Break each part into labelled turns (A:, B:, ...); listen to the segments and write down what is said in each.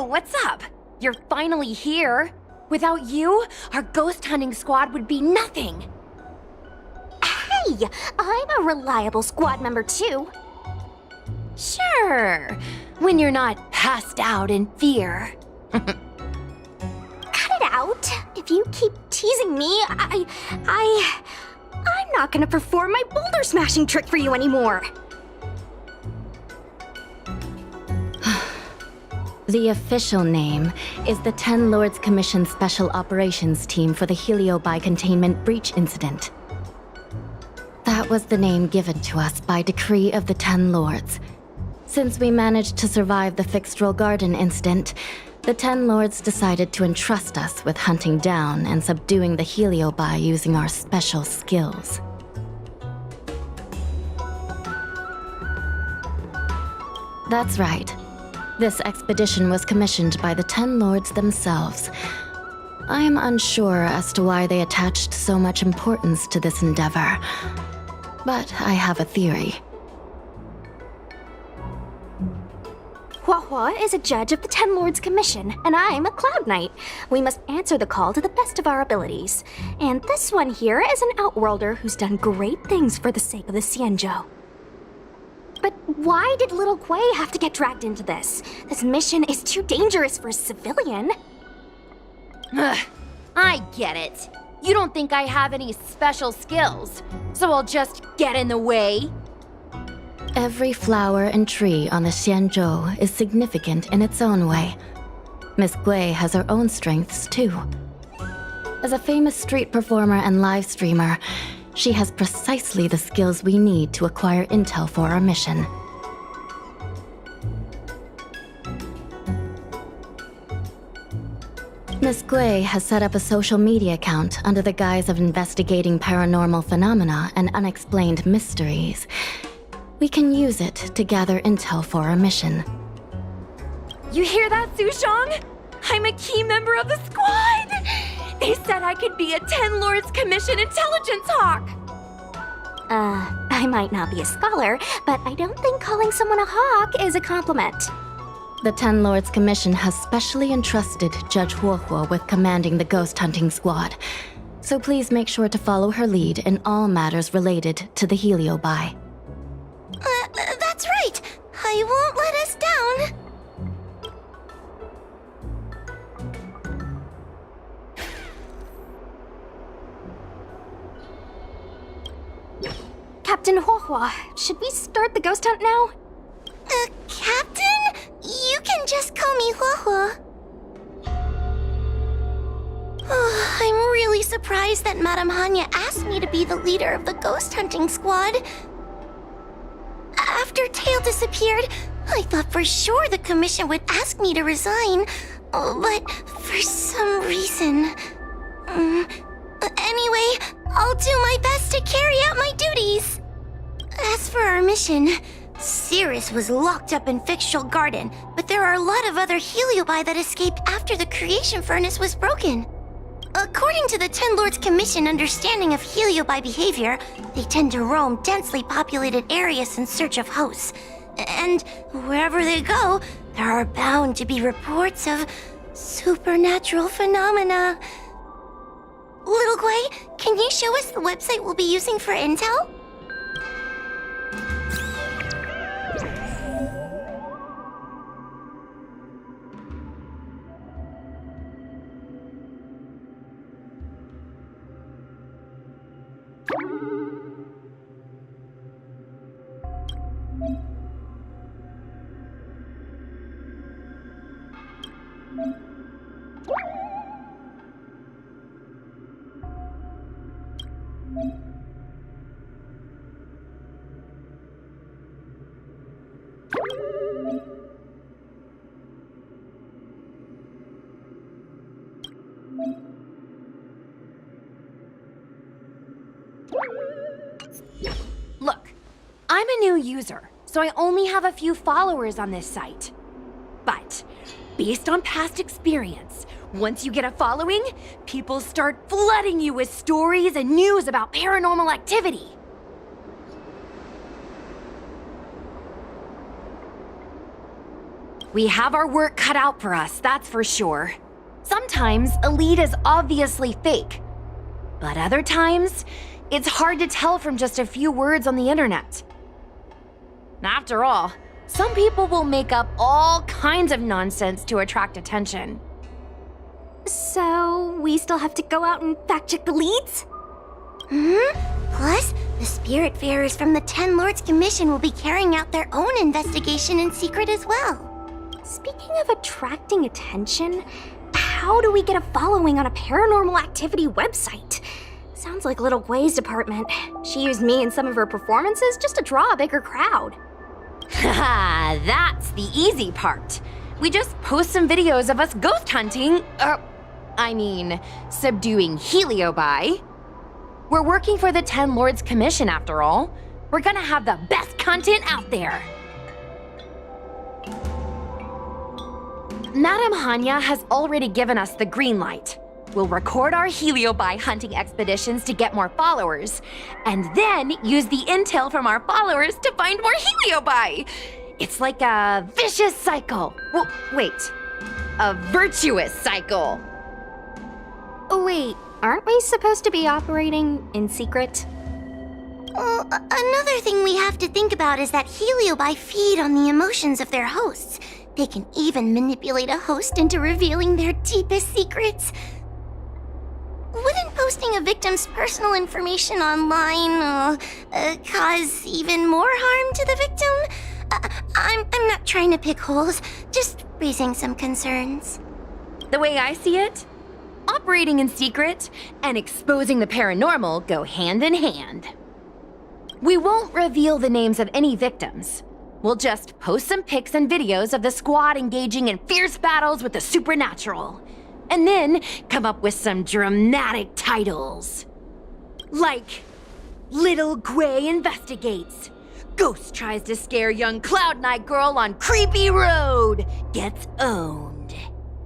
A: Oh, what's up? You're finally here. Without you, our ghost hunting squad would be nothing.
B: Hey, I'm a reliable squad member too.
A: Sure, when you're not passed out in fear.
B: Cut it out. If you keep teasing me, I'm not gonna perform my boulder smashing trick for you anymore.
C: The official name is the Ten Lords Commission Special Operations Team for the Heliobi Containment Breach Incident. That was the name given to us by decree of the Ten Lords. Since we managed to survive the Fixedrel Garden incident, the Ten Lords decided to entrust us with hunting down and subduing the Heliobi using our special skills. That's right. This expedition was commissioned by the Ten Lords themselves. I am unsure as to why they attached so much importance to this endeavor, but I have a theory.
B: Huahua is a judge of the Ten Lords Commission, and I'm a Cloud Knight. We must answer the call to the best of our abilities. And this one here is an Outworlder who's done great things for the sake of the Xianzhou. But why did little Gui have to get dragged into this? This mission is too dangerous for a civilian.
A: Ugh, I get it. You don't think I have any special skills, so I'll just get in the way?
C: Every flower and tree on the Xianzhou is significant in its own way. Miss Gui has her own strengths, too. As a famous street performer and live streamer, she has precisely the skills we need to acquire intel for our mission. Miss Gui has set up a social media account under the guise of investigating paranormal phenomena and unexplained mysteries. We can use it to gather intel for our mission.
A: You hear that, Sushong? I'm a key member of the squad! They said I could be a Ten Lords Commission intelligence hawk!
B: I might not be a scholar, but I don't think calling someone a hawk is a compliment.
C: The Ten Lords Commission has specially entrusted Judge Huohuo with commanding the ghost hunting squad, so please make sure to follow her lead in all matters related to the Heliobi.
B: That's right! I won't let us down! Captain Huohuo, should we start the ghost hunt now? Captain? You can just call me Huohuo. I'm really surprised that Madame Hanya asked me to be the leader of the ghost hunting squad. After Tail disappeared, I thought for sure the commission would ask me to resign, but for some reason... Anyway, I'll do my best to carry out my duties. As for our mission, Cirrus was locked up in Fixedrel Garden, but there are a lot of other Heliobi that escaped after the creation furnace was broken. According to the Ten Lords Commission understanding of Heliobi behavior, they tend to roam densely populated areas in search of hosts. And wherever they go, there are bound to be reports of supernatural phenomena. Little Gui, can you show us the website we'll be using for intel?
A: Look, I'm a new user, so I only have a few followers on this site. But, based on past experience, once you get a following, people start flooding you with stories and news about paranormal activity. We have our work cut out for us, that's for sure. Sometimes a lead is obviously fake, but other times, it's hard to tell from just a few words on the internet. After all, some people will make up all kinds of nonsense to attract attention.
D: So, we still have to go out and fact-check the leads?
B: Plus, the Spiritfarers from the 10 Lords Commission will be carrying out their own investigation in secret as well.
D: Speaking of attracting attention, how do we get a following on a paranormal activity website? Sounds like Little Gwei's department. She used me in some of her performances just to draw a bigger crowd.
A: Haha, that's the easy part. We just post some videos of us ghost hunting, subduing Heliobi. We're working for the 10 Lords Commission after all. We're gonna have the best content out there. Madame Hanya has already given us the green light. We'll record our Heliobi hunting expeditions to get more followers, and then use the intel from our followers to find more Heliobi. It's like a vicious cycle. Well, wait, a virtuous cycle.
D: Oh wait, aren't we supposed to be operating in secret?
B: Well, another thing we have to think about is that Heliobi feed on the emotions of their hosts. They can even manipulate a host into revealing their deepest secrets. Wouldn't posting a victim's personal information online cause even more harm to the victim? I'm not trying to pick holes, just raising some concerns.
A: The way I see it, operating in secret and exposing the paranormal go hand in hand. We won't reveal the names of any victims. We'll just post some pics and videos of the squad engaging in fierce battles with the supernatural. And then come up with some dramatic titles. Like, Little Gwei investigates. Ghost tries to scare young Cloud Knight girl on creepy road. Gets owned.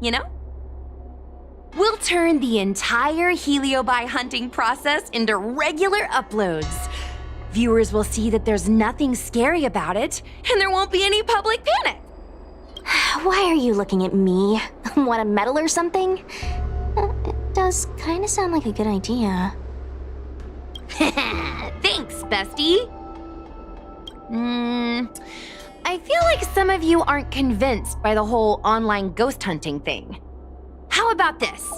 A: You know? We'll turn the entire Heliobi hunting process into regular uploads. Viewers will see that there's nothing scary about it, and there won't be any public panic.
D: Why are you looking at me? Want a medal or something? It does kind of sound like a good idea.
A: Thanks, bestie. I feel like some of you aren't convinced by the whole online ghost hunting thing. How about this?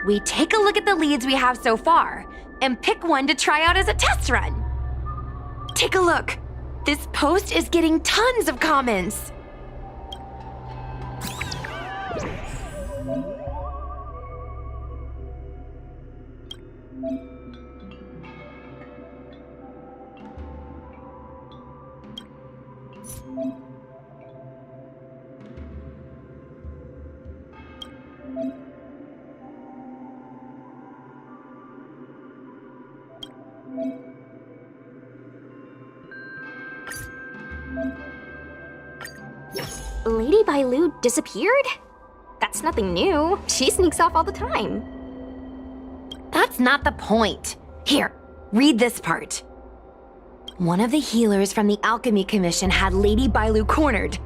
A: We take a look at the leads we have so far and pick one to try out as a test run. Take a look. This post is getting tons of comments.
D: Lady Bailu disappeared? That's nothing new. She sneaks off all the time.
A: That's not the point. Here, read this part. One of the healers from the Alchemy Commission had Lady Bailu cornered,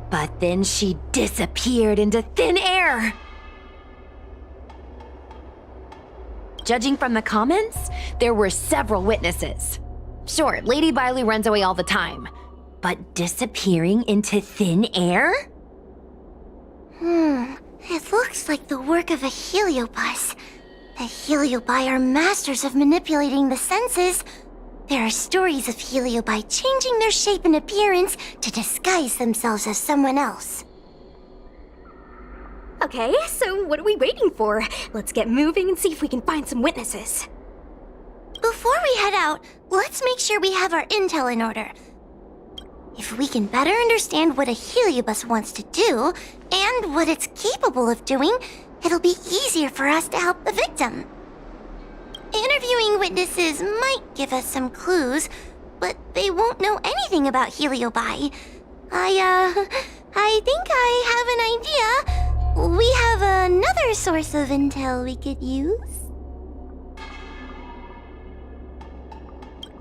A: but then she disappeared into thin air. Judging from the comments, there were several witnesses. Sure, Lady Bailu runs away all the time, but disappearing into thin air?
B: It looks like the work of a heliobus. The heliobi are masters of manipulating the senses. There are stories of heliobi changing their shape and appearance to disguise themselves as someone else.
D: Okay, so what are we waiting for? Let's get moving and see if we can find some witnesses.
B: Before we head out, let's make sure we have our intel in order. If we can better understand what a heliobus wants to do, and what it's capable of doing, it'll be easier for us to help the victim. Interviewing witnesses might give us some clues, but they won't know anything about heliobi. I think I have an idea. We have another source of intel we could use.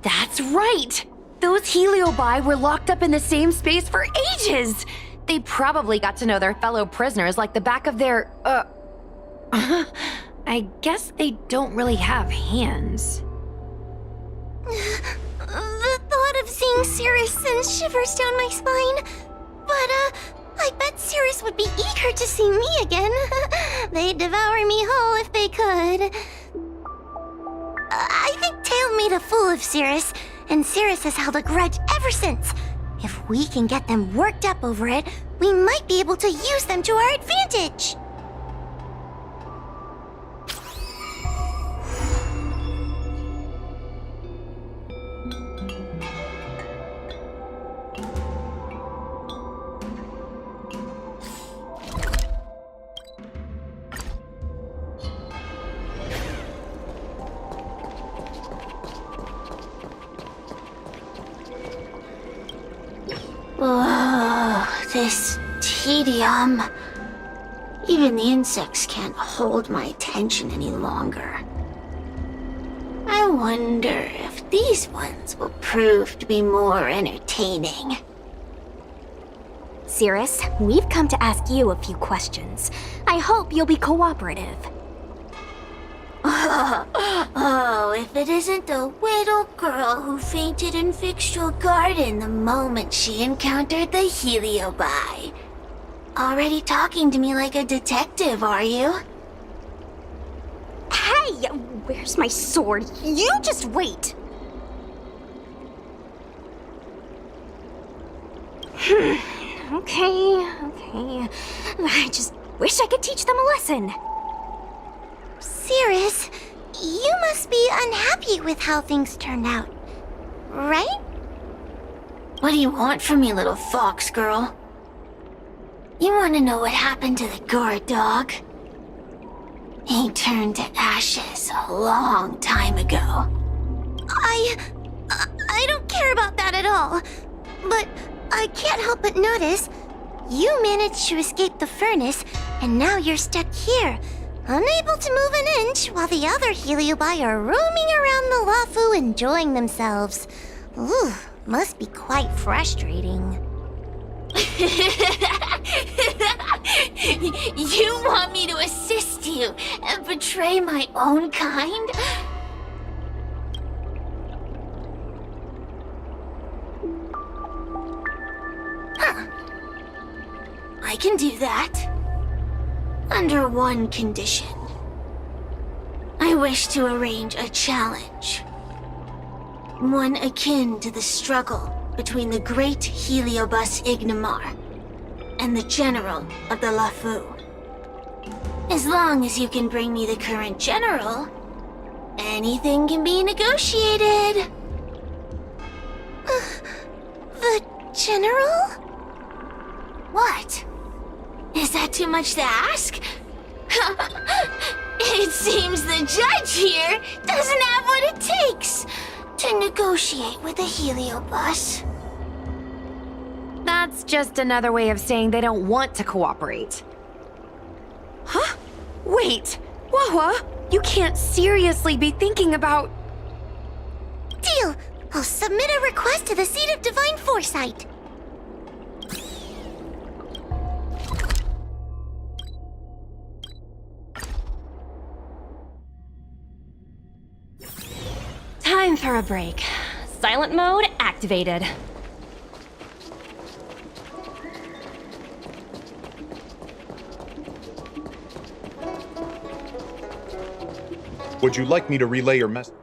A: That's right! Those heliobi were locked up in the same space for ages! They probably got to know their fellow prisoners like the back of their, I guess they don't really have hands.
B: The thought of seeing Cirrus sends shivers down my spine. But, I bet Cirrus would be eager to see me again. They'd devour me whole if they could. I think Tail made a fool of Cirrus, and Cirrus has held a grudge ever since. If we can get them worked up over it, we might be able to use them to our advantage. Oh, this tedium. Even the insects can't hold my attention any longer. I wonder if these ones will prove to be more entertaining.
D: Cirrus, we've come to ask you a few questions. I hope you'll be cooperative.
B: Oh, if it isn't the little girl who fainted in Victual Garden the moment she encountered the Heliobi. Already talking to me like a detective, are you?
D: Hey, where's my sword? You just wait. Okay. I just wish I could teach them a lesson.
B: Cirrus, you must be unhappy with how things turned out, right? What do you want from me, little fox girl? You want to know what happened to the guard dog? He turned to ashes a long time ago. I don't care about that at all. But I can't help but notice you managed to escape the furnace, and now you're stuck here, unable to move an inch while the other Heliobi are roaming around the Lafu enjoying themselves. Ooh, must be quite frustrating. You want me to assist you and betray my own kind? Huh. I can do that. Under one condition. I wish to arrange a challenge. One akin to the struggle between the great Heliobus Ignamar and the general of the Lafu. As long as you can bring me the current general, anything can be negotiated. The general? What? Is that too much to ask? It seems the judge here doesn't have what it takes to negotiate with the Heliobus.
A: That's just another way of saying they don't want to cooperate. Huh? Wait, Wawa, you can't seriously be thinking about...
B: Deal! I'll submit a request to the Seat of Divine Foresight.
A: Time for a break. Silent mode activated.
E: Would you like me to relay your message?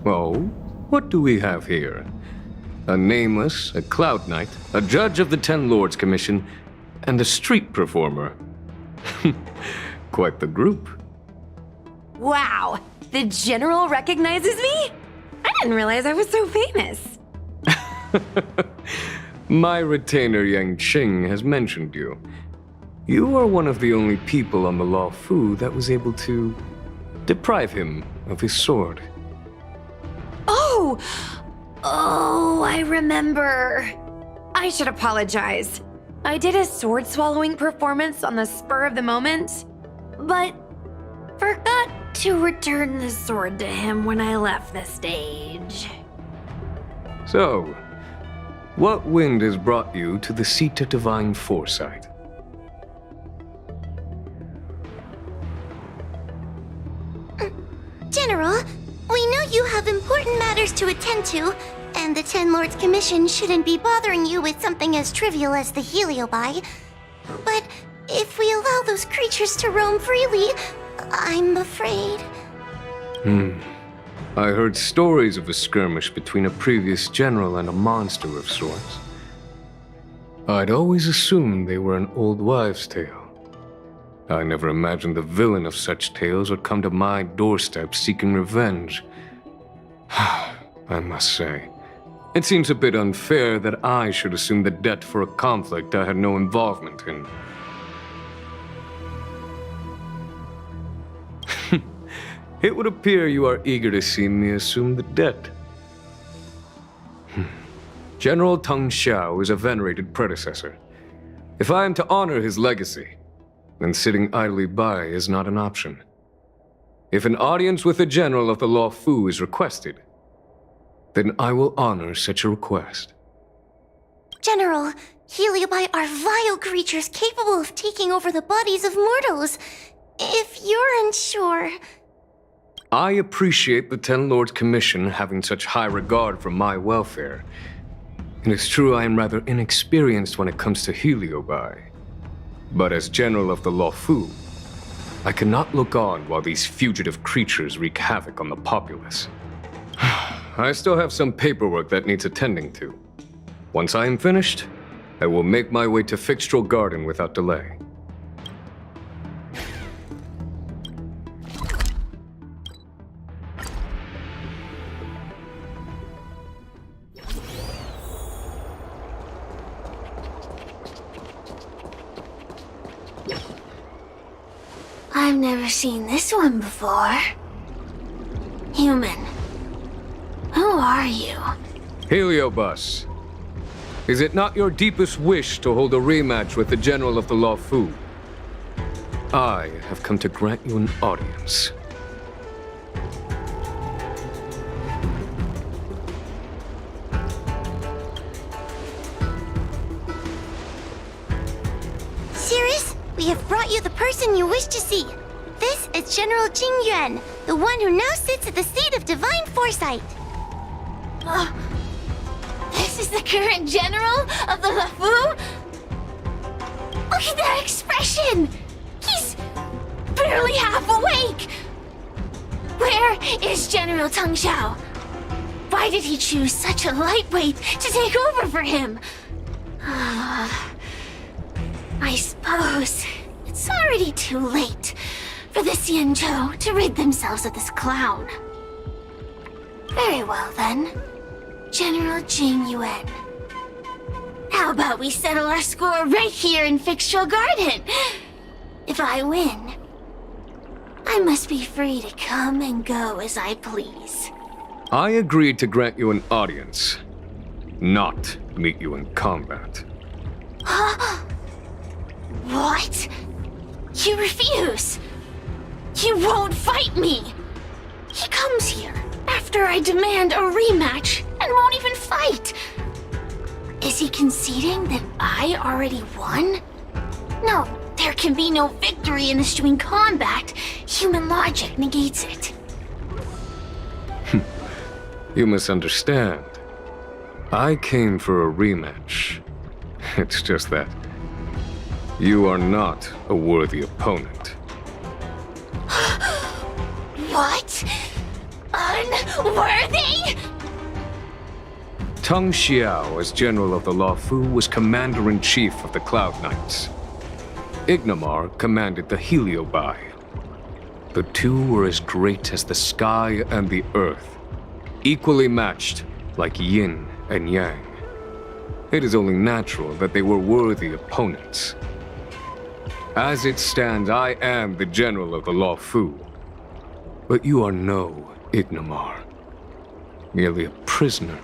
F: Oh, what do we have here? A nameless, a cloud knight, a judge of the 10 Lords Commission, and a street performer. Quite the group.
A: Wow, the general recognizes me? I didn't realize I was so famous.
F: My retainer Yang Qing has mentioned you. You are one of the only people on the Law Fu that was able to deprive him of his sword.
A: Oh, I remember. I should apologize. I did a sword swallowing performance on the spur of the moment, but forgot to return the sword to him when I left the stage.
F: So, what wind has brought you to the seat of divine foresight?
B: General, we know you have important matters to attend to, and the Ten Lords Commission shouldn't be bothering you with something as trivial as the Heliobi. But if we allow those creatures to roam freely, I'm afraid...
F: I heard stories of a skirmish between a previous general and a monster of sorts. I'd always assumed they were an old wives' tale. I never imagined the villain of such tales would come to my doorstep seeking revenge. I must say, it seems a bit unfair that I should assume the debt for a conflict I had no involvement in. It would appear you are eager to see me assume the debt. General Teng Xiao is a venerated predecessor. If I am to honor his legacy, then sitting idly by is not an option. If an audience with the general of the Law Fu is requested, then I will honor such a request.
B: General, Heliobi are vile creatures capable of taking over the bodies of mortals. If you're unsure...
F: I appreciate the Ten Lords Commission having such high regard for my welfare. It is true I am rather inexperienced when it comes to Heliobi. But as General of the Law Fu, I cannot look on while these fugitive creatures wreak havoc on the populace. I still have some paperwork that needs attending to. Once I am finished, I will make my way to Fixtral Garden without delay.
B: I've never seen this one before. Human. Who are you?
F: Heliobus, is it not your deepest wish to hold a rematch with the General of the Law Fu? I have come to grant you an audience.
B: Sirius, we have brought you the person you wish to see. This is General Jing Yuan, the one who now sits at the seat of divine foresight. This is the current general of the LeFou? Look at that expression! He's barely half awake! Where is General Teng Xiao? Why did he choose such a lightweight to take over for him? I suppose it's already too late for the Xianzhou to rid themselves of this clown. Very well then, General Jing Yuan. How about we settle our score right here in Fixtral Garden? If I win, I must be free to come and go as I please.
F: I agreed to grant you an audience, not meet you in combat.
B: What? You refuse? You won't fight me! He comes here after I demand a rematch and won't even fight! Is he conceding that I already won? No, there can be no victory in ensuing combat. Human logic negates it.
F: You misunderstand. I came for a rematch. It's just that you are not a worthy opponent.
B: What? Unworthy?
F: Teng Xiao, as General of the Law Fu, was Commander-in-Chief of the Cloud Knights. Ignamar commanded the Heliobi. The two were as great as the sky and the earth, equally matched like yin and yang. It is only natural that they were worthy opponents. As it stands, I am the General of the Law Fu. But you are no Ignamar, merely a prisoner.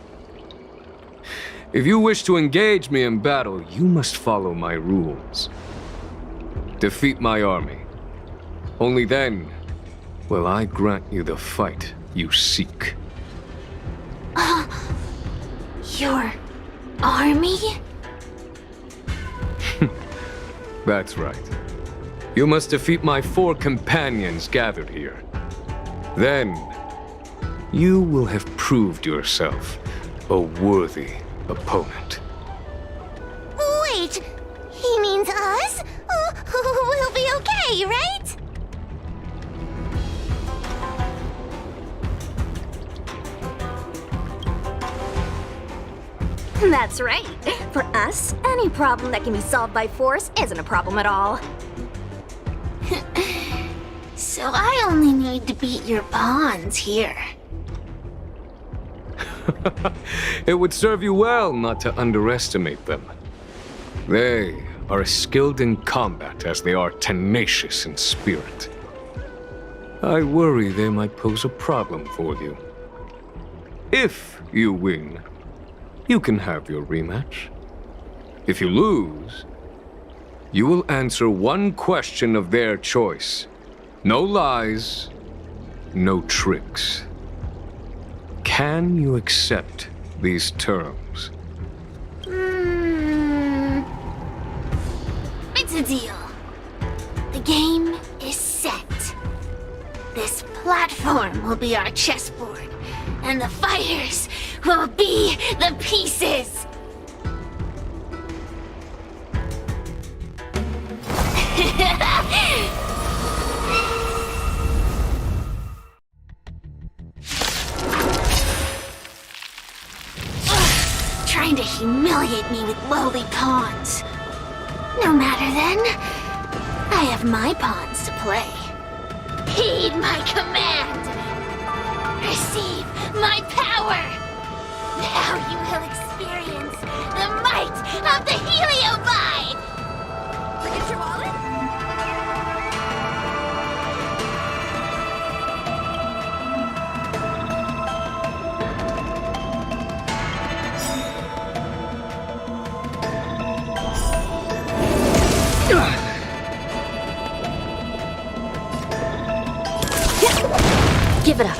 F: If you wish to engage me in battle, you must follow my rules. Defeat my army. Only then will I grant you the fight you seek.
B: Your army?
F: That's right. You must defeat my 4 companions gathered here. Then, you will have proved yourself a worthy opponent.
B: Wait, he means us? We'll be okay, right?
D: That's right. For us, any problem that can be solved by force isn't a problem at all.
B: So I only need to beat your pawns here.
F: It would serve you well not to underestimate them. They are as skilled in combat as they are tenacious in spirit. I worry they might pose a problem for you. If you win, you can have your rematch. If you lose, you will answer one question of their choice. No lies, no tricks. Can you accept these terms?
B: It's a deal. The game is set. This platform will be our chessboard, and the fighters will be the pieces. Trying to humiliate me with lowly pawns. No matter then, I have my pawns to play. Heed my command. Receive my power. Now you will experience the might of the Heliobide.
A: Look at your wallet.
C: Give it up.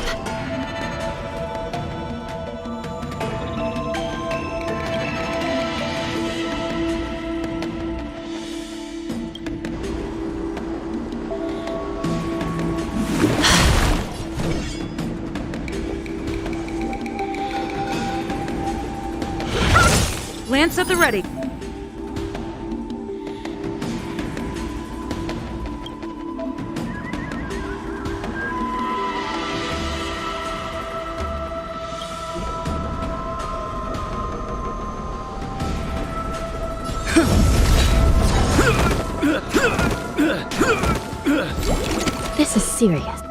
G: Lance at the ready.
C: This is serious.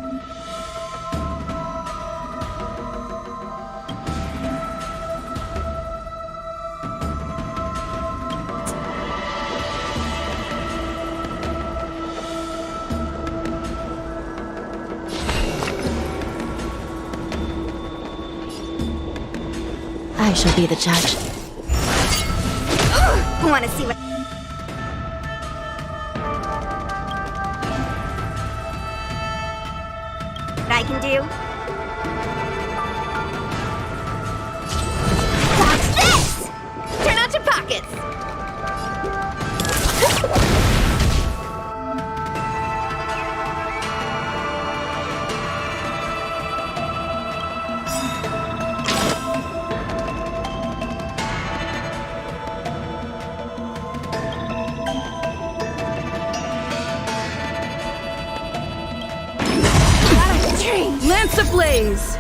C: I shall be the judge.
D: Want to see what I can do?
A: Watch this! Turn out your pockets!
G: Lance ablaze!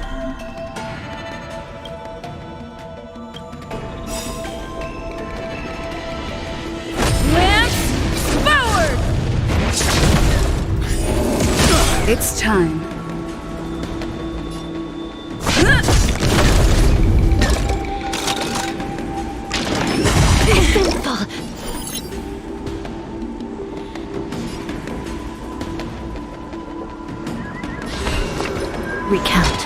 G: Lance forward! It's time.
C: Recount.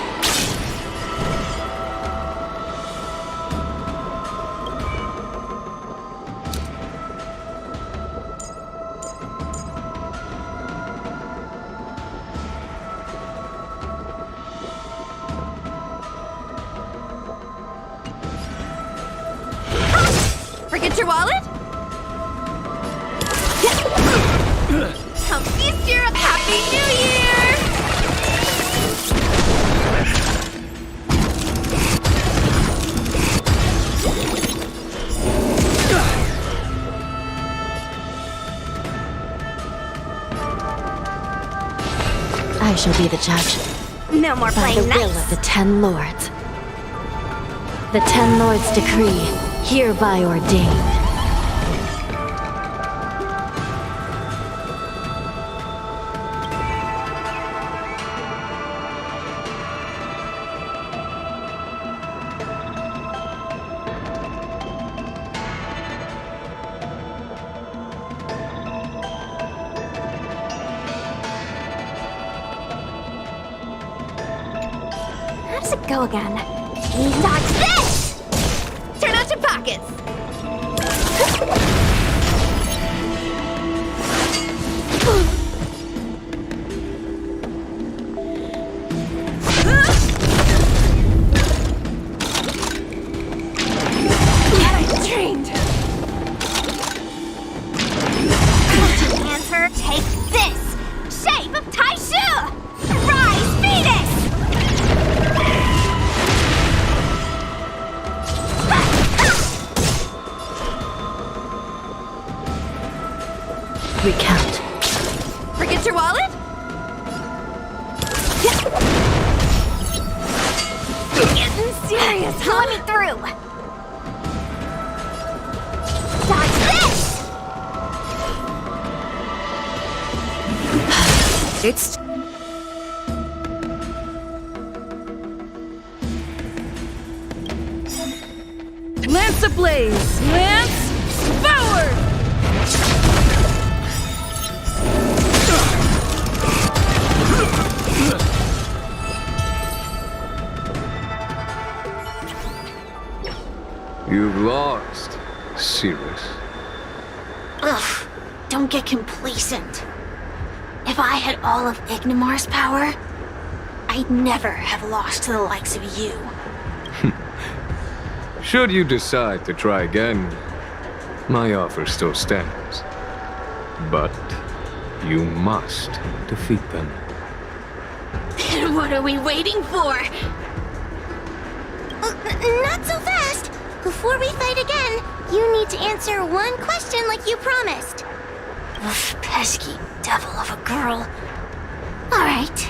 A: Forget your wallet? Come feast your Happy New Year!
C: I shall be the judge.
D: No more
C: By
D: playing
C: the will
D: nice.
C: of the 10 lords. The 10 lords' decree, hereby ordained.
D: How does it go again? Dodge this!
A: Turn out your pockets! Trained!
D: Answer, take this! Shape of Taishu! Rise, Venus!
C: Recount.
A: Forget your wallet? Getting serious, huh?
D: Let me through! Dodge this!
G: It's Lance ablaze! Lance forward!
F: You've lost, Cirrus.
B: Ugh, don't get complacent. If I had all of Ignimar's power, I'd never have lost to the likes of you.
F: Should you decide to try again, my offer still stands. But you must defeat them.
B: Then what are we waiting for? Not so fast! Before we fight again, you need to answer one question like you promised. Ugh, pesky devil of a girl. Alright.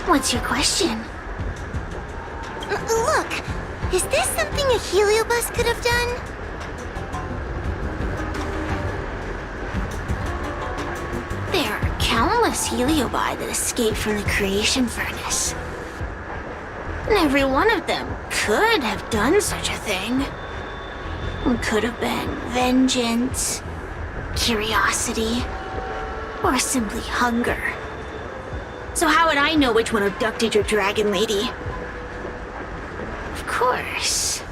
B: What's your question? Look, is this something a heliobus could have done? There are countless heliobi that escaped from the creation furnace. And every one of them could have done such a thing. It could have been vengeance, curiosity, or simply hunger. So how would I know which one abducted your dragon lady? Of course,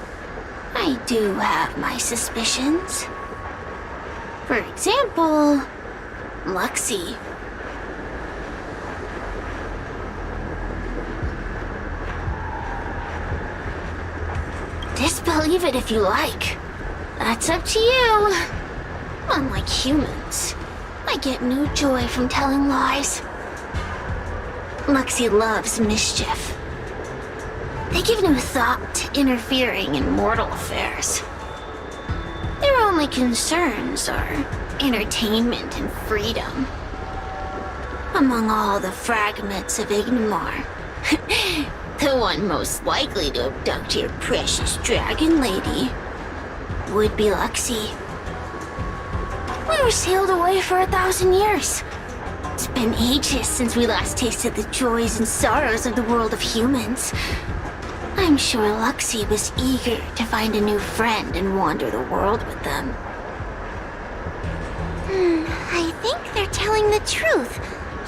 B: I do have my suspicions. For example, Luxie. Disbelieve it if you like. That's up to you. Unlike humans, I get no joy from telling lies. Luxie loves mischief. They give no thought to interfering in mortal affairs. Their only concerns are entertainment and freedom. Among all the fragments of Ignimar, the one most likely to abduct your precious dragon lady would be Luxie. We were sealed away for 1,000 years. It's been ages since we last tasted the joys and sorrows of the world of humans. I'm sure Luxie was eager to find a new friend and wander the world with them. I think they're telling the truth.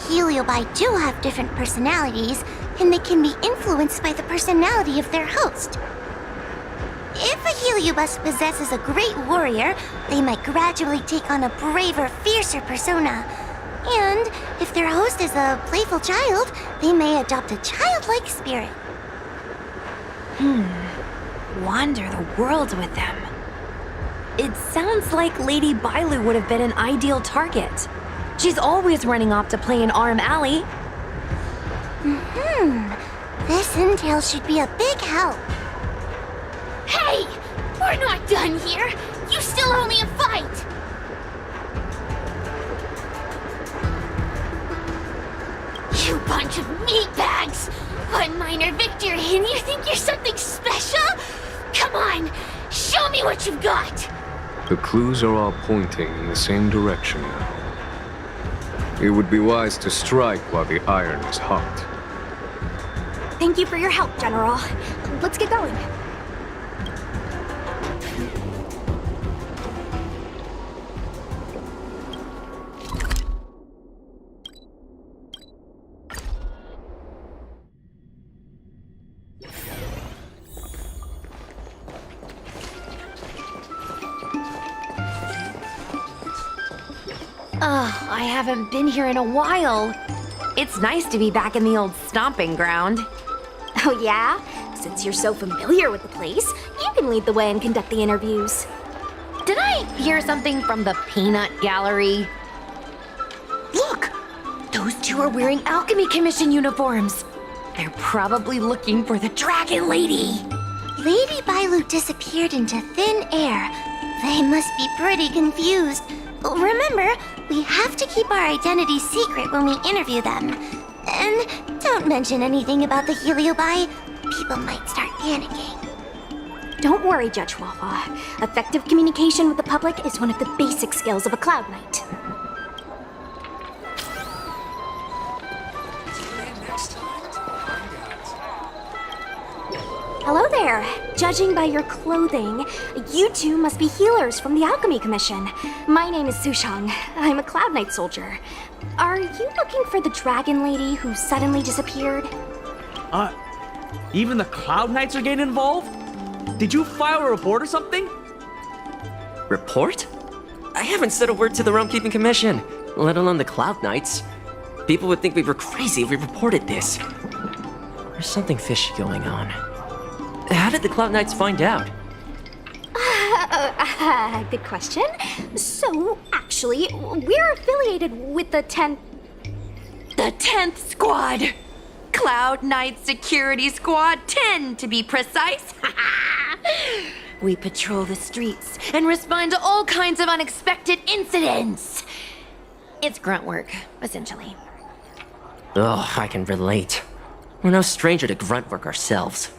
B: Heliobi do have different personalities, and they can be influenced by the personality of their host. If a heliobus possesses a great warrior, they might gradually take on a braver, fiercer persona. And if their host is a playful child, they may adopt a childlike spirit.
A: Wander the world with them. It sounds like Lady Bailu would have been an ideal target. She's always running off to play in Arm Alley.
B: This intel should be a big help. Hey! We're not done here! You still owe me a fight! You bunch of meatbags! One minor victory and you think you're something special? Come on! Show me what you've got!
F: The clues are all pointing in the same direction now. It would be wise to strike while the iron is hot.
D: Thank you for your help, General. Let's get going.
A: I haven't been here in a while. It's nice to be back in the old stomping ground.
D: Oh yeah? Since you're so familiar with the place, you can lead the way and conduct the interviews.
A: Did I hear something from the Peanut Gallery? Look! Those two are wearing Alchemy Commission uniforms. They're probably looking for the Dragon Lady.
B: Lady Bailu disappeared into thin air. They must be pretty confused. Remember, we have to keep our identities secret when we interview them. And don't mention anything about the Heliobi. People might start panicking.
D: Don't worry, Judge Wawa. Effective communication with the public is one of the basic skills of a Cloud Knight. Hello there. Judging by your clothing, you two must be healers from the Alchemy Commission. My name is Sushang. I'm a Cloud Knight soldier. Are you looking for the Dragon Lady who suddenly disappeared?
H: Even the Cloud Knights are getting involved? Did you file a report or something?
I: Report? I haven't said a word to the Realm Keeping Commission, let alone the Cloud Knights. People would think we were crazy if we reported this. There's something fishy going on. How did the Cloud Knights find out?
D: Good question. So, actually, we're affiliated with the 10th...
A: The 10th Squad! Cloud Knight Security Squad 10, to be precise. We patrol the streets and respond to all kinds of unexpected incidents. It's grunt work, essentially.
I: Oh, I can relate. We're no stranger to grunt work ourselves.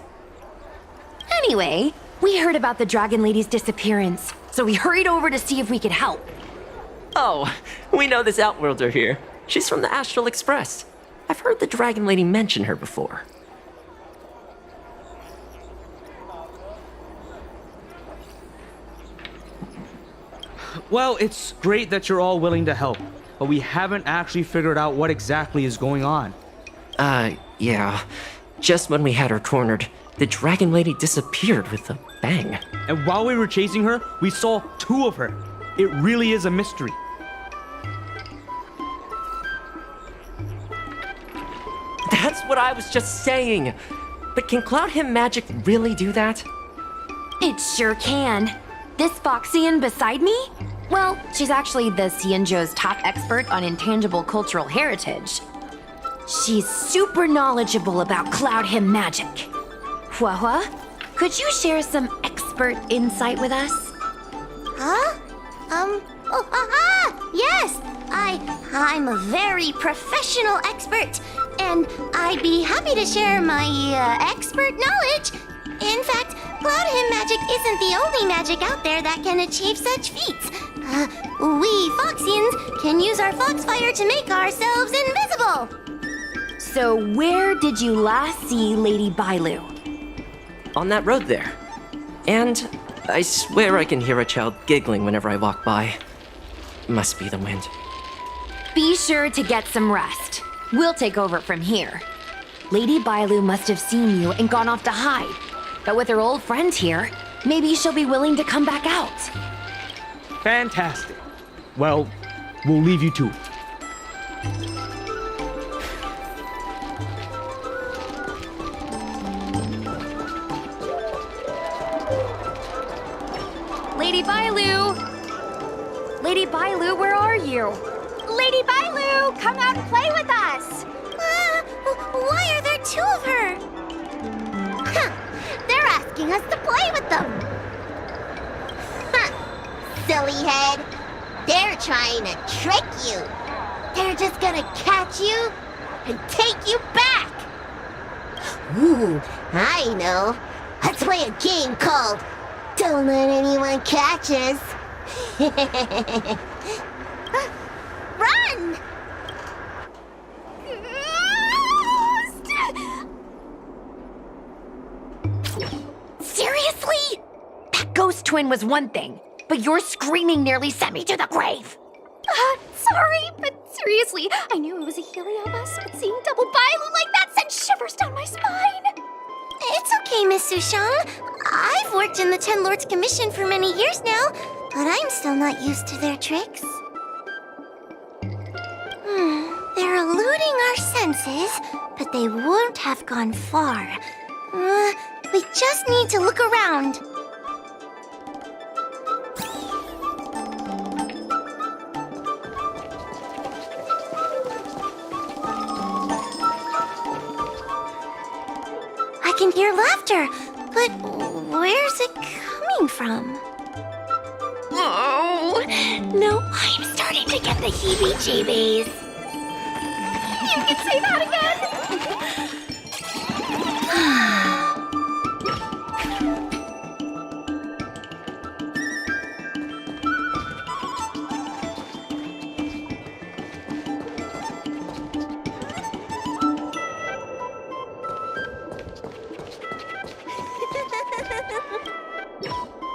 A: Anyway, we heard about the Dragon Lady's disappearance, so we hurried over to see if we could help.
I: Oh, we know this Outworlder here. She's from the Astral Express. I've heard the Dragon Lady mention her before.
H: Well, it's great that you're all willing to help, but we haven't actually figured out what exactly is going on.
I: Yeah. Just when we had her cornered, the Dragon Lady disappeared with a bang.
H: And while we were chasing her, we saw two of her. It really is a mystery.
I: That's what I was just saying. But can Cloud Him magic really do that?
A: It sure can. This Foxian beside me? Well, she's actually the Xianzhou's top expert on intangible cultural heritage. She's super knowledgeable about Cloud Him magic. Huahua, could you share some expert insight with us?
B: Huh? Yes! I'm a very professional expert, and I'd be happy to share my, expert knowledge. In fact, Cloud Him magic isn't the only magic out there that can achieve such feats. We Foxians can use our Foxfire to make ourselves invisible.
A: So where did you last see Lady Bailu?
I: On that road there. And I swear I can hear a child giggling whenever I walk by. Must be the wind.
A: Be sure to get some rest. We'll take over from here. Lady Bailu must have seen you and gone off to hide. But with her old friend here, maybe she'll be willing to come back out.
H: Fantastic. Well, we'll leave you to it.
A: Lady Lady Bailu! Lady Bailu, where are you?
D: Lady Bailu, come out and play with us!
B: Why are there two of her? Huh, they're asking us to play with them. Huh, silly head. They're trying to trick you. They're just gonna catch you and take you back. Ooh, I know. Let's play a game called Don't Let Anyone Catch Us. Run!
A: Seriously? That ghost twin was one thing, but your screaming nearly sent me to the grave.
D: Sorry, but seriously, I knew it was a Heliobus, but seeing double Bailu like that sent shivers down my spine.
B: It's okay, Miss Sushang. I've worked in the Ten Lords Commission for many years now, but I'm still not used to their tricks. They're eluding our senses, but they won't have gone far. We just need to look around. I can hear laughter, but where's it coming from?
A: Oh, no, I'm starting to get the heebie-jeebies.
D: You can say that again!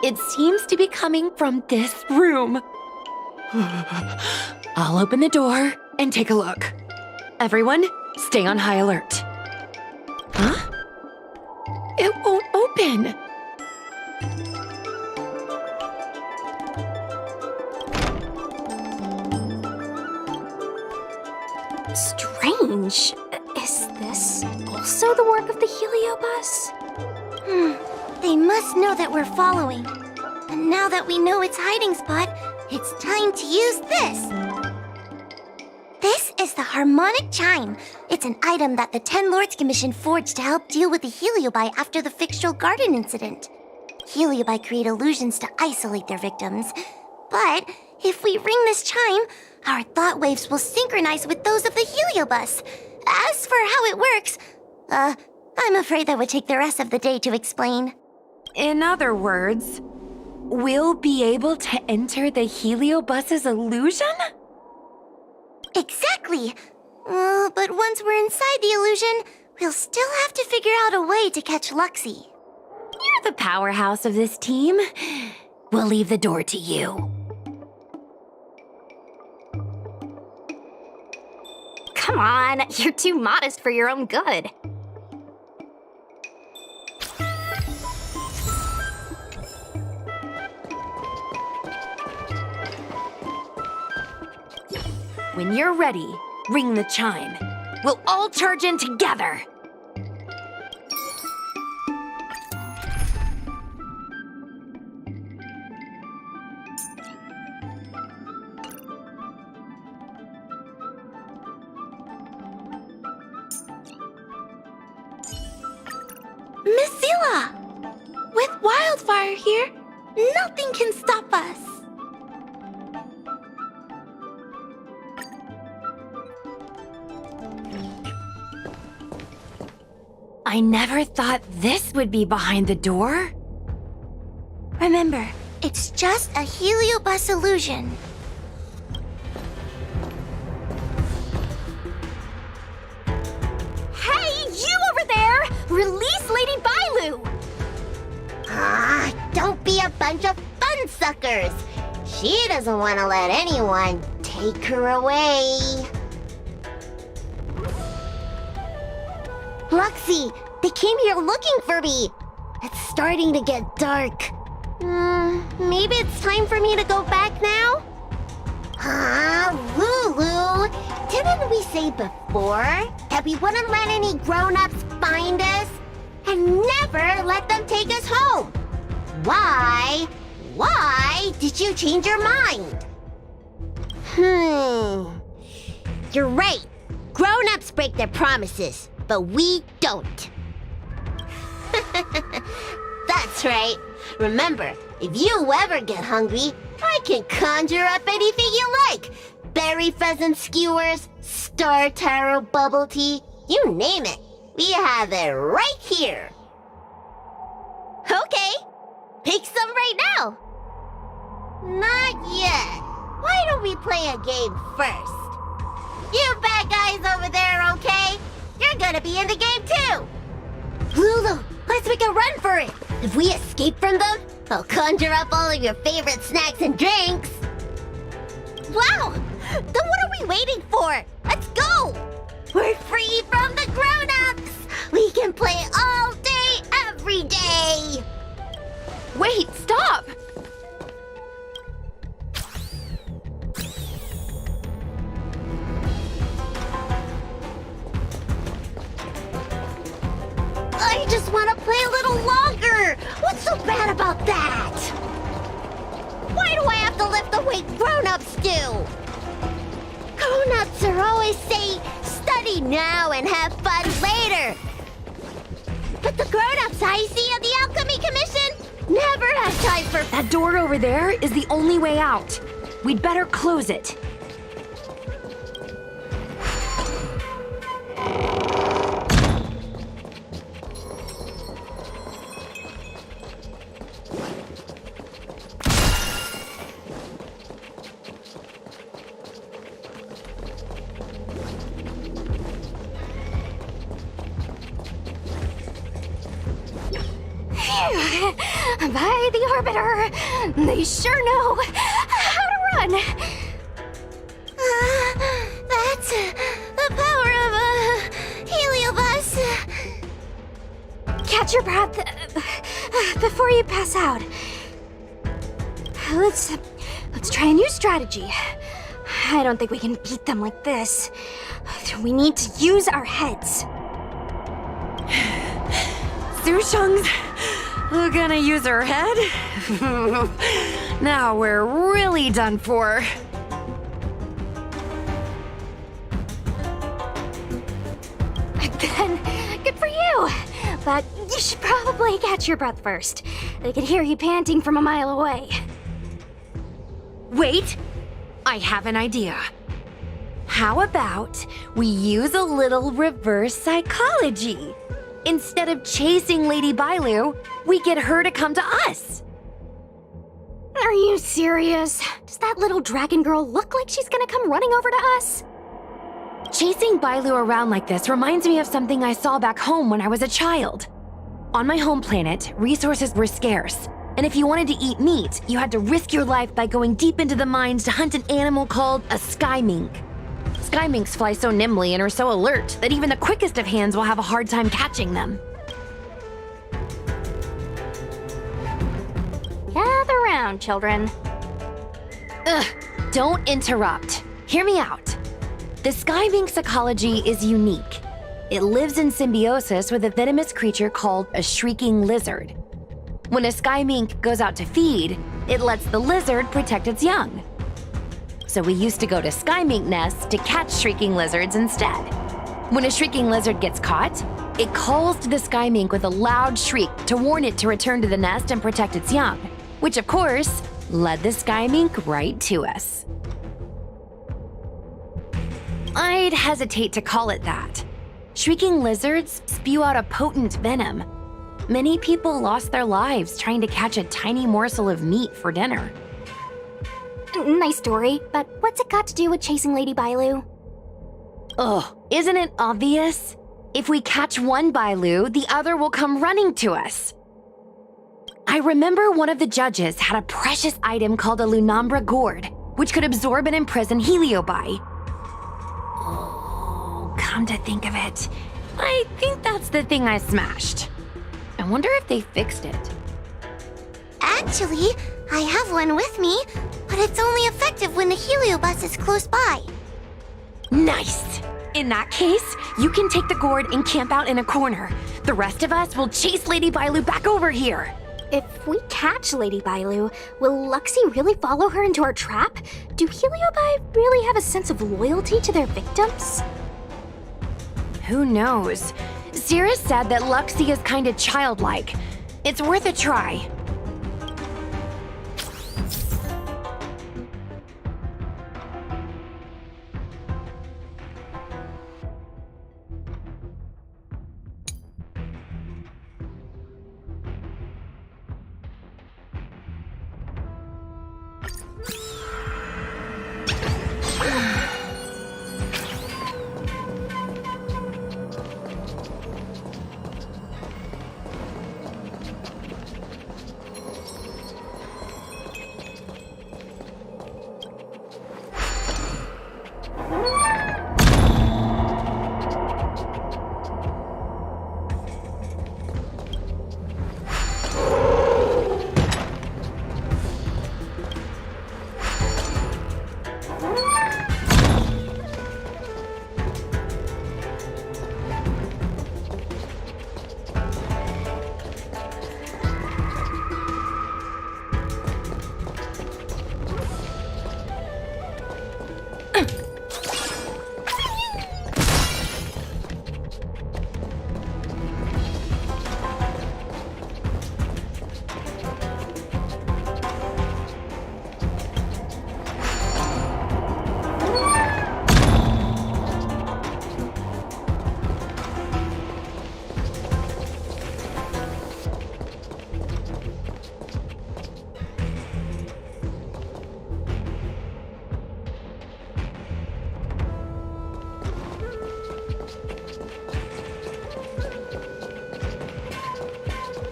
A: It seems to be coming from this room. I'll open the door and take a look. Everyone, stay on high alert. Huh? It won't open.
D: Strange. Is this also the work of the Heliobus?
B: They must know that we're following. And now that we know its hiding spot, it's time to use this. This is the harmonic chime. It's an item that the Ten Lords Commission forged to help deal with the Heliobi after the Fictional Garden incident. Heliobi create illusions to isolate their victims. But if we ring this chime, our thought waves will synchronize with those of the Heliobus. As for how it works, I'm afraid that would take the rest of the day to explain.
A: In other words, we'll be able to enter the Heliobus's illusion?
B: Exactly. But once we're inside the illusion, we'll still have to figure out a way to catch Luxie.
A: You're the powerhouse of this team. We'll leave the door to you.
D: Come on, you're too modest for your own good.
A: When you're ready, ring the chime. We'll all charge in together.
B: Miss Zila! With Wildfire here, nothing can stop us.
A: I never thought this would be behind the door.
B: Remember, it's just a Heliobus illusion.
D: Hey, you over there! Release Lady Bailu!
B: Don't be a bunch of fun suckers. She doesn't want to let anyone take her away. Luxie, they came here looking for me. It's starting to get dark. Maybe it's time for me to go back now? Lulu, didn't we say before that we wouldn't let any grown-ups find us and never let them take us home? Why Why did you change your mind? You're right. Grown-ups break their promises, but we don't. That's right. Remember, if you ever get hungry, I can conjure up anything you like. Berry pheasant skewers, star taro bubble tea, you name it. We have it right here. Okay, pick some right now. Not yet. Why don't we play a game first? You bad guys over there, okay? You're gonna be in the game too. Lulu, let's make a run for it. If we escape from them, I'll conjure up all of your favorite snacks and drinks. Wow! Then what are we waiting for? Let's go! We're free from the grown-ups! We can play all day, every day!
A: Wait, stop!
B: I just want to play a little longer! What's so bad about that? Why do I have to lift the weight grown-ups do? Grown-ups are always saying, study now and have fun later. But the grown-ups I see at the Alchemy Commission never have time for...
A: That door over there is the only way out. We'd better close it.
D: By the Orbiter, they sure know how to run.
B: That's the power of a heliobus.
D: Catch your breath before you pass out. Let's try a new strategy. I don't think we can beat them like this. We need to use our heads.
A: Sushung's gonna use her head? Now we're really done for.
D: Then, good for you. But you should probably catch your breath first. I can hear you panting from a mile away.
A: Wait, I have an idea. How about we use a little reverse psychology? Instead of chasing Lady Bailu, we get her to come to us.
D: Are you serious? Does that little dragon girl look like she's gonna come running over to us?
A: Chasing Bailu around like this reminds me of something I saw back home when I was a child. On my home planet, resources were scarce, and if you wanted to eat meat, you had to risk your life by going deep into the mines to hunt an animal called a sky mink. Sky minks fly so nimbly and are so alert that even the quickest of hands will have a hard time catching them.
D: Gather round, children.
A: Ugh, don't interrupt. Hear me out. The sky mink's ecology is unique. It lives in symbiosis with a venomous creature called a shrieking lizard. When a sky mink goes out to feed, it lets the lizard protect its young. So we used to go to sky mink nests to catch shrieking lizards instead. When a shrieking lizard gets caught, it calls to the sky mink with a loud shriek to warn it to return to the nest and protect its young, which of course led the sky mink right to us. I'd hesitate to call it that. Shrieking lizards spew out a potent venom. Many people lost their lives trying to catch a tiny morsel of meat for dinner.
D: Nice story, but what's it got to do with chasing Lady Bailu?
A: Ugh, isn't it obvious? If we catch one Bailu, the other will come running to us. I remember one of the judges had a precious item called a Lunambra gourd, which could absorb and imprison Heliobi. Oh, come to think of it, I think that's the thing I smashed. I wonder if they fixed it.
B: Actually, I have one with me, but it's only effective when the heliobus is close by.
A: Nice! In that case, you can take the gourd and camp out in a corner. The rest of us will chase Lady Bailu back over here.
D: If we catch Lady Bailu, will Luxie really follow her into our trap? Do Heliobi really have a sense of loyalty to their victims?
A: Who knows? Cirrus said that Luxie is kinda childlike. It's worth a try.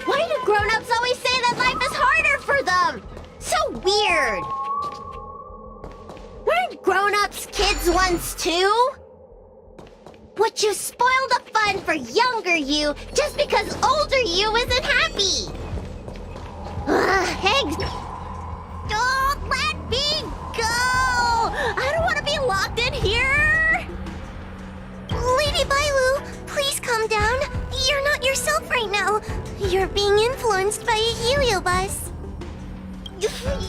B: Why do grown-ups always say that life is harder for them? So weird. Weren't grown-ups kids once too? Would you spoil the fun for younger you just because older you isn't happy? Eggs. Don't let me go! I don't want to be locked in here! Lady Bailu, please calm down. You're not yourself right now. You're being influenced by a heliobus.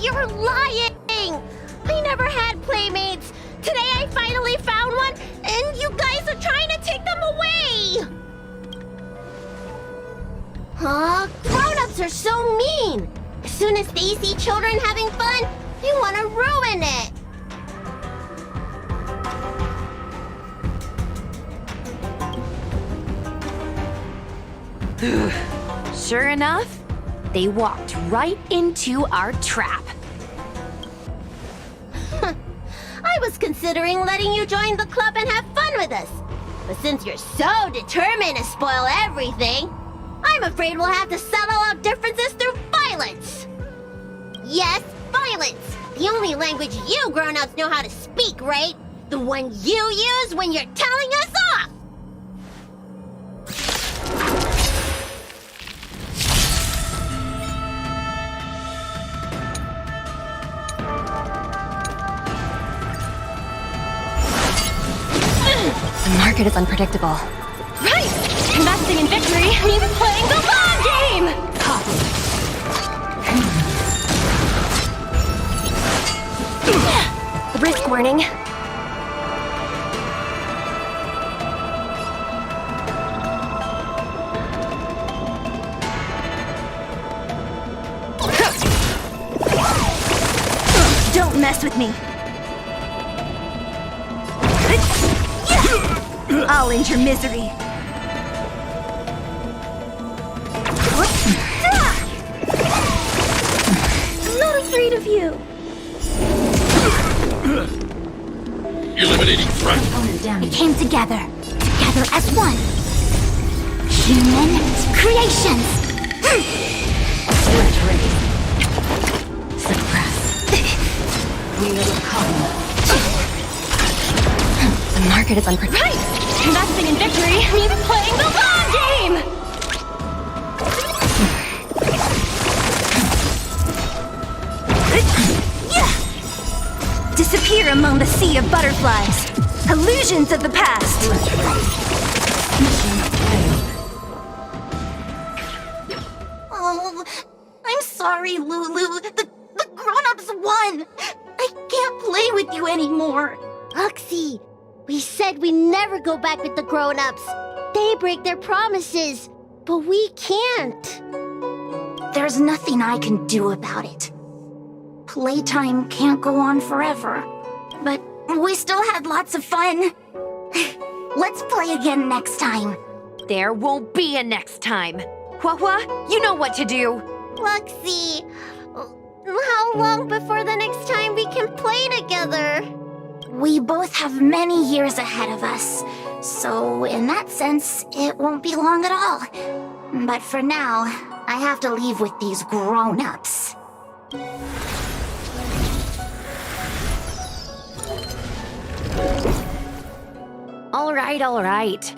B: You're lying! I never had playmates. Today I finally found one, and you guys are trying to take them away! Grown-ups are so mean! As soon as they see children having fun, they want to ruin it!
A: Sure enough, they walked right into our trap.
B: I was considering letting you join the club and have fun with us. But since you're so determined to spoil everything, I'm afraid we'll have to settle out differences through violence. Yes, violence. The only language you grown-ups know how to speak, right? The one you use when you're telling us off.
C: The market is unpredictable.
D: Right! Investing in victory means playing the long game! Risk warning.
A: Don't mess with me. I'll end your misery.
D: I'm not afraid of you.
E: Eliminating threat.
B: We came together as one. Human creations.
C: The market is unpredictable.
D: Right! Investing in victory means playing the long game!
A: Disappear among the sea of butterflies. Illusions of the past.
B: Oh, sorry, Lulu. The grown-ups won. I can't play with you anymore.
J: Luxie, we said we never go back with the grown-ups. They break their promises, but we can't.
B: There's nothing I can do about it. Playtime can't go on forever. But we still had lots of fun. Let's play again next time.
A: There won't be a next time. Hua, you know what to do.
J: Luxie, how long before the next time we can play together?
B: We both have many years ahead of us. So in that sense, it won't be long at all. But for now, I have to leave with these grown-ups.
A: All right.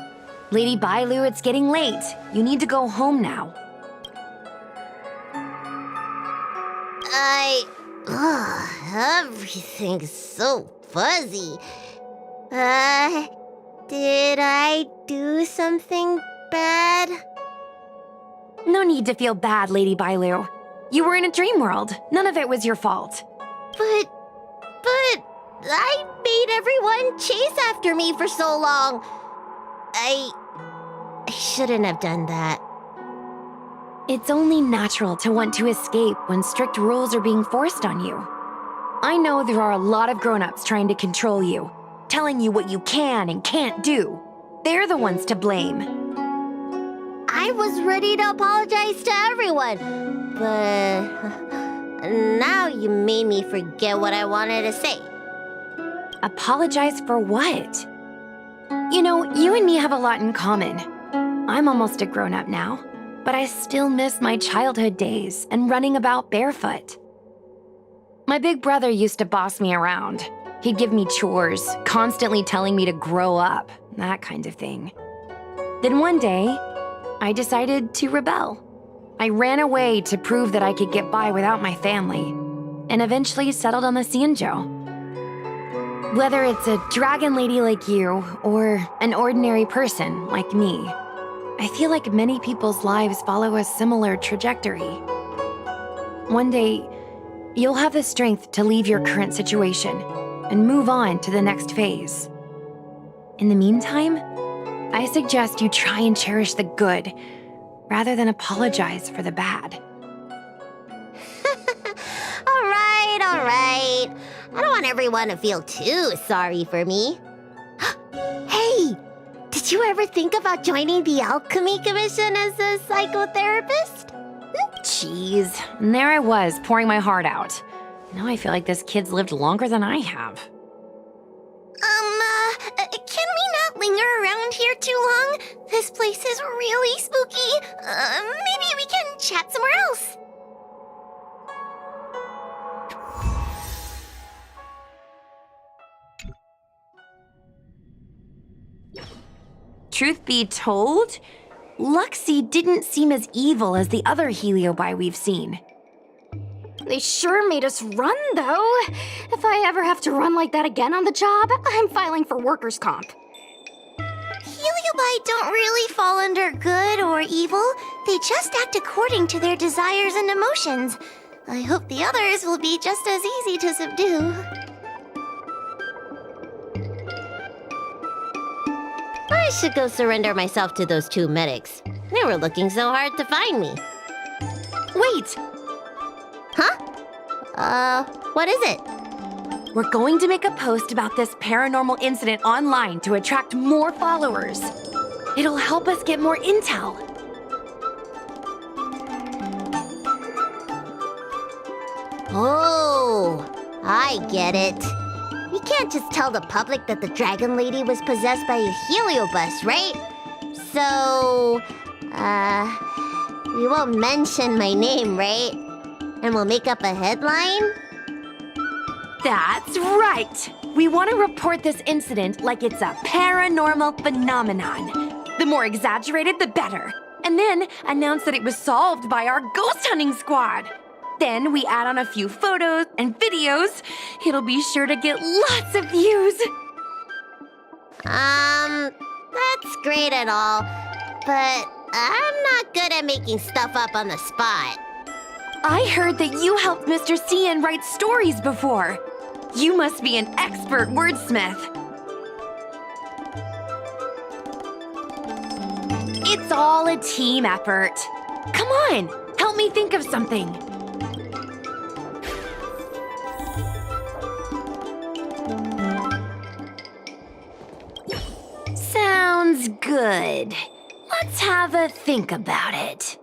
A: Lady Bailu, it's getting late. You need to go home now.
J: Everything's so fuzzy. Did I do something bad?
A: No need to feel bad, Lady Bailu. You were in a dream world. None of it was your fault.
J: But I made everyone chase after me for so long. I shouldn't have done that.
A: It's only natural to want to escape when strict rules are being forced on you. I know there are a lot of grown-ups trying to control you, telling you what you can and can't do. They're the ones to blame.
J: I was ready to apologize to everyone, but now you made me forget what I wanted to say.
A: Apologize for what? You know, you and me have a lot in common. I'm almost a grown-up now, but I still miss my childhood days and running about barefoot. My big brother used to boss me around. He'd give me chores, constantly telling me to grow up, that kind of thing. Then one day, I decided to rebel. I ran away to prove that I could get by without my family, and eventually settled on the Xianzhou. Whether it's a dragon lady like you, or an ordinary person like me, I feel like many people's lives follow a similar trajectory. One day, you'll have the strength to leave your current situation and move on to the next phase. In the meantime, I suggest you try and cherish the good rather than apologize for the bad.
J: All right. I don't want everyone to feel too sorry for me. Hey, did you ever think about joining the Alchemy Commission as a psychotherapist?
A: Jeez, and there I was, pouring my heart out. Now I feel like this kid's lived longer than I have.
B: Can we not linger around here too long? This place is really spooky. Maybe we can chat somewhere else.
A: Truth be told, Luxie didn't seem as evil as the other Heliobi we've seen.
D: They sure made us run, though. If I ever have to run like that again on the job, I'm filing for workers' comp.
B: Heliobi don't really fall under good or evil. They just act according to their desires and emotions. I hope the others will be just as easy to subdue.
J: I should go surrender myself to those two medics. They were looking so hard to find me.
A: Wait!
J: Huh? What is it?
A: We're going to make a post about this paranormal incident online to attract more followers. It'll help us get more intel.
J: Oh, I get it. We can't just tell the public that the Dragon Lady was possessed by a heliobus, right? So, we won't mention my name, right? And we'll make up a headline?
A: That's right! We want to report this incident like it's a paranormal phenomenon. The more exaggerated, the better. And then announce that it was solved by our ghost hunting squad. Then we add on a few photos and videos. It'll be sure to get lots of views.
J: That's great and all, but I'm not good at making stuff up on the spot.
A: I heard that you helped Mr. Cian write stories before. You must be an expert wordsmith. It's all a team effort. Come on, help me think of something. Sounds good. Let's have a think about it.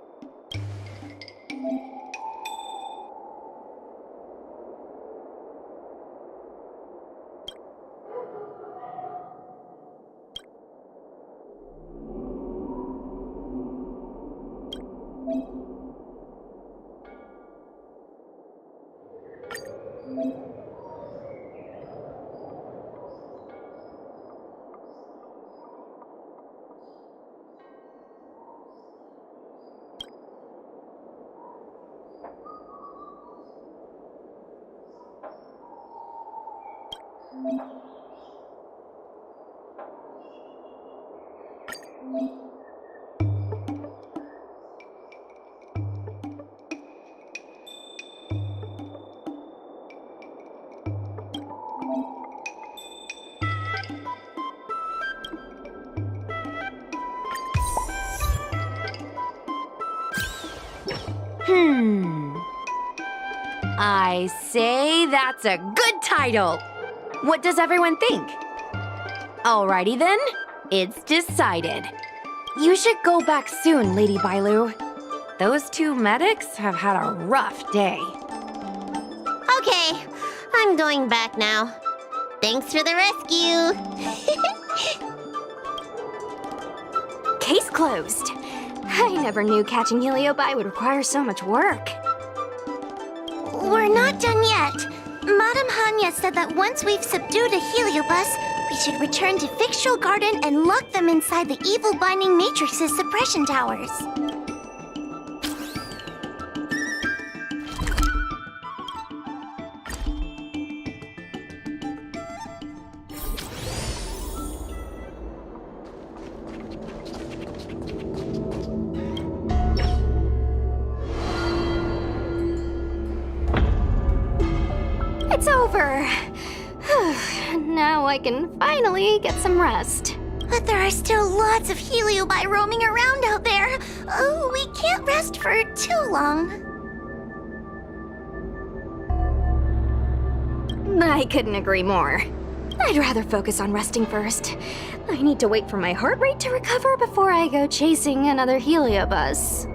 A: I say that's a good title. What does everyone think? Alrighty then, it's decided. You should go back soon, Lady Bailu. Those two medics have had a rough day.
J: Okay, I'm going back now. Thanks for the rescue.
D: Case closed. I never knew catching Heliobi would require so much work.
B: We're not done yet. Madame Hanya said that once we've subdued a heliobus, we should return to Fictional Garden and lock them inside the evil binding matrix's suppression towers.
D: It's over. Now I can finally get some rest.
B: But there are still lots of heliobi roaming around out there. Oh, we can't rest for too long.
D: I couldn't agree more. I'd rather focus on resting first. I need to wait for my heart rate to recover before I go chasing another heliobus.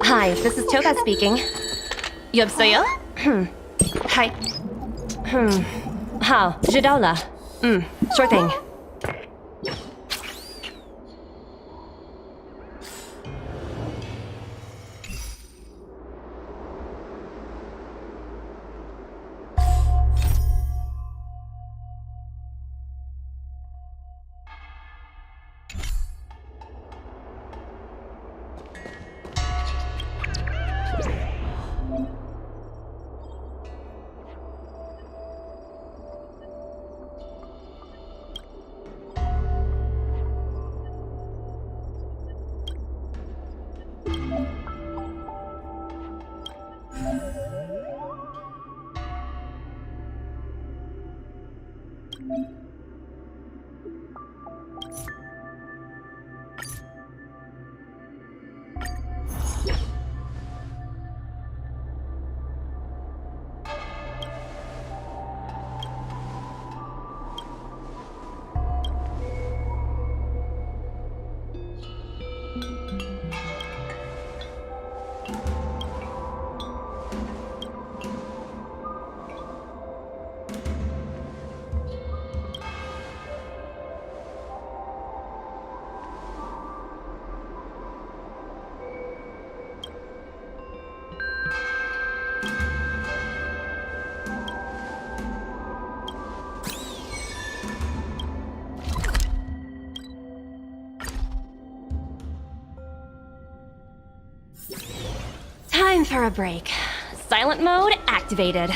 K: Hi, this is Toga speaking. 여보세요? Hi. 好，知道了。sure thing. Time for a break. Silent mode activated.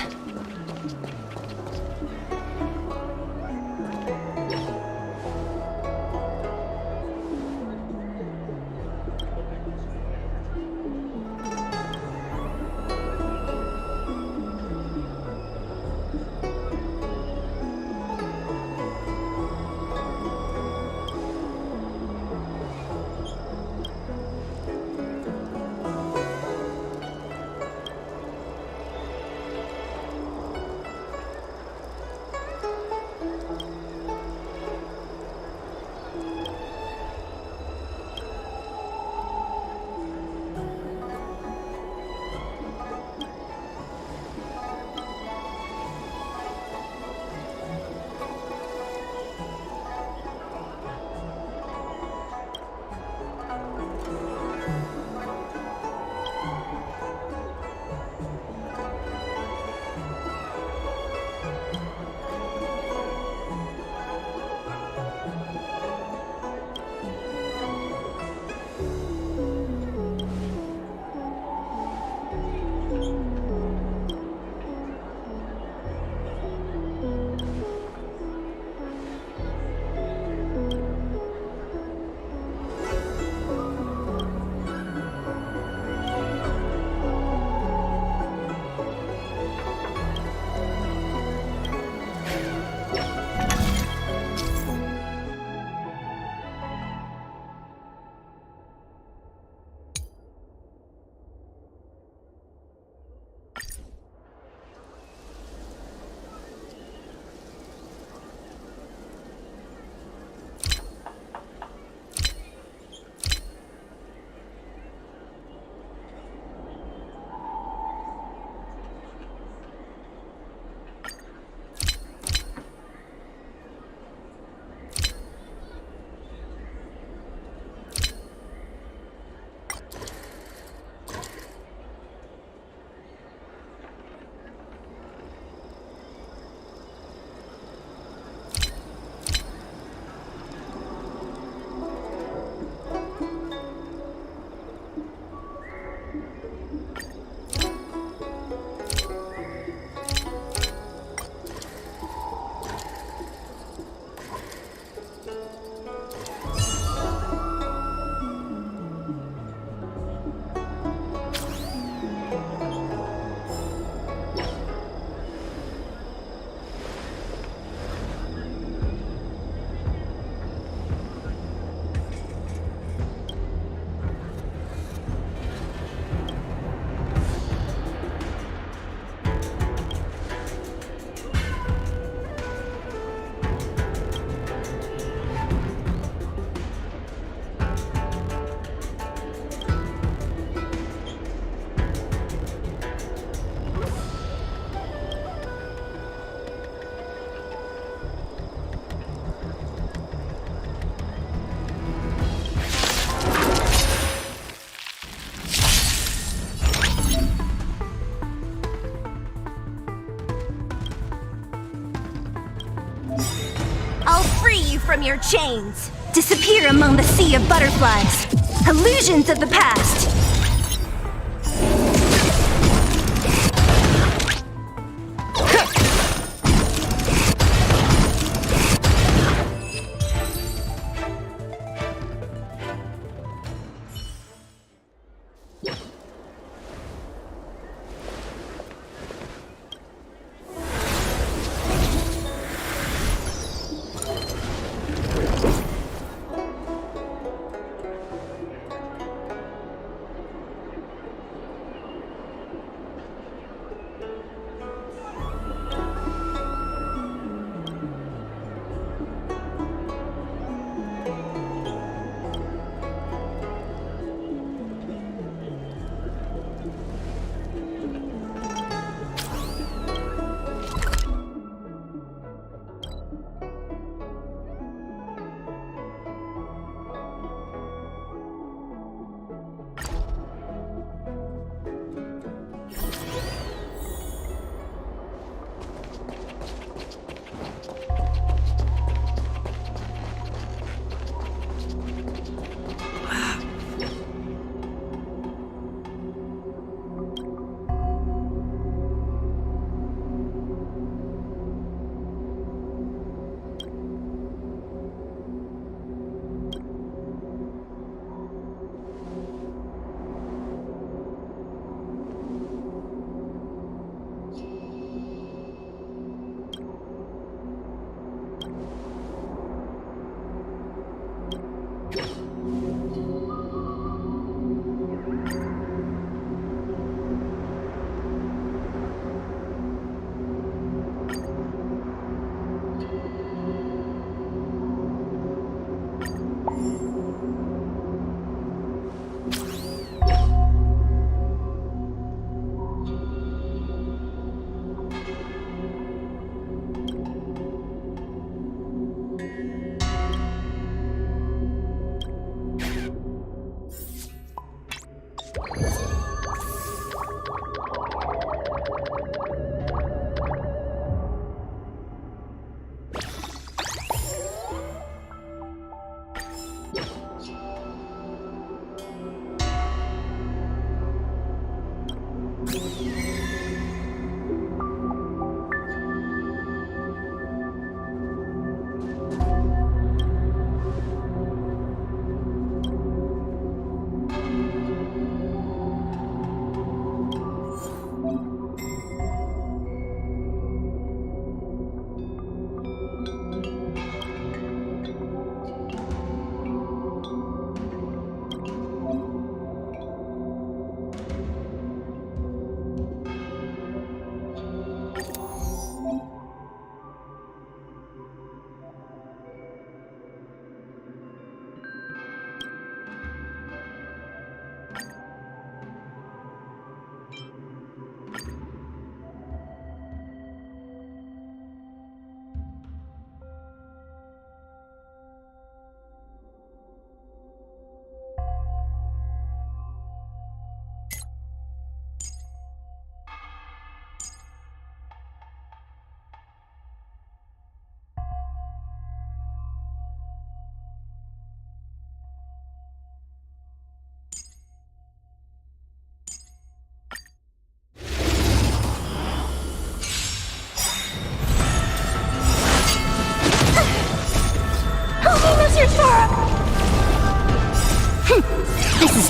A: I'll free you from your chains. Disappear among the sea of butterflies. Illusions of the past.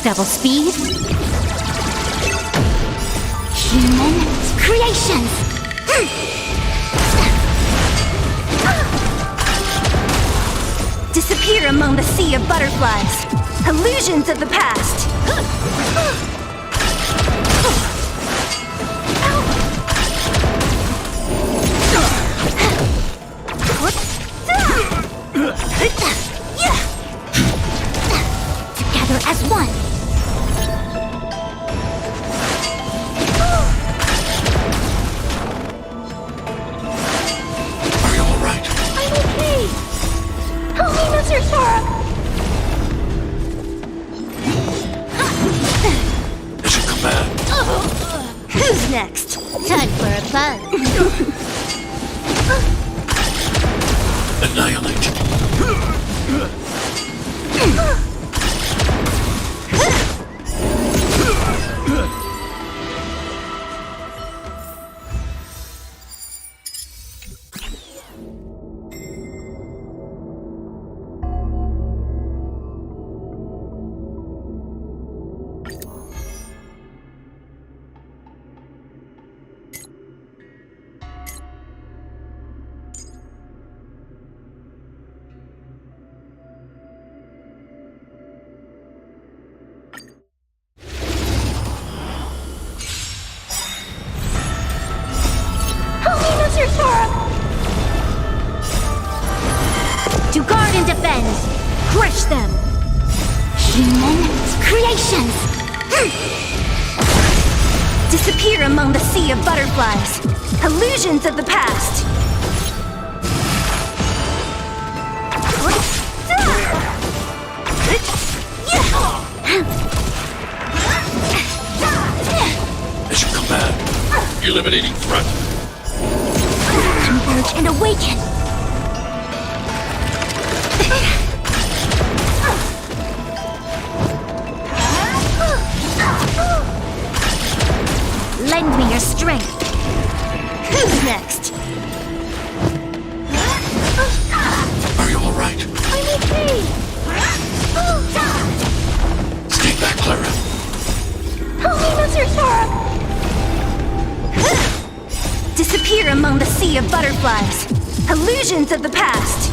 B: Double speed. Human creations.
A: Disappear among the sea of butterflies. Illusions of the past.
B: Together as one.
E: Are you all right?
D: I'm okay. Help me, Mr. Sora.
E: As you command.
A: Who's next?
J: Time for a fun.
E: Annihilate.
D: Help me, Mr. Sora.
A: To guard and defend. Crush them.
B: Human creations.
A: Disappear among the sea of butterflies. Illusions of the past.
E: As you command. Eliminating threat.
B: Converge and awaken.
A: Lend me your strength. Who's next?
E: Are you all right?
D: I'm okay.
E: Stay back, Clara.
D: Help me, Mr. Sora.
A: Disappear among the sea of butterflies. Illusions of the past.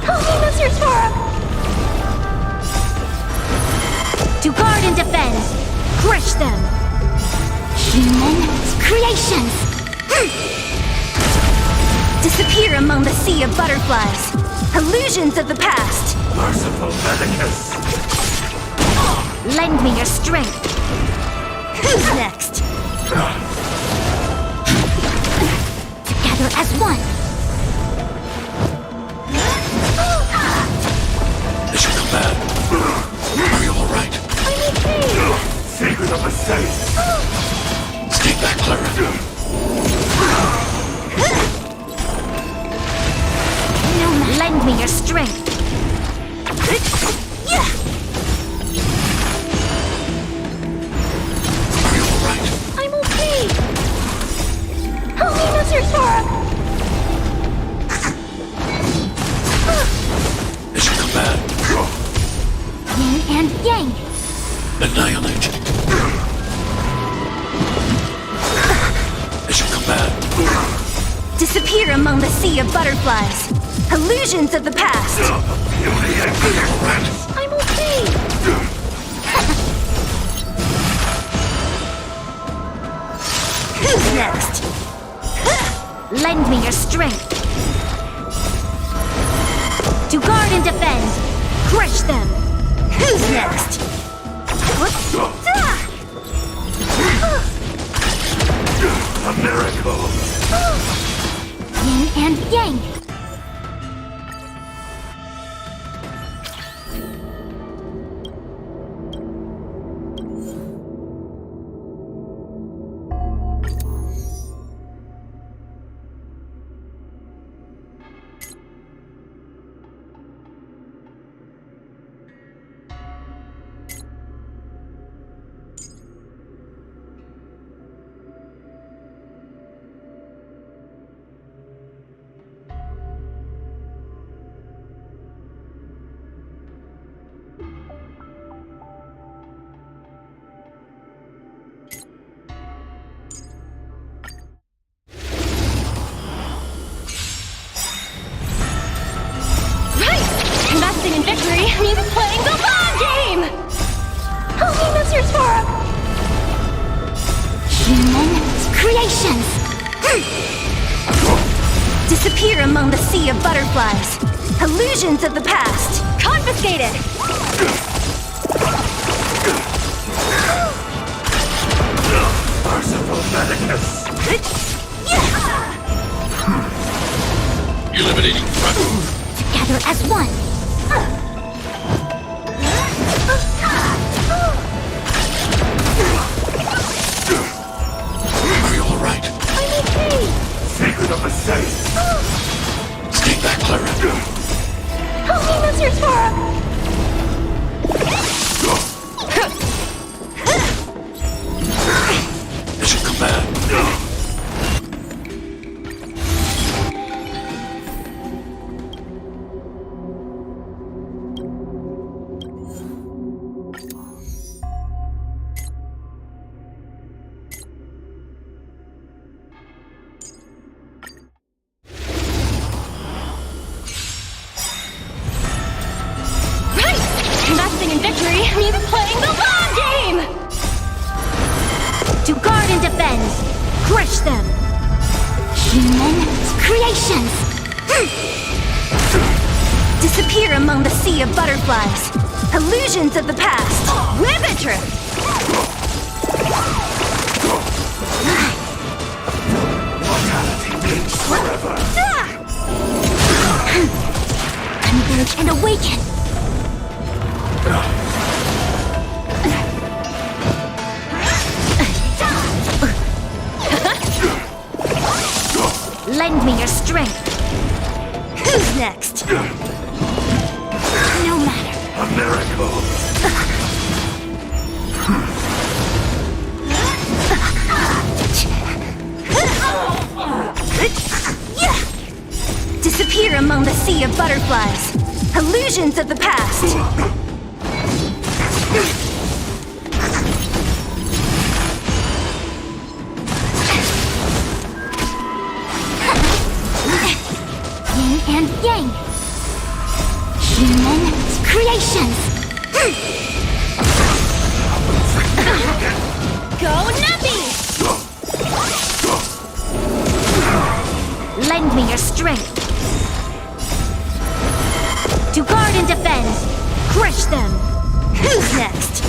D: Help me, Mr. Sora.
A: To guard and defend. Crush them.
B: Human creations.
A: Disappear among the sea of butterflies. Illusions of the past.
E: Merciful Medicus.
A: Lend me your strength. Who's next?
B: Together as one.
E: As you command. Are you all right?
D: I'm okay.
E: Secret of the safe. Stay back, Clara.
A: Lend me your strength.
E: Are you all right?
D: I'm okay. Help me, Mr. Sora.
E: As you command.
B: Yin and yang.
E: Annihilate. As you command.
A: Disappear among the sea of butterflies. Illusions of the past.
D: I'm okay.
A: Who's next? Lend me your strength. To guard and defend. Crush them. Who's next?
E: A miracle.
B: Yin and yang.
K: Investing in victory means playing the long game!
D: Only Mr. Tora!
B: Human creations!
A: Disappear among the sea of butterflies. Illusions of the past. Confiscated!
L: Merciful medicus! Eliminating front.
B: Together as one!
L: Are you alright?
D: I'm okay!
L: Secret of the safe! Stay back, Clara.
D: Only Mr. Tora!
L: Mission command.
K: Investing in victory means playing the long game!
A: To guard and defend. Crush them.
B: Human creations!
A: Disappear among the sea of butterflies. Illusions of the past. Ribbit!
B: Converge and awaken!
A: Lend me your strength. Who's next?
B: No matter.
L: A miracle.
A: Disappear among the sea of butterflies. Illusions of the past.
B: Yin and yang. Human creations.
K: Go Nappy!
A: Lend me your strength. To guard and defend. Crush them. Who's next?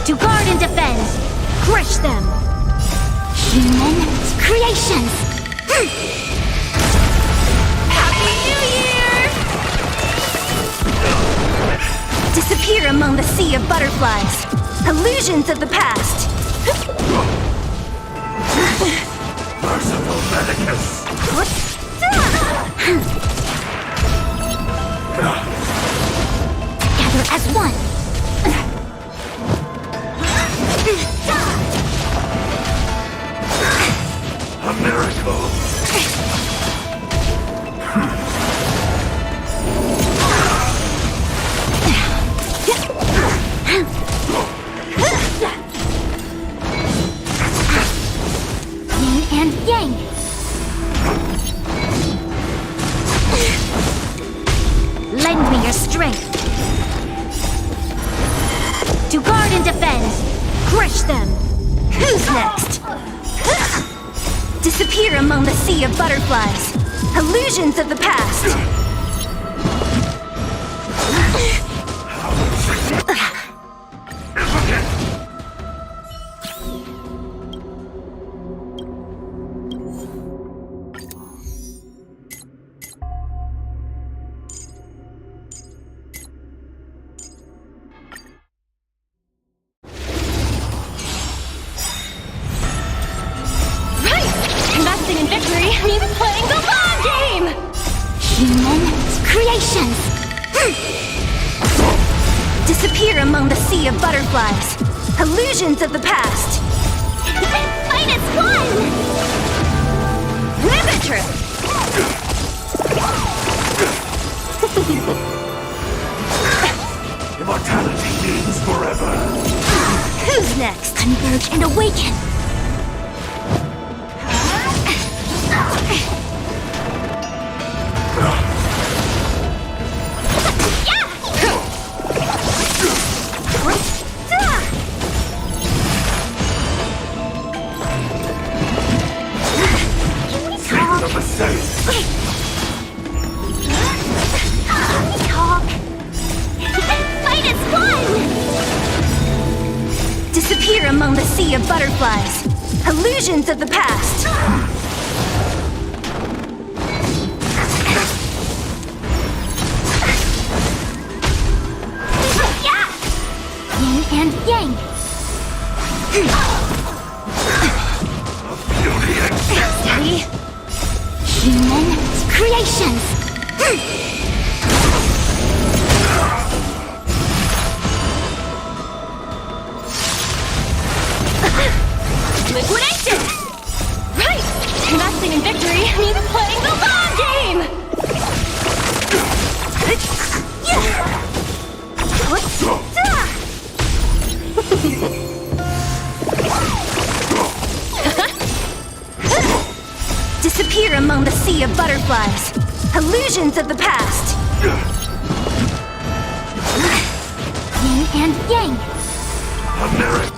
A: To guard and defend. Crush them.
B: Human creations!
K: Happy New Year!
A: Disappear among the sea of butterflies. Illusions of the past.
L: Merciful Medicus!
B: Together as one!
L: A miracle!
B: Yin and yang! Lend me your strength! To guard and defend! Crush them!
A: Who's next? Disappear among the sea of butterflies. Illusions of the past.
K: Investing in victory means playing the long game!
B: Human creations!
A: Disappear among the sea of butterflies. Illusions of the past.
B: Fight as one!
A: Live it true.
L: Immortality means forever!
A: Who's next?
B: Converge and awaken!
L: Seeds of the saints!
B: Talk! Fight as one!
A: Disappear among the sea of butterflies. Illusions of the past.
B: Yin and yang!
A: Steady.
B: Human creations!
K: Liquidation! Right! Investing in victory means playing the long game!
A: Disappear among the sea of butterflies. Illusions of the past.
B: Yin and yang!
L: A miracle!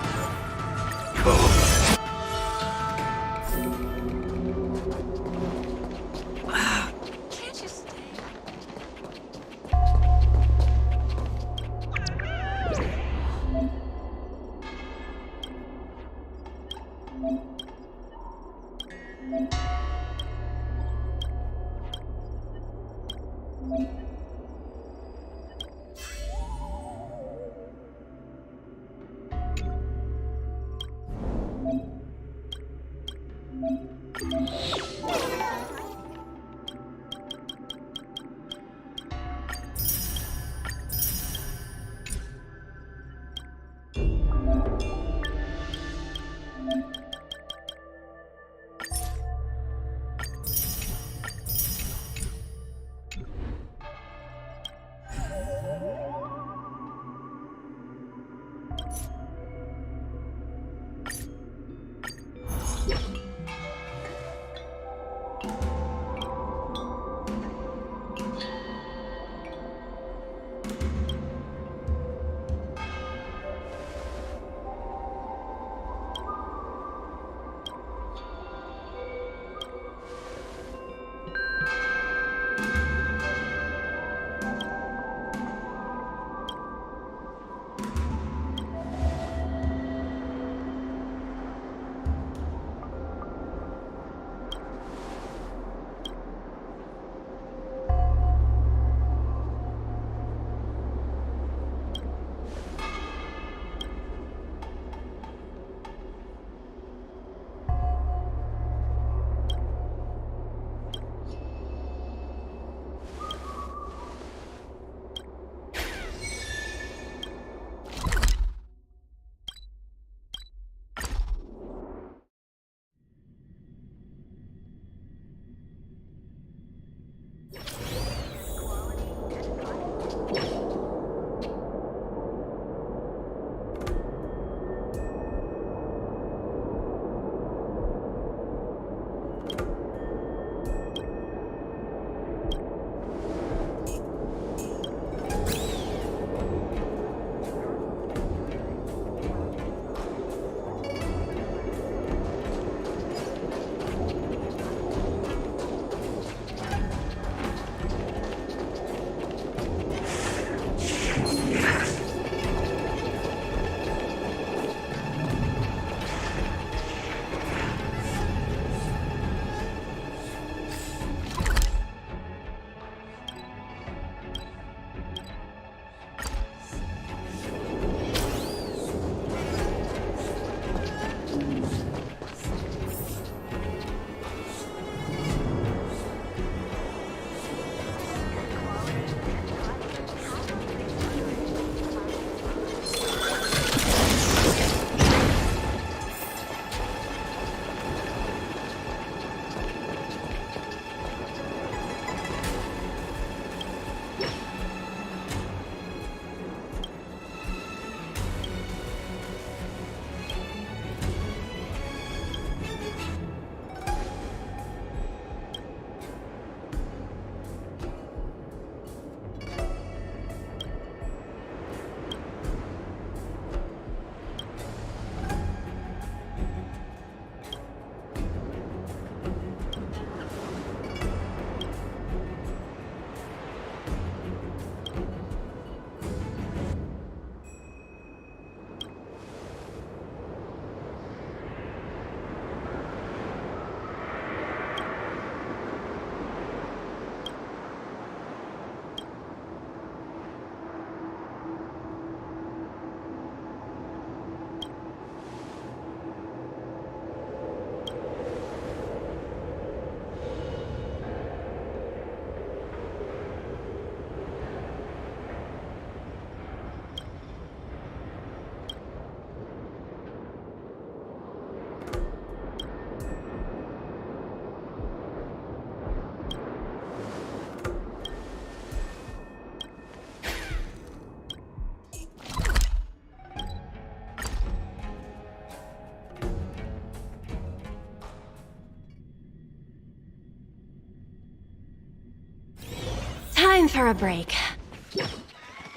K: for a break.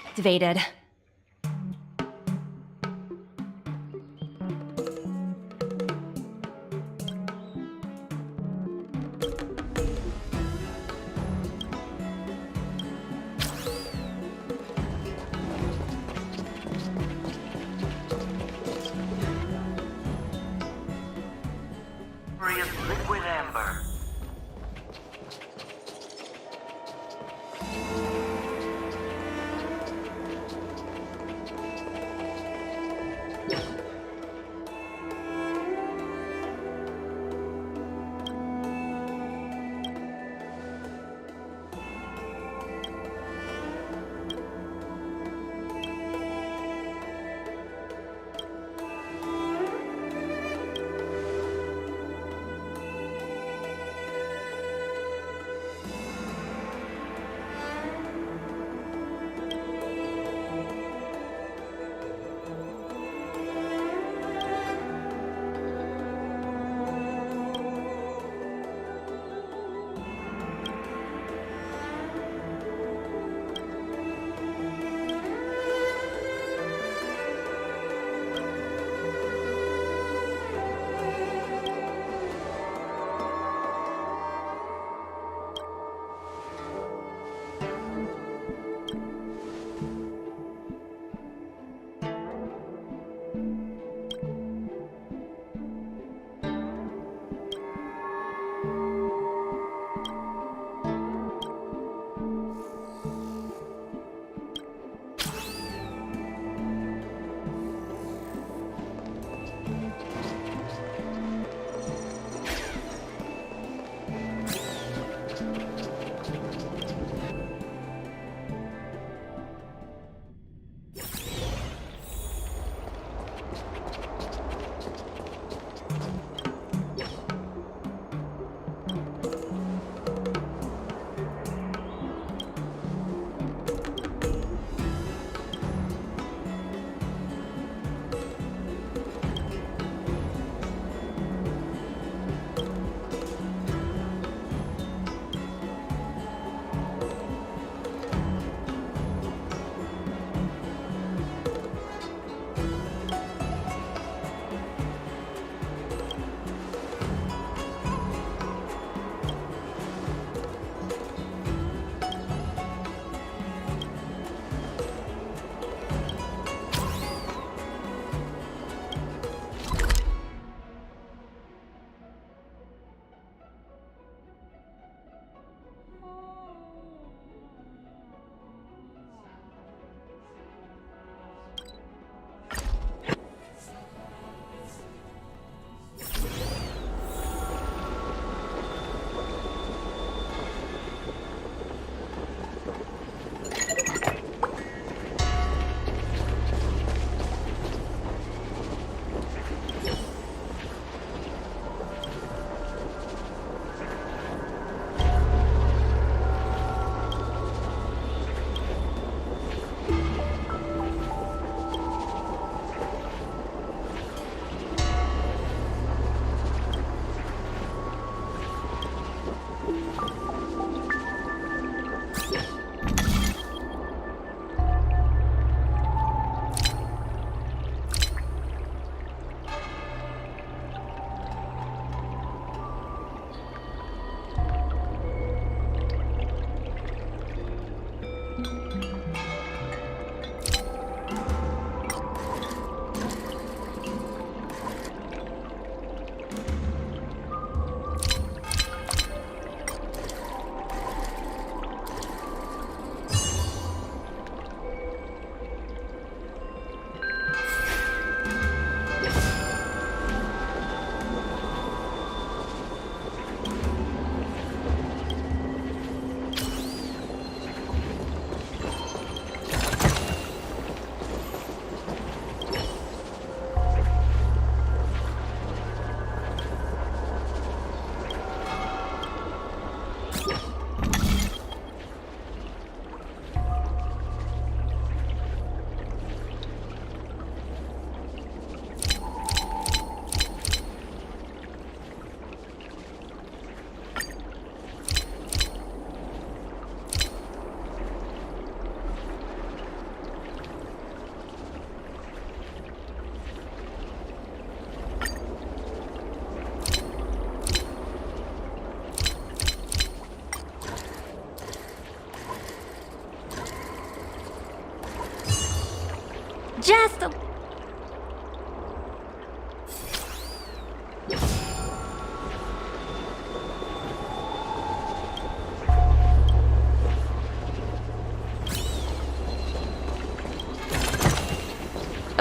K: Activated.
L: Liquid amber.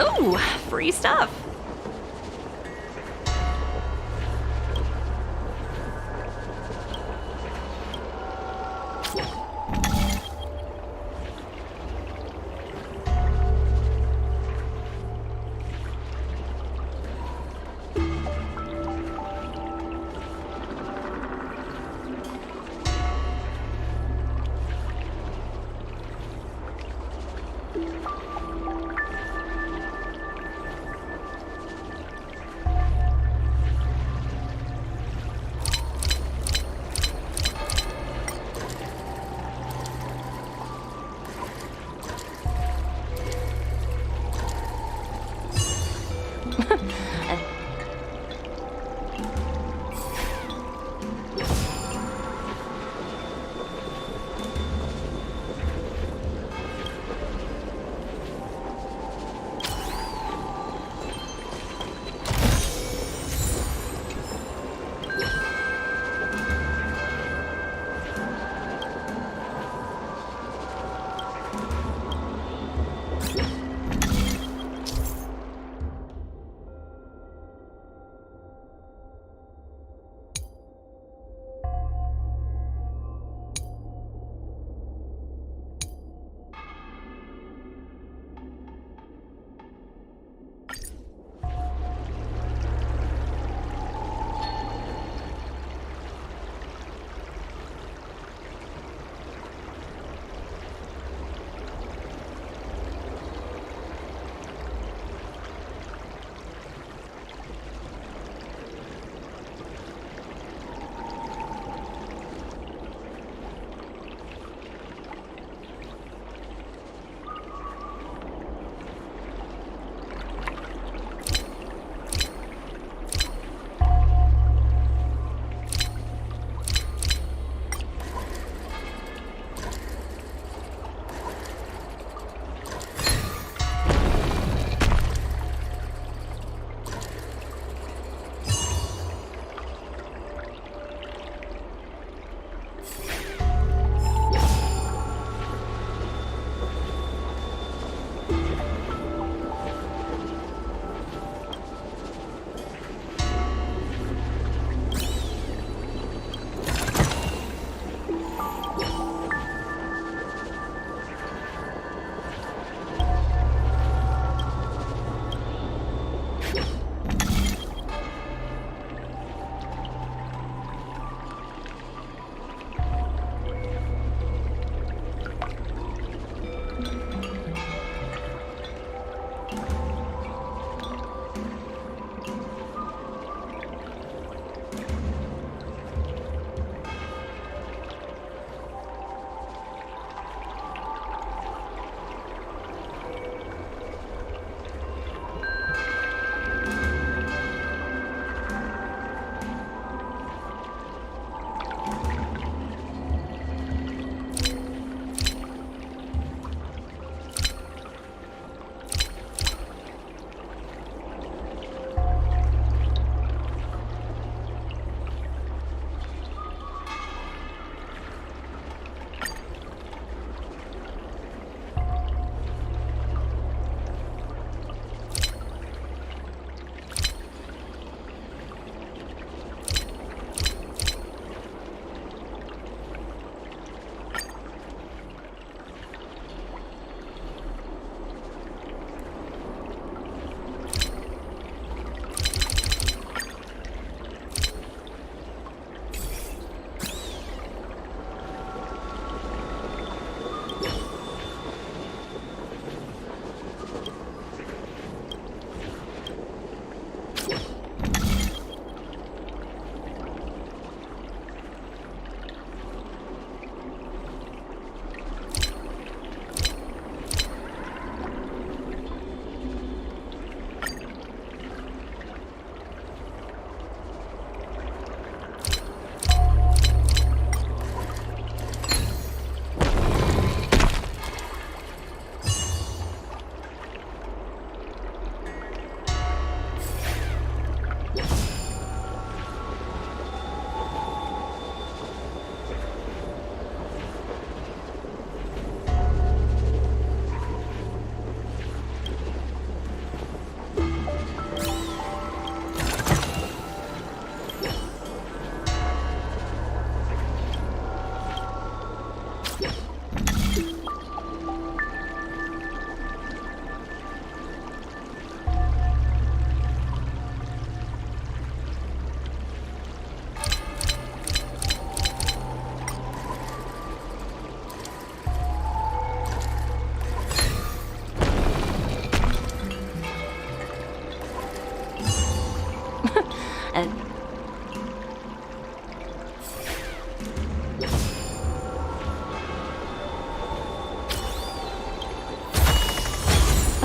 K: Ooh, free stuff.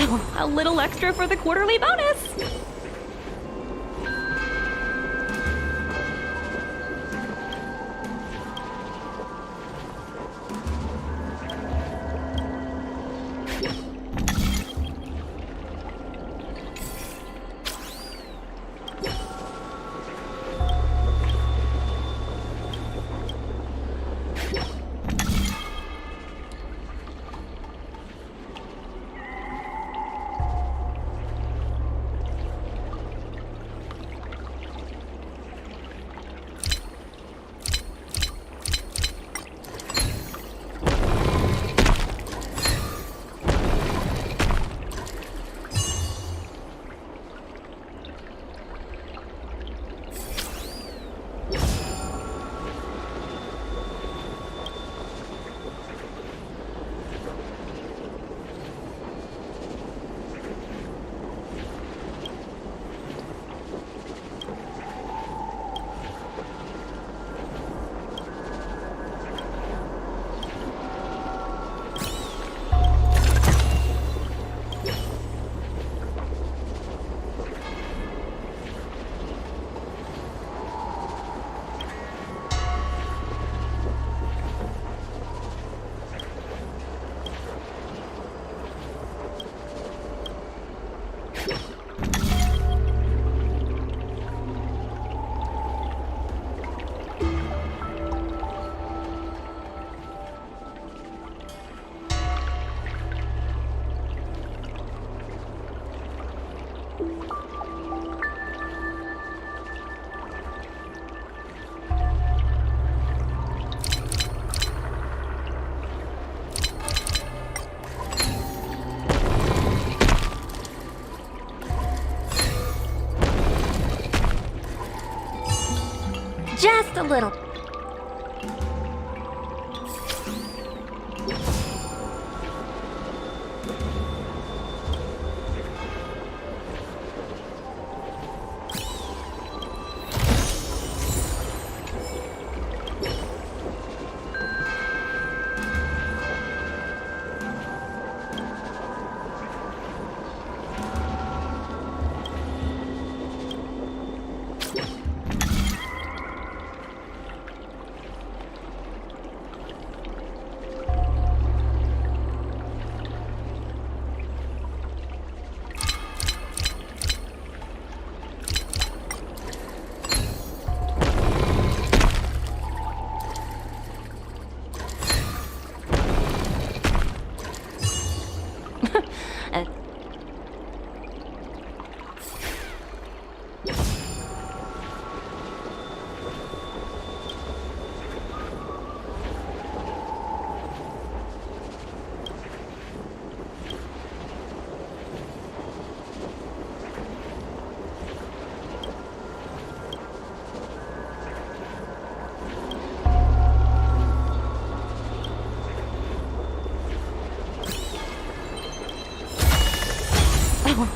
K: Oh, a little extra for the quarterly bonus!
A: Just a little.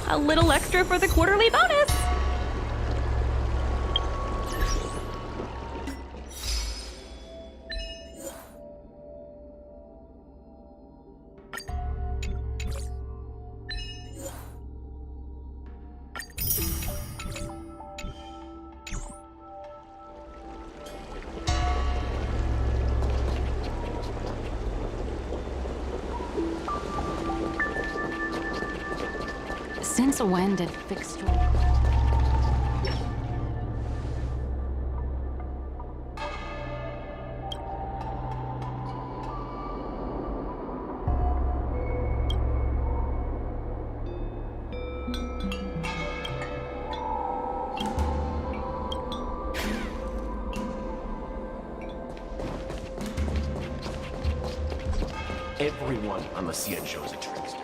K: A little extra for the quarterly bonus!
G: Since when did fixture...
L: Everyone on the CN show is a trickster.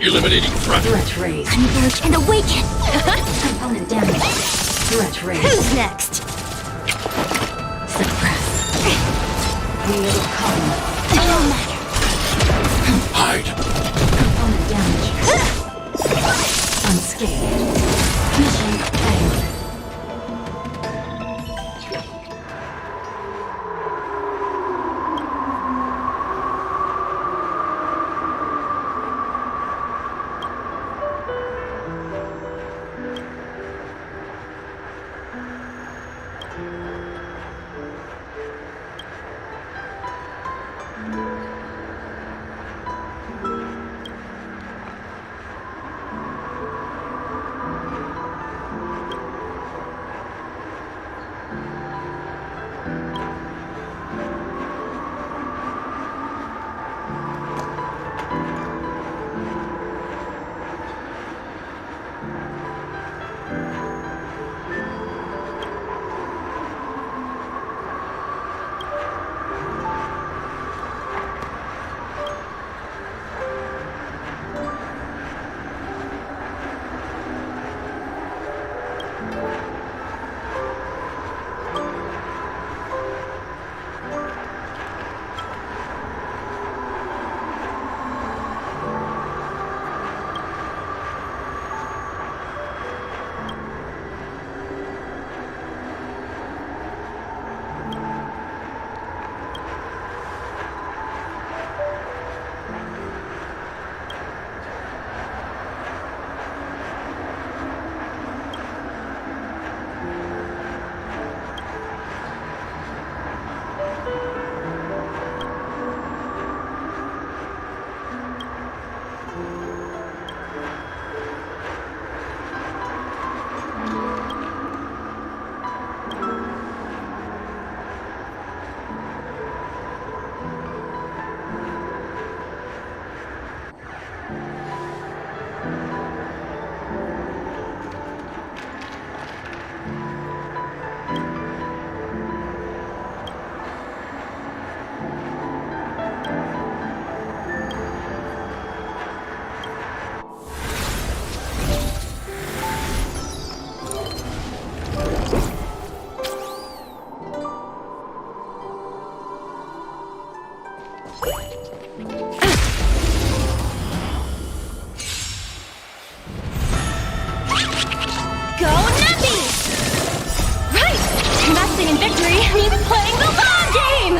L: Eliminating threat.
G: Threat raised.
B: Converge and awaken!
G: Component damage. Threat raised.
B: Who's next?
G: Suppress. Wheel of calm.
B: No matter.
L: Hide.
G: Component damage. Unscathed. Mission failed.
K: Investing in victory means playing the long game!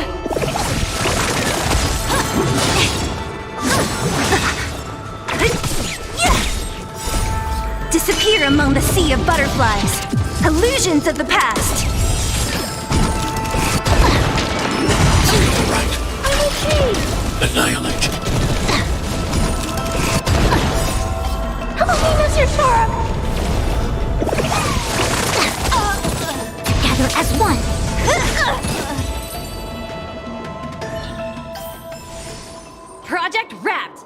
B: Disappear among the sea of butterflies. Illusions of the past.
L: Right.
B: I'm okay.
L: Annihilate.
B: Helena's your Torah. Together as one.
K: Project wrapped!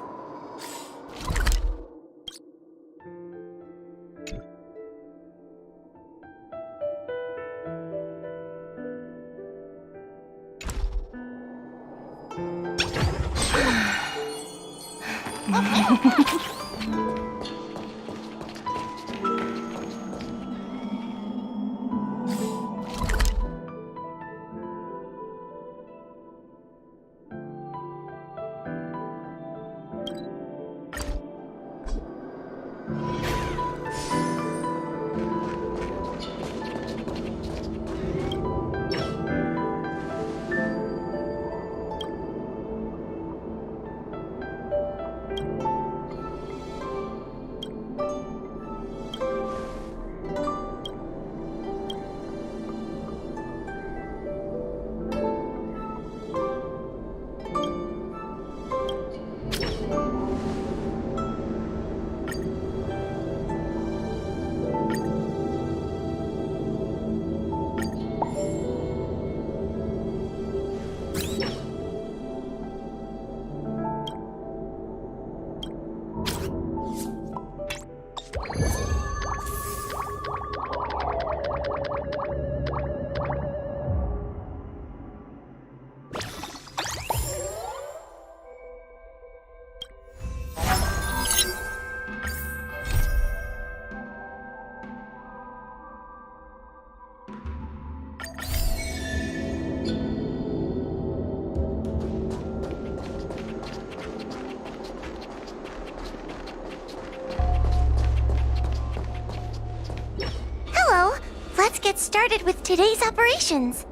B: started with today's operations.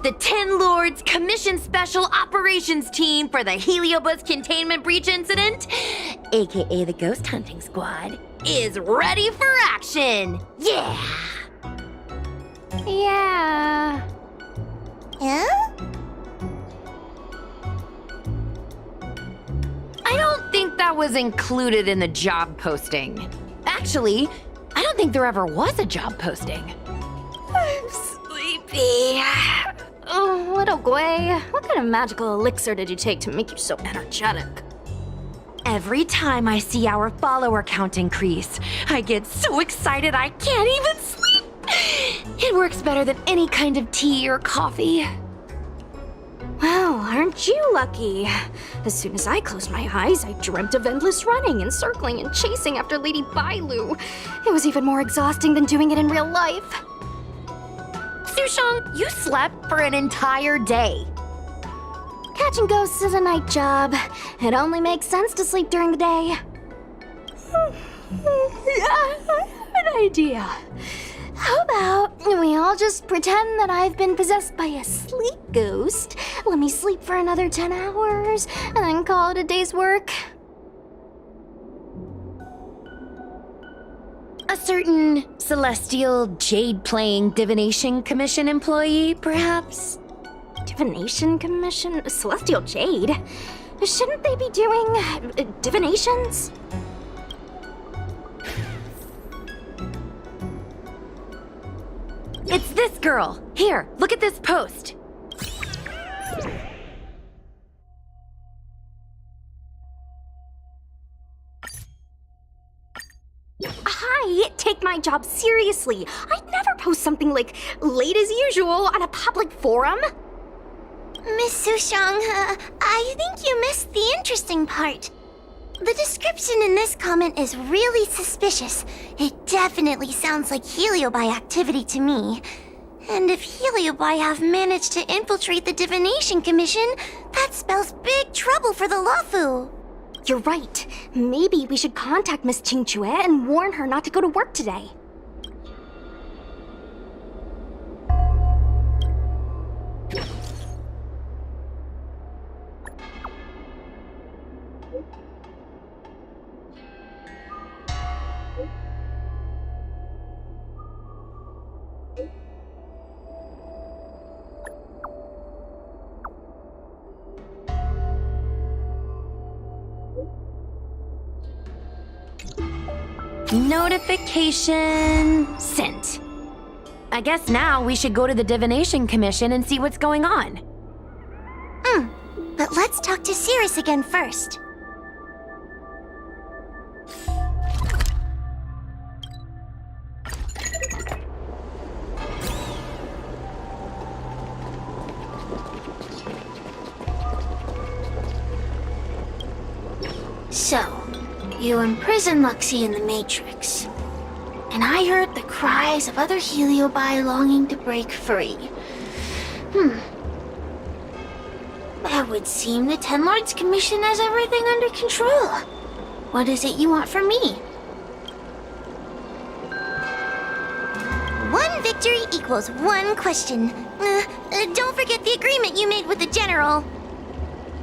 A: The 10 Lords Commission Special Operations Team for the Heliobus Containment Breach Incident, aka the Ghost Hunting Squad, is ready for action! Yeah!
D: Yeah.
B: Huh?
A: I don't think that was included in the job posting. Actually, I don't think there ever was a job posting.
D: I'm sleepy. Oh, little Gwei, what kind of magical elixir did you take to make you so energetic?
A: Every time I see our follower count increase, I get so excited I can't even sleep. It works better than any kind of tea or coffee.
D: Well, aren't you lucky? As soon as I closed my eyes, I dreamt of endless running and circling and chasing after Lady Bailu. It was even more exhausting than doing it in real life.
A: Sushang, you slept for an entire day.
D: Catching ghosts is a night job. It only makes sense to sleep during the day. I have an idea. How about we all just pretend that I've been possessed by a sleep ghost? Let me sleep for another 10 hours, and then call it a day's work.
A: A certain celestial jade-playing divination commission employee, perhaps?
D: Divination Commission? Celestial Jade? Shouldn't they be doing divinations?
A: It's this girl. Here, look at this post.
D: Hi, take my job seriously. I'd never post something like late as usual on a public forum.
B: Miss Sushang, I think you missed the interesting part. The description in this comment is really suspicious. It definitely sounds like Heliobi activity to me. And if Heliobi have managed to infiltrate the Divination Commission, that spells big trouble for the Luofu.
D: You're right. Maybe we should contact Miss Qingchue and warn her not to go to work today.
A: Notification sent. I guess now we should go to the Divination Commission and see what's going on.
B: But let's talk to Cirrus again first. So, you imprisoned Luxie in the Matrix. And I heard the cries of other Heliobi longing to break free. It would seem the Ten Lords Commission has everything under control. What is it you want from me? One victory equals one question. Don't forget the agreement you made with the General.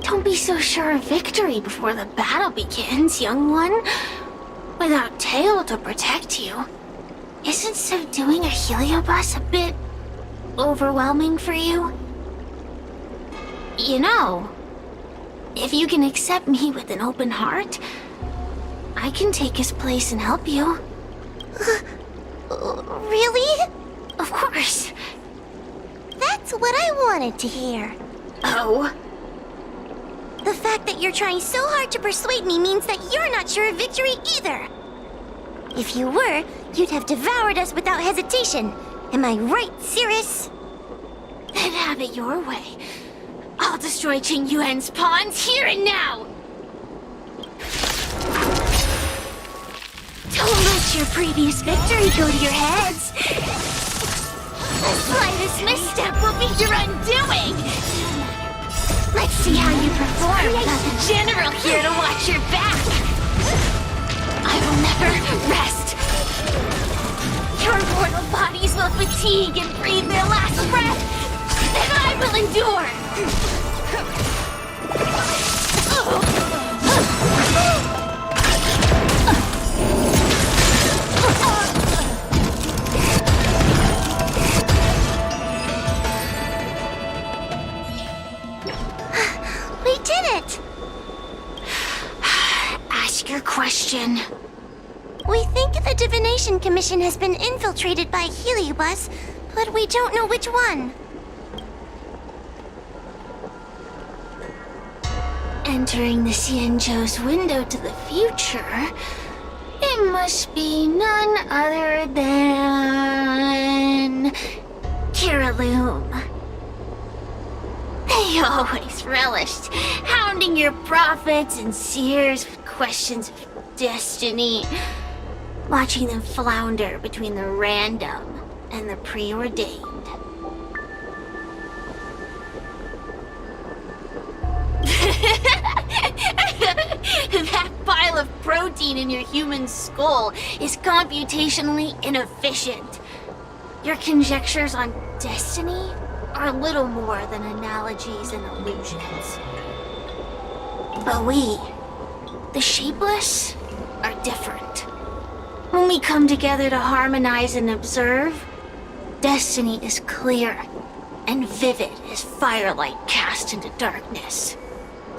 B: Don't be so sure of victory before the battle begins, young one. Without Tail to protect you, isn't subduing a Heliobus a bit overwhelming for you? You know, if you can accept me with an open heart, I can take his place and help you. Really? Of course. That's what I wanted to hear. Oh? The fact that you're trying so hard to persuade me means that you're not sure of victory either. If you were, you'd have devoured us without hesitation. Am I right, Cirrus? Then have it your way. I'll destroy Qing Yuan's pawns here and now! Don't let your previous victory go to your heads. The slightest misstep will be your undoing. Let's see how you perform without the General here to watch your back. I will never rest. Your mortal bodies will will fatigue and breathe their last breath, then I will endure!
J: We did it!
B: Ask your question.
J: We think the Divination Commission has been infiltrated by a Heliobus, but we don't know which one.
B: Entering the Xianzhou's window to the future, it must be none other than Kiraloom. They always relished hounding your prophets and seers with questions of destiny, watching them flounder between the random and the preordained. That pile of protein in your human skull is computationally inefficient. Your conjectures on destiny are little more than analogies and illusions. But we, the Shapeless, are different. When we come together to harmonize and observe, destiny is clear and vivid as firelight cast into darkness.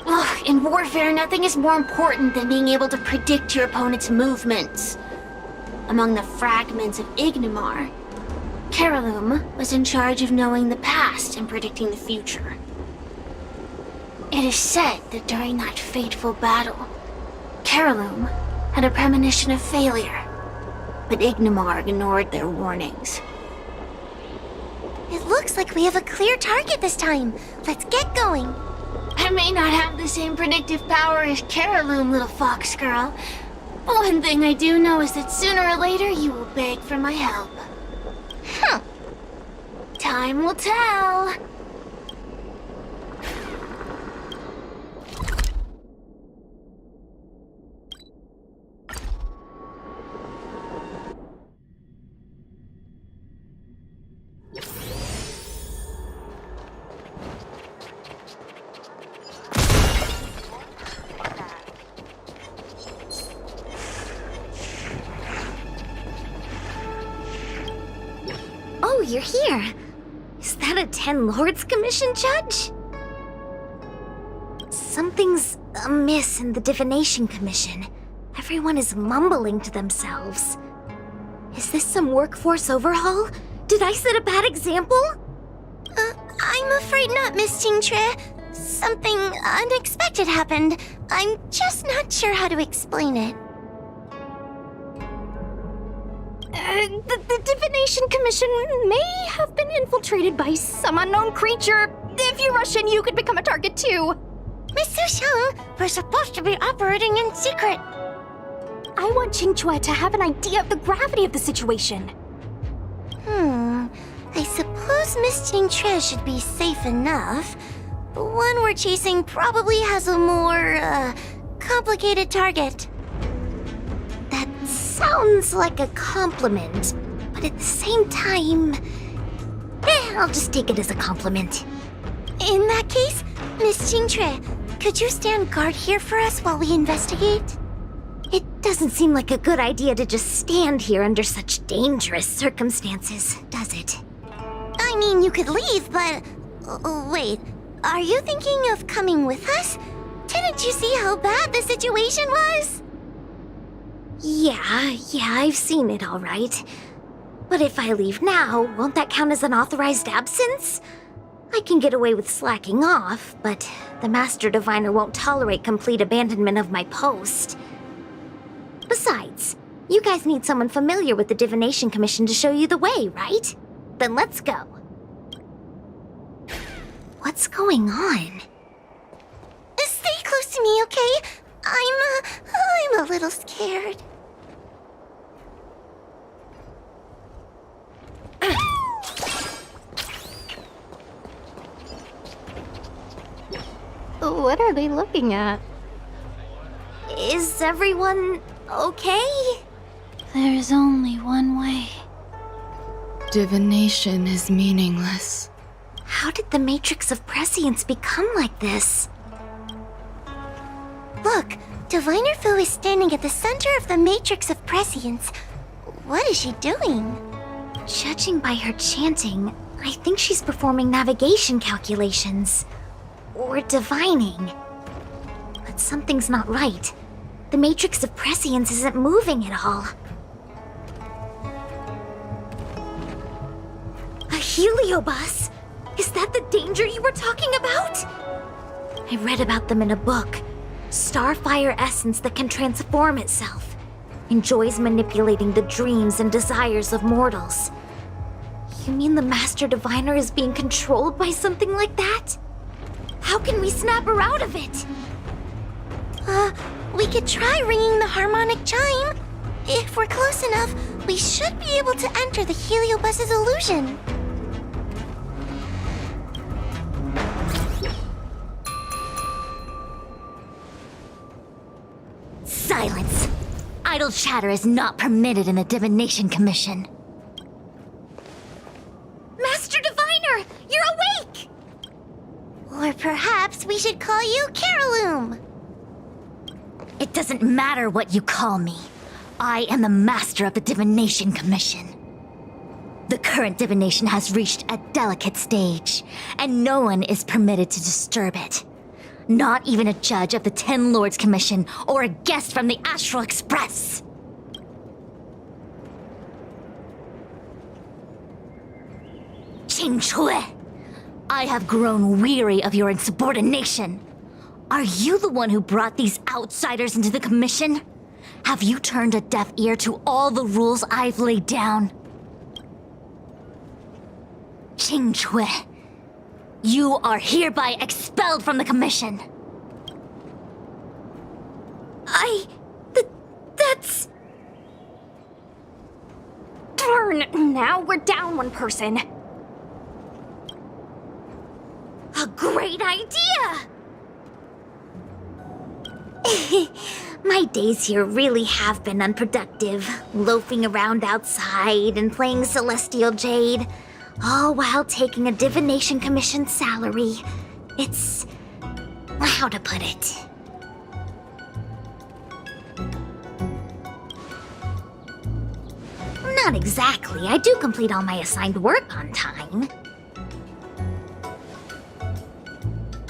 B: Ugh, in warfare, nothing is more important than being able to predict your opponent's movements. Among the fragments of Ignimar, Kiraloom was in charge of knowing the past and predicting the future. It is said that during that fateful battle, Kiraloom had a premonition of failure, but Ignimar ignored their warnings.
J: It looks like we have a clear target this time. Let's get going.
B: I may not have the same predictive power as Kiraloom, little fox girl. But one thing I do know is that sooner or later you will beg for my help.
J: Huh.
B: Time will tell.
D: Oh, you're here. Is that a 10 Lords Commission judge? Something's amiss in the Divination Commission. Everyone is mumbling to themselves. Is this some workforce overhaul? Did I set a bad example?
J: I'm afraid not, Miss Tingtre. Something unexpected happened. I'm just not sure how to explain it.
D: The Divination Commission may have been infiltrated by some unknown creature. If you rush in, you could become a target too.
J: Miss Susheng, we're supposed to be operating in secret.
D: I want Qingque to have an idea of the gravity of the situation.
J: I suppose Miss Tingtre should be safe enough. The one we're chasing probably has a more, complicated target.
D: That sounds like a compliment, but at the same time... I'll just take it as a compliment.
J: In that case, Miss Tingtre, could you stand guard here for us while we investigate?
D: It doesn't seem like a good idea to just stand here under such dangerous circumstances, does it?
J: I mean, you could leave, but... wait, are you thinking of coming with us? Didn't you see how bad the situation was?
D: Yeah, I've seen it all right. But if I leave now, won't that count as an authorized absence? I can get away with slacking off, but the Master Diviner won't tolerate complete abandonment of my post. Besides, you guys need someone familiar with the Divination Commission to show you the way, right? Then let's go. What's going on?
J: Stay close to me, okay? I'm a little scared.
D: What are they looking at? Is everyone okay?
B: There's only one way.
C: Divination is meaningless.
B: How did the Matrix of Prescience become like this? Look, Diviner Fu is standing at the center of the Matrix of Prescience. What is she doing? Judging by her chanting, I think she's performing navigation calculations. Or divining. But something's not right. The Matrix of Prescience isn't moving at all. A heliobus? Is that the danger you were talking about? I read about them in a book. Starfire essence that can transform itself. Enjoys manipulating the dreams and desires of mortals. You mean the Master Diviner is being controlled by something like that? How can we snap her out of it? We could try ringing the harmonic chime. If we're close enough, we should be able to enter the heliobus's illusion.
J: Silence! Idle chatter is not permitted in the Divination Commission.
B: Master Diviner, you're awake! Or perhaps we should call you Caroloom.
J: It doesn't matter what you call me. I am the master of the Divination Commission. The current divination has reached a delicate stage, and no one is permitted to disturb it. Not even a judge of the 10 Lords Commission or a guest from the Astral Express. Qingchui, I have grown weary of your insubordination. Are you the one who brought these outsiders into the Commission? Have you turned a deaf ear to all the rules I've laid down? Qingchui, you are hereby expelled from the Commission.
D: That's... Darn, now we're down one person.
B: A great idea! My days here really have been unproductive, loafing around outside and playing Celestial Jade, all while taking a Divination Commission salary. It's... how to put it? Not exactly. I do complete all my assigned work on time.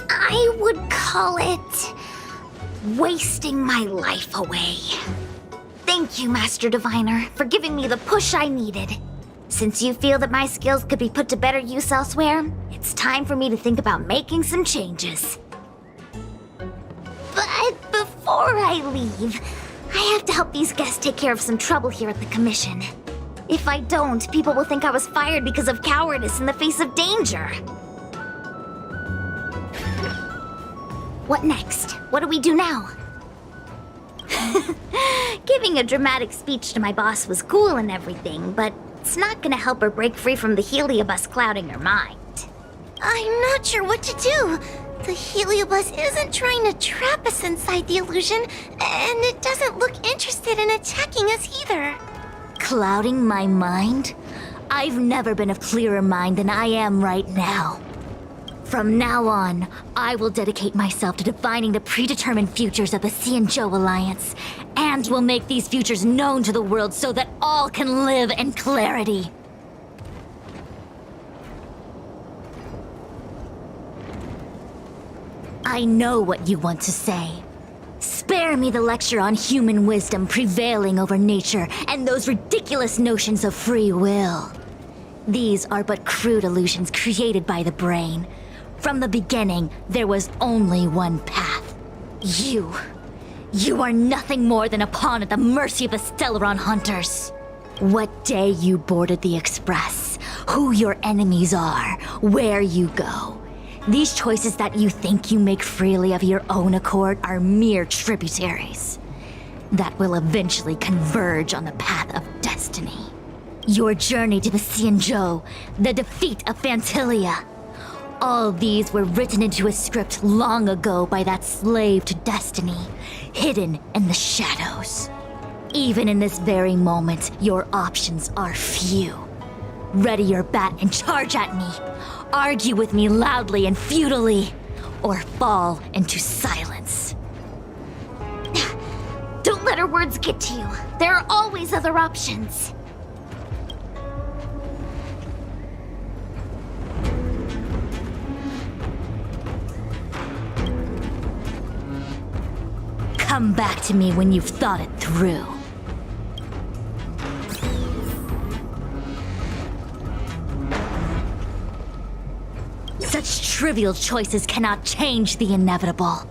B: I would call it... wasting my life away. Thank you, Master Diviner, for giving me the push I needed. Since you feel that my skills could be put to better use elsewhere, it's time for me to think about making some changes. But before I leave, I have to help these guests take care of some trouble here at the Commission. If I don't, people will think I was fired because of cowardice in the face of danger. What next? What do we do now? Giving a dramatic speech to my boss was cool and everything, but it's not gonna help her break free from the heliobus clouding her mind. I'm not sure what to do. The heliobus isn't trying to trap us inside the illusion, and it doesn't look interested in attacking us either.
J: Clouding my mind? I've never been of clearer mind than I am right now. From now on, I will dedicate myself to defining the predetermined futures of the Xianzhou Alliance, and will make these futures known to the world so that all can live in clarity. I know what you want to say. Spare me the lecture on human wisdom prevailing over nature and those ridiculous notions of free will. These are but crude illusions created by the brain. From the beginning, there was only one path. You are nothing more than a pawn at the mercy of the Stellaron hunters. What day you boarded the Express, who your enemies are, where you go. These choices that you think you make freely of your own accord are mere tributaries that will eventually converge on the path of destiny. Your journey to the Xianzhou, the defeat of Phantilia. All these were written into a script long ago by that slave to destiny, hidden in the shadows. Even in this very moment, your options are few.
C: Ready your bat and charge at me. Argue with me loudly and futilely, or fall into silence.
B: Don't let her words get to you. There are always other options.
C: Come back to me when you've thought it through. Such trivial choices cannot change the inevitable.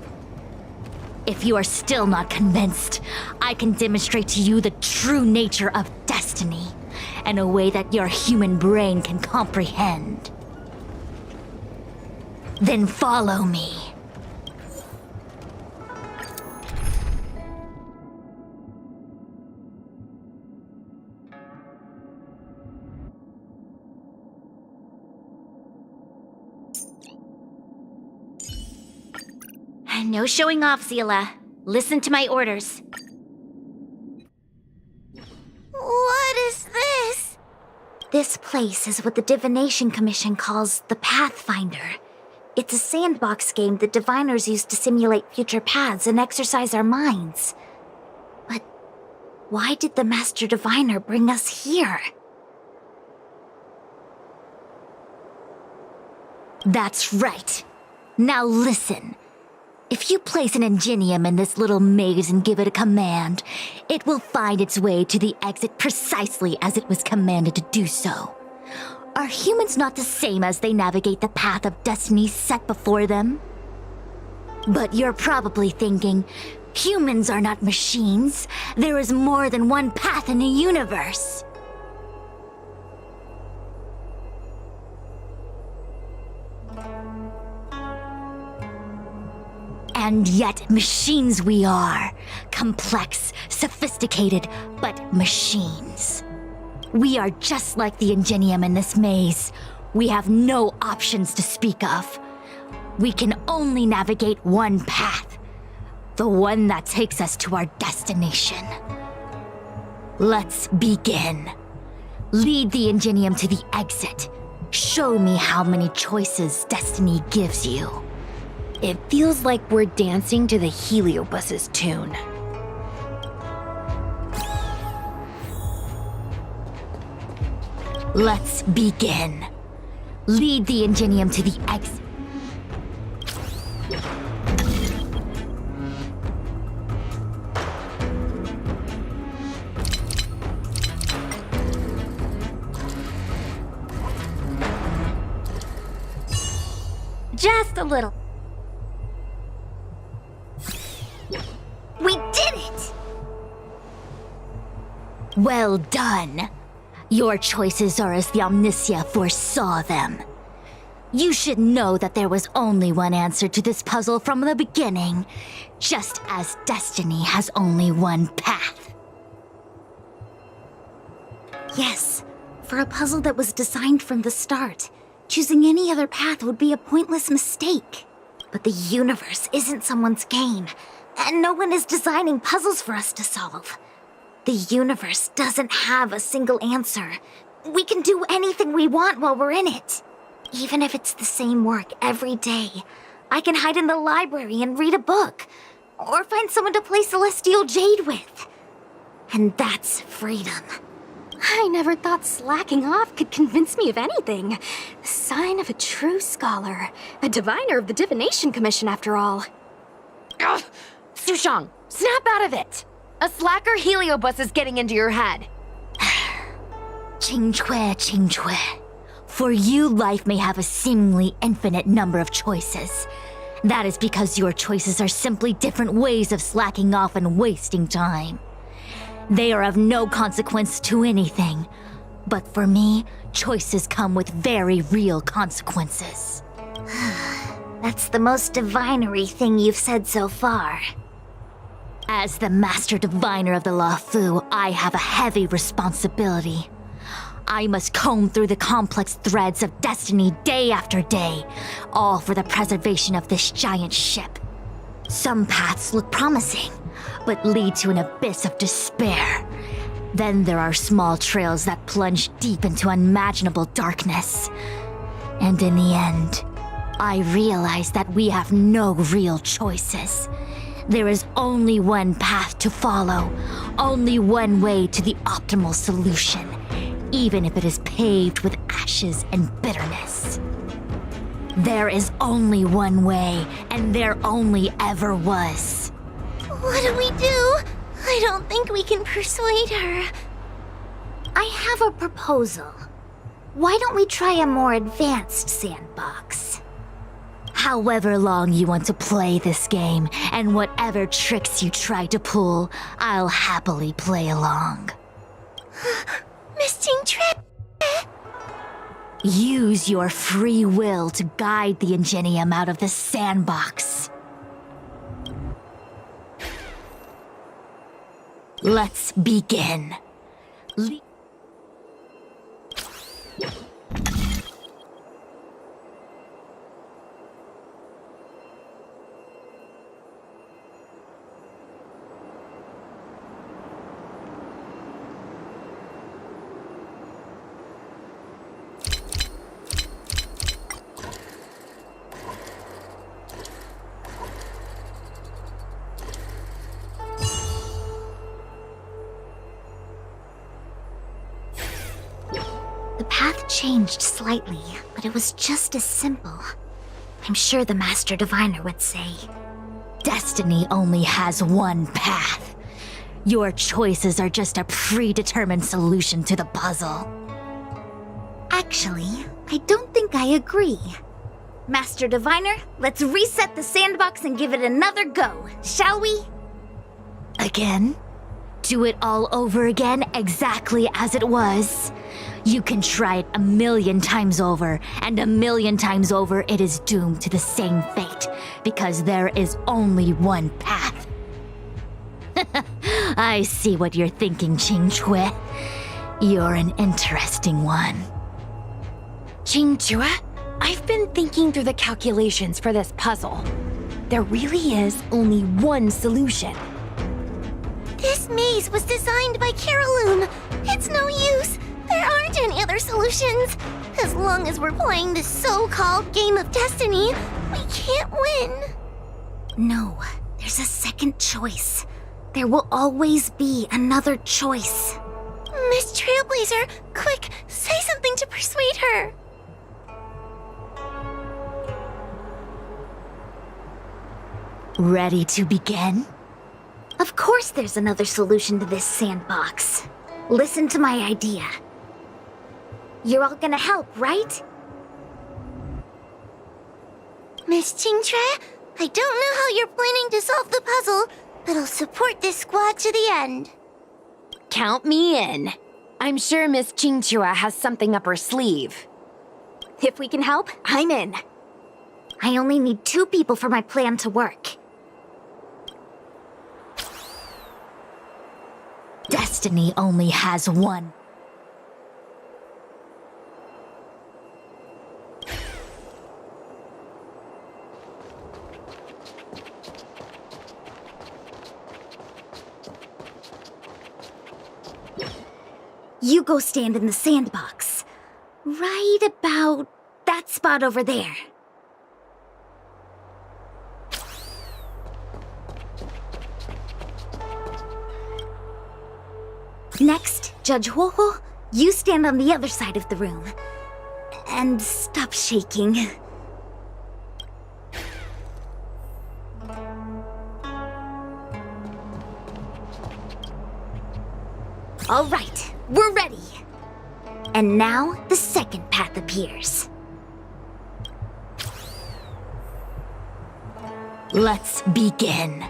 C: If you are still not convinced, I can demonstrate to you the true nature of destiny in a way that your human brain can comprehend. Then follow me.
B: No showing off, Zila. Listen to my orders. What is this? This place is what the Divination Commission calls the Pathfinder. It's a sandbox game that diviners use to simulate future paths and exercise our minds. But why did the Master Diviner bring us here?
C: That's right. Now listen. If you place an ingenium in this little maze and give it a command, it will find its way to the exit precisely as it was commanded to do so. Are humans not the same as they navigate the path of destiny set before them? But you're probably thinking, humans are not machines. There is more than one path in the universe. And yet machines we are. Complex, sophisticated, but machines. We are just like the ingenium in this maze. We have no options to speak of. We can only navigate one path. The one that takes us to our destination. Let's begin. Lead the ingenium to the exit. Show me how many choices destiny gives you.
A: It feels like we're dancing to the Heliobus's tune.
C: Let's begin. Lead the ingenium to the exit.
B: Just a little. We did it!
C: Well done. Your choices are as the Omniscia foresaw them. You should know that there was only one answer to this puzzle from the beginning, just as destiny has only one path.
B: Yes, for a puzzle that was designed from the start, choosing any other path would be a pointless mistake. But the universe isn't someone's game, and no one is designing puzzles for us to solve. The universe doesn't have a single answer. We can do anything we want while we're in it. Even if it's the same work every day, I can hide in the library and read a book, or find someone to play Celestial Jade with. And that's freedom.
D: I never thought slacking off could convince me of anything. The sign of a true scholar. A diviner of the Divination Commission, after all.
A: Ugh! Sushang, snap out of it! A slacker Heliobus is getting into your head.
C: Qingque. For you, life may have a seemingly infinite number of choices. That is because your choices are simply different ways of slacking off and wasting time. They are of no consequence to anything. But for me, choices come with very real consequences.
B: That's the most divinery thing you've said so far.
C: As the Master Diviner of the Luofu, I have a heavy responsibility. I must comb through the complex threads of destiny day after day, all for the preservation of this giant ship. Some paths look promising, but lead to an abyss of despair. Then there are small trails that plunge deep into unimaginable darkness. And in the end, I realize that we have no real choices. There is only one path to follow, only one way to the optimal solution, even if it is paved with ashes and bitterness. There is only one way, and there only ever was.
B: What do we do? I don't think we can persuade her.
J: I have a proposal. Why don't we try a more advanced sandbox?
C: However long you want to play this game, and whatever tricks you try to pull, I'll happily play along.
B: Miss Ching-Tre?
C: Use your free will to guide the Ingenium out of the sandbox. Let's begin.
J: The path changed slightly, but it was just as simple. I'm sure the Master Diviner would say.
C: Destiny only has one path. Your choices are just a predetermined solution to the puzzle.
J: Actually, I don't think I agree. Master Diviner, let's reset the sandbox and give it another go, shall we?
C: Again? Do it all over again exactly as it was? You can try it 1,000,000 times over, and 1,000,000 times over it is doomed to the same fate, because there is only one path. I see what you're thinking, Ching-Tre. You're an interesting one.
A: Ching-Tre, I've been thinking through the calculations for this puzzle. There really is only one solution.
B: This maze was designed by Caroloon. It's no use. There aren't any other solutions. As long as we're playing this so-called game of destiny, we can't win.
J: No, there's a second choice. There will always be another choice.
B: Miss Trailblazer, quick, say something to persuade her.
C: Ready to begin?
J: Of course there's another solution to this sandbox. Listen to my idea. You're all gonna help, right?
B: Miss Ching-Tre, I don't know how you're planning to solve the puzzle, but I'll support this squad to the end.
A: Count me in. I'm sure Miss Ching-Tre has something up her sleeve.
D: If we can help, I'm in.
J: I only need 2 people for my plan to work.
C: Destiny only has one.
J: You go stand in the sandbox. Right about that spot over there. Next, Judge Huohuo, you stand on the other side of the room. And stop shaking. All right, we're ready. And now the second path appears.
C: Let's begin.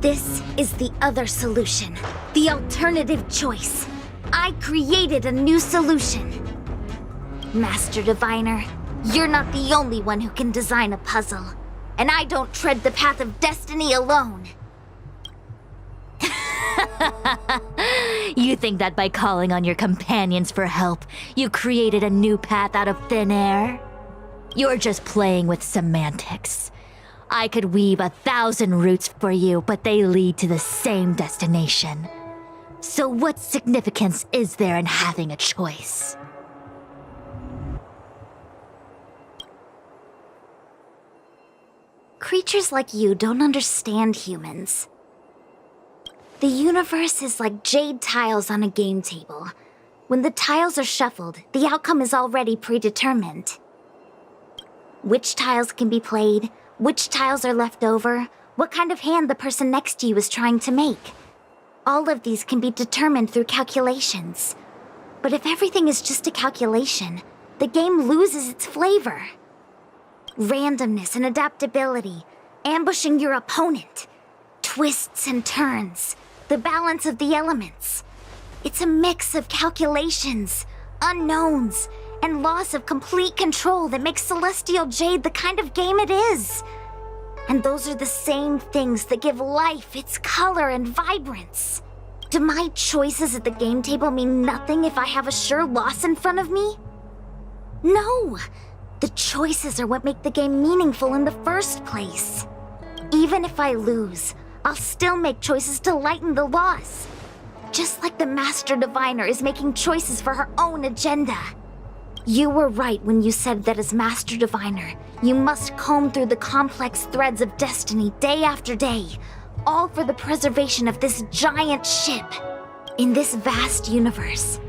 B: This is the other solution. The alternative choice. I created a new solution. Master Diviner, you're not the only one who can design a puzzle. And I don't tread the path of destiny alone.
C: You think that by calling on your companions for help, you created a new path out of thin air? You're just playing with semantics. I could weave 1,000 routes for you, but they lead to the same destination. So what significance is there in having a choice?
B: Creatures like you don't understand humans. The universe is like jade tiles on a game table. When the tiles are shuffled, the outcome is already predetermined. Which tiles can be played, which tiles are left over, what kind of hand the person next to you is trying to make. All of these can be determined through calculations. But if everything is just a calculation, the game loses its flavor. Randomness and adaptability, ambushing your opponent, twists and turns, the balance of the elements. It's a mix of calculations, unknowns, and loss of complete control that makes Celestial Jade the kind of game it is. And those are the same things that give life its color and vibrance. Do my choices at the game table mean nothing if I have a sure loss in front of me? No! The choices are what make the game meaningful in the first place. Even if I lose, I'll still make choices to lighten the loss. Just like the Master Diviner is making choices for her own agenda. You were right when you said that as Master Diviner, you must comb through the complex threads of destiny day after day, all for the preservation of this giant ship. In this vast universe,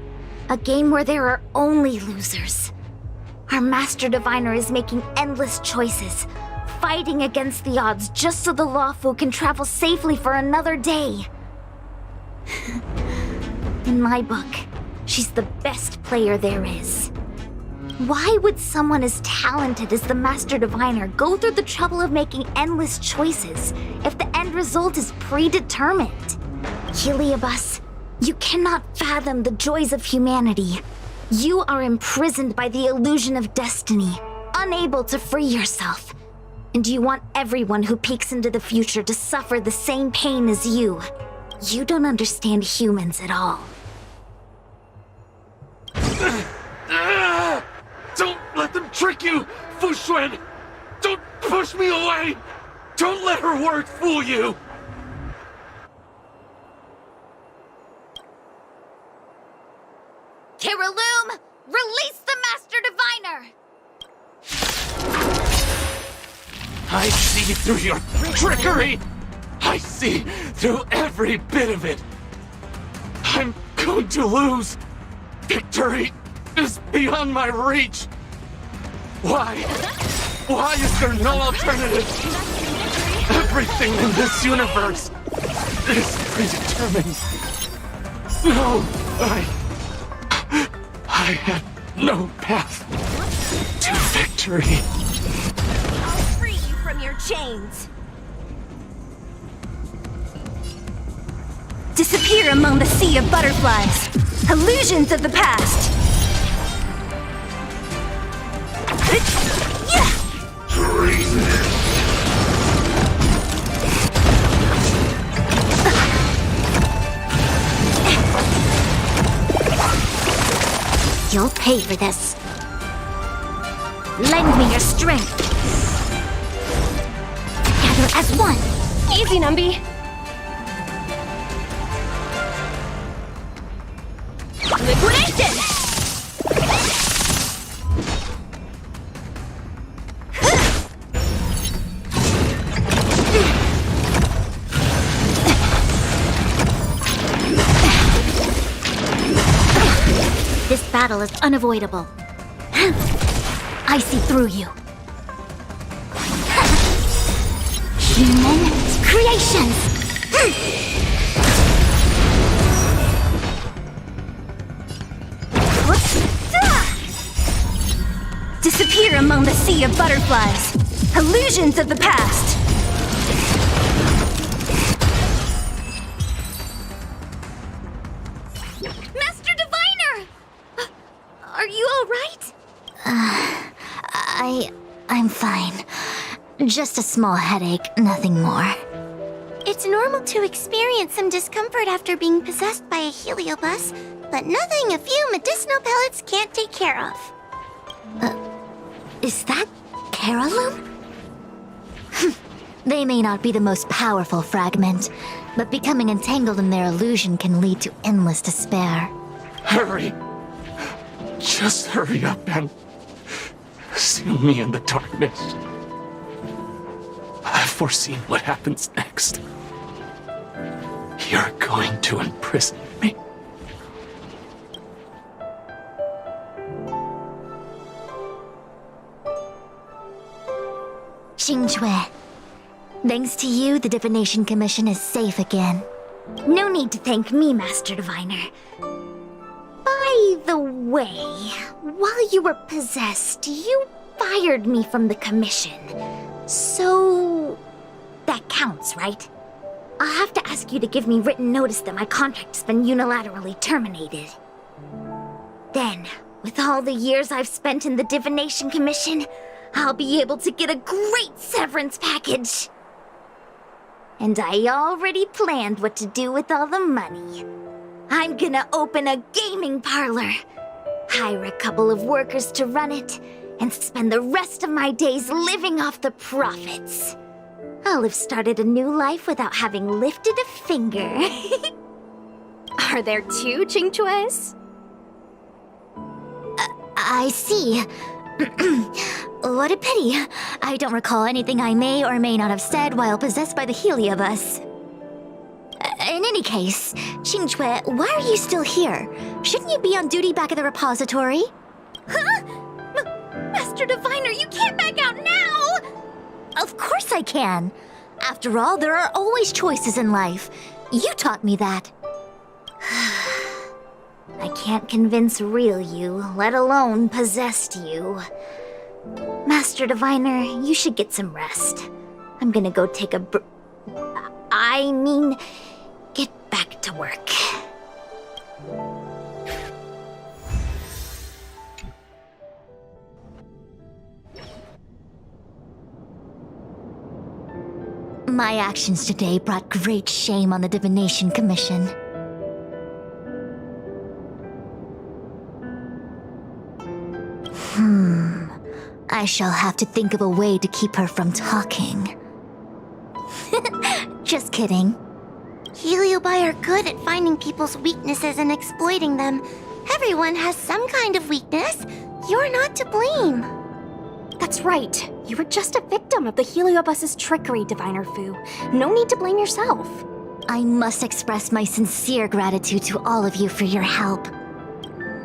B: a game where there are only losers. Our Master Diviner is making endless choices, fighting against the odds just so the Lawfu can travel safely for another day. In my book, she's the best player there is. Why would someone as talented as the Master Diviner go through the trouble of making endless choices if the end result is predetermined? Heliobus, you cannot fathom the joys of humanity. You are imprisoned by the illusion of destiny, unable to free yourself. And you want everyone who peeks into the future to suffer the same pain as you. You don't understand humans at all.
L: Don't let them trick you, Fu Xuan! Don't push me away! Don't let her words fool you!
B: Kiriloom, release the Master Diviner!
L: I see through your trickery! I see through every bit of it! I'm going to lose! Victory is beyond my reach! Why? Why is there no alternative? Everything in this universe is predetermined. No, I had no path to victory.
A: I'll free you from your chains. Disappear among the sea of butterflies. Illusions of the past.
B: You'll pay for this. Lend me your strength. Together as one.
K: Easy, Numby.
A: Liquidation!
B: This battle is unavoidable. I see through you. Human creations!
A: Disappear among the sea of butterflies. Illusions of the past.
J: I'm fine. Just a small headache, nothing more. It's normal to experience some discomfort after being possessed by a heliobus, but nothing a few medicinal pellets can't take care of. Is that Carolum? They may not be the most powerful fragment, but becoming entangled in their illusion can lead to endless despair.
L: Hurry! Just hurry up and seal me in the darkness. I've foreseen what happens next. You're going to imprison me.
J: Xingque. Thanks to you, the Divination Commission is safe again.
D: No need to thank me, Master Diviner. By the way, while you were possessed, you fired me from the commission. So... that counts, right? I'll have to ask you to give me written notice that my contract's been unilaterally terminated. Then, with all the years I've spent in the Divination Commission, I'll be able to get a great severance package. And I already planned what to do with all the money. I'm gonna open a gaming parlor, hire a couple of workers to run it, and spend the rest of my days living off the profits. I'll have started a new life without having lifted a finger.
K: Are there two Chingchues?
J: I see. What a pity. I don't recall anything I may or may not have said while possessed by the heliobus. In any case, Xingque, why are you still here? Shouldn't you be on duty back at the repository?
D: Huh? Master Diviner, you can't back out now!
J: Of course I can. After all, there are always choices in life. You taught me that.
D: I can't convince real you, let alone possessed you. Master Diviner, you should get some rest. I'm gonna go take a get back to work.
J: My actions today brought great shame on the Divination Commission. I shall have to think of a way to keep her from talking. Just kidding.
B: Heliobi are good at finding people's weaknesses and exploiting them. Everyone has some kind of weakness. You're not to blame.
D: That's right. You were just a victim of the heliobus's trickery, Diviner Fu. No need to blame yourself.
J: I must express my sincere gratitude to all of you for your help.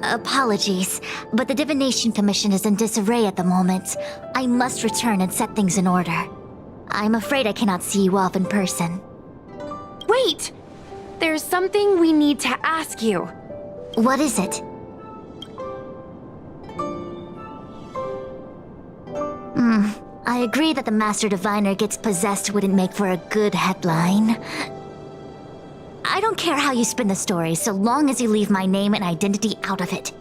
J: Apologies, but the Divination Commission is in disarray at the moment. I must return and set things in order. I'm afraid I cannot see you off in person.
A: Wait! There's something we need to ask you.
J: What is it? I agree that the Master Diviner gets possessed wouldn't make for a good headline. I don't care how you spin the story, so long as you leave my name and identity out of it.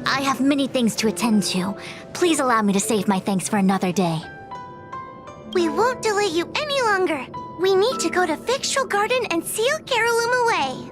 J: I have many things to attend to. Please allow me to save my thanks for another day.
B: We won't delay you any longer. We need to go to Fictional Garden and seal Carolum away.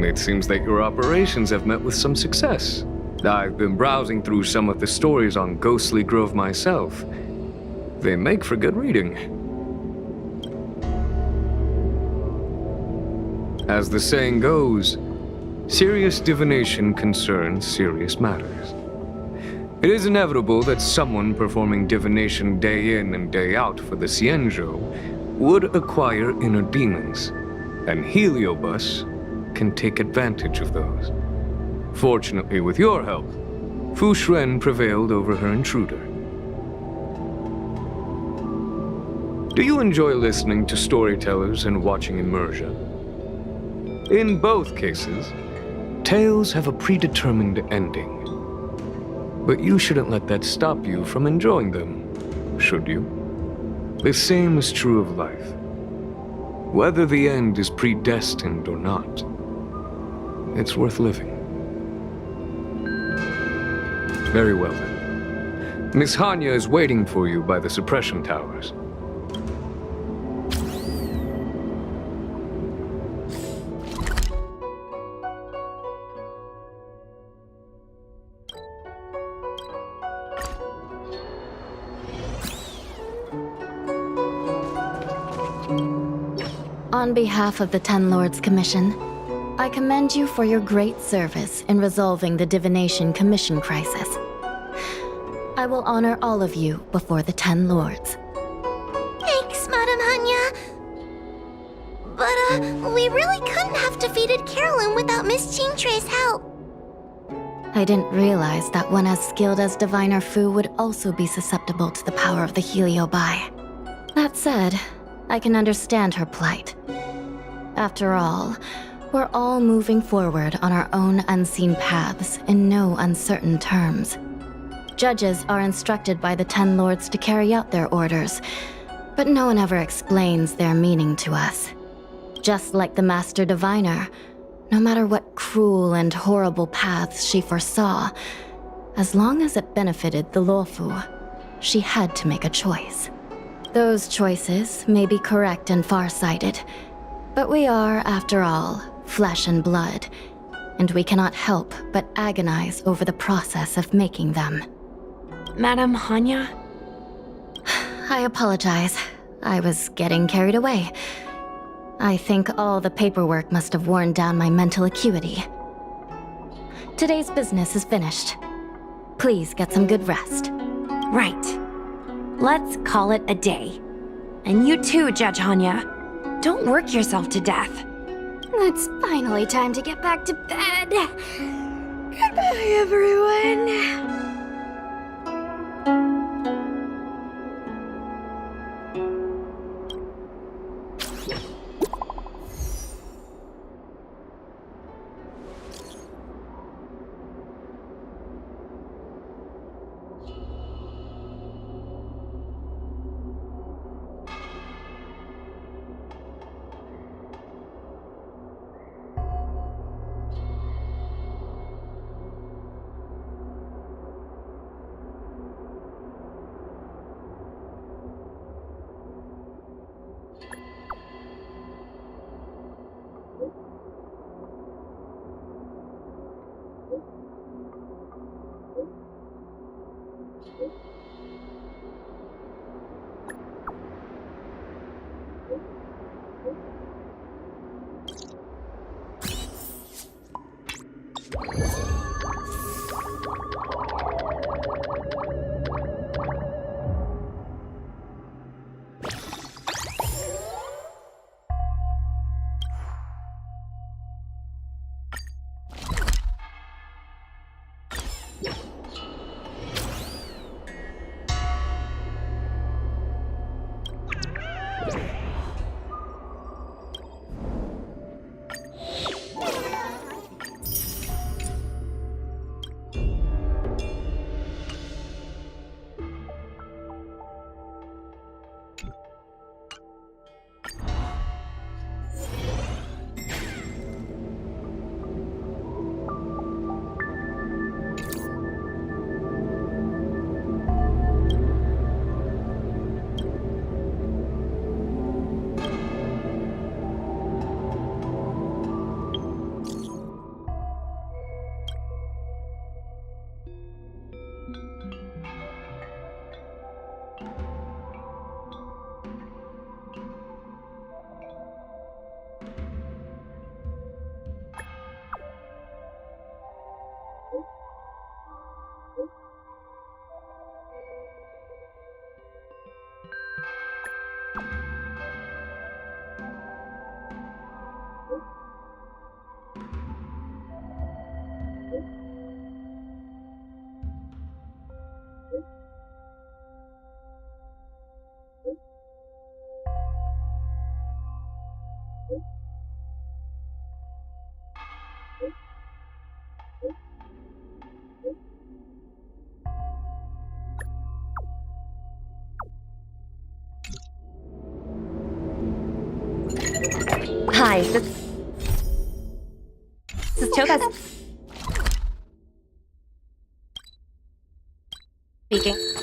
F: It seems that your operations have met with some success. I've been browsing through some of the stories on Ghostly Grove myself. They make for good reading. As the saying goes, serious divination concerns serious matters. It is inevitable that someone performing divination day in and day out for the Xianzhou would acquire inner demons, and Heliobus can take advantage of those. Fortunately, with your help, Fu Xuan prevailed over her intruder. Do you enjoy listening to storytellers and watching immersion? In both cases, tales have a predetermined ending. But you shouldn't let that stop you from enjoying them, should you? The same is true of life. Whether the end is predestined or not, it's worth living. Very well then. Miss Hanya is waiting for you by the suppression towers.
C: On behalf of the Ten Lords Commission, I commend you for your great service in resolving the Divination Commission crisis. I will honor all of you before the Ten Lords.
B: Thanks, Madame Hanya. But, we really couldn't have defeated Carolyn without Miss Chingtre's help.
C: I didn't realize that one as skilled as Diviner Fu would also be susceptible to the power of the Heliobi. That said, I can understand her plight. After all, we're all moving forward on our own unseen paths in no uncertain terms. Judges are instructed by the Ten Lords to carry out their orders, but no one ever explains their meaning to us. Just like the Master Diviner, no matter what cruel and horrible paths she foresaw, as long as it benefited the Luofu, she had to make a choice. Those choices may be correct and far-sighted, but we are, after all, flesh and blood, and we cannot help but agonize over the process of making them.
A: Madame Hanya?
C: I apologize. I was getting carried away. I think all the paperwork must have worn down my mental acuity. Today's business is finished. Please get some good rest.
A: Right. Let's call it a day. And you too, Judge Hanya. Don't work yourself to death.
D: It's finally time to get back to bed. Goodbye, everyone.
K: Hi, this is Topaz speaking.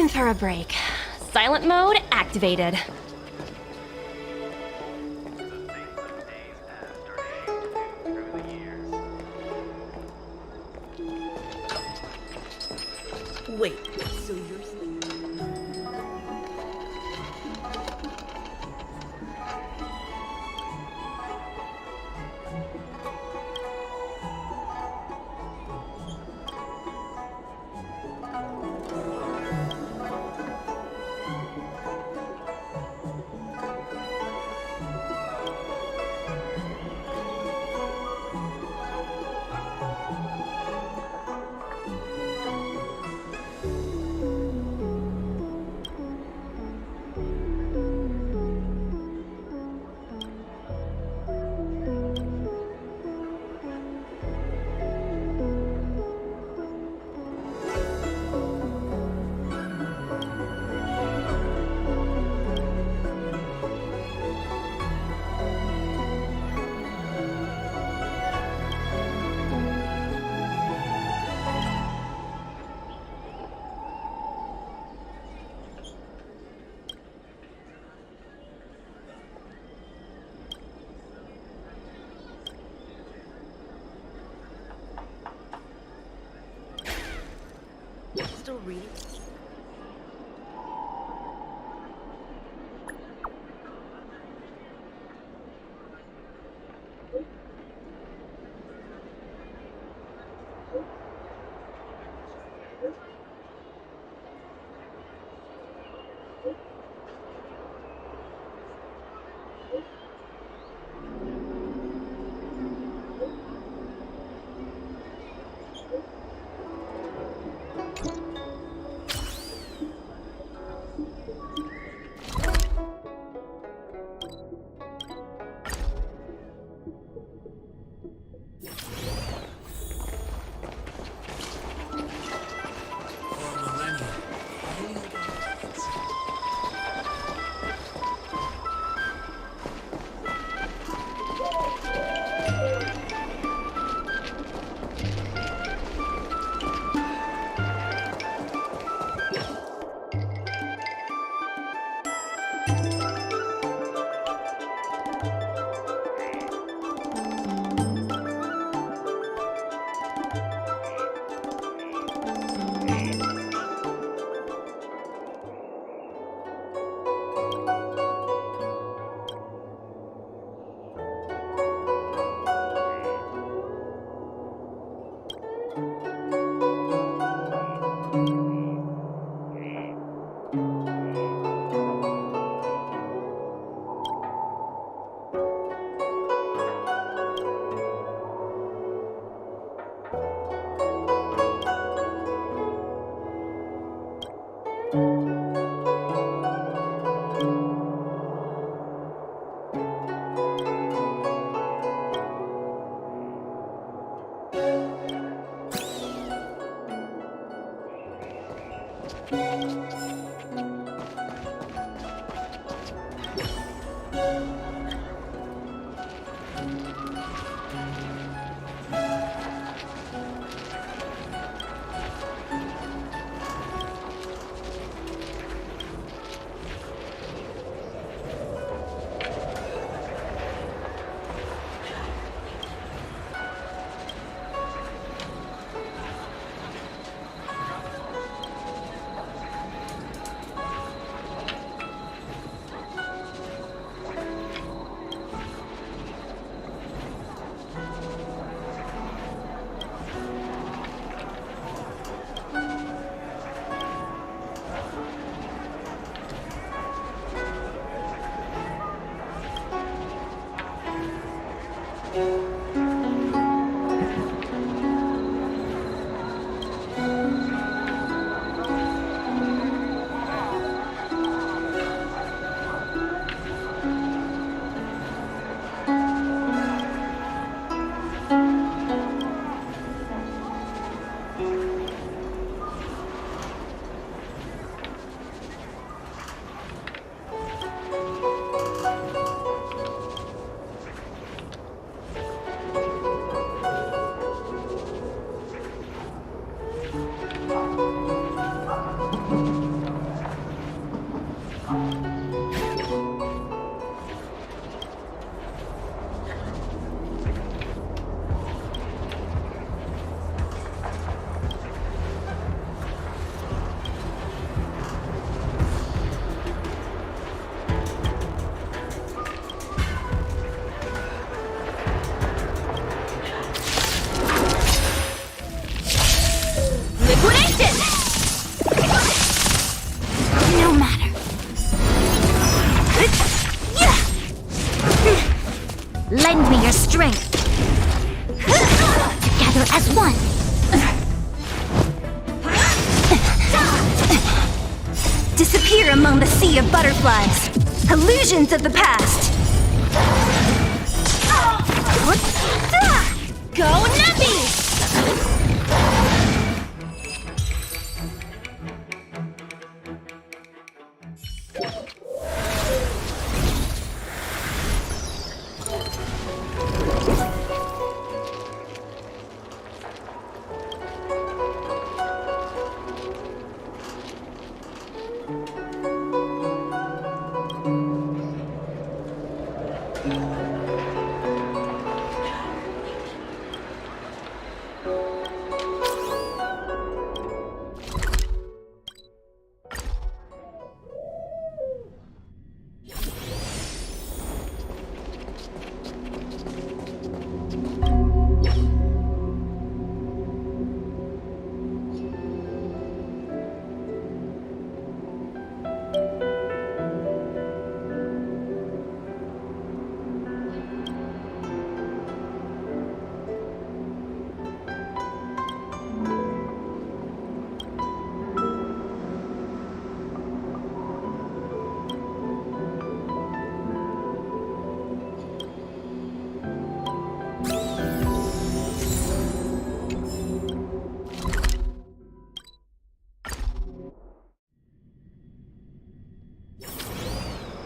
K: time for a break. Silent mode activated.
A: Wait, so you're sleeping? Still reading?
B: one.
A: Disappear among the sea of butterflies. Illusions of the past.
K: Go Nuppy!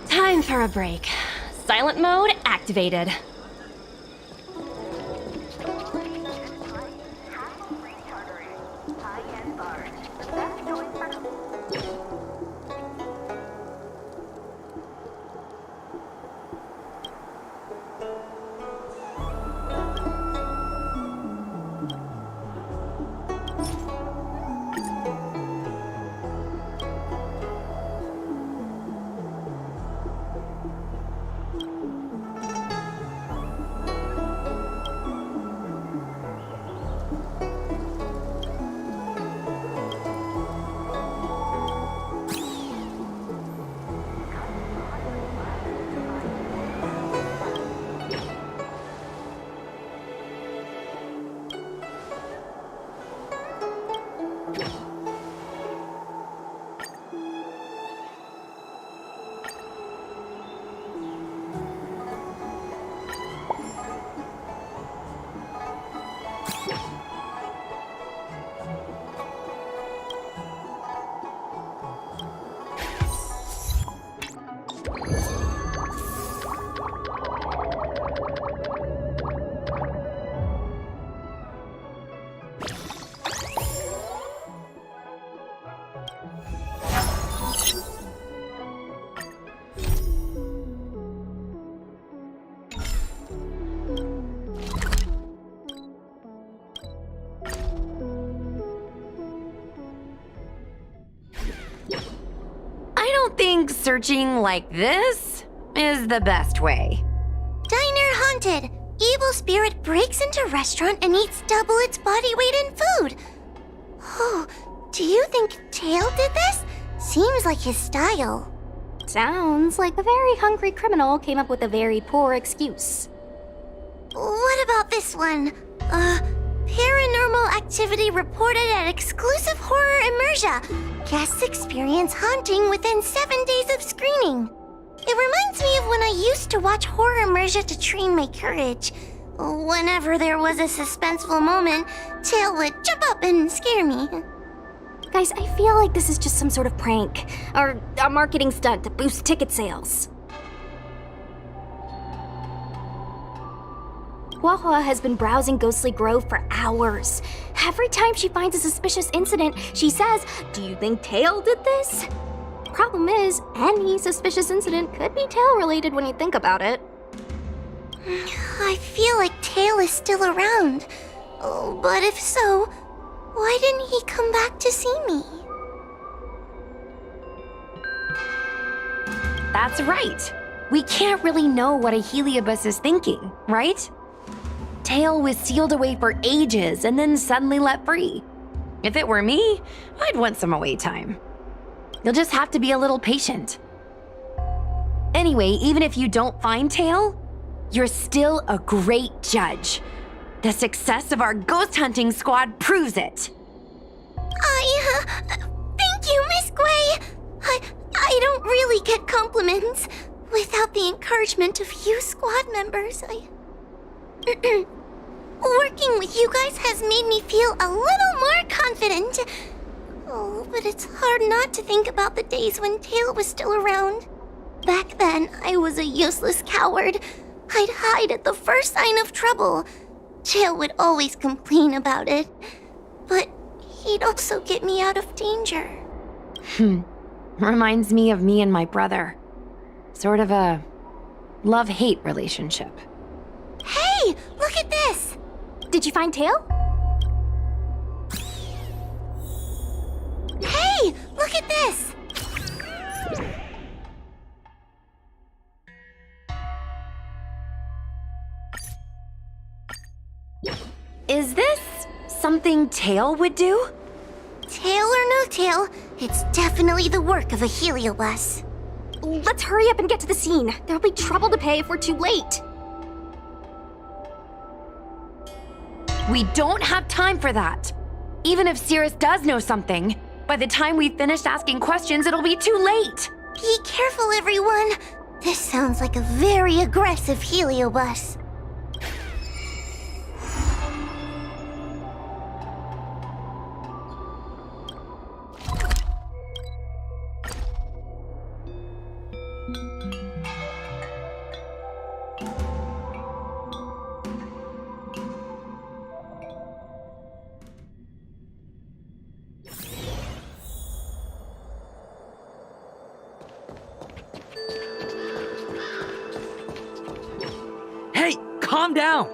K: Time for a break. Silent mode activated.
A: Think searching like this is the best way.
B: Diner haunted. Evil spirit breaks into restaurant and eats double its body weight in food. Oh, do you think Tail did this? Seems like his style.
D: Sounds like a very hungry criminal came up with a very poor excuse.
B: What about this one? Paranormal activity reported at exclusive horror immersia. Guests experience haunting within 7 days of screening. It reminds me of when I used to watch horror immersia to train my courage. Whenever there was a suspenseful moment, Tail would jump up and scare me.
D: Guys, I feel like this is just some sort of prank, or a marketing stunt to boost ticket sales. Huahua has been browsing Ghostly Grove for hours. Every time she finds a suspicious incident, she says, "Do you think Tail did this?" Problem is, any suspicious incident could be Tail-related when you think about it.
B: I feel like Tail is still around. Oh, but if so, why didn't he come back to see me?
A: That's right. We can't really know what a Heliobus is thinking, right? Tail was sealed away for ages and then suddenly let free. If it were me, I'd want some away time. You'll just have to be a little patient. Anyway, even if you don't find Tail, you're still a great judge. The success of our ghost hunting squad proves it.
B: Thank you, Miss Gwei. I don't really get compliments without the encouragement of you squad members. Working with you guys has made me feel a little more confident. Oh, but it's hard not to think about the days when Tail was still around. Back then, I was a useless coward. I'd hide at the first sign of trouble. Tail would always complain about it. But he'd also get me out of danger.
A: Reminds me of me and my brother. Sort of a love-hate relationship.
B: Hey, look at this!
D: Did you find Tail?
B: Hey, look at this!
A: Is this something Tail would do?
B: Tail or no tail, it's definitely the work of a heliobus.
D: Let's hurry up and get to the scene. There'll be trouble to pay if we're too late.
A: We don't have time for that. Even if Cirrus does know something, by the time we've finished asking questions, it'll be too late.
B: Be careful, everyone. This sounds like a very aggressive heliobus.
H: Hey, calm down!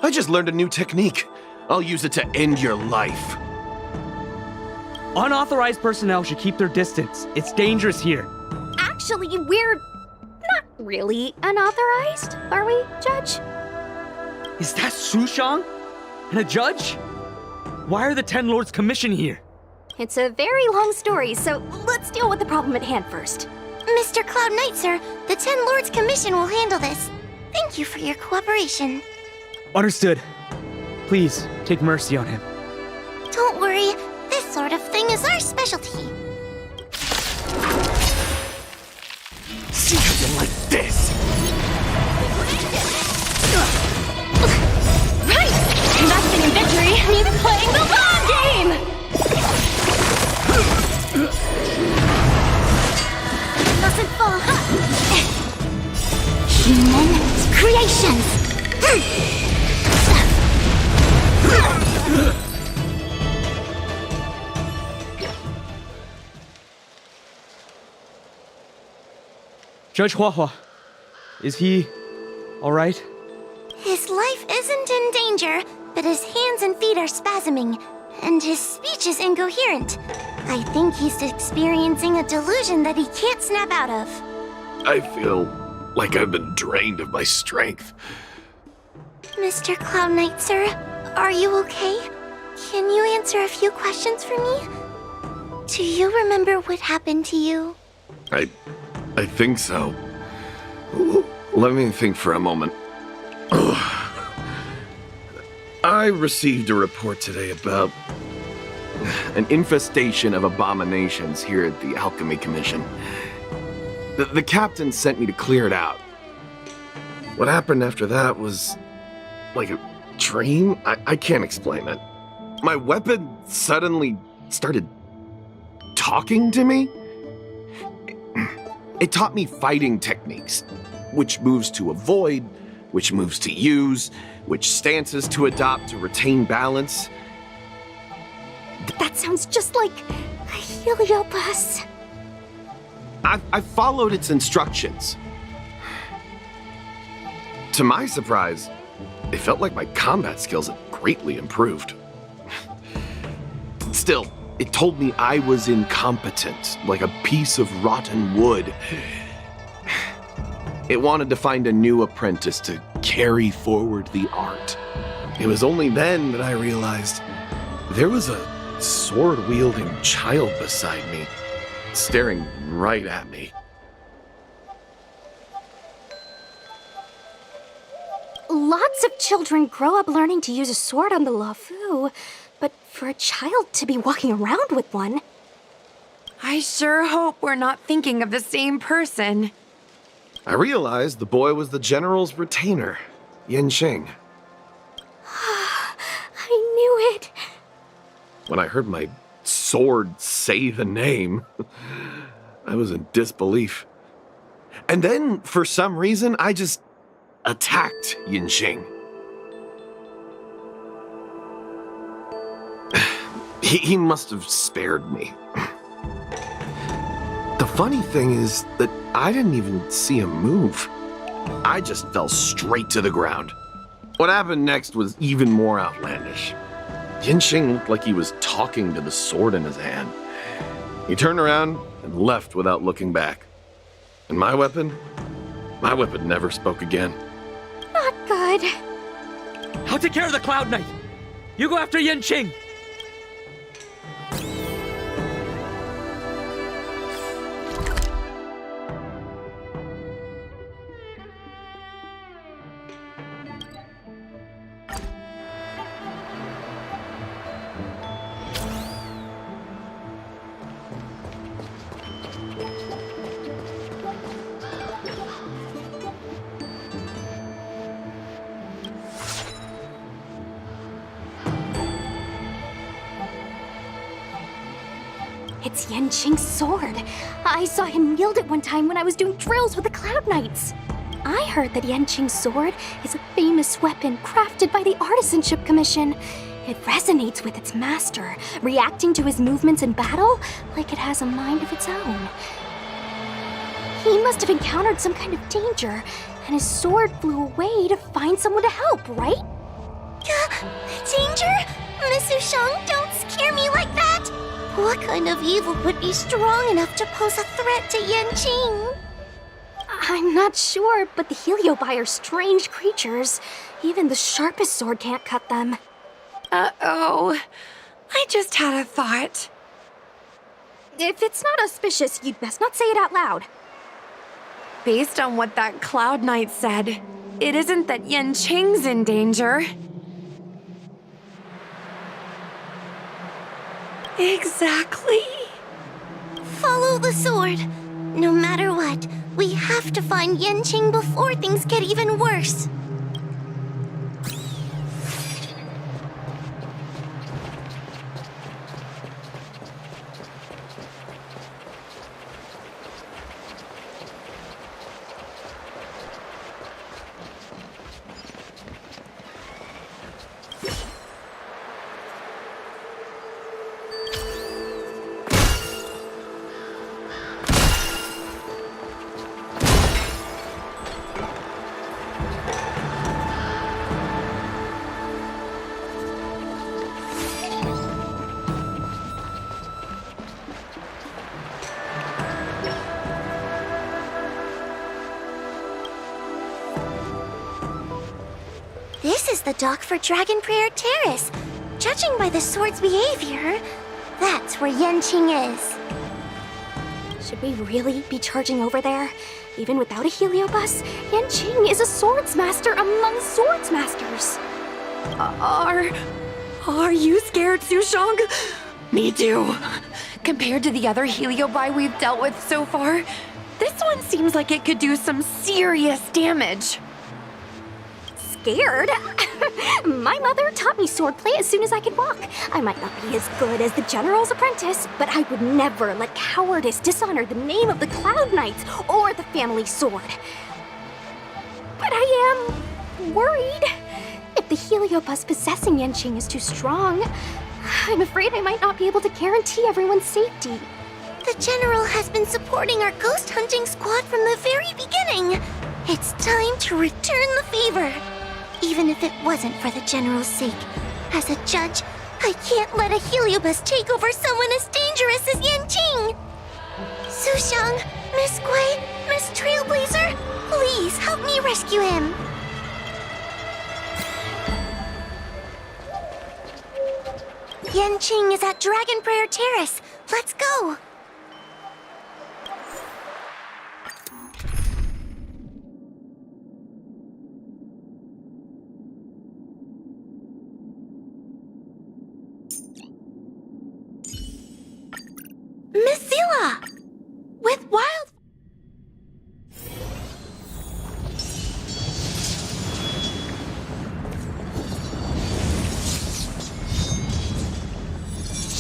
L: I just learned a new technique. I'll use it to end your life.
H: Unauthorized personnel should keep their distance. It's dangerous here.
D: Actually, we're not really unauthorized, are we, Judge?
H: Is that Sushang? And a judge? Why are the Ten Lords Commission here?
D: It's a very long story, so let's deal with the problem at hand first.
B: Mr. Cloud Knight, sir, the Ten Lords Commission will handle this. Thank you for your cooperation.
H: Understood. Please, take mercy on him.
B: Don't worry, this sort of thing is our specialty.
L: See how you like this?
K: Right! Investing in victory means playing the long game!
B: Doesn't fall. Human creations.
H: Judge Huahua, is he all right?
B: His life isn't in danger, but his hands and feet are spasming, and his speech is incoherent. I think he's experiencing a delusion that he can't snap out of.
L: I feel like I've been drained of my strength.
B: Mr. Cloud Knight, sir, are you okay? Can you answer a few questions for me? Do you remember what happened to you?
L: I think so. Let me think for a moment. I received a report today about an infestation of abominations here at the Alchemy Commission. The captain sent me to clear it out. What happened after that was like a dream? I can't explain it. My weapon suddenly started talking to me. It taught me fighting techniques, which moves to avoid, which moves to use, which stances to adopt to retain balance.
D: That sounds just like a heliobus.
L: I followed its instructions. To my surprise, it felt like my combat skills had greatly improved. Still, it told me I was incompetent, like a piece of rotten wood. It wanted to find a new apprentice to carry forward the art. It was only then that I realized there was a sword-wielding child beside me, staring right at me.
D: Lots of children grow up learning to use a sword on the Luofu, but for a child to be walking around with one...
A: I sure hope we're not thinking of the same person.
L: I realized the boy was the general's retainer, Yanqing.
D: I knew it.
L: When I heard my sword say the name, I was in disbelief. And then, for some reason, I just attacked Yanqing. He must have spared me. The funny thing is that I didn't even see him move. I just fell straight to the ground. What happened next was even more outlandish. Yanqing looked like he was talking to the sword in his hand. He turned around and left without looking back. And my weapon never spoke again.
D: Not good.
H: I'll take care of the Cloud Knight. You go after Yanqing.
D: It's Yanqing's sword. I saw him wield it one time when I was doing drills with the Cloud Knights. I heard that Yanqing's sword is a famous weapon crafted by the Artisanship Commission. It resonates with its master, reacting to his movements in battle like it has a mind of its own. He must have encountered some kind of danger, and his sword flew away to find someone to help, right?
B: Danger? Miss Ushang, don't scare me like that! What kind of evil would be strong enough to pose a threat to Yanqing?
D: I'm not sure, but the Heliobi are strange creatures. Even the sharpest sword can't cut them.
A: Uh-oh. I just had a thought.
D: If it's not auspicious, you'd best not say it out loud.
A: Based on what that Cloud Knight said, it isn't that Yanqing's in danger. Exactly.
B: Follow the sword. No matter what, we have to find Yanqing before things get even worse. This is the dock for Dragon Prayer Terrace. Judging by the sword's behavior, that's where Yanqing is.
D: Should we really be charging over there? Even without a heliobus, Yanqing is a swords master among swords masters.
A: Are you scared, Sushang? Me too. Compared to the other Heliobi we've dealt with so far, this one seems like it could do some serious damage.
D: Scared? My mother taught me swordplay as soon as I could walk. I might not be as good as the General's apprentice, but I would never let cowardice dishonor the name of the Cloud Knights or the family sword. But I am worried. If the heliobus possessing Yanqing is too strong, I'm afraid I might not be able to guarantee everyone's safety.
B: The General has been supporting our ghost hunting squad from the very beginning. It's time to return the favor. Even if it wasn't for the General's sake. As a judge, I can't let a heliobus take over someone as dangerous as Yanqing. Sushang, Miss Gui, Miss Trailblazer, please help me rescue him. Yanqing is at Dragon Prayer Terrace. Let's go.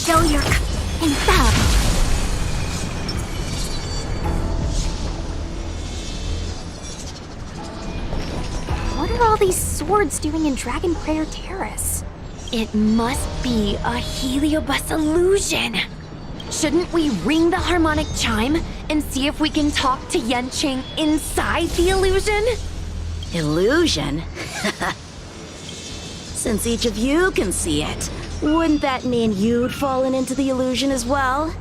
D: failure in battle. What are all these swords doing in Dragon Prayer Terrace?
A: It must be a heliobus illusion. Shouldn't we ring the harmonic chime and see if we can talk to Yenching inside the illusion?
M: Illusion? Since each of you can see it, wouldn't that mean you'd fallen into the illusion as well?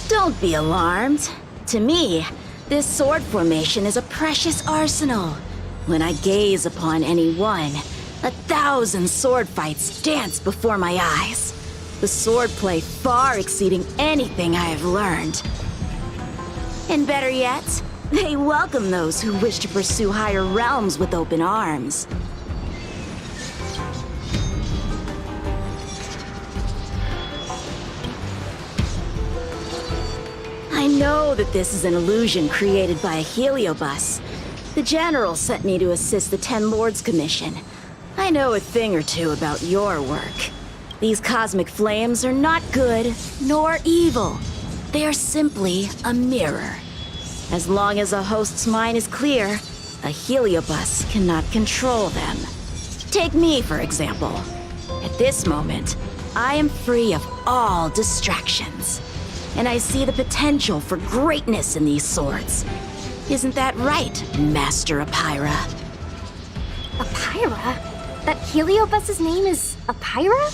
M: Don't be alarmed. To me, this sword formation is a precious arsenal. When I gaze upon any one, 1,000 sword fights dance before my eyes. The swordplay far exceeding anything I have learned. And better yet, they welcome those who wish to pursue higher realms with open arms. I know that this is an illusion created by a heliobus. The General sent me to assist the Ten Lords Commission. I know a thing or two about your work. These cosmic flames are not good nor evil. They are simply a mirror. As long as a host's mind is clear, a heliobus cannot control them. Take me, for example. At this moment, I am free of all distractions. And I see the potential for greatness in these swords. Isn't that right, Master Apira?
D: Apira? That heliobus's name is Apira?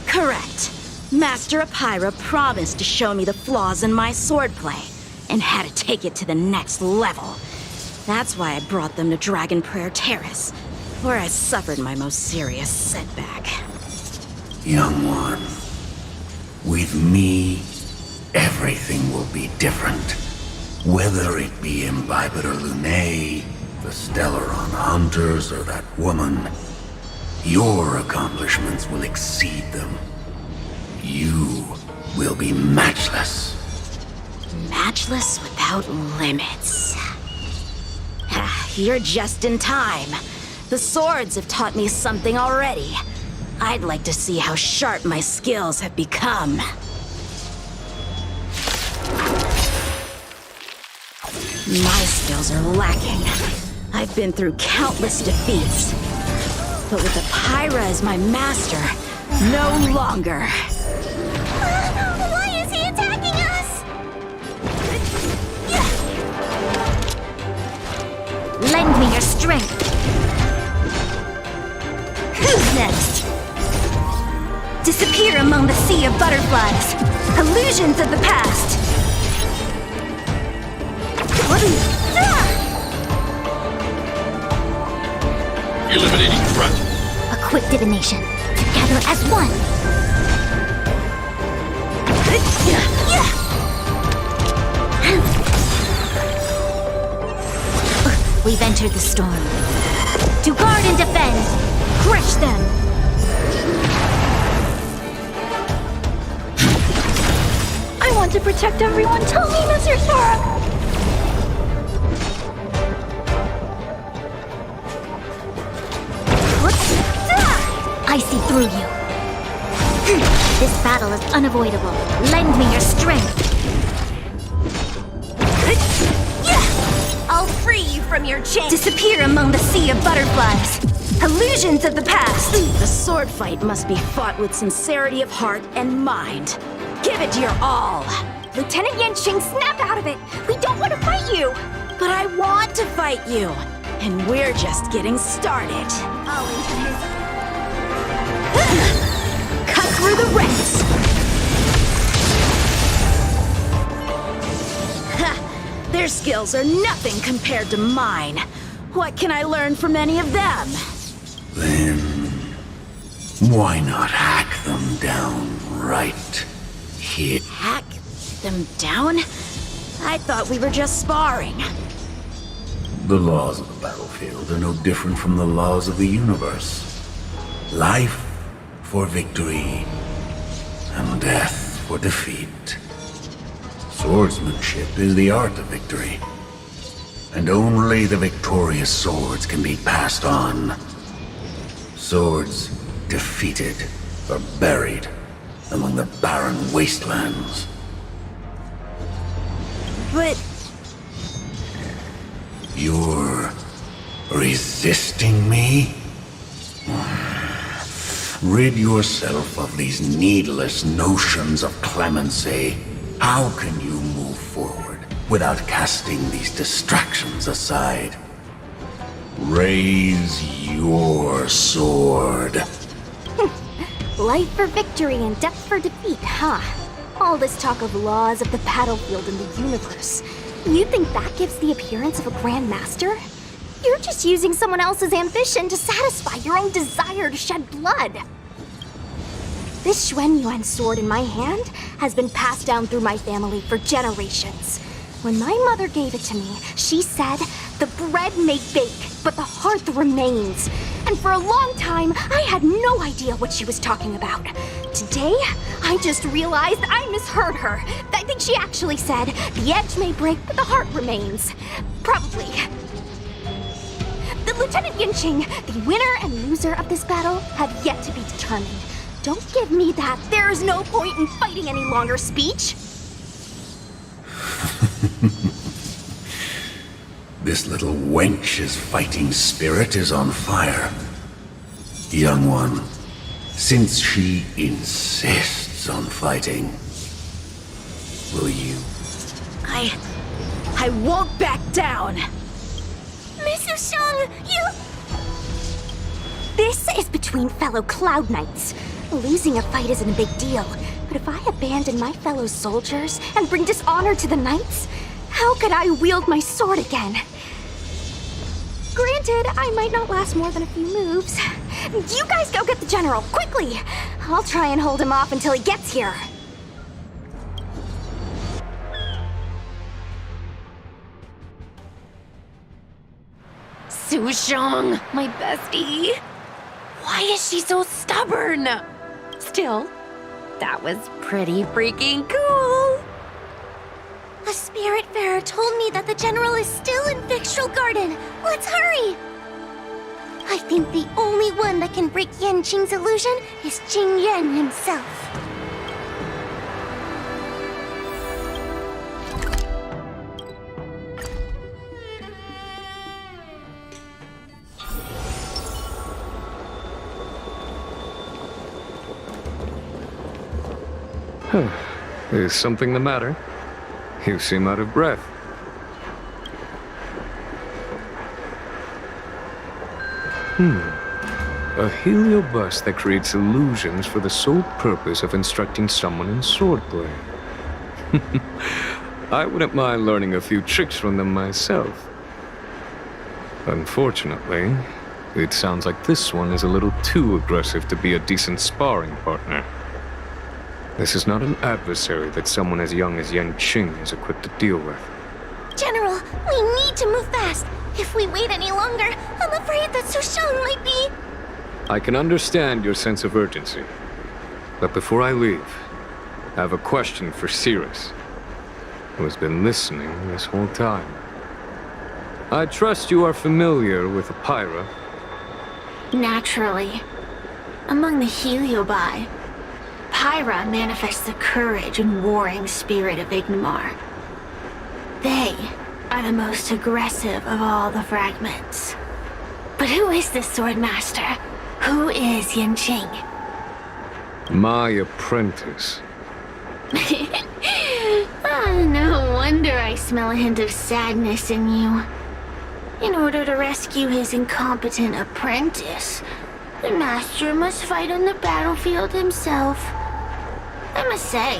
M: Correct. Master Apira promised to show me the flaws in my swordplay, and had to take it to the next level. That's why I brought them to Dragon Prayer Terrace, where I suffered my most serious setback.
N: Young one, with me, everything will be different. Whether it be Imbibitor Lunae, the Stellaron Hunters, or that woman, your accomplishments will exceed them. You will be matchless.
M: Matchless without limits. You're just in time. The swords have taught me something already. I'd like to see how sharp my skills have become. My skills are lacking. I've been through countless defeats. But with Apira as my master, no longer.
B: Why is he attacking us?
A: Lend me your strength. Who's next? Disappear among the sea of butterflies. Illusions of the past. What are you?
E: Eliminating threat.
B: A quick divination. Together as one. We've entered the storm. To guard and defend. Crush them.
A: I want to protect everyone. Tell me, Mr. Sora.
B: I see through you. This battle is unavoidable. Lend me your strength.
A: I'll free you from your chain. Disappear among the sea of butterflies. Illusions of the past.
M: The sword fight must be fought with sincerity of heart and mind. Give it your all.
D: Lieutenant Yenching, snap out of it! We don't want to fight you!
M: But I want to fight you. And we're just getting started. Cut through the ranks! Ha! Their skills are nothing compared to mine. What can I learn from any of them?
N: Then, why not hack them down right here?
M: Hack them down? I thought we were just sparring.
N: The laws of the battlefield are no different from the laws of the universe. Life for victory, and death for defeat. Swordsmanship is the art of victory, and only the victorious swords can be passed on. Swords defeated are buried among the barren wastelands.
M: But
N: You're resisting me? Rid yourself of these needless notions of clemency. How can you move forward without casting these distractions aside? Raise your sword.
D: Life for victory and death for defeat, huh? All this talk of laws of the battlefield and the universe. You think that gives the appearance of a Grand Master? You're just using someone else's ambition to satisfy your own desire to shed blood. This Xuanyuan sword in my hand has been passed down through my family for generations. When my mother gave it to me, she said, "The bread may bake, but the hearth remains." And for a long time, I had no idea what she was talking about. Today, I just realized I misheard her. I think she actually said, "The edge may break, but the heart remains." Probably. The Lieutenant Yinqing, the winner and loser of this battle, have yet to be determined. Don't give me that "there is no point in fighting any longer" speech.
N: This little wench's fighting spirit is on fire. Young one, since she insists on fighting, will you?
M: I won't back down.
B: Miss Sushang, you...
D: This is between fellow Cloud Knights. Losing a fight isn't a big deal, but if I abandon my fellow soldiers and bring dishonor to the Knights, how could I wield my sword again? Granted, I might not last more than a few moves. You guys go get the General, quickly! I'll try and hold him off until he gets here.
A: Sushang, my bestie. Why is she so stubborn? Still, that was pretty freaking cool.
B: A spiritfarer told me that the General is still in Victual Garden. Let's hurry! I think the only one that can break Yanqing's illusion is Jing Yuan himself.
F: Is something the matter? You seem out of breath. A heliobus that creates illusions for the sole purpose of instructing someone in swordplay. I wouldn't mind learning a few tricks from them myself. Unfortunately, it sounds like this one is a little too aggressive to be a decent sparring partner. This is not an adversary that someone as young as Yanqing is equipped to deal with.
B: General, we need to move fast. If we wait any longer, I'm afraid that Sushang might be...
F: I can understand your sense of urgency. But before I leave, I have a question for Cirrus, who has been listening this whole time. I trust you are familiar with Apira.
O: Naturally. Among the Heliobi, Pyra manifests the courage and warring spirit of Ignomar. They are the most aggressive of all the fragments. But who is this swordmaster? Who is Yanqing?
F: My apprentice.
O: No wonder I smell a hint of sadness in you. In order to rescue his incompetent apprentice, the master must fight on the battlefield himself. I must say,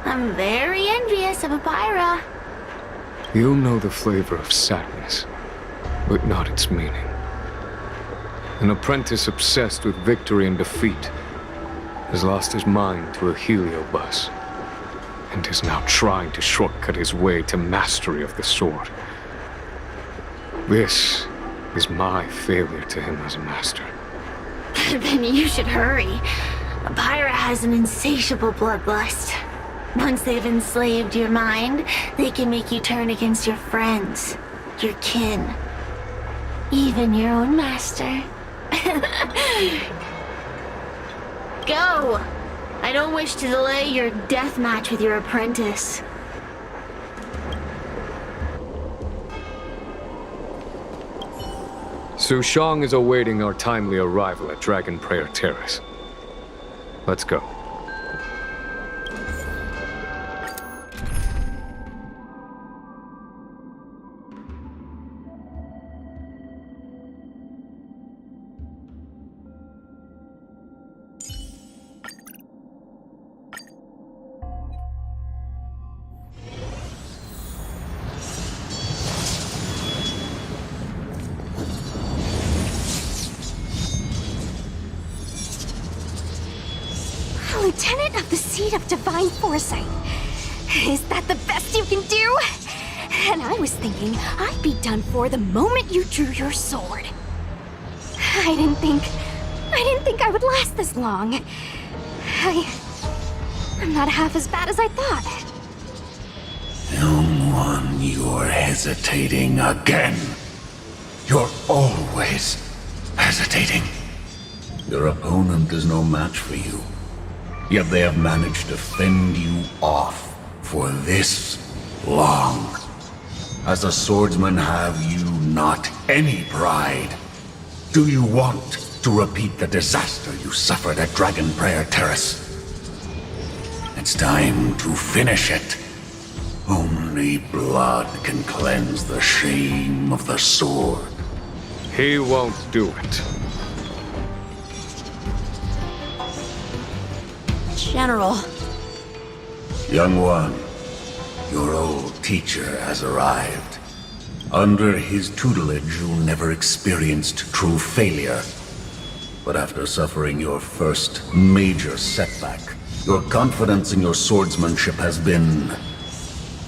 O: I'm very envious of Apira.
F: You'll know the flavor of sadness, but not its meaning. An apprentice obsessed with victory and defeat has lost his mind to a heliobus, and is now trying to shortcut his way to mastery of the sword. This is my failure to him as a master.
O: Then you should hurry. Apira has an insatiable bloodlust. Once they've enslaved your mind, they can make you turn against your friends, your kin, even your own master. Go! I don't wish to delay your death match with your apprentice.
F: Su Shang is awaiting our timely arrival at Dragon Prayer Terrace. Let's go.
D: Lieutenant of the Seat of Divine Foresight. Is that the best you can do? And I was thinking I'd be done for the moment you drew your sword. I didn't think I would last this long. I'm not half as bad as I thought.
N: Young one, you're hesitating again. You're always hesitating. Your opponent is no match for you. Yet they have managed to fend you off for this long. As a swordsman, have you not any pride? Do you want to repeat the disaster you suffered at Dragon Prayer Terrace? It's time to finish it. Only blood can cleanse the shame of the sword.
F: He won't do it.
M: General.
N: Young one, your old teacher has arrived. Under his tutelage, you never experienced true failure. But after suffering your first major setback, your confidence in your swordsmanship has been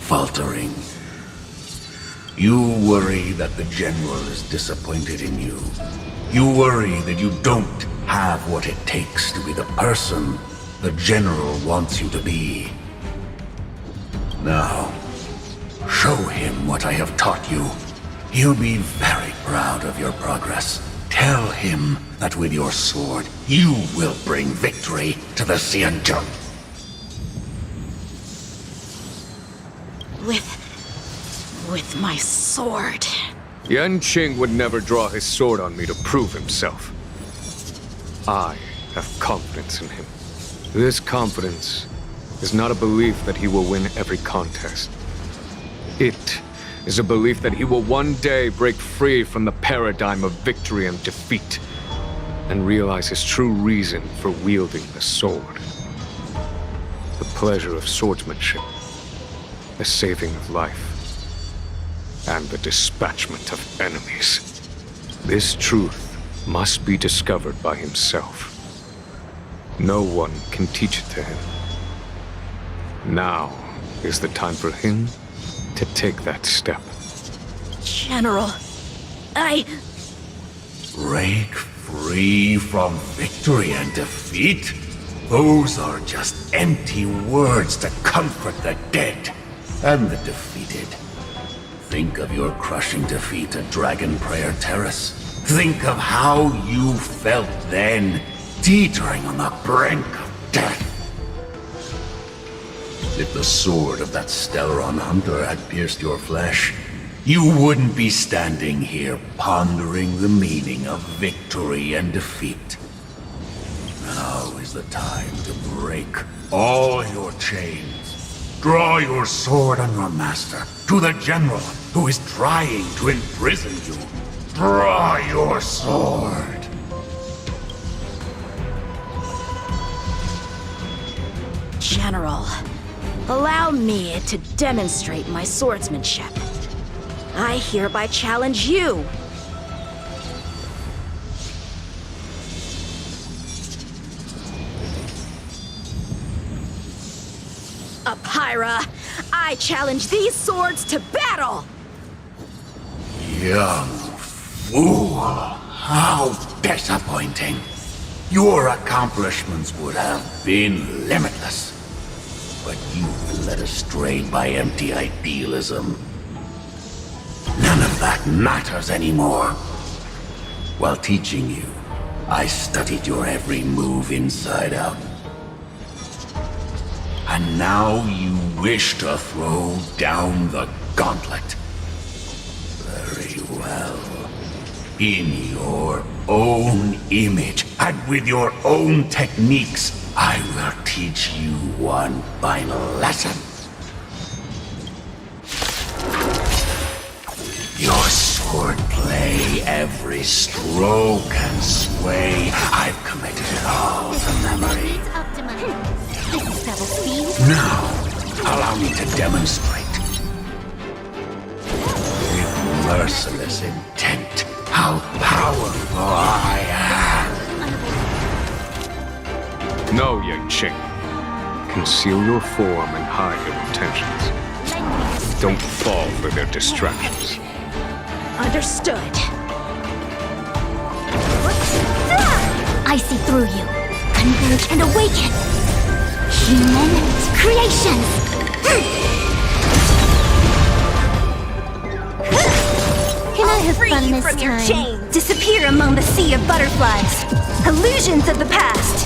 N: faltering. You worry that the General is disappointed in you. You worry that you don't have what it takes to be the person the General wants you to be. Now, show him what I have taught you. He'll be very proud of your progress. Tell him that with your sword, you will bring victory to the Xianzhou.
M: With my sword.
F: Yanqing would never draw his sword on me to prove himself. I have confidence in him. This confidence is not a belief that he will win every contest. It is a belief that he will one day break free from the paradigm of victory and defeat, and realize his true reason for wielding the sword. The pleasure of swordsmanship, the saving of life, and the dispatchment of enemies. This truth must be discovered by himself. No one can teach it to him. Now is the time for him to take that step.
M: General,
N: Break free from victory and defeat? Those are just empty words to comfort the dead and the defeated. Think of your crushing defeat at Dragon Prayer Terrace. Think of how you felt then, teetering on the brink of death. If the sword of that Stellaron hunter had pierced your flesh, you wouldn't be standing here pondering the meaning of victory and defeat. Now is the time to break all your chains. Draw your sword on your master, to the General who is trying to imprison you. Draw your sword.
M: General, allow me to demonstrate my swordsmanship. I hereby challenge you. Apyra, I challenge these swords to battle!
N: Young fool, how disappointing. Your accomplishments would have been limitless. But you've been led astray by empty idealism. None of that matters anymore. While teaching you, I studied your every move inside out. And now you wish to throw down the gauntlet. Very well. In your own image and with your own techniques, I will teach you one final lesson. Your swordplay, every stroke and sway, I've committed it all to memory.
J: This is double speed.
N: Now, allow me to demonstrate. With merciless intent, how powerful I am.
F: No, Yanqing. Conceal your form and hide your intentions. Don't fall for their distractions.
M: Understood.
J: I see through you. Converge and awaken. Human creations. Can I have fun this
A: from your
J: time?
A: chain. Disappear among the sea of butterflies. Illusions of the past.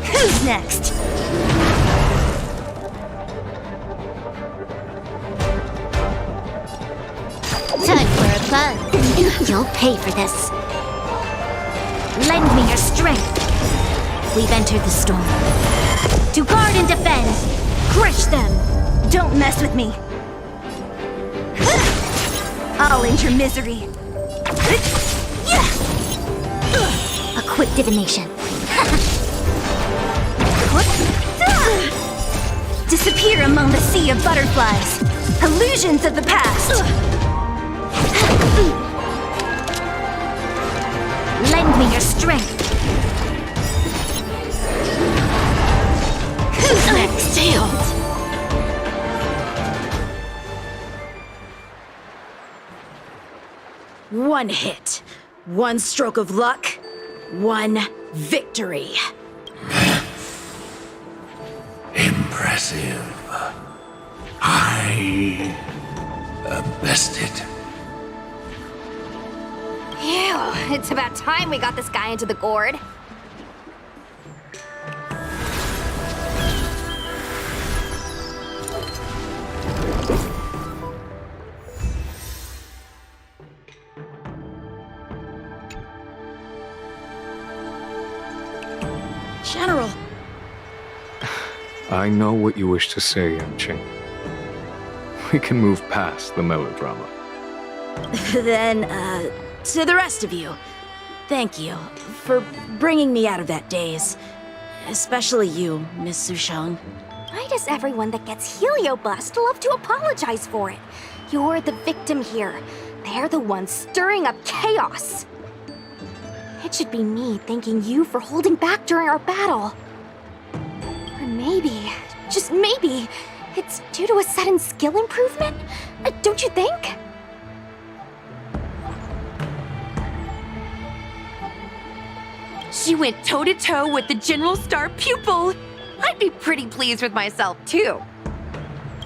A: Who's next?
J: Time for a buzz. You'll pay for this.
A: Lend me your strength.
J: We've entered the storm. To guard and defend.
A: Crush them. Don't mess with me. I'll end your misery.
J: A quick divination.
A: Disappear among the sea of butterflies. Illusions of the past. Lend me your strength. Who's next?
M: One hit, one stroke of luck, one victory.
N: Impressive. I bested.
D: Ew, it's about time we got this guy into the gourd.
M: General.
F: I know what you wish to say, Yanqing. We can move past the melodrama.
M: Then, to the rest of you, thank you for bringing me out of that daze. Especially you, Miss Sushong.
D: Why does everyone that gets heliobust love to apologize for it? You're the victim here. They're the ones stirring up chaos. It should be me thanking you for holding back during our battle. Or maybe, just maybe, it's due to a sudden skill improvement? Don't you think?
A: She went toe-to-toe with the General Star pupil. I'd be pretty pleased with myself, too.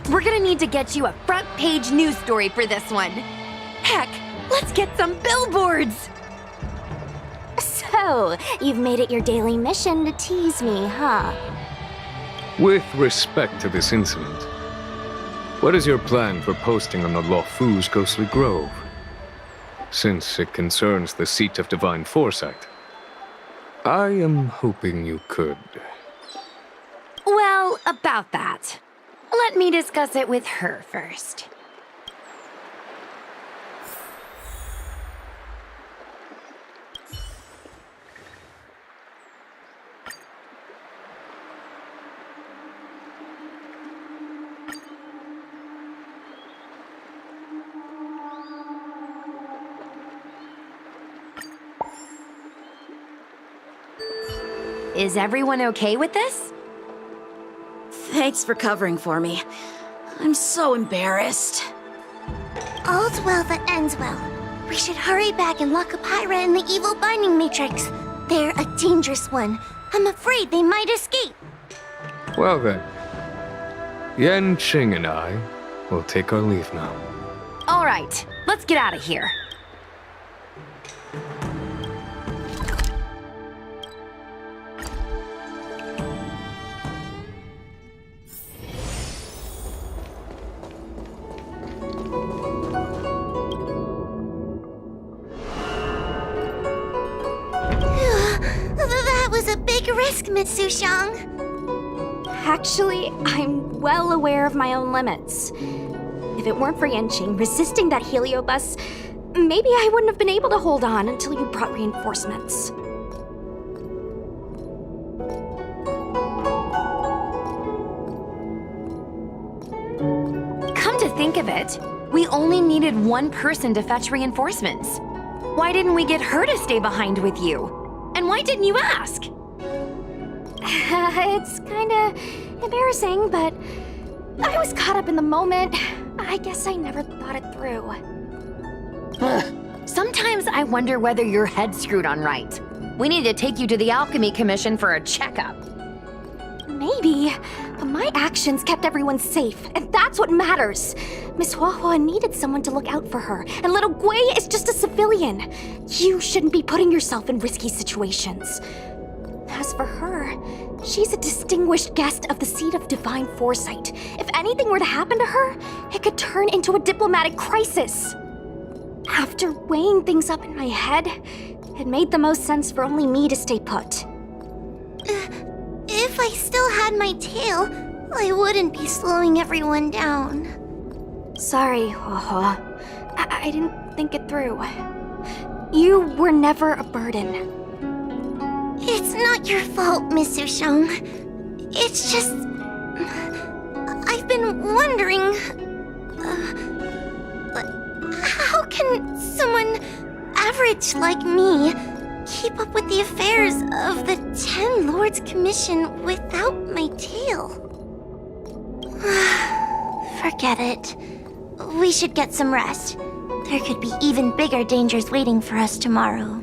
A: We're gonna need to get you a front-page news story for this one. Heck, let's get some billboards!
D: So, you've made it your daily mission to tease me, huh?
F: With respect to this incident, what is your plan for posting on the Luofu's Ghostly Grove? Since it concerns the seat of divine foresight, I am hoping you could.
A: Well, about that. Let me discuss it with her first. Is everyone okay with this?
M: Thanks for covering for me. I'm so embarrassed.
J: All's well that ends well. We should hurry back and lock up Hyra in the evil binding matrix. They're a dangerous one. I'm afraid they might escape.
F: Well then, Yanqing and I will take our leave now.
A: All right, let's get out of here.
B: take a risk, Miss Sushang.
D: Actually, I'm well aware of my own limits. If it weren't for Yanqing resisting that heliobus, maybe I wouldn't have been able to hold on until you brought reinforcements.
A: Come to think of it, we only needed one person to fetch reinforcements. Why didn't we get her to stay behind with you? And why didn't you ask?
D: It's kinda embarrassing, but I was caught up in the moment. I guess I never thought it through.
A: Sometimes I wonder whether your head's screwed on right. We need to take you to the Alchemy Commission for a checkup.
D: Maybe, but my actions kept everyone safe, and that's what matters. Miss Huahua needed someone to look out for her, and little Gui is just a civilian. You shouldn't be putting yourself in risky situations. As for her, she's a distinguished guest of the Seat of Divine Foresight. If anything were to happen to her, it could turn into a diplomatic crisis. After weighing things up in my head, it made the most sense for only me to stay put.
B: If I still had my tail, I wouldn't be slowing everyone down.
D: Sorry, Huahua. I didn't think it through. You were never a burden.
B: It's not your fault, Miss Sushang. It's just... I've been wondering... how can someone average like me keep up with the affairs of the 10 Lords Commission without my tail? Forget it. We should get some rest. There could be even bigger dangers waiting for us tomorrow.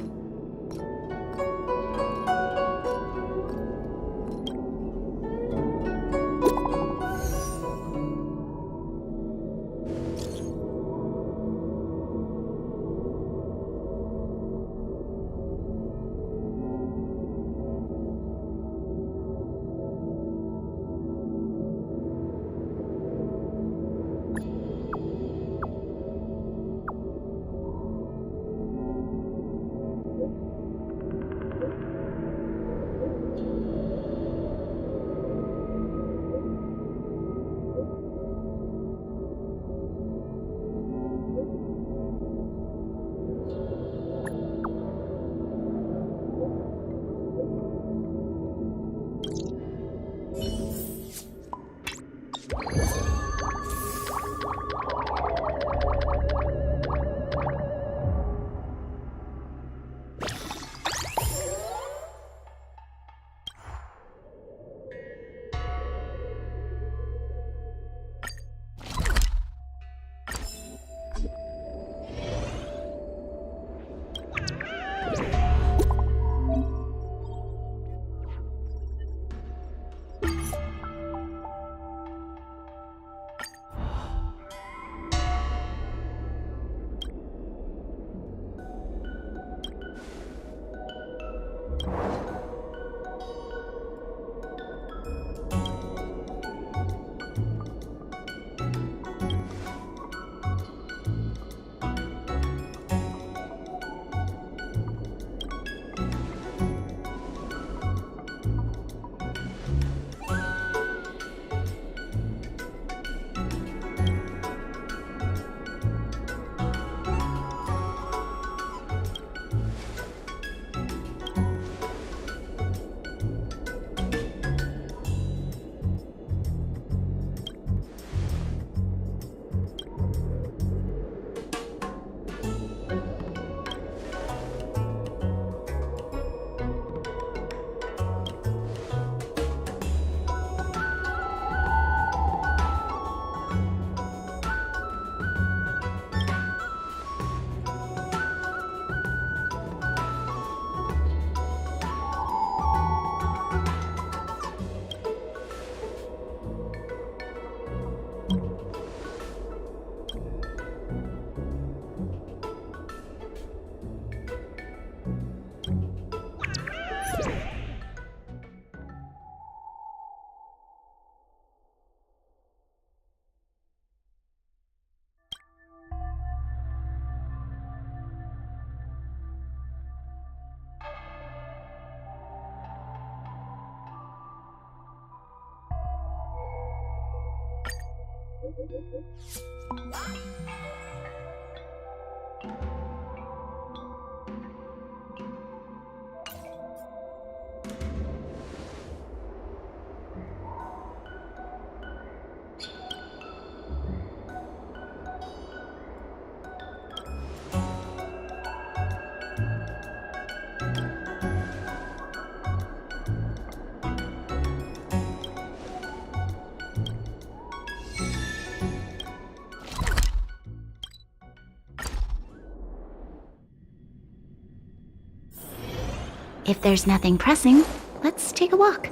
C: If there's nothing pressing, let's take a walk.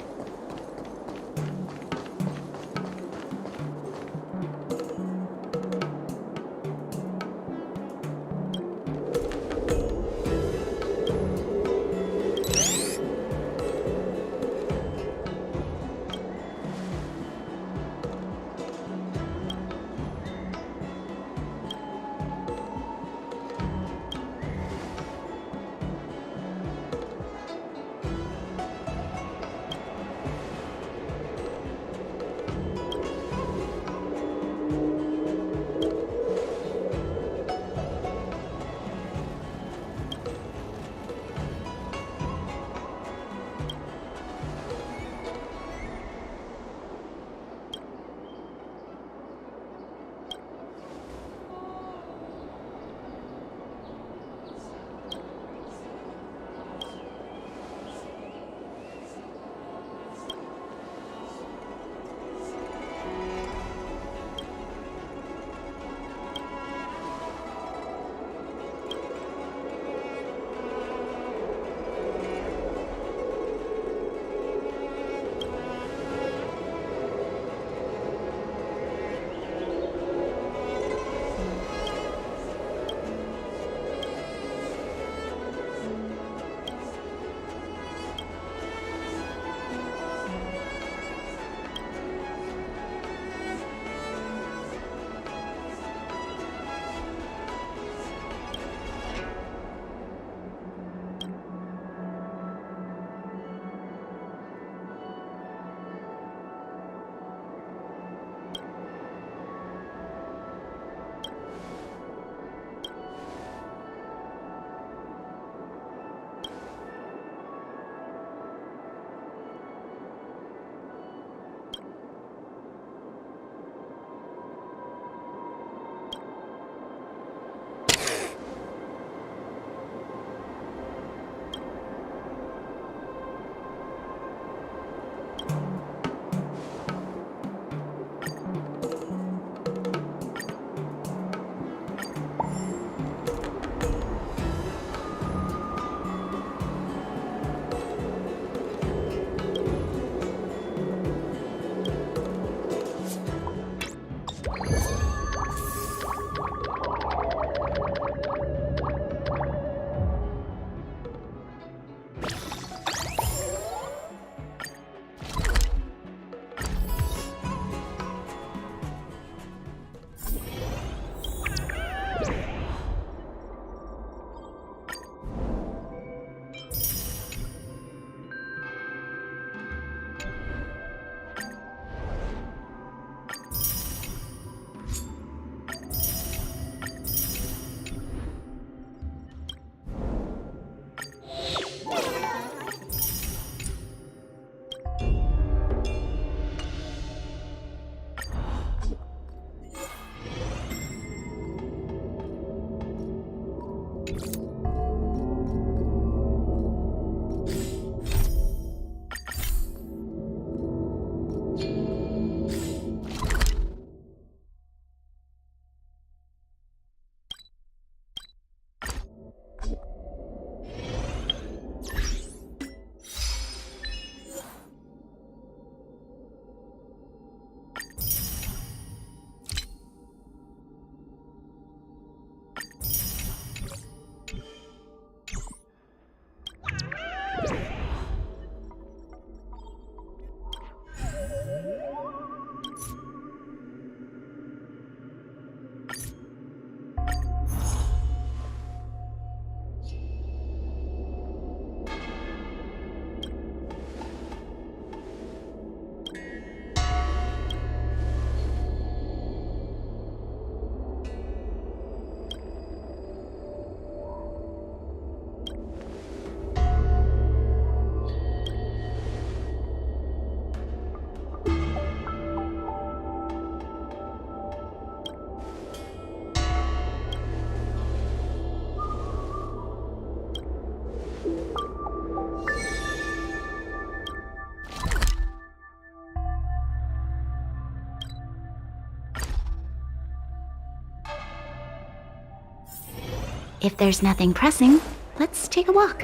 C: If there's nothing pressing, let's take a walk.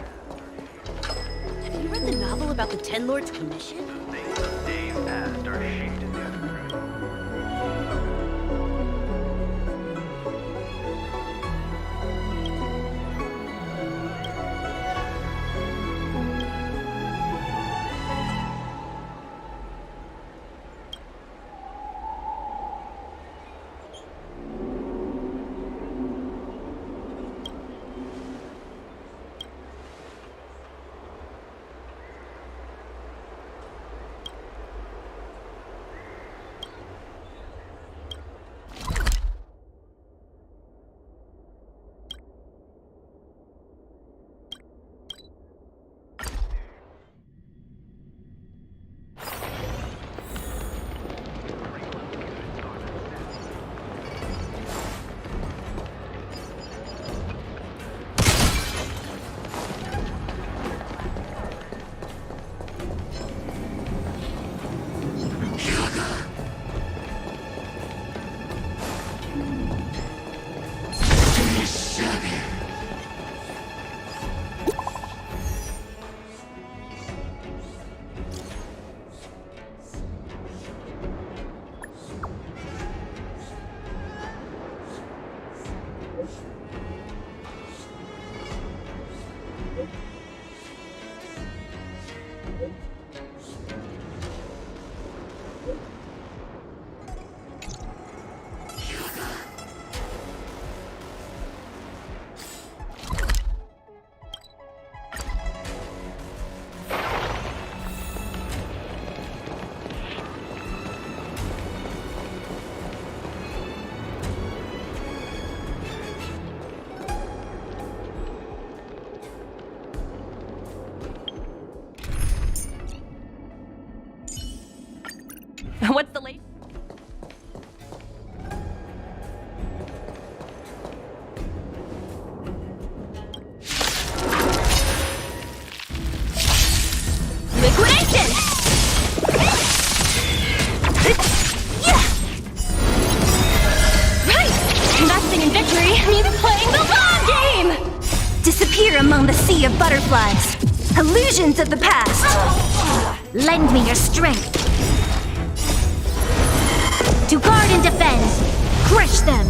M: Have you read the novel about the Ten Lords Commission?
P: Days past are shaped in the underground.
K: What's the late?
A: Liquidation!
K: Right! Investing in victory means playing the long game!
A: Disappear among the sea of butterflies. Illusions of the past. Lend me your strength. To guard and defend. Crush them.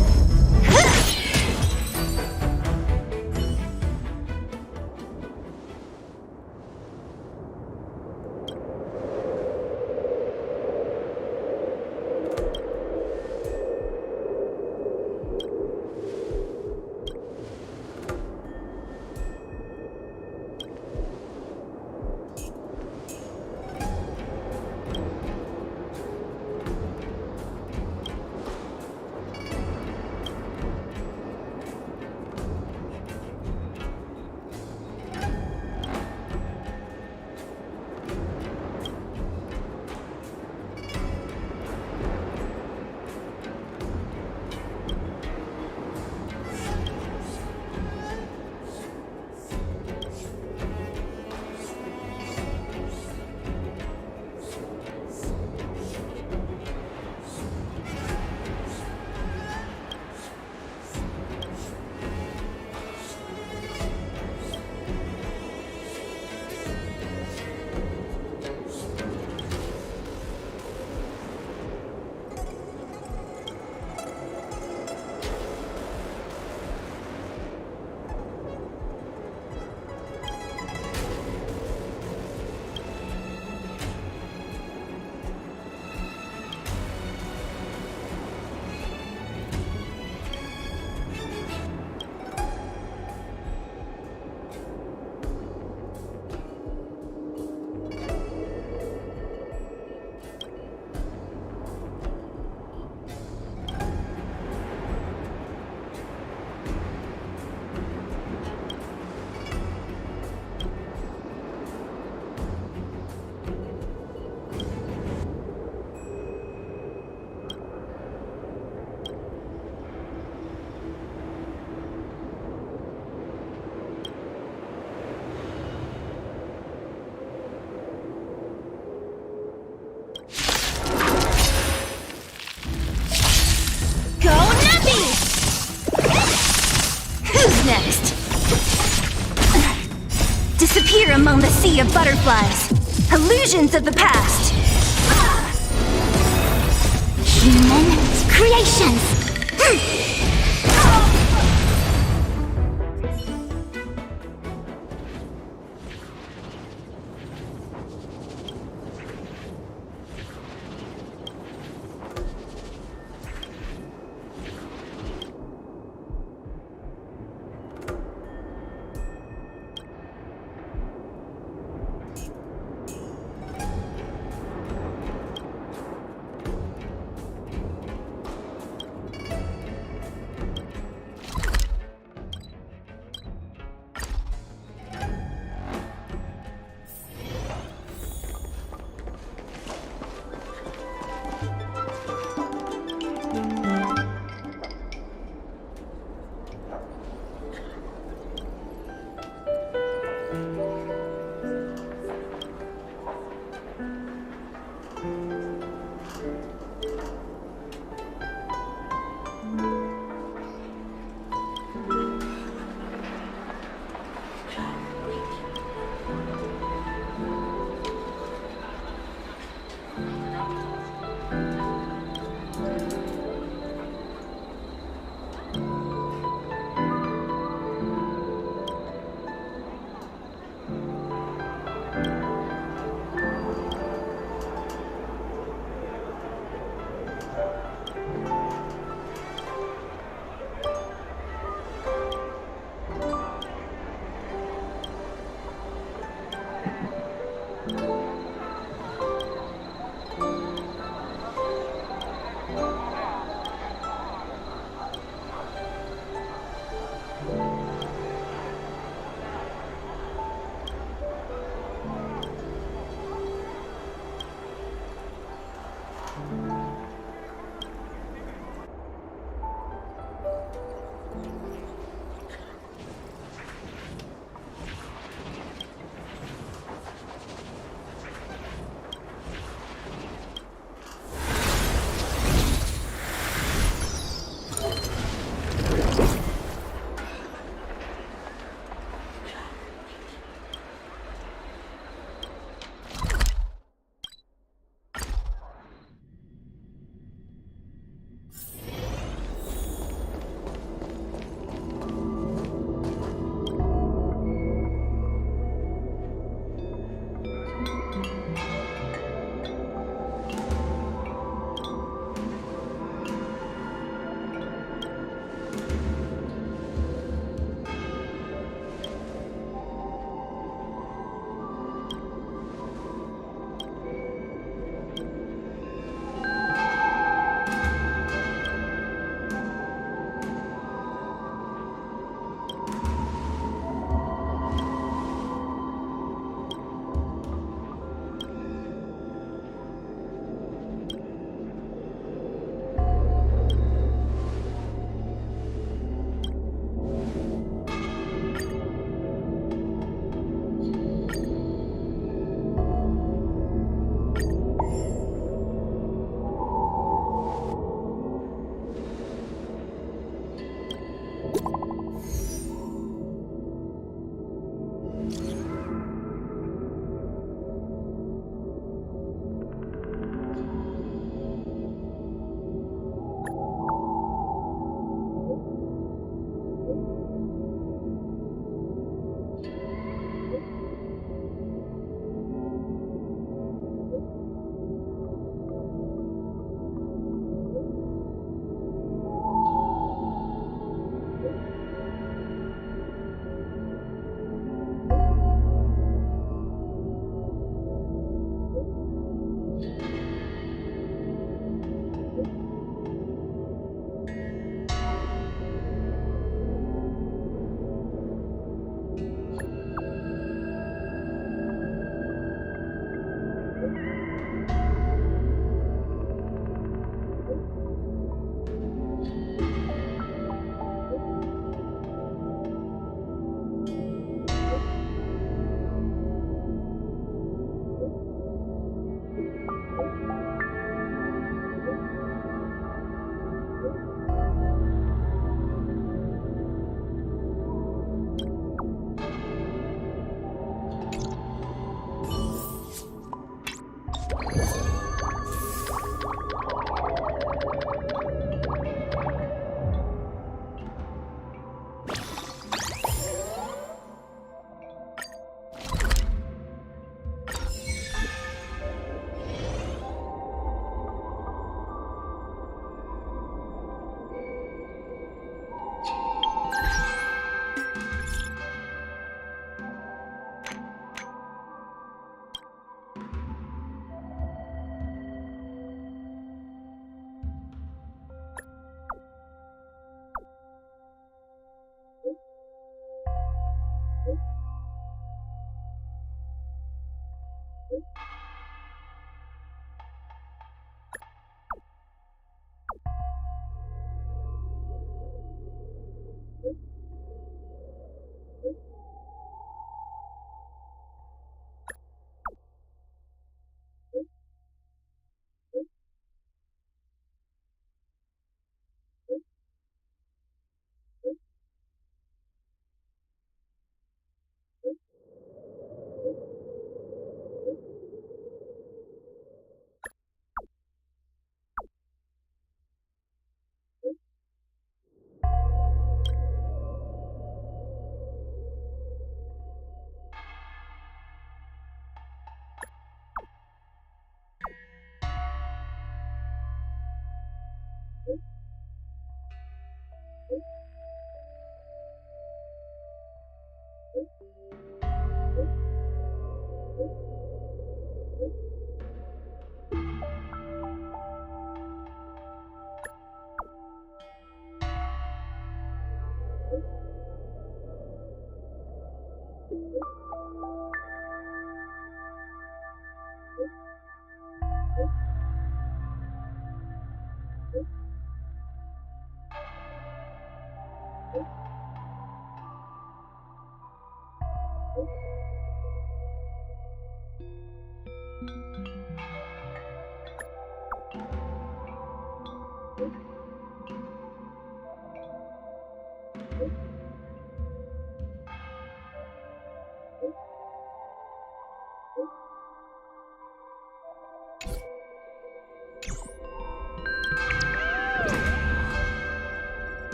A: sea of butterflies. Illusions of the past.
B: Human creations.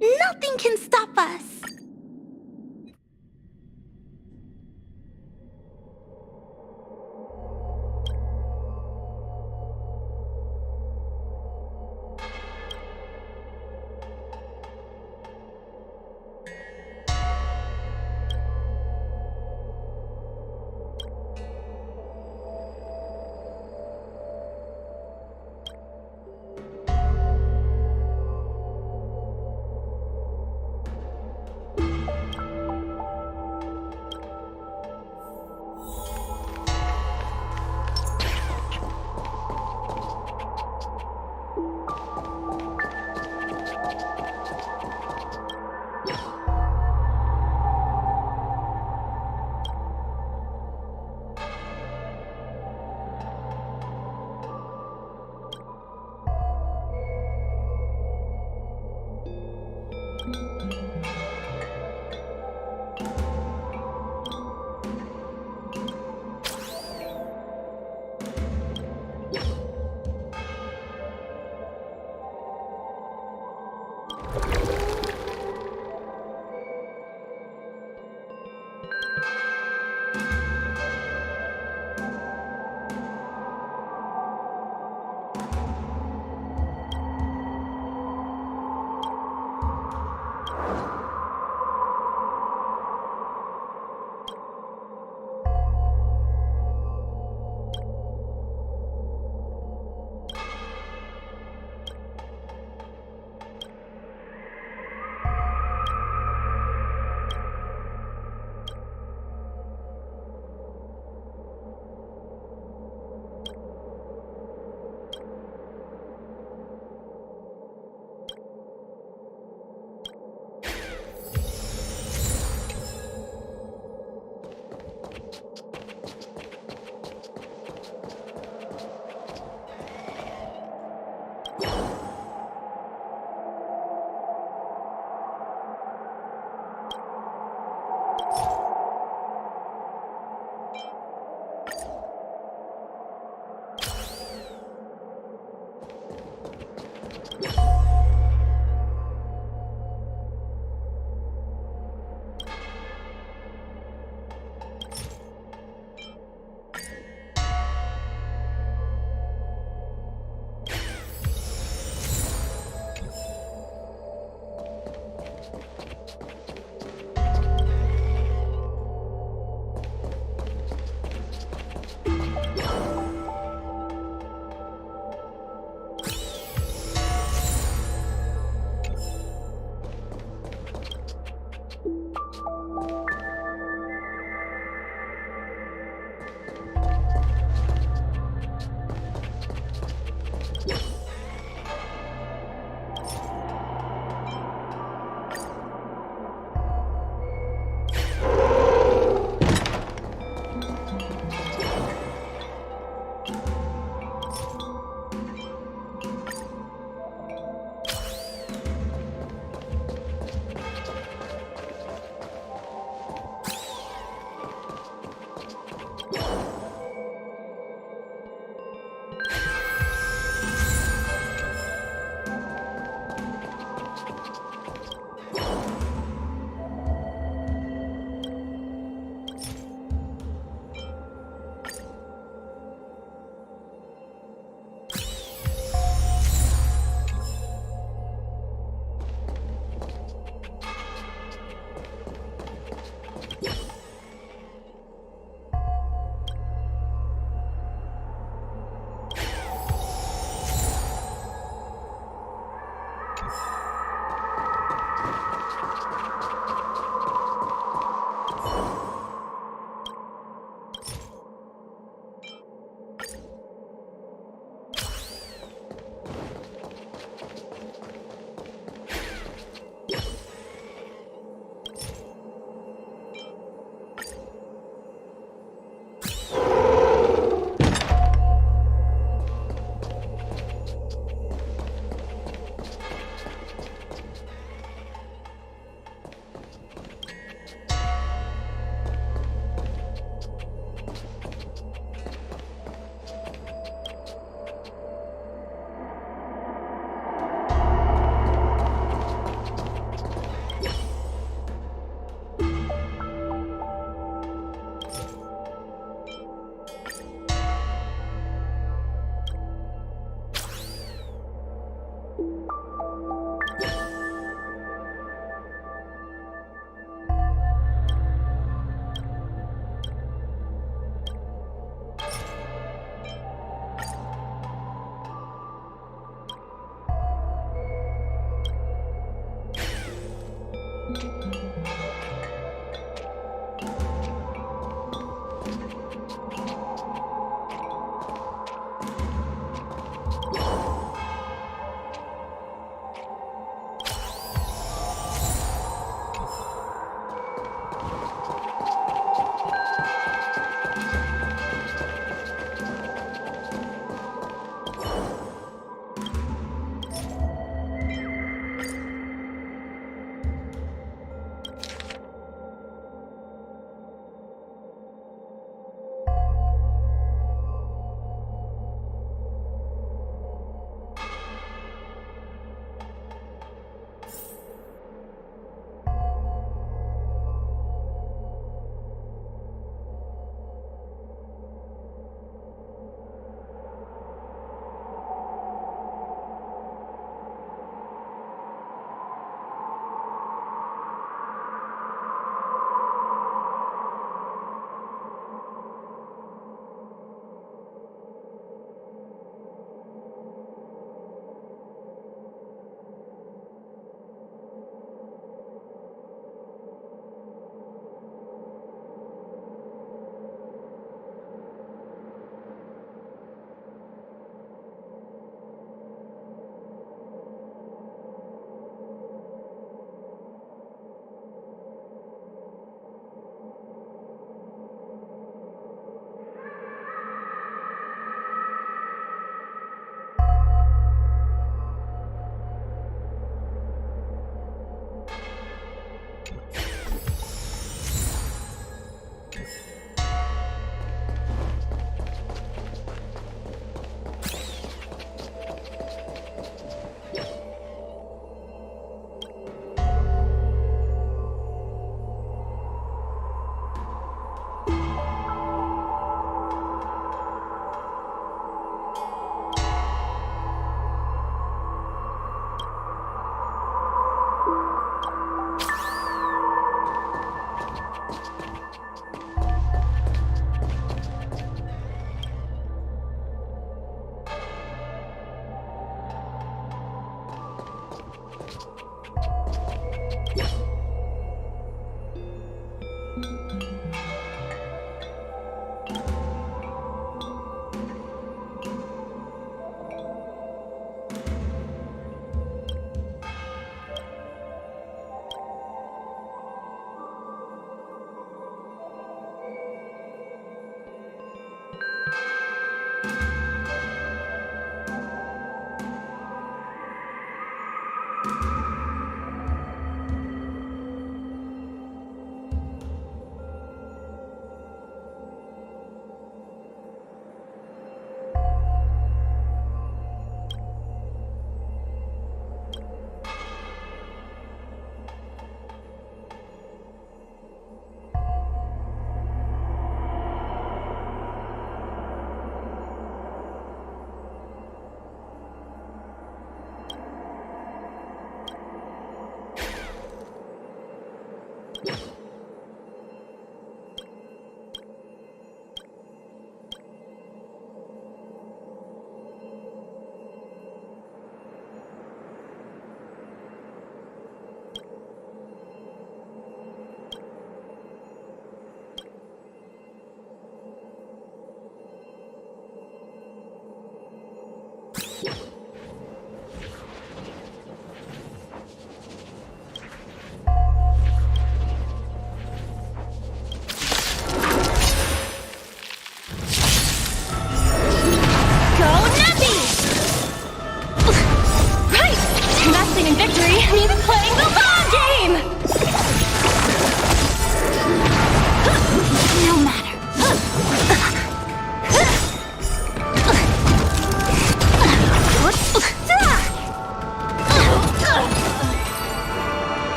B: Nothing can stop us.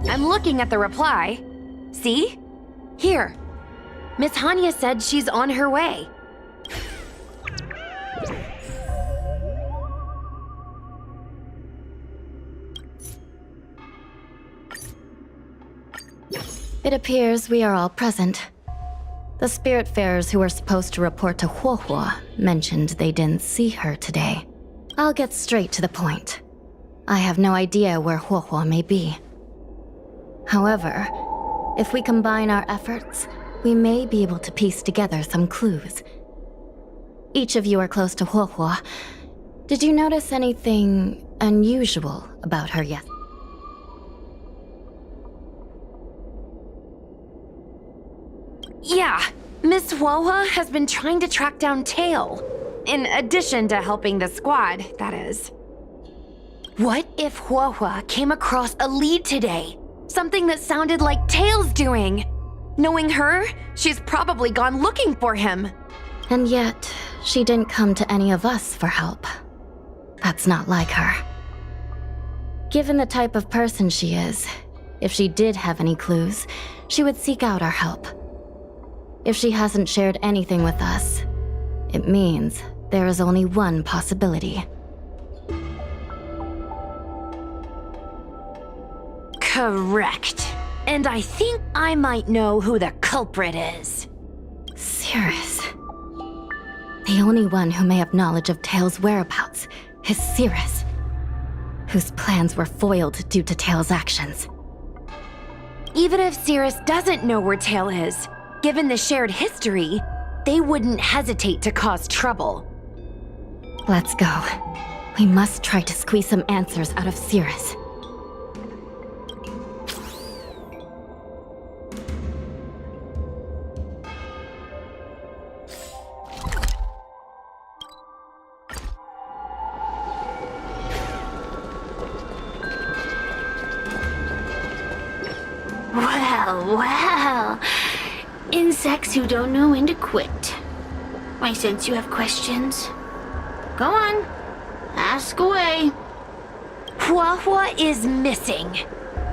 A: I'm looking at the reply. See? Here. Miss Hanya said she's on her way.
C: It appears we are all present. The Spiritfarers who were supposed to report to Huohuo mentioned they didn't see her today. I'll get straight to the point. I have no idea where Huohuo may be. However, if we combine our efforts, we may be able to piece together some clues. Each of you are close to Huohuo. Did you notice anything unusual about her yet?
A: Yeah, Miss Huohua has been trying to track down Tail. In addition to helping the squad, that is. What if Huohua came across a lead today? Something that sounded like Tail's doing. Knowing her, she's probably gone looking for him.
C: And yet, she didn't come to any of us for help. That's not like her. Given the type of person she is, if she did have any clues, she would seek out our help. If she hasn't shared anything with us, it means there is only one possibility.
A: Correct. And I think I might know who the culprit is.
C: Cirrus. The only one who may have knowledge of Tail's whereabouts is Cirrus, whose plans were foiled due to Tail's actions.
A: Even if Cirrus doesn't know where Tail is, given the shared history, they wouldn't hesitate to cause trouble.
C: Let's go. We must try to squeeze some answers out of Cirrus.
O: Well. Insects who don't know when to quit. I sense you have questions. Go on. Ask away.
A: Huohua is missing.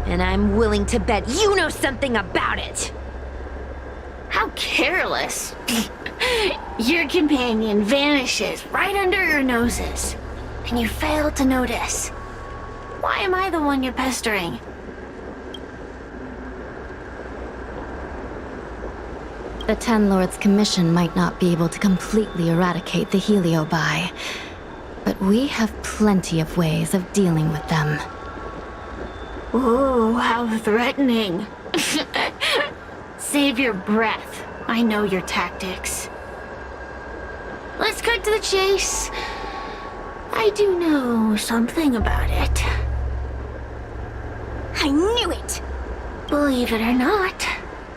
A: And I'm willing to bet you know something about it.
O: How careless. Your companion vanishes right under your noses. And you fail to notice. Why am I the one you're pestering?
C: The Ten Lords Commission might not be able to completely eradicate the Heliobi, but we have plenty of ways of dealing with them.
O: Oh, how threatening. Save your breath. I know your tactics. Let's cut to the chase. I do know something about it.
D: I knew it!
O: Believe it or not,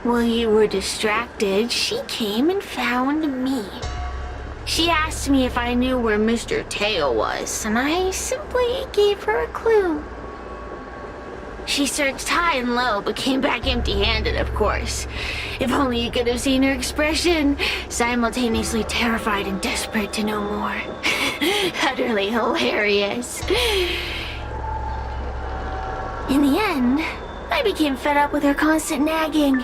O: while you were distracted, she came and found me. She asked me if I knew where Mr. Tail was, and I simply gave her a clue. She searched high and low, but came back empty-handed, of course. If only you could have seen her expression, simultaneously terrified and desperate to know more. Utterly hilarious. In the end, I became fed up with her constant nagging.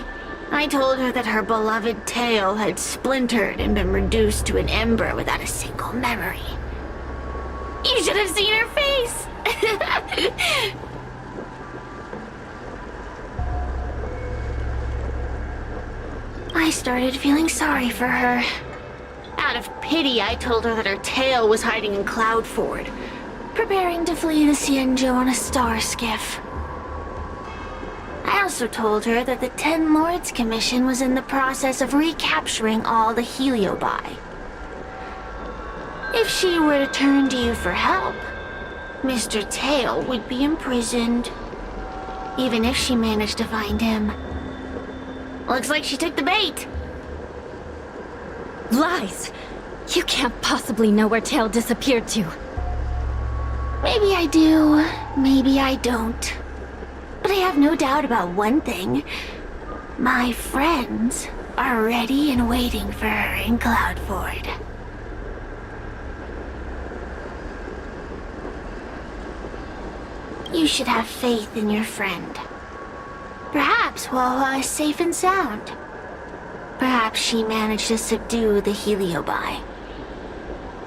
O: I told her that her beloved tail had splintered and been reduced to an ember without a single memory. You should have seen her face! I started feeling sorry for her. Out of pity, I told her that her tail was hiding in Cloudford, preparing to flee the Xianzhou on a star skiff. I also told her that the Ten Lords Commission was in the process of recapturing all the Heliobi. If she were to turn to you for help, Mr. Tail would be imprisoned, even if she managed to find him. Looks like she took the bait.
C: Lies! You can't possibly know where Tail disappeared to.
O: Maybe I do, maybe I don't. But I have no doubt about one thing. My friends are ready and waiting for her in Cloudford. You should have faith in your friend. Perhaps Wawa is safe and sound. Perhaps she managed to subdue the Heliobi.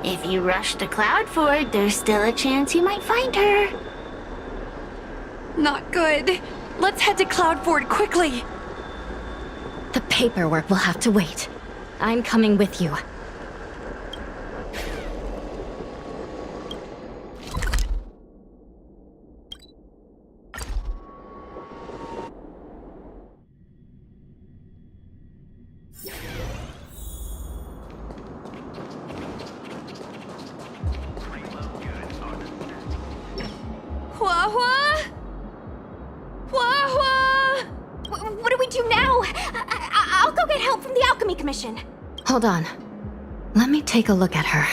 O: If you rush to Cloudford, there's still a chance you might find her.
A: Not good. Let's head to Cloudford quickly.
C: The paperwork will have to wait. I'm coming with you.
D: What do we do now? I'll go get help from the Alchemy Commission.
C: Hold on. Let me take a look at her.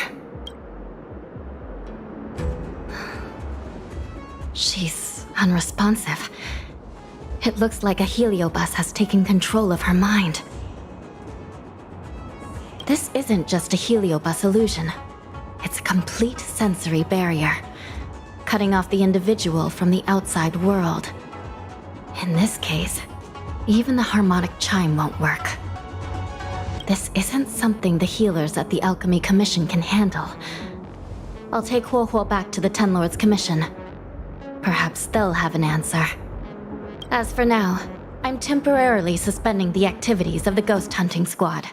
C: She's unresponsive. It looks like a heliobus has taken control of her mind. This isn't just a heliobus illusion. It's a complete sensory barrier, cutting off the individual from the outside world. In this case, even the harmonic chime won't work. This isn't something the healers at the Alchemy Commission can handle. I'll take Huohuo back to the Ten Lords Commission. Perhaps they'll have an answer. As for now, I'm temporarily suspending the activities of the ghost hunting squad.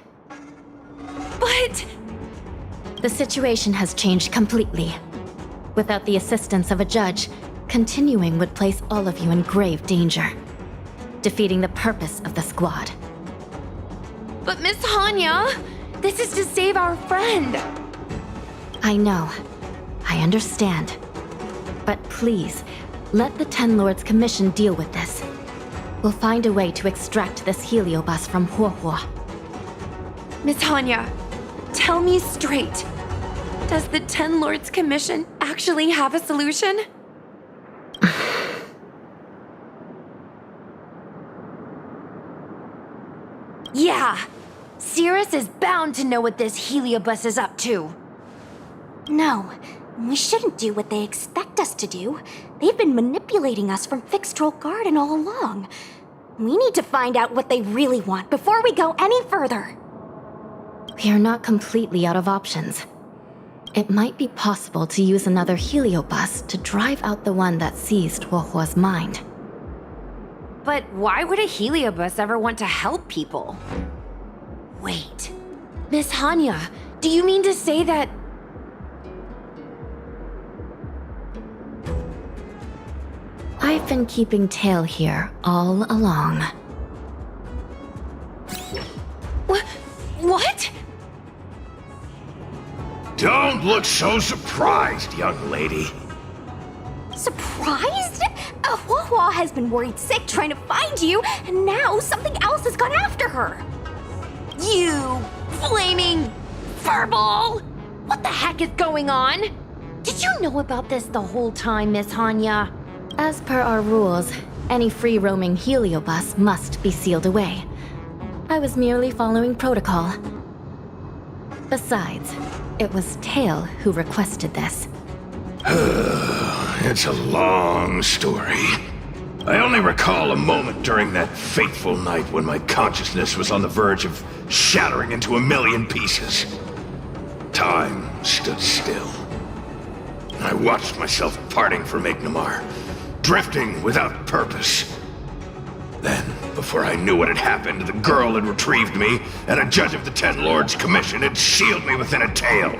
A: But...
C: The situation has changed completely. Without the assistance of a judge, continuing would place all of you in grave danger, defeating the purpose of the squad.
A: But Miss Hanya, this is to save our friend.
C: I know. I understand. But please, let the Ten Lords Commission deal with this. We'll find a way to extract this heliobus from Huohuo.
A: Miss Hanya, tell me straight. Does the Ten Lords Commission actually have a solution? Yeah! Cirrus is bound to know what this heliobus is up to.
D: No, we shouldn't do what they expect us to do. They've been manipulating us from Fixed Troll Garden all along. We need to find out what they really want before we go any further.
C: We are not completely out of options. It might be possible to use another heliobus to drive out the one that seized Huohuo's mind.
A: But why would a heliobus ever want to help people? Wait, Miss Hanya, do you mean to say that...
C: I've been keeping tail here all along.
A: What?
N: Don't look so surprised, young lady.
D: Surprised? Huohuo, Grandpa has been worried sick trying to find you, and now something else has gone after her.
A: You flaming furball! What the heck is going on? Did you know about this the whole time, Miss Hanya?
C: As per our rules, any free-roaming heliobus must be sealed away. I was merely following protocol. Besides, it was Tail who requested this.
N: It's a long story. I only recall a moment during that fateful night when my consciousness was on the verge of shattering into a million pieces. Time stood still. I watched myself parting from Ignomar, drifting without purpose. Then, before I knew what had happened, the girl had retrieved me, and a judge of the Ten Lords Commission had sealed me within a tail.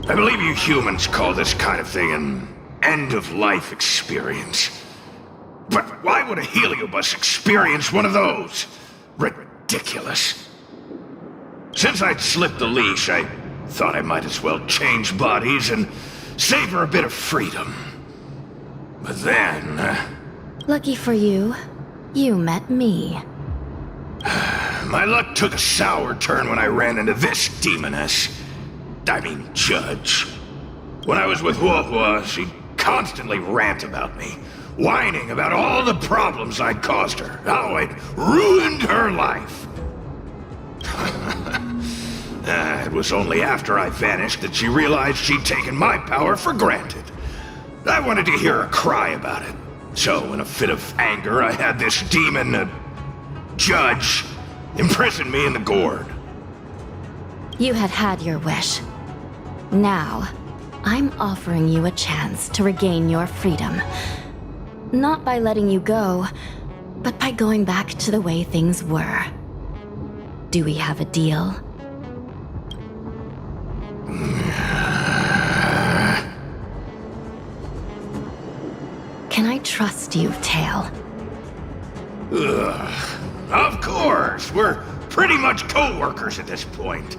N: I believe you humans call this kind of thing an end-of-life experience. But why would a heliobus experience one of those? Ridiculous. Since I'd slipped the leash, I thought I might as well change bodies and savor a bit of freedom. But then...
C: Lucky for you, you met me.
N: my luck took a sour turn when I ran into this demoness. I mean, judge. When I was with Huahua, she'd constantly rant about me, whining about all the problems I'd caused her, how I'd ruined her life. It was only after I vanished that she realized she'd taken my power for granted. I wanted to hear her cry about it. So, in a fit of anger, I had this demon, judge, imprison me in the gourd.
C: You had had your wish. Now, I'm offering you a chance to regain your freedom. Not by letting you go, but by going back to the way things were. Do we have a deal? Can I trust you, Tail?
N: Ugh. Of course! We're pretty much co-workers at this point.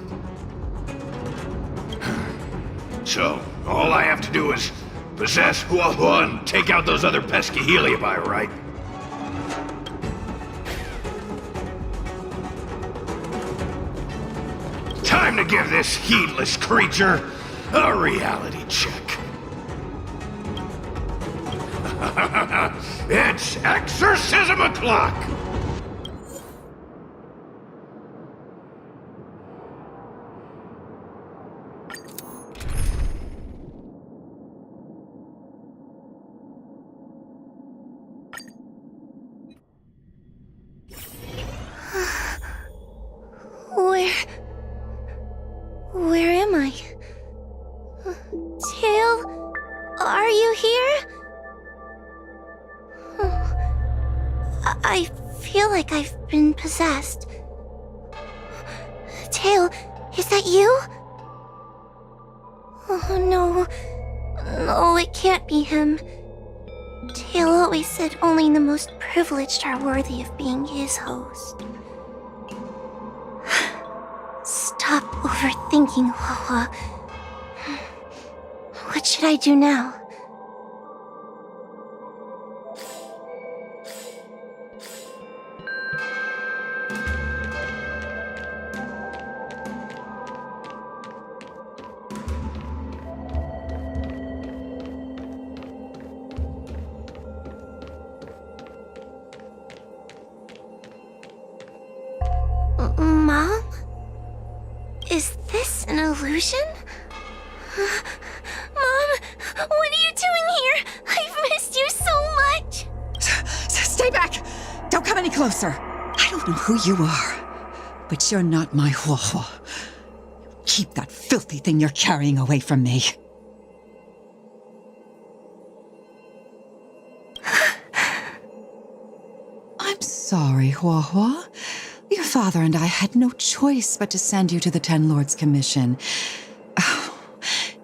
N: So, all I have to do is possess Huahua and take out those other pesky heliobi, right? Time to give this heedless creature a reality check. It's exorcism o'clock!
B: Where am I? Tail, are you here? I feel like I've been possessed. Tail, is that you? Oh no. No, it can't be him. Tail always said only the most privileged are worthy of being his host. Stop overthinking, Huahua. What should I do now? Mom? Is this an illusion? Mom, what are you doing here? I've missed you so much!
Q: Stay back! Don't come any closer! I don't know who you are, but you're not my Huahua. Keep that filthy thing you're carrying away from me. I'm sorry, Huahua. Your father and I had no choice but to send you to the Ten Lords Commission. Oh,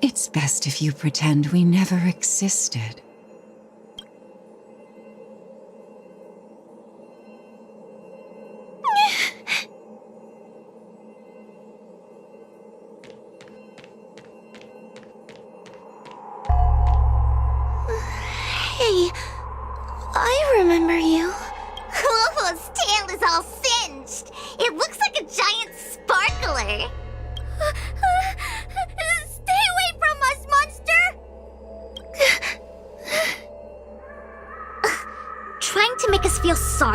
Q: it's best if you pretend we never existed.
B: Hey, I remember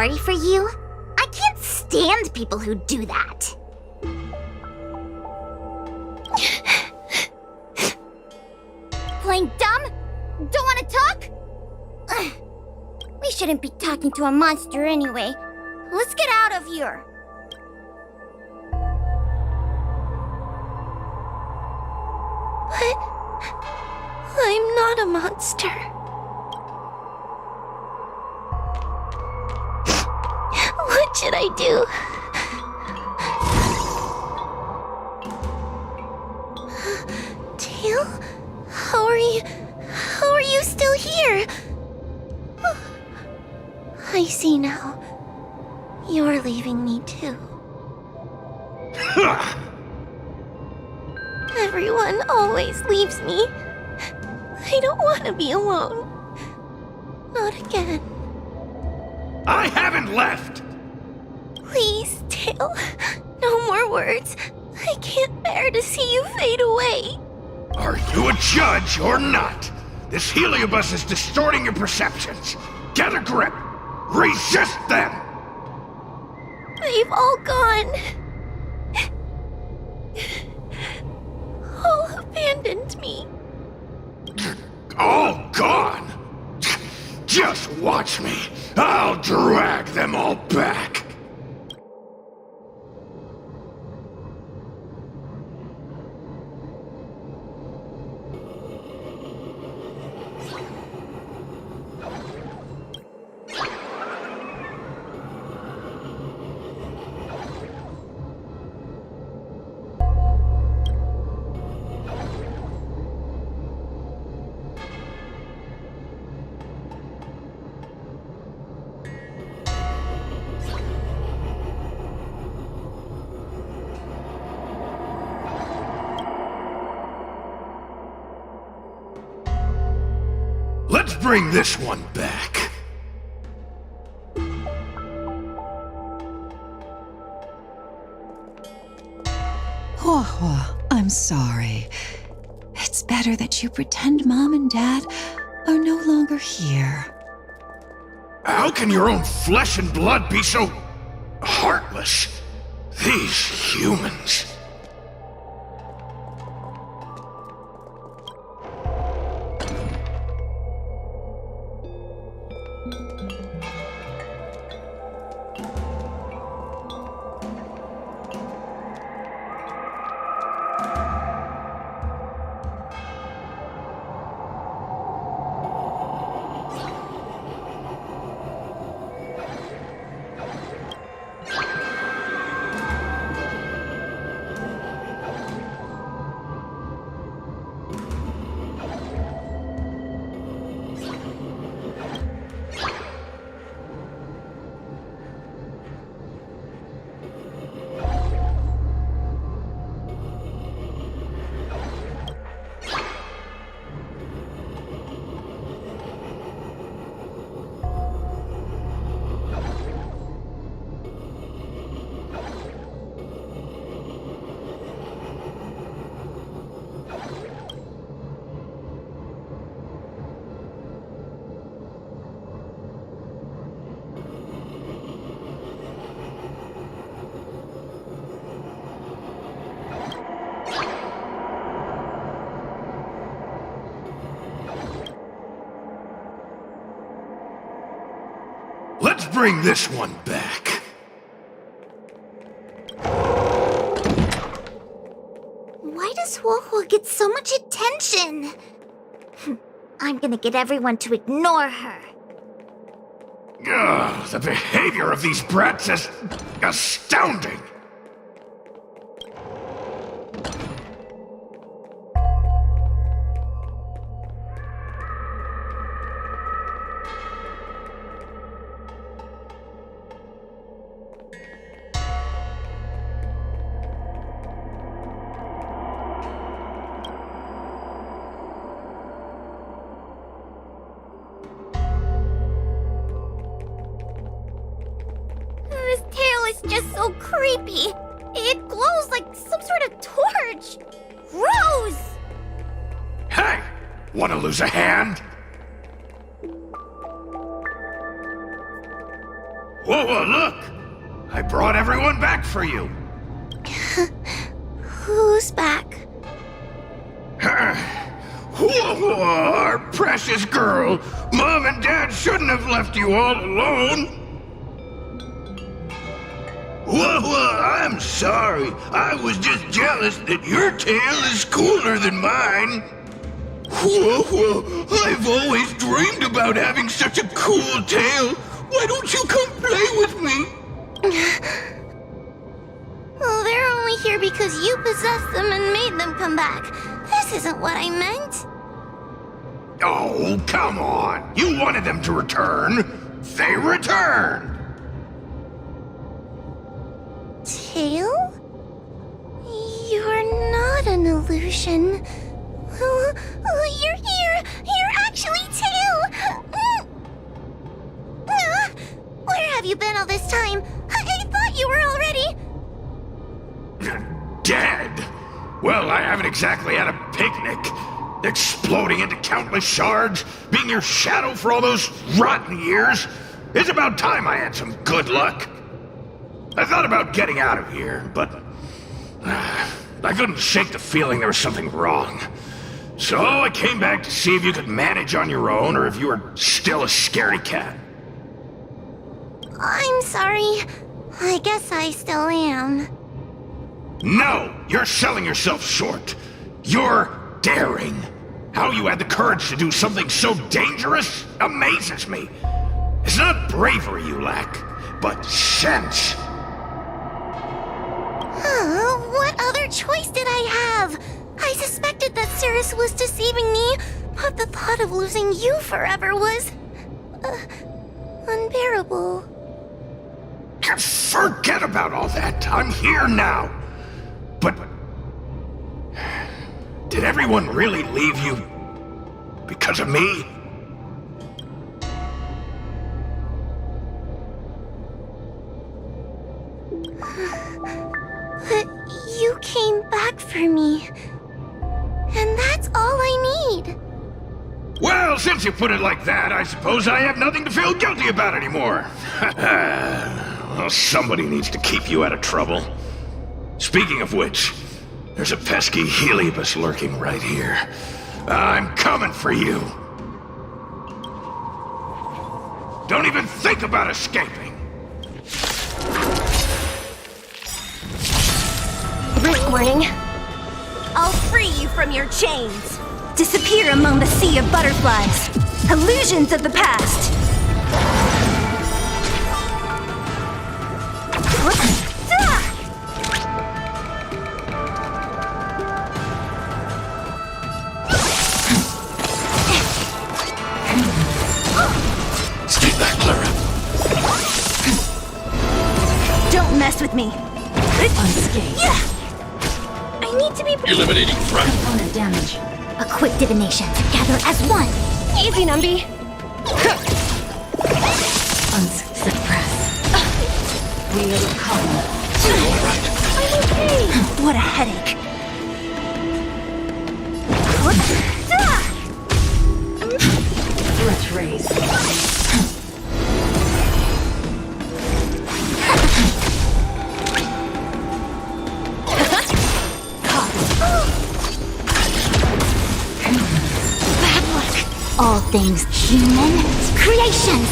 J: sorry for you. I can't stand people who do that. Playing dumb? Don't want to talk? Ugh. We shouldn't be talking to a monster anyway. Let's get out of here.
B: But I'm not a monster. What should I do? Tail? How are you still here? I see now. You're leaving me too. Everyone always leaves me. I don't want to be alone. Not again.
N: I haven't left!
B: Please, Tail. No more words. I can't bear to see you fade away.
N: Are you a judge or not? This heliobus is distorting your perceptions. Get a grip. Resist them!
B: They've all gone. All abandoned me.
N: All gone? Just watch me. I'll drag them all back. Let's bring this one back.
Q: Hua Hua, I'm sorry. It's better that you pretend Mom and Dad are no longer here.
N: How can your own flesh and blood be so heartless? These humans. Let's bring this one back.
J: Why does Hua Hua get so much attention? I'm gonna get everyone to ignore her.
N: Ugh, the behavior of these brats is astounding.
J: This tail is just so creepy. It glows like some sort of torch. Gross!
N: Hey! Wanna lose a hand?
R: Whoa, look! I brought everyone back for you.
B: Who's back?
R: Whoa, our precious girl. Mom and Dad shouldn't have left you all alone. Whoa, I'm sorry. I was just jealous that your tail is cooler than mine. Whoa, I've always dreamed about having such a cool tail. Why don't you come play with me?
B: Oh, they're only here because you possessed them and made them come back. This isn't what I meant.
R: Oh, come on. You wanted them to return. They returned.
B: Tail? You're not an illusion. You're here! You're actually Tail! Where have you been all this time? I thought you were already...
R: Dead? Well, I haven't exactly had a picnic. Exploding into countless shards, being your shadow for all those rotten years. It's about time I had some good luck. I thought about getting out of here, but... I couldn't shake the feeling there was something wrong. So I came back to see if you could manage on your own, or if you were still a scaredy cat.
B: I'm sorry. I guess I still am.
R: No! You're selling yourself short. You're daring. How you had the courage to do something so dangerous amazes me. It's not bravery you lack, but sense.
B: What other choice did I have? I suspected that Cirrus was deceiving me, but the thought of losing you forever was... unbearable.
R: Forget about all that. I'm here now. But... did everyone really leave you because of me?
B: But you came back for me. And that's all I need.
R: Well, since you put it like that, I suppose I have nothing to feel guilty about anymore. Well, somebody needs to keep you out of trouble. Speaking of which, there's a pesky Heliobus lurking right here. I'm coming for you. Don't even think about escaping.
A: Risk warning. I'll free you from your chains. Disappear among the sea of butterflies. Illusions of the past.
R: Stay back, Clara.
A: Don't mess with me.
G: Unscathed.
A: I need to be...
R: Eliminating threat.
G: Component damage.
B: A quick divination. Gather as one.
A: Easy, Numby.
G: Unsuppress. Wheel of calm.
A: I'm okay. What a headache.
G: Threat raised.
B: All things human creations.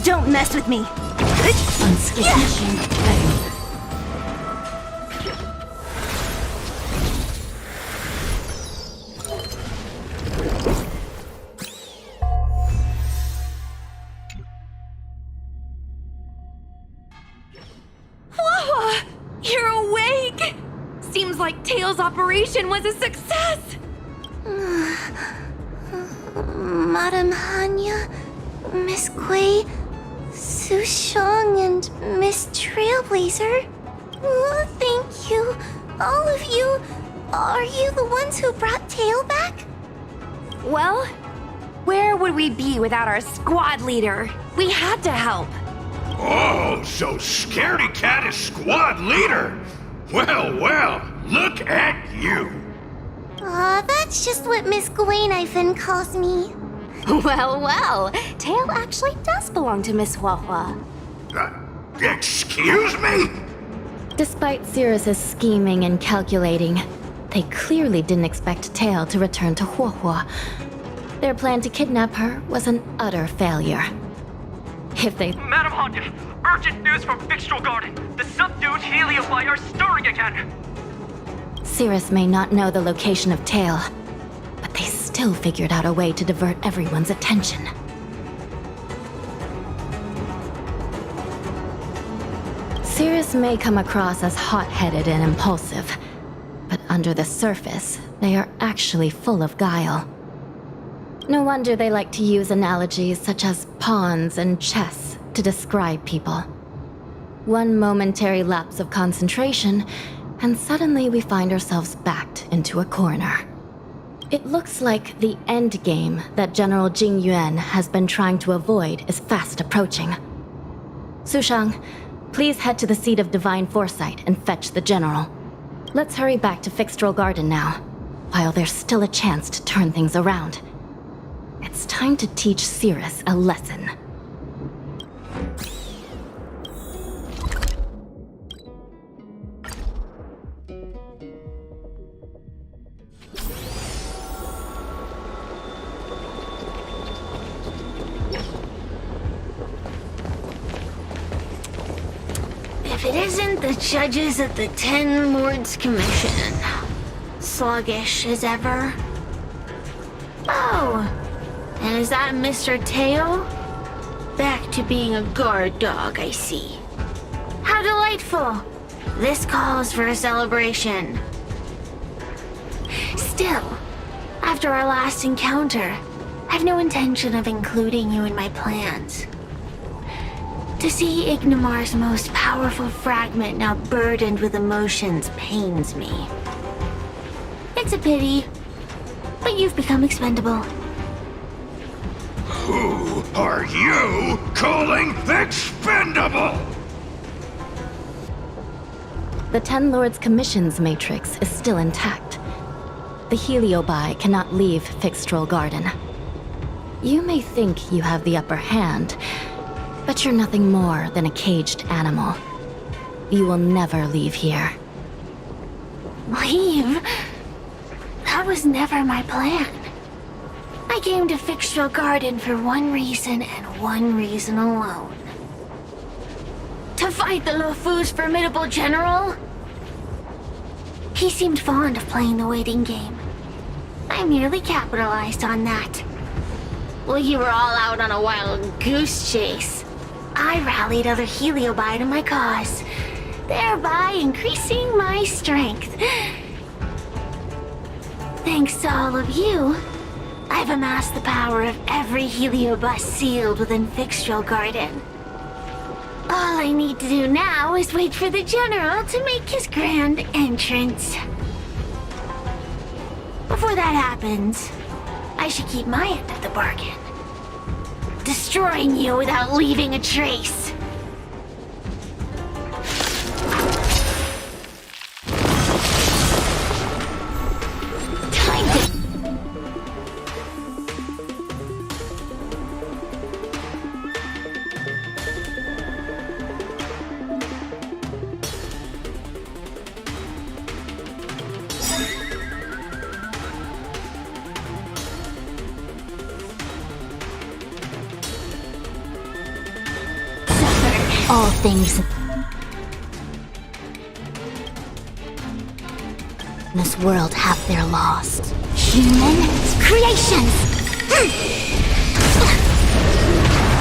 A: Don't mess with me.
G: Unscathed. Mission failed.
A: Whoa! You're awake! Seems like Tails' operation was a success!
B: Madame Hanya, Miss Kuei, Sushong, and Miss Trailblazer. Oh, thank you. All of you. Are you the ones who brought Tail back?
A: Well, where would we be without our squad leader? We had to help.
R: Oh, so Scaredy Cat is squad leader. Well, look at you.
B: That's just what Miss Gwaynifin calls me.
D: Well, well, Tail actually does belong to Miss Huahua.
R: Excuse me?
C: Despite Cirrus's scheming and calculating, they clearly didn't expect Tail to return to Huahua. Their plan to kidnap her was an utter failure. If they...
S: Madam Haunted, urgent news from Fixtral Garden. The subdued Heliobi are stirring again.
C: Cirrus may not know the location of Tail, but they still figured out a way to divert everyone's attention. Cirrus may come across as hot-headed and impulsive, but under the surface, they are actually full of guile. No wonder they like to use analogies such as pawns and chess to describe people. One momentary lapse of concentration, and suddenly we find ourselves backed into a corner. It looks like the end game that General Jing Yuan has been trying to avoid is fast approaching. Sushang, please head to the seat of Divine Foresight and fetch the General. Let's hurry back to Fixtral Garden now, while there's still a chance to turn things around. It's time to teach Cirrus a lesson.
O: If it isn't the judges at the Ten Lords Commission, sluggish as ever. Oh, and is that Mr. Tail? Back to being a guard dog, I see. How delightful! This calls for a celebration. Still, after our last encounter, I've no intention of including you in my plans. To see Ignimar's most powerful fragment now burdened with emotions pains me. It's a pity, but you've become expendable.
R: Who are you calling expendable?
C: The Ten Lords Commission's matrix is still intact. The Heliobi cannot leave Fixtral Garden. You may think you have the upper hand, but you're nothing more than a caged animal. You will never leave here.
O: Leave? That was never my plan. I came to Fixtral Garden for one reason and one reason alone. To fight the Luofu's formidable general? He seemed fond of playing the waiting game. I merely capitalized on that. While you were all out on a wild goose chase, I rallied other Heliobi to my cause, thereby increasing my strength. Thanks to all of you, I've amassed the power of every Heliobus sealed within Fixtral Garden. All I need to do now is wait for the General to make his grand entrance. Before that happens, I should keep my end of the bargain. Destroying you without leaving a trace.
J: All things in this world have their laws. Human creations!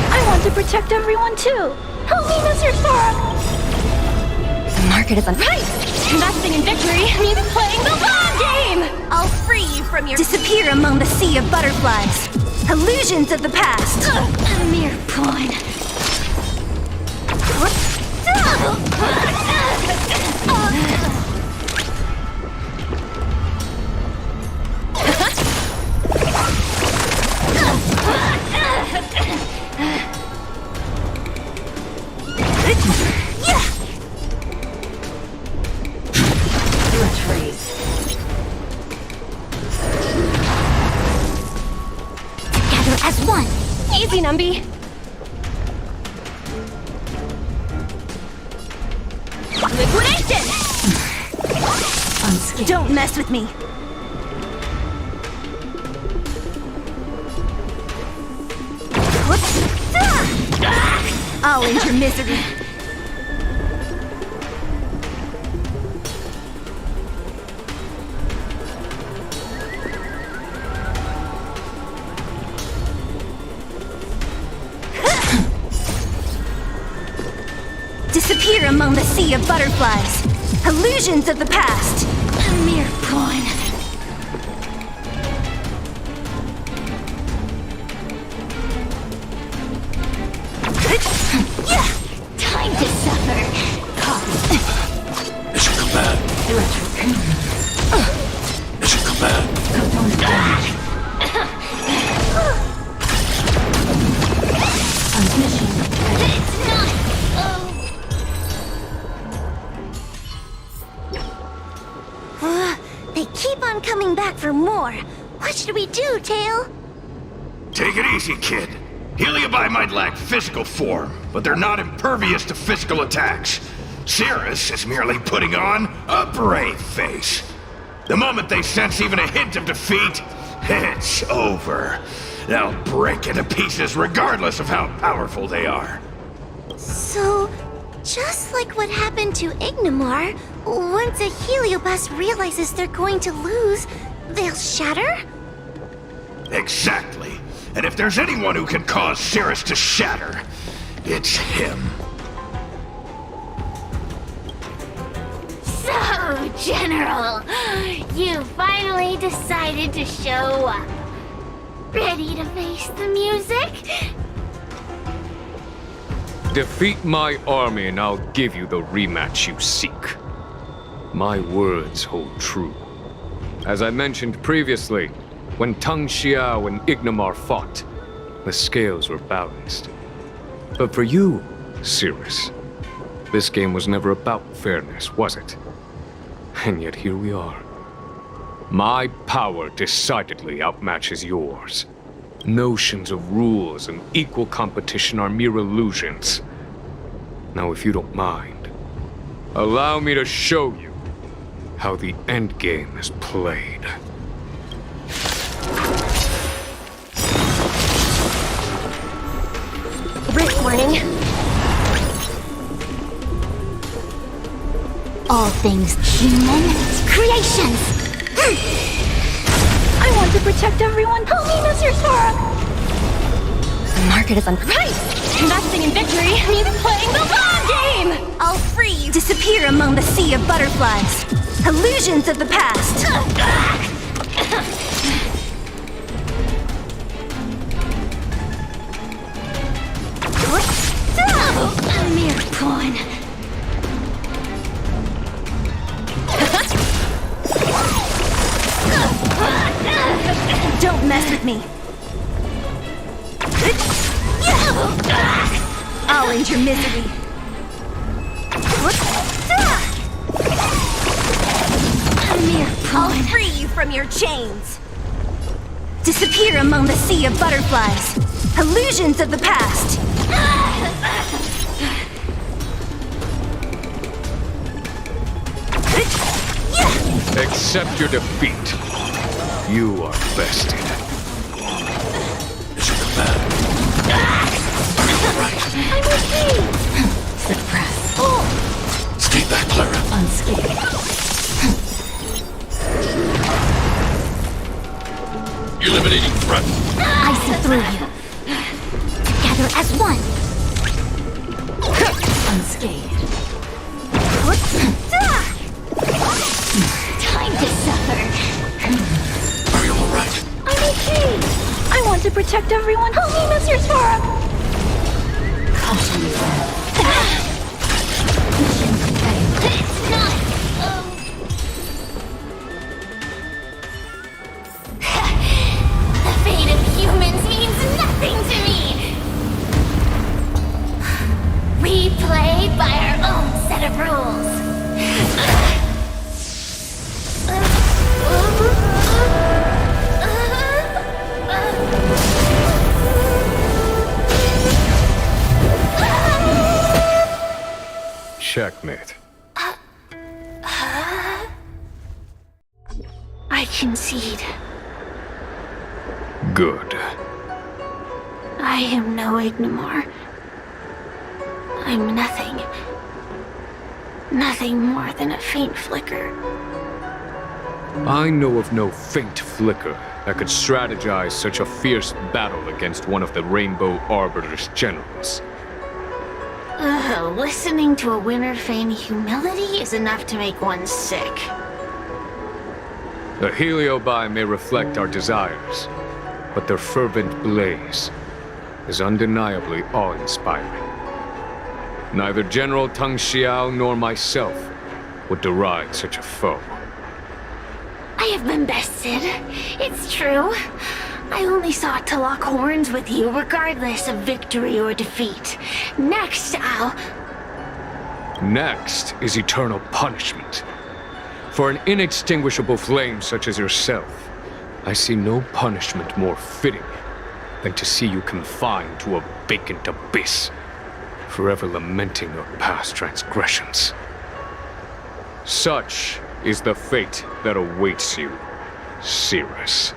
D: I want to protect everyone too. Help me, Mr. Sora.
A: The market is on.
K: Right! Investing in victory means playing the long game!
A: I'll free you from your disappear among the sea of butterflies. Illusions of the past.
O: A mere pawn.
J: Together as
K: Gumby.
A: Liquidation!
G: Unscathed.
A: Don't mess with me. Whoops. I'll end your misery. Disappear among the sea of butterflies. Illusions of the past.
O: A mere pawn. Time to suffer.
N: Mission command. Mission command.
G: Component damage. Mission ready.
O: It's not.
B: They keep on coming back for more. What should we do, Tail?
R: Take it easy, kid. Heliobi might lack physical form, but they're not impervious to physical attacks. Cirrus is merely putting on a brave face. The moment they sense even a hint of defeat, it's over. They'll break into pieces regardless of how powerful they are.
B: So, just like what happened to Ignimar, once a Heliobus realizes they're going to lose, they'll shatter?
R: Exactly. And if there's anyone who can cause Cirrus to shatter, it's him.
O: So, General, you finally decided to show up. Ready to face the music?
F: Defeat my army and I'll give you the rematch you seek. My words hold true. As I mentioned previously, when Tang Xiao and Ignimar fought, the scales were balanced. But for you, Cirrus, this game was never about fairness, was it? And yet here we are. My power decidedly outmatches yours. Notions of rules and equal competition are mere illusions. Now, if you don't mind, allow me to show you how the endgame is played.
A: Risk warning.
B: All things human creations.
A: I want to protect everyone. Help me, Mr. Sora. The market is unpriced.
K: Investing in victory means playing the long game!
A: I'll free you. Disappear among the sea of butterflies. Illusions of the past.
O: A mere pawn.
A: Don't mess with me. I'll end your misery.
O: A mere pawn.
A: I'll free you from your chains. Disappear among the sea of butterflies. Illusions of the past.
F: Accept your defeat. You are bested.
N: Mission command. Right.
O: I'm okay.
G: Suppress.
N: Stay back, Clara.
G: Unscathed.
N: Eliminating threat.
B: I see through you. Together as one.
G: Unscathed.
O: Time to suffer.
N: Are you alright?
A: I'm okay. I want to protect everyone. Help me, Mr. Sora.
G: Caution Mission failed.
O: It's not. The fate of humans means nothing to me. We play by our own set of rules.
F: checkmate.
O: I concede.
F: Good.
O: I am no Ignimor. I'm nothing. Nothing more than a faint flicker.
F: I know of no faint flicker that could strategize such a fierce battle against one of the Rainbow Arbiter's generals.
O: Listening to a winner feign humility is enough to make one sick.
F: The Heliobi may reflect our desires, but their fervent blaze is undeniably awe-inspiring. Neither General Tang Xiao nor myself would deride such a foe.
O: I have been bested. It's true. I only sought to lock horns with you regardless of victory or defeat. Next
F: is eternal punishment. For an inextinguishable flame such as yourself, I see no punishment more fitting than to see you confined to a vacant abyss, forever lamenting your past transgressions. Such is the fate that awaits you, Cirrus.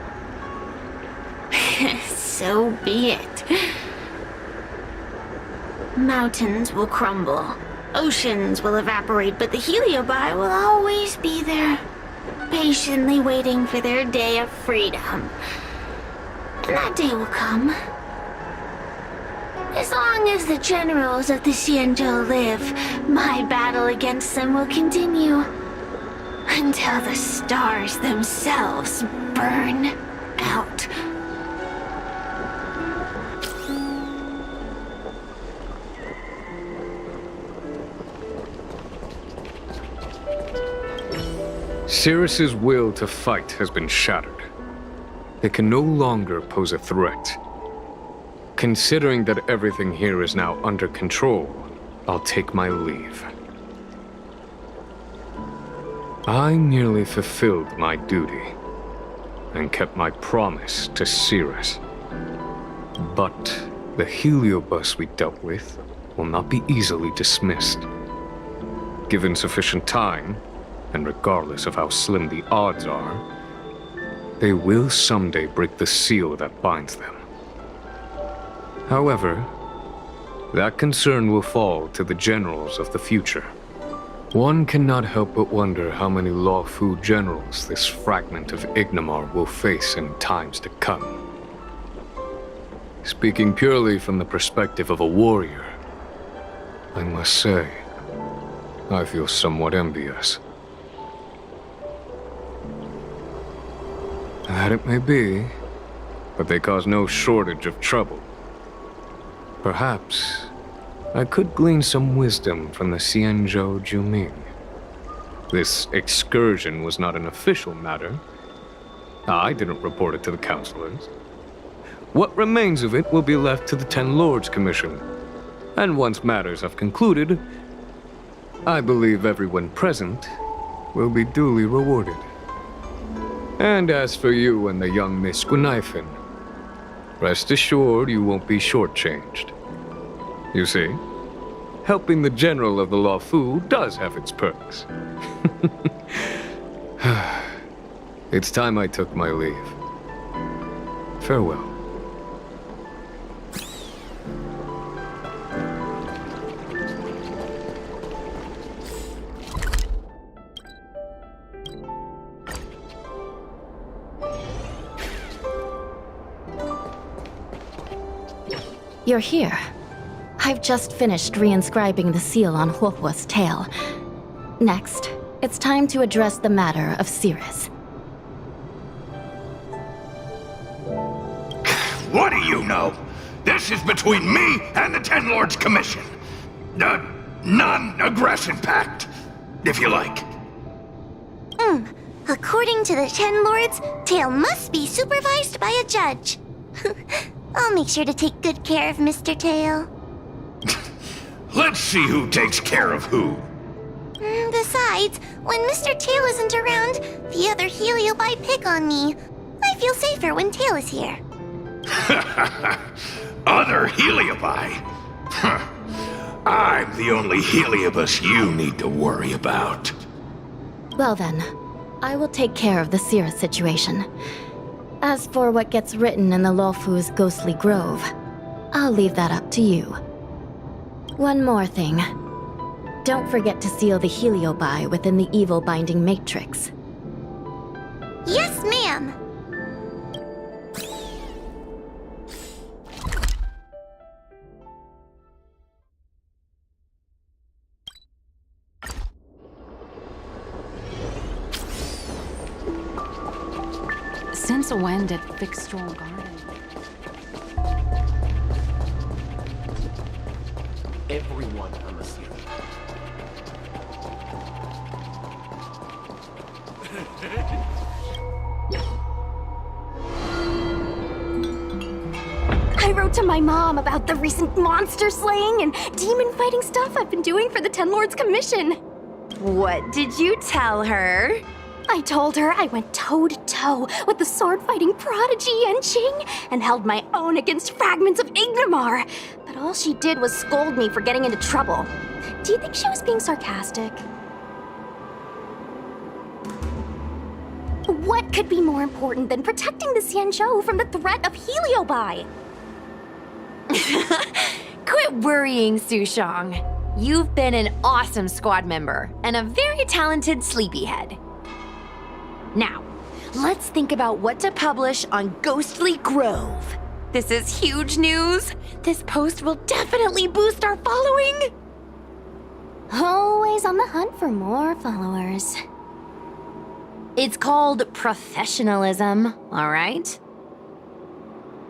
O: So be it. Mountains will crumble. Oceans will evaporate, but the Heliobi will always be there, patiently waiting for their day of freedom. And that day will come. As long as the generals of the Xianzhou live, my battle against them will continue. Until the stars themselves burn out.
F: Cirrus's will to fight has been shattered. They can no longer pose a threat. Considering that everything here is now under control, I'll take my leave. I merely fulfilled my duty and kept my promise to Cirrus. But the Heliobus we dealt with will not be easily dismissed. Given sufficient time, and regardless of how slim the odds are, they will someday break the seal that binds them. However, that concern will fall to the generals of the future. One cannot help but wonder how many Lawfu generals this fragment of Ignimar will face in times to come. Speaking purely from the perspective of a warrior, I must say, I feel somewhat envious. That it may be, but they cause no shortage of trouble. Perhaps I could glean some wisdom from the Xianzhou Juming. This excursion was not an official matter. I didn't report it to the councilors. What remains of it will be left to the Ten Lords Commission. And once matters have concluded, I believe everyone present will be duly rewarded. And as for you and the young Miss Guinaifen, rest assured you won't be shortchanged. You see, helping the general of the Lawfu does have its perks. It's time I took my leave. Farewell.
C: You're here. I've just finished reinscribing the seal on Huohuo's tail. Next, it's time to address the matter of Cirrus.
R: What do you know? This is between me and the Ten Lords Commission. A non-aggression pact, if you like.
B: According to the Ten Lords, Tail must be supervised by a judge. I'll make sure to take good care of Mr. Tail.
R: Let's see who takes care of who.
B: Besides, when Mr. Tail isn't around, the other Heliobi pick on me. I feel safer when Tail is here.
R: Other Heliobi? I'm the only Heliobus you need to worry about.
C: Well then, I will take care of the Cirrus situation. As for what gets written in the Lawfu's ghostly grove, I'll leave that up to you. One more thing. Don't forget to seal the Heliobi within the evil binding matrix.
B: Yes, ma'am.
G: Since when did Fixstral Garden?
L: Everyone on the scene.
D: I wrote to my mom about the recent monster slaying and demon fighting stuff I've been doing for the Ten Lords Commission.
A: What did you tell her?
D: I told her I went toe-to-toe with the sword-fighting prodigy Yenqing and held my own against fragments of Ignamar, but all she did was scold me for getting into trouble. Do you think she was being sarcastic? What could be more important than protecting the Xianzhou from the threat of Heliobi?
A: Quit worrying, Sushong. You've been an awesome squad member and a very talented sleepyhead. Now, let's think about what to publish on Ghostly Grove. This is huge news. This post will definitely boost our following.
D: Always on the hunt for more followers.
A: It's called professionalism, all right?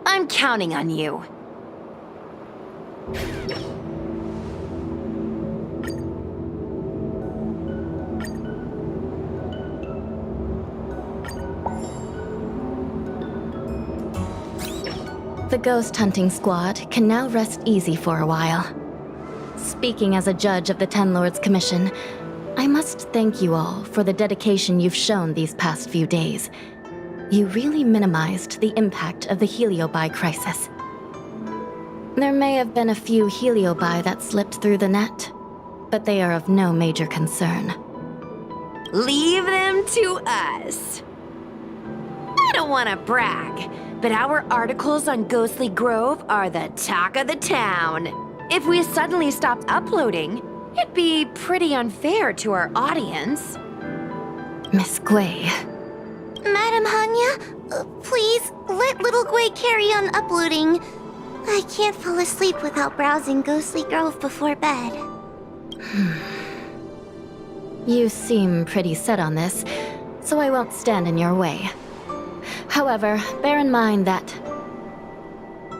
A: I'm counting on you.
C: The ghost hunting squad can now rest easy for a while. Speaking as a judge of the Ten Lords Commission, I must thank you all for the dedication you've shown these past few days. You really minimized the impact of the Heliobi crisis. There may have been a few Heliobi that slipped through the net, but they are of no major concern.
A: Leave them to us. I don't want to brag, but our articles on Ghostly Grove are the talk of the town. If we suddenly stopped uploading, it'd be pretty unfair to our audience.
C: Miss Gui.
B: Madam Hanya, please let little Gui carry on uploading. I can't fall asleep without browsing Ghostly Grove before bed.
C: You seem pretty set on this, so I won't stand in your way. However, bear in mind that...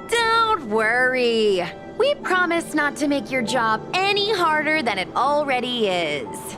A: Don't worry. We promise not to make your job any harder than it already is.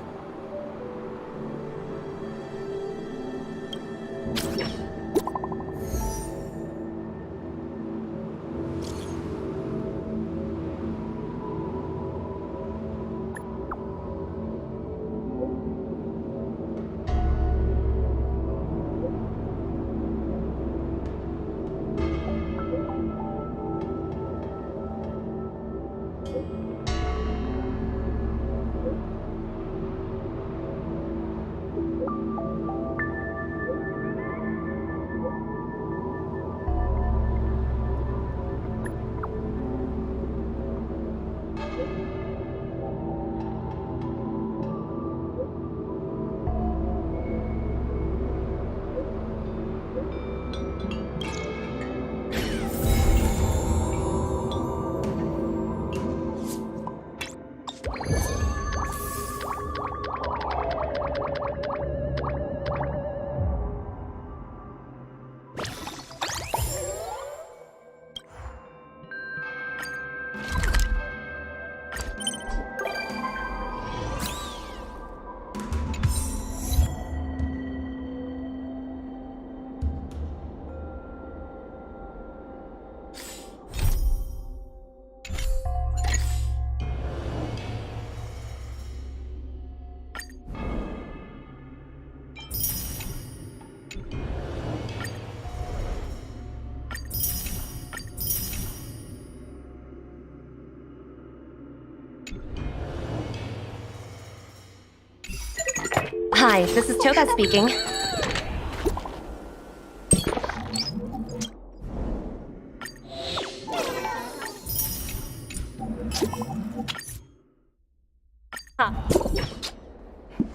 K: Hi, this is Topaz speaking.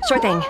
K: Sure thing.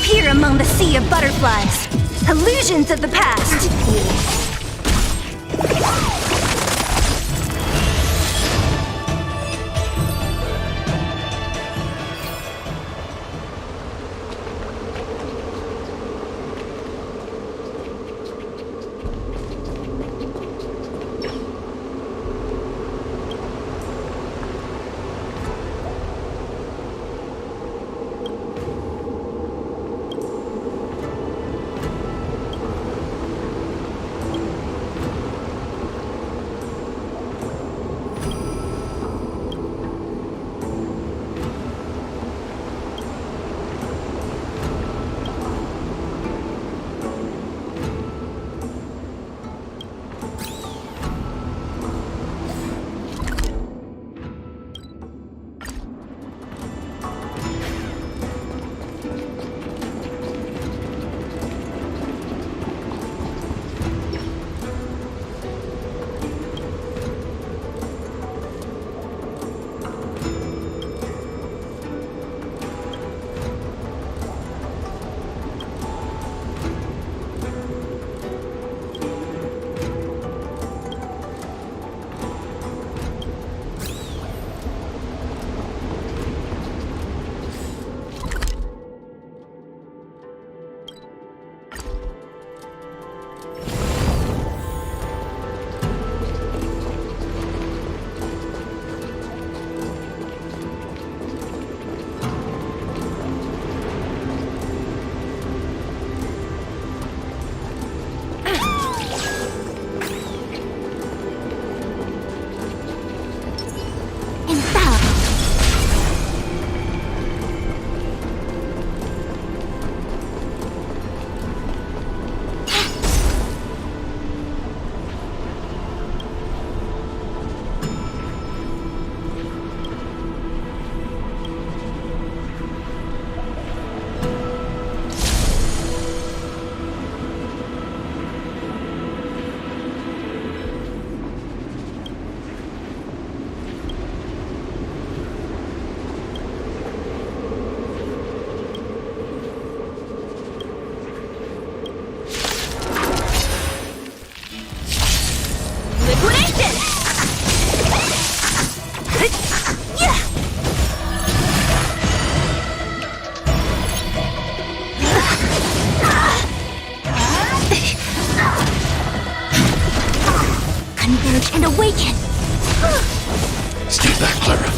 A: Disappear among the sea of butterflies. Illusions of the past.
B: And awaken!
R: Stay back, Clara.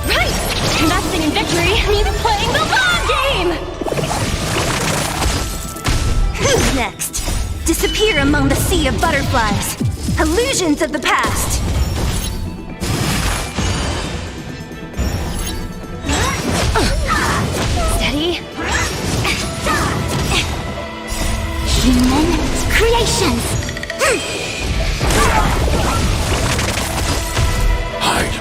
K: Right! Investing in victory means playing the long game!
A: Who's next? Disappear among the sea of butterflies. Illusions of the past.
K: Steady.
B: Human creations!
R: Hide.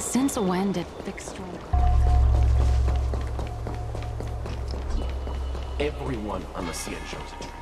G: Since when did fixed strong...
L: Everyone on the CN shows a trick.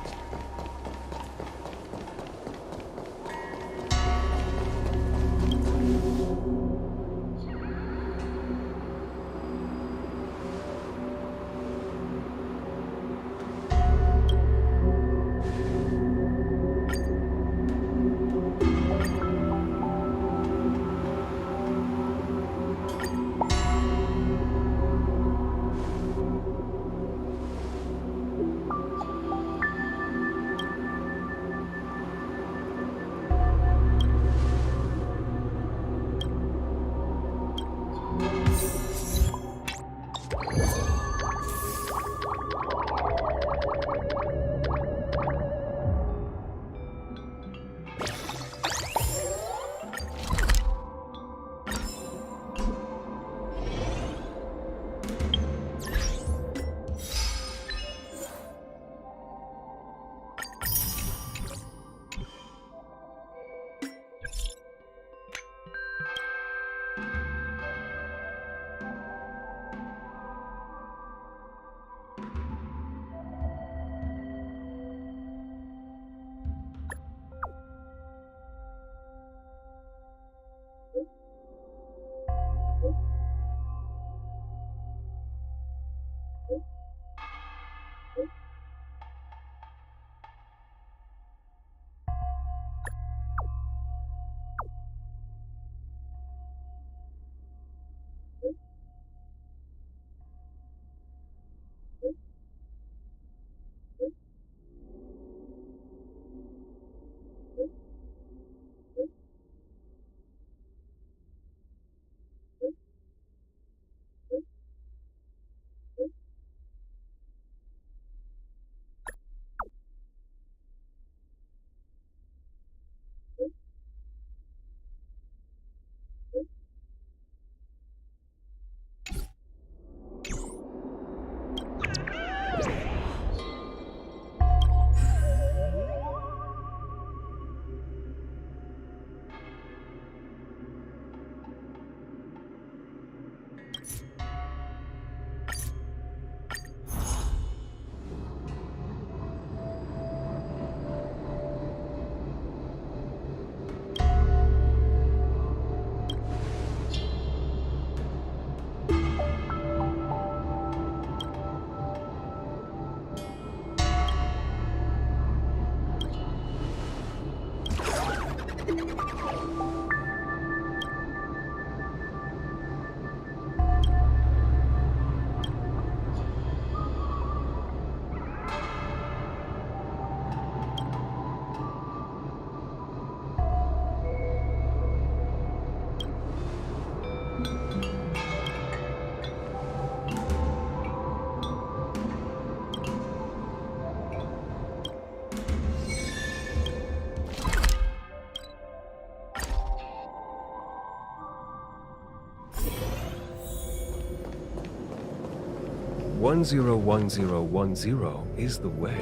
T: One zero 101010 is the way.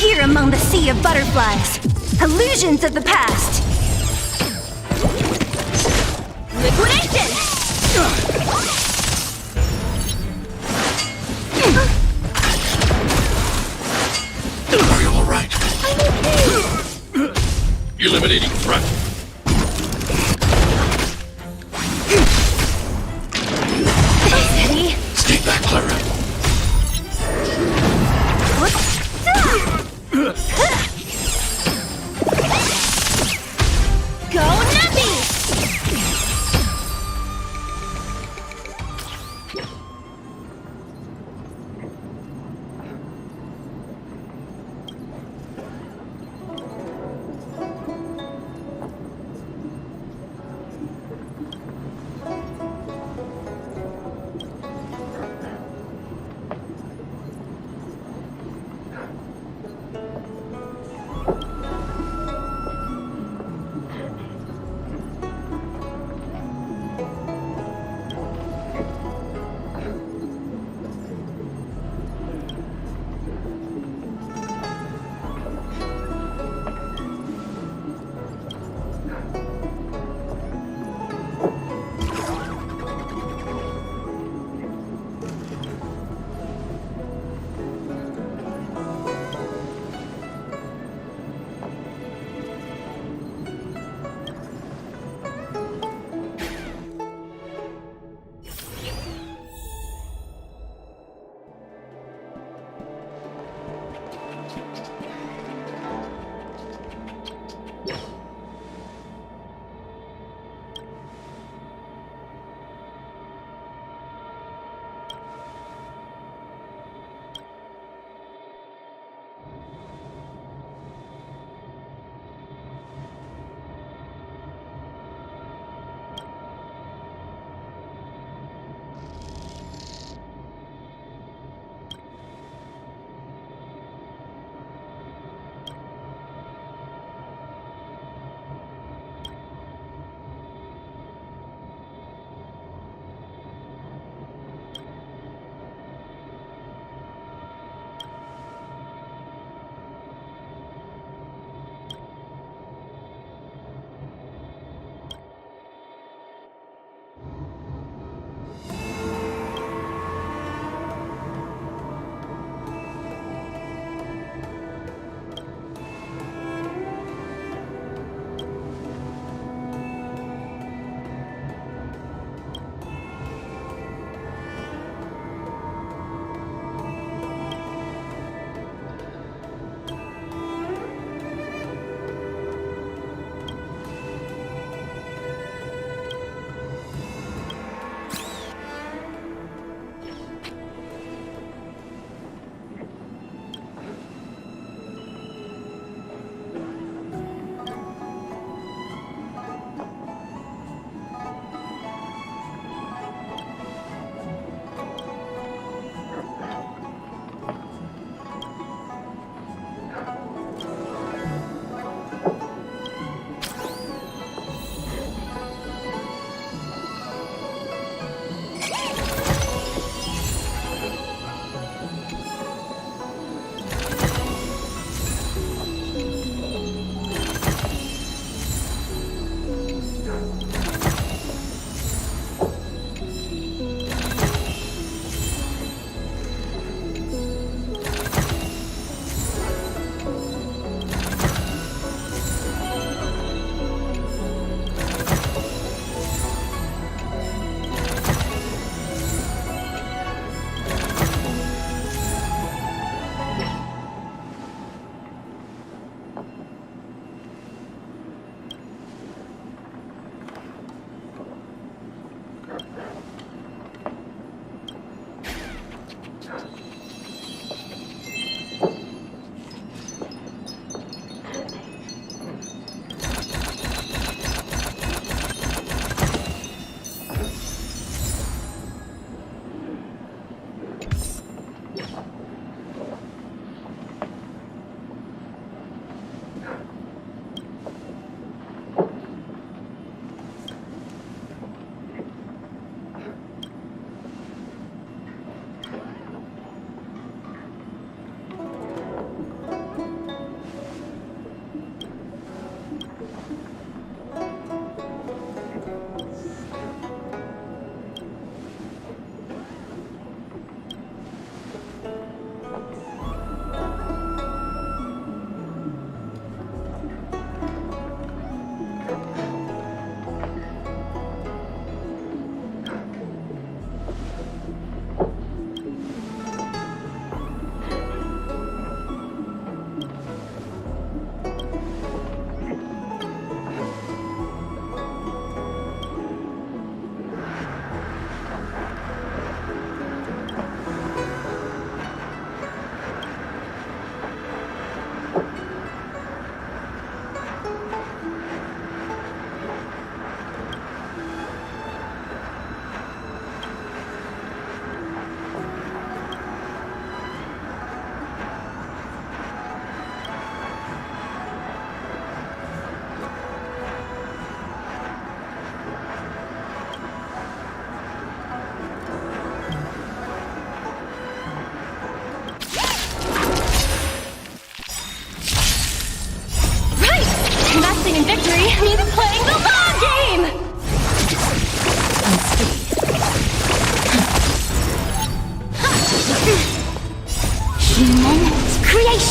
A: Here among the sea of butterflies, illusions of the past. Liquidation!
R: Are you all right?
A: I'm okay.
R: Eliminating threat.
A: Steady.
R: Stay back, Clara.
A: Go Nappy!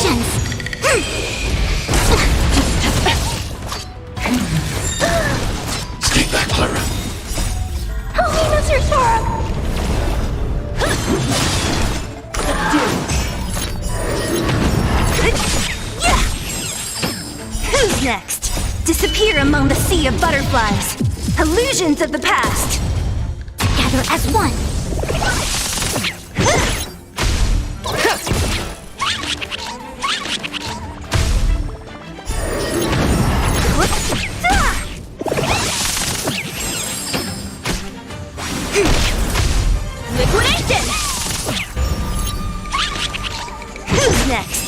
B: illusions!
N: Stay back, Clara.
B: Help me, Mr. Sora!
A: Who's next? Disappear among the sea of butterflies. Illusions of the past.
B: Together as one.
A: Liquidation! Who's next?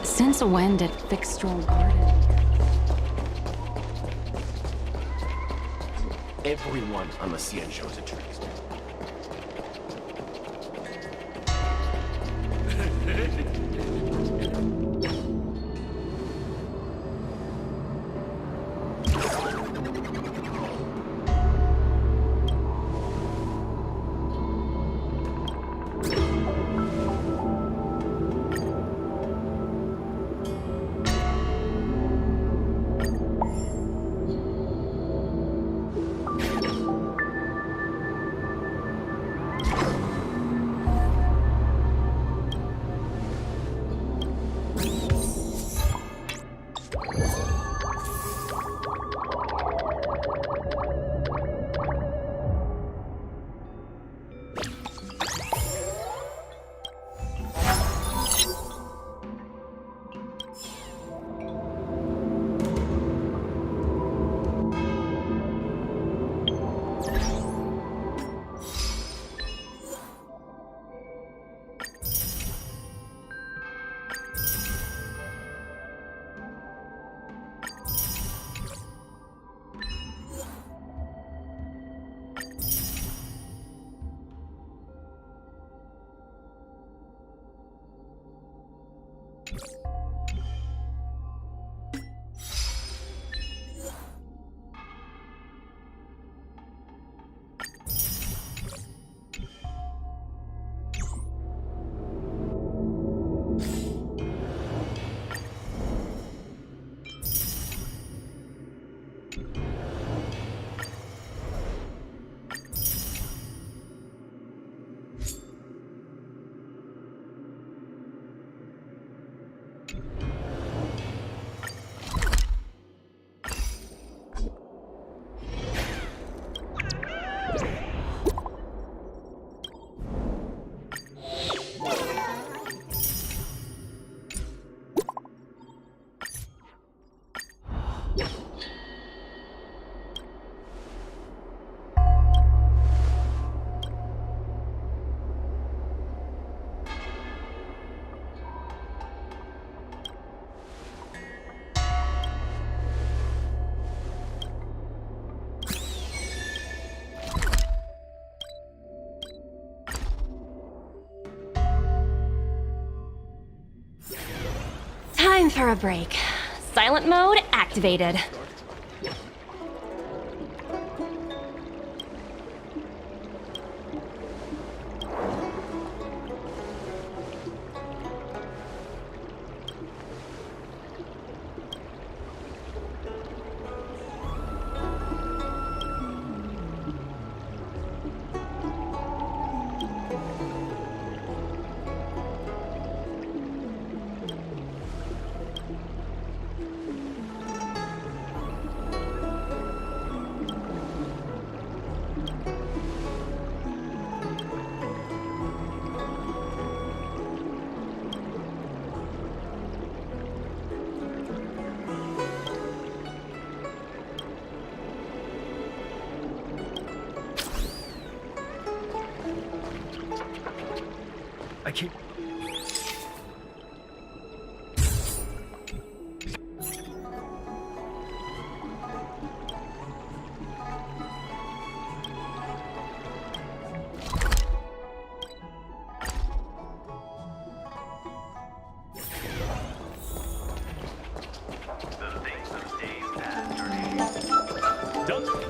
G: Since when did Fixstral Garden?
L: Everyone on the CN shows a trace.
K: Time for a break. Silent mode activated.
T: I can't.
P: The things of days past are
T: Done.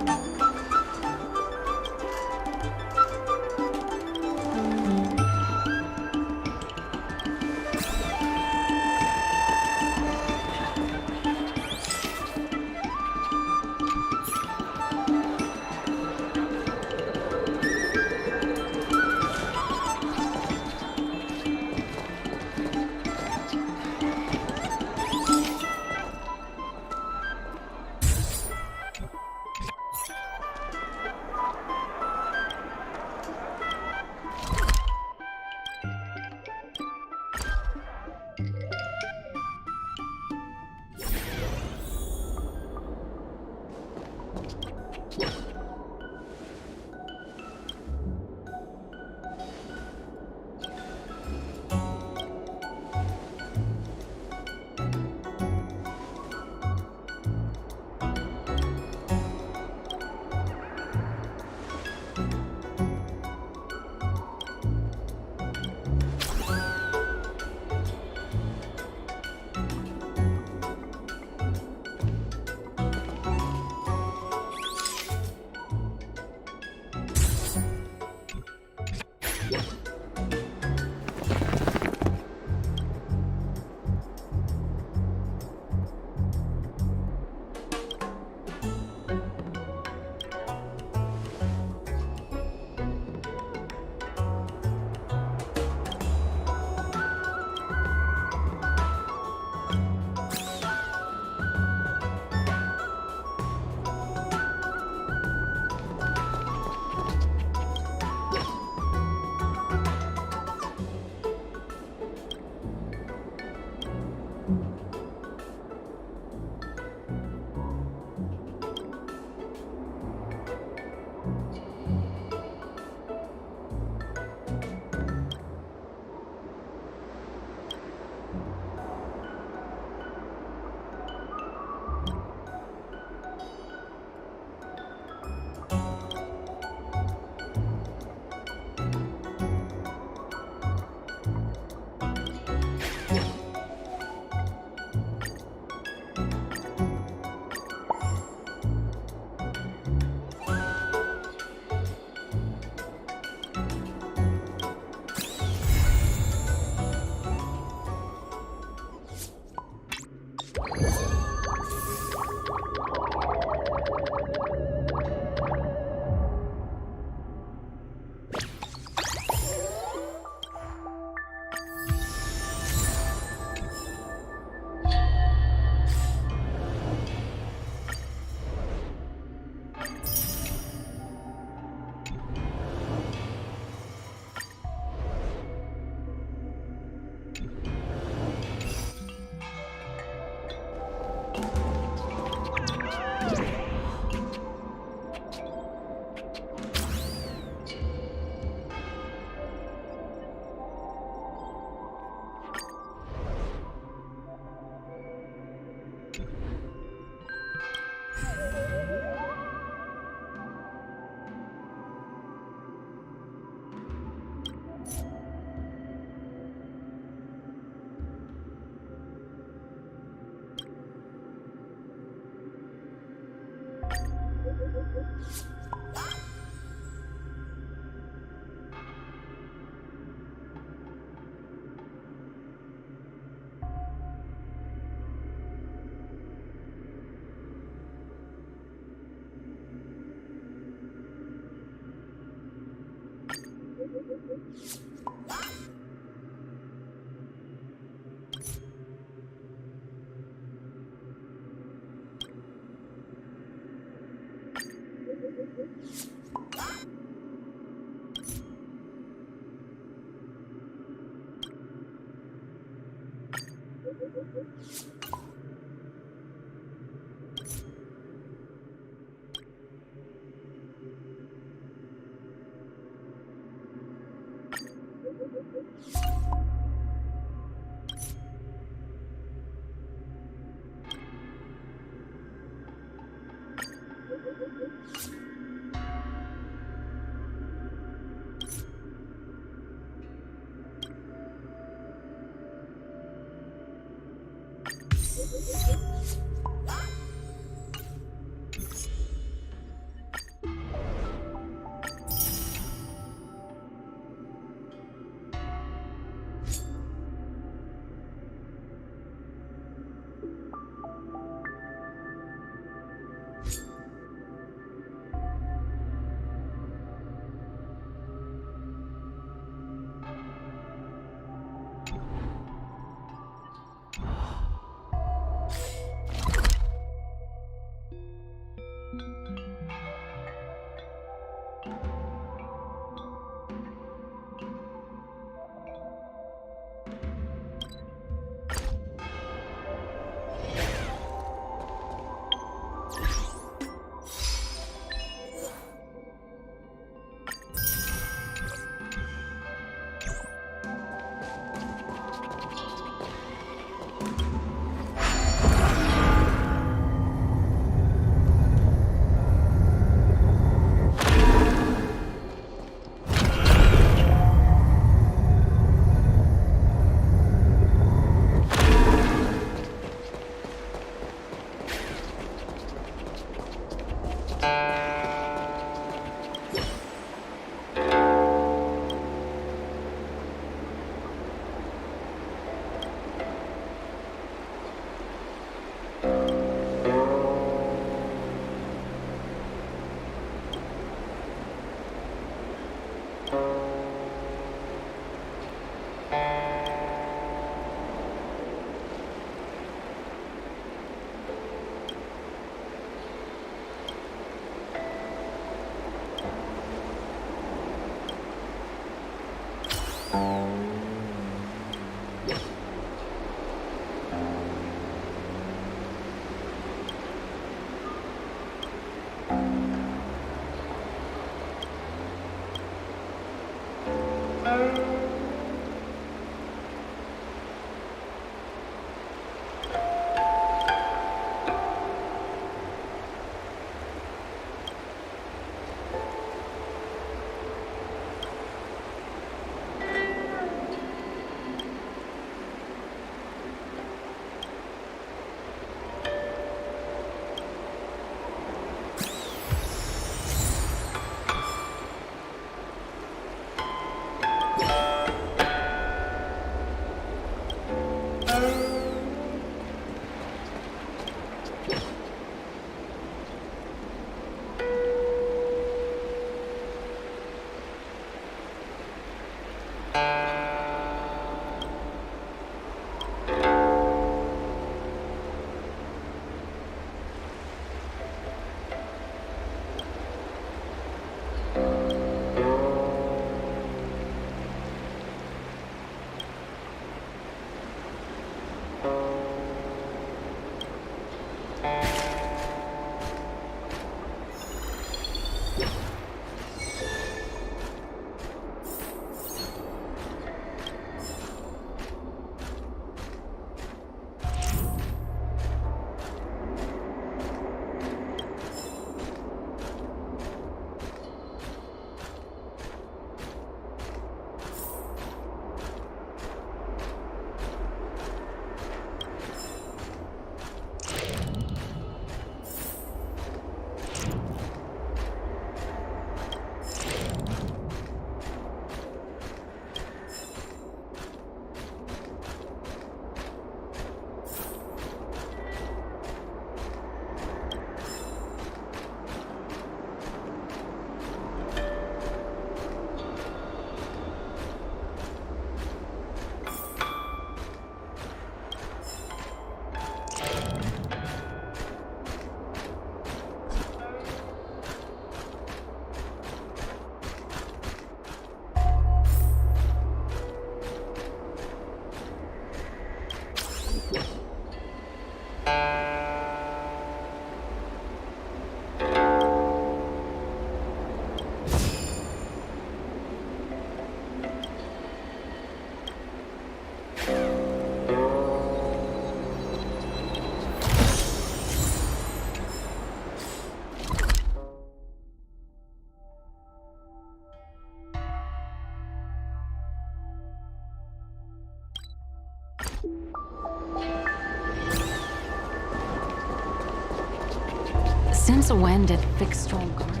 G: Since when did Fixstral Garden?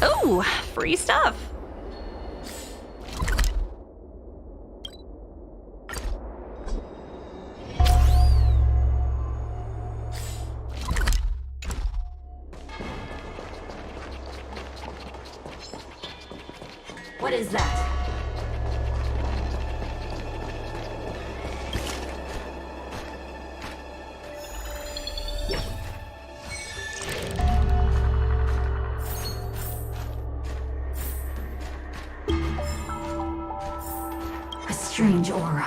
K: Ooh, free stuff.
C: What is that? A strange aura.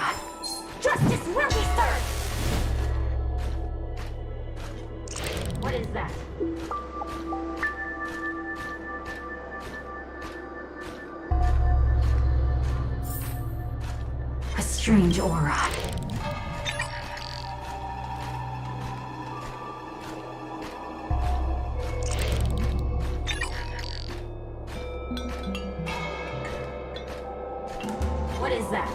K: Justice will be served!
C: What is that? A strange aura. What is that?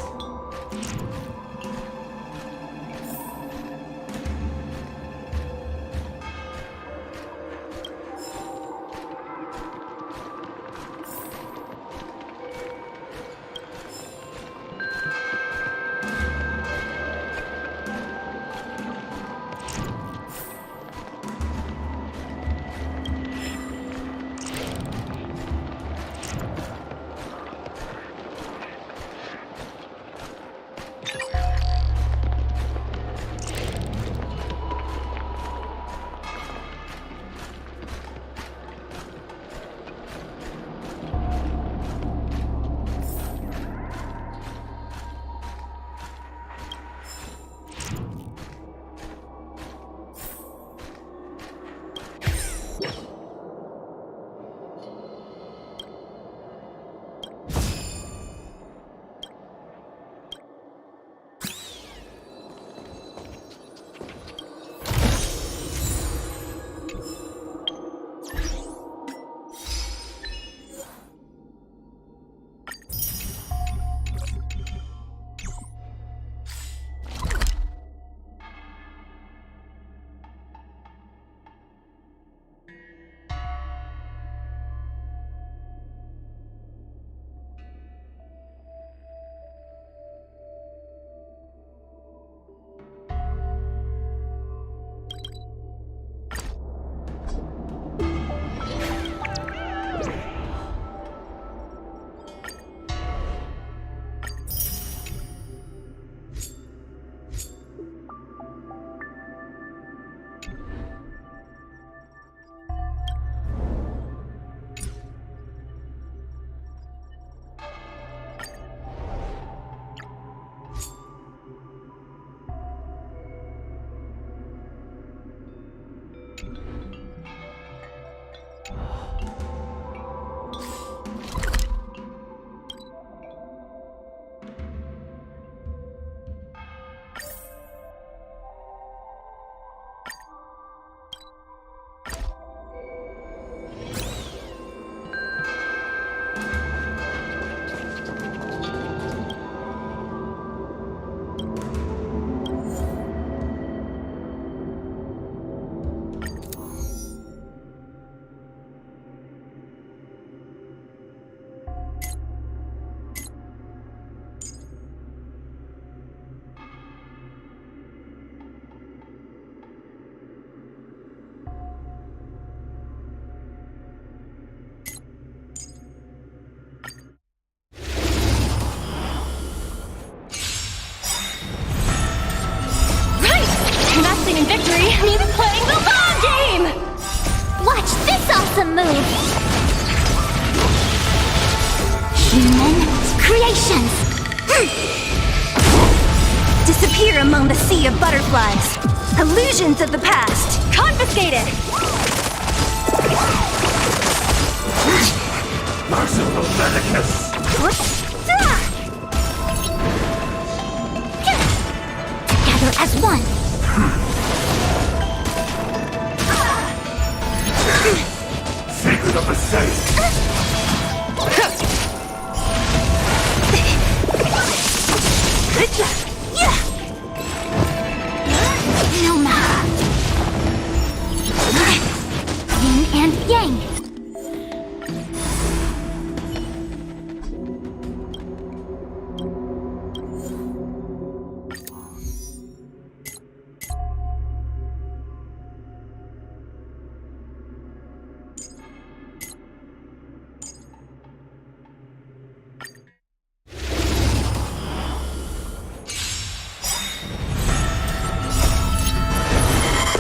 B: troublesome move. Human creations.
A: Disappear among the sea of butterflies. Illusions of the past. Confiscated!
N: Merciful Medicus!
B: Together as one.
N: Secret of the saint!
B: Noma. Yin and yang.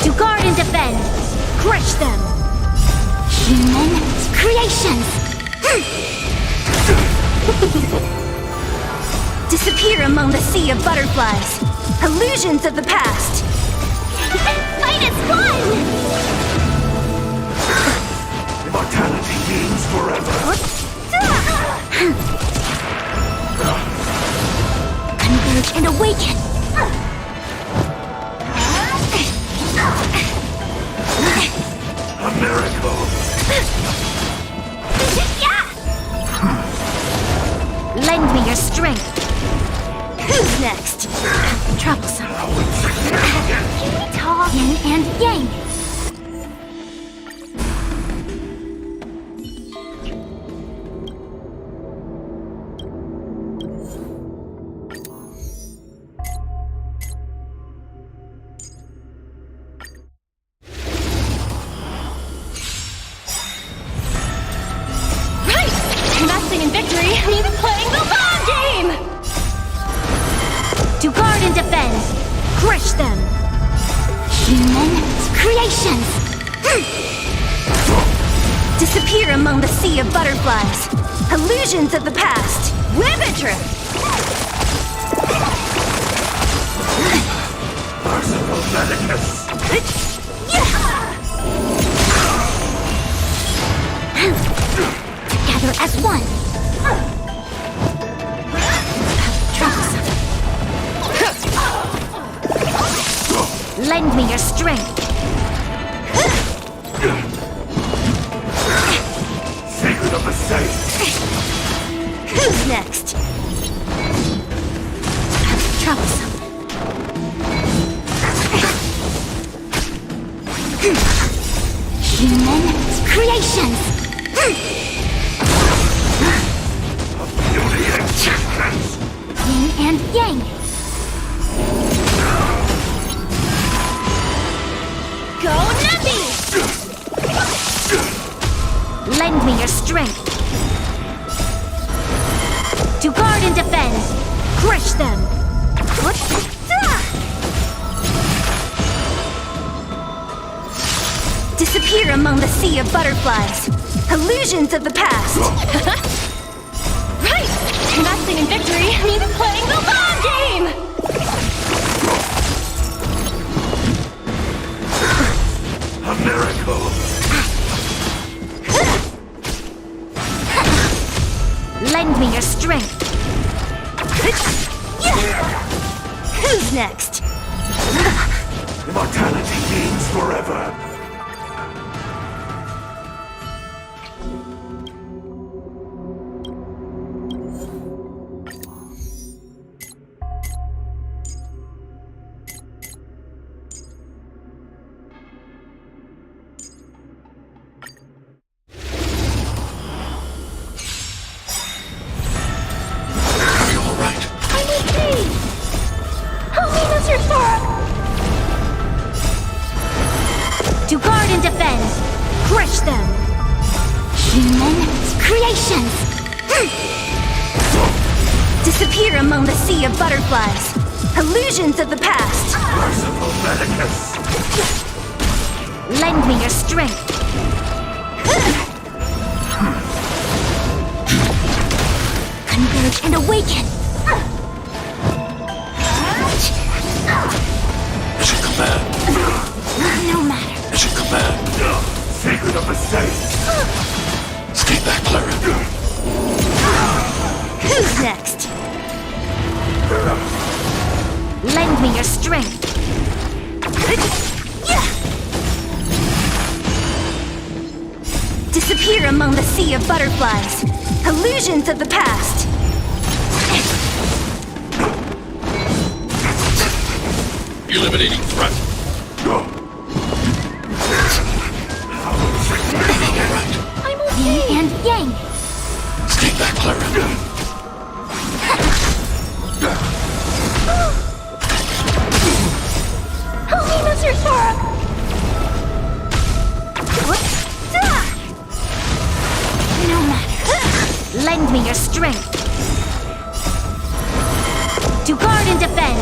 A: To guard and defend. Crush them.
B: Human creations.
A: Disappear among the sea of butterflies. Illusions of the past.
B: Fight is won!
N: Immortality means forever!
B: Converge and awaken.
N: A miracle!
A: Lend me your strength. Who's next? Troublesome.
B: Can we talk? Yin and yang.
K: Investing in victory means playing the long game!
A: To guard and defend. Crush them.
B: Human creations.
A: Disappear among the sea of butterflies. Illusions of the past. Ribbit
N: Merciful Medicus!
B: Together as one.
A: Troublesome. Lend me your strength.
N: Secret of the saint!
A: Who's next? Troublesome.
B: Human creations.
N: Beauty existence!
B: Yin and yang.
A: Go Nappy! Lend me your strength. To guard and defend. Crush them. Disappear among the sea of butterflies. Illusions of the past.
K: Right! Investing in victory means playing the long game!
N: A miracle!
A: Lend me your strength. Who's next?
N: Immortality means forever!
A: To guard and defend. Crush them.
B: Human creations.
A: Disappear among the sea of butterflies. Illusions of the past.
N: Merciful Medicus!
A: Lend me your strength.
B: and awaken!
N: Mission command.
B: No matter.
N: Mission command. Secret of the safe. Stay back, Clara.
B: Who's next? Lend me your strength. Disappear among the sea of butterflies. Illusions of the past.
N: Eliminating threat.
B: I'm okay. Yin and yang.
N: Stay back, Clara.
B: Help me, Mr. Sora! No matter. Lend me your strength. To guard and defend.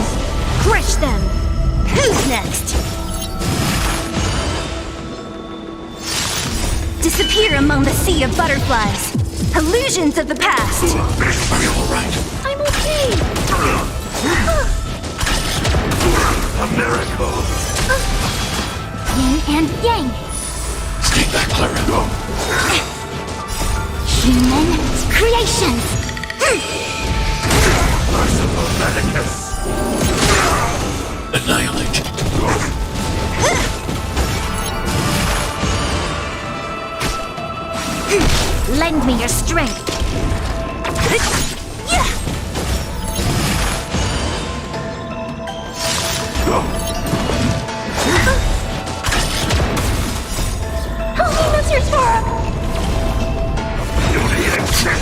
B: Crush them. Who's next? Disappear among the sea of butterflies. Illusions of the past.
N: Are you alright?
B: I'm okay.
N: A miracle.
B: Yin and yang.
N: Stay back, Clara.
B: Human creations.
N: Merciful Medicus. Annihilate.
B: Lend me your strength. Help me, Mr. Sora!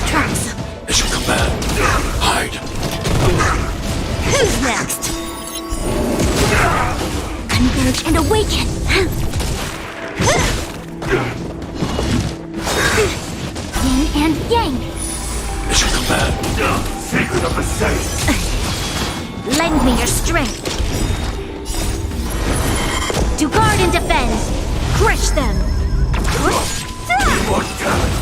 B: Trunks.
N: Mission command. Hide.
B: Who's next? Converge and awaken. Yin and yang.
N: Mission command. Secret of the safe.
B: Lend me your strength. To guard and defend. Crush them.
N: Immortality.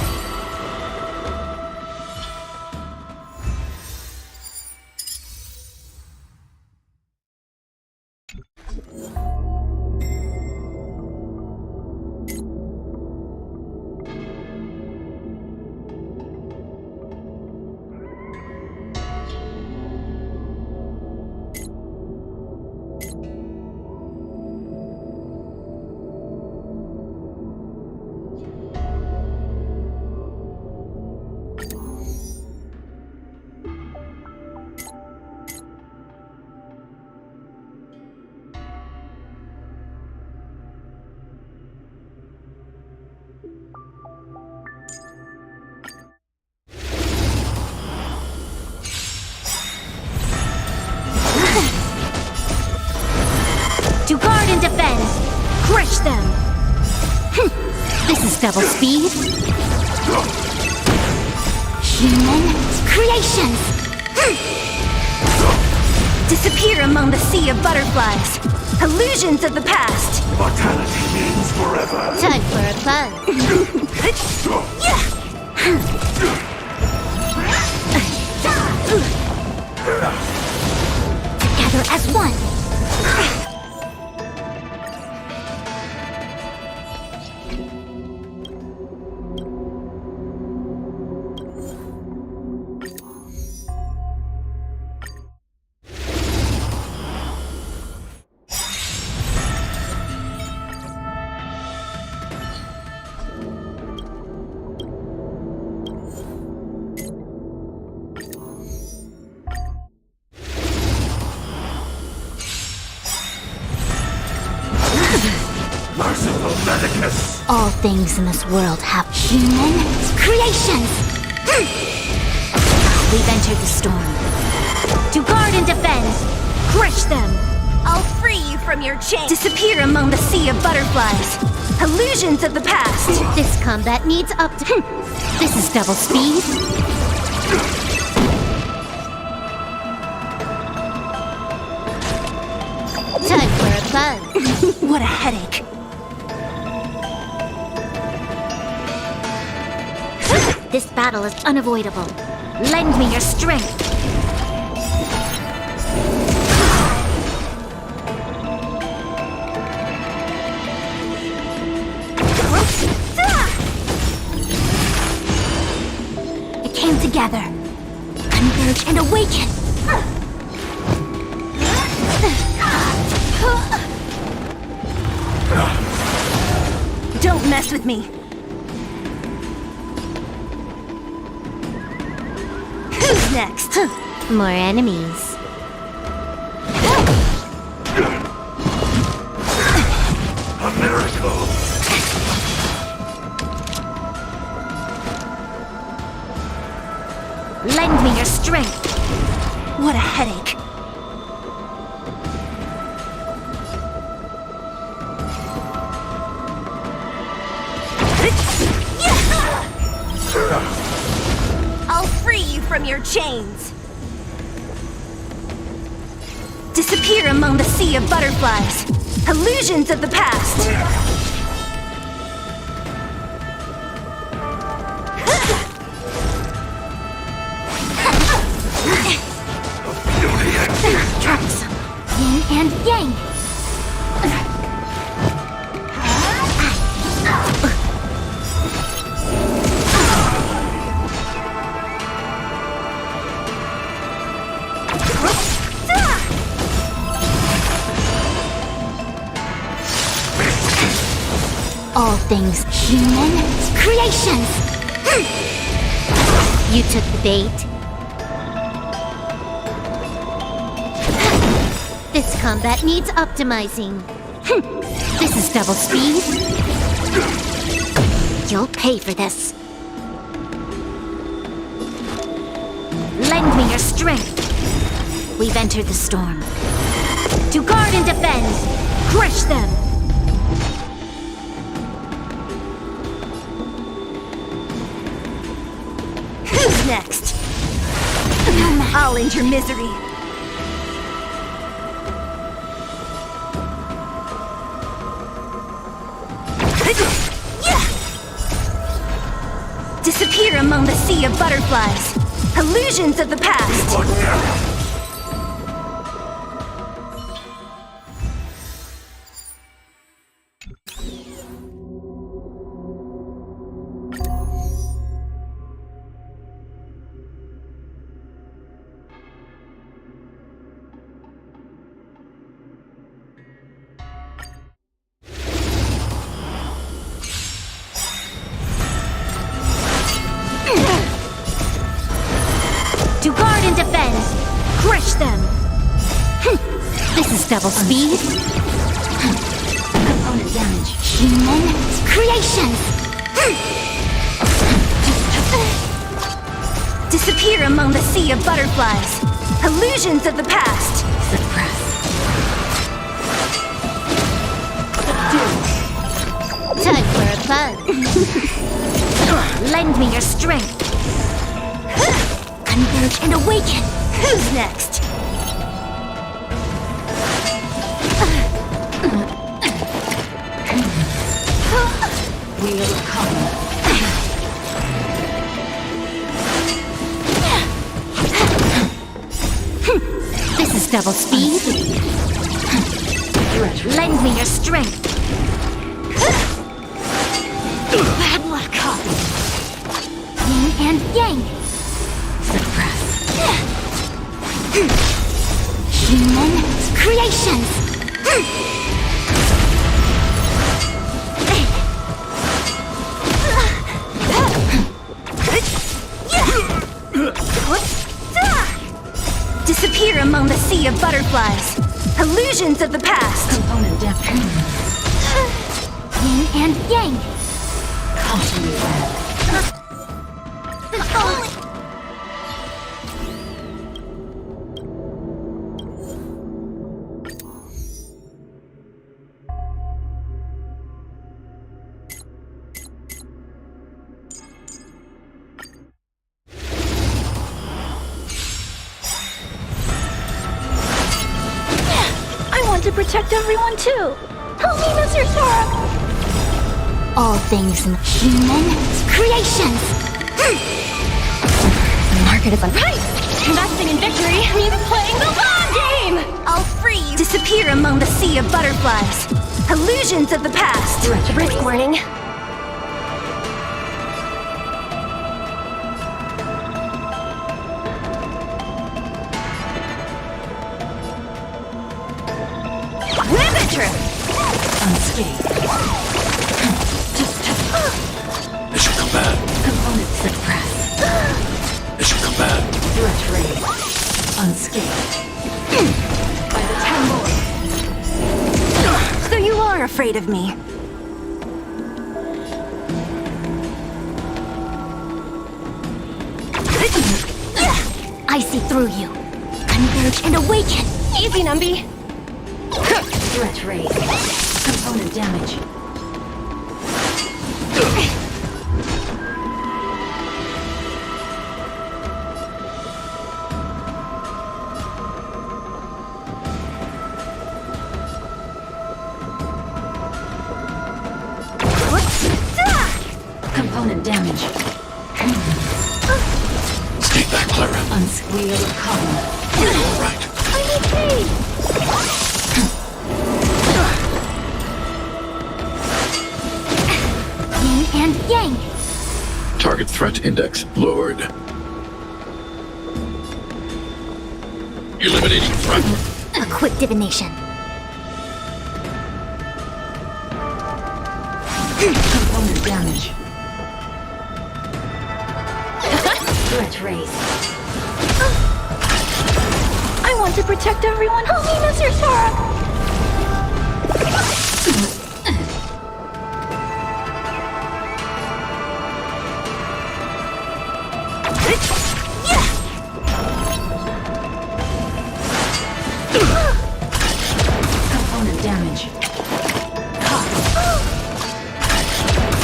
B: To guard and defend. Crush them. This is double speed. Human creations. Disappear among the sea of butterflies. Illusions of the past.
N: Mortality means forever.
J: Time for a fun.
B: Together as one.
N: Merciful Medicus.
B: All things in this world have human creations. We've entered the storm. To guard and defend. Crush them. I'll free you from your chains. Disappear among the sea of butterflies. Illusions of the past.
J: This combat needs up to...
B: This is double speed.
J: Time for a fun.
B: What a headache.
J: This battle is unavoidable.
B: Lend me your strength. It came together. Converge and awaken. Don't mess with me. Who's next?
J: More enemies.
R: A miracle.
B: Lend me your strength. What a headache. I'll free you from your chains. Disappear among the sea of butterflies. Illusions of the past. Troublesome. Yin and yang. All things human creations.
J: You took the bait. This combat needs optimizing. This is double speed. You'll pay for this.
B: Lend me your strength. We've entered the storm. To guard and defend. Crush them. Who's next? I'll end your misery. Disappear among the sea of butterflies. Illusions of the past. To guard and defend. Crush them.
J: This is double speed.
B: Component damage.
J: Human creations.
B: Disappear among the sea of butterflies. Illusions of the past.
J: Suppress. Time for a fun.
B: Lend me your strength. Converge and awaken. Who's next?
G: Wheel of Karma.
B: This is double speed. Lend me your strength. Bad luck. Yin and yang.
J: Suppress.
B: Human creations. Disappear among the sea of butterflies. Illusions of the past.
G: Component damage.
B: Yin and yang.
G: Caution me.
O: To protect everyone too. Help me, Mr. Sora.
B: All things human creations.
G: Mark
K: record is on. Right! Investing in victory means playing the long game!
A: I'll free you. Disappear among the sea of butterflies. Illusions of the past.
K: Risk warning.
A: Riveter!
N: Unscathed. Mission command.
K: Component suppressed.
N: Mission command.
K: Threat raised. Unscathed. By the 10 Lords.
A: So you are afraid of me. I see through you. Converge and awaken.
K: Easy, Numby. Threat raised. Component damage. Component damage.
N: Stay back, Clara.
K: Unsqueal column.
N: You're all right.
K: I'm okay.
A: Yin and yang.
N: Target threat index lowered. Eliminating threat.
A: A quick divination.
K: Component damage. Threat raised.
A: I want to protect everyone. Help me, Mr. Sora.
K: Component damage.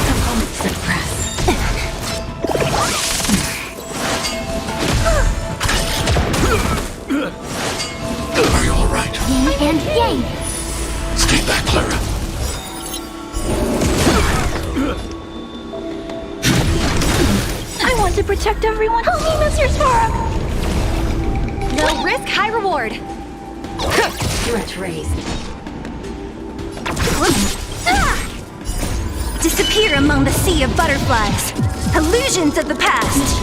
K: Component suppressed.
N: Are you all right?
A: Yin and yang.
N: Stay back, Clara.
A: I want to protect everyone. Help me, Mr. Sora.
K: No risk, high reward. Threat raised.
A: Disappear among the sea of butterflies. Illusions of the past.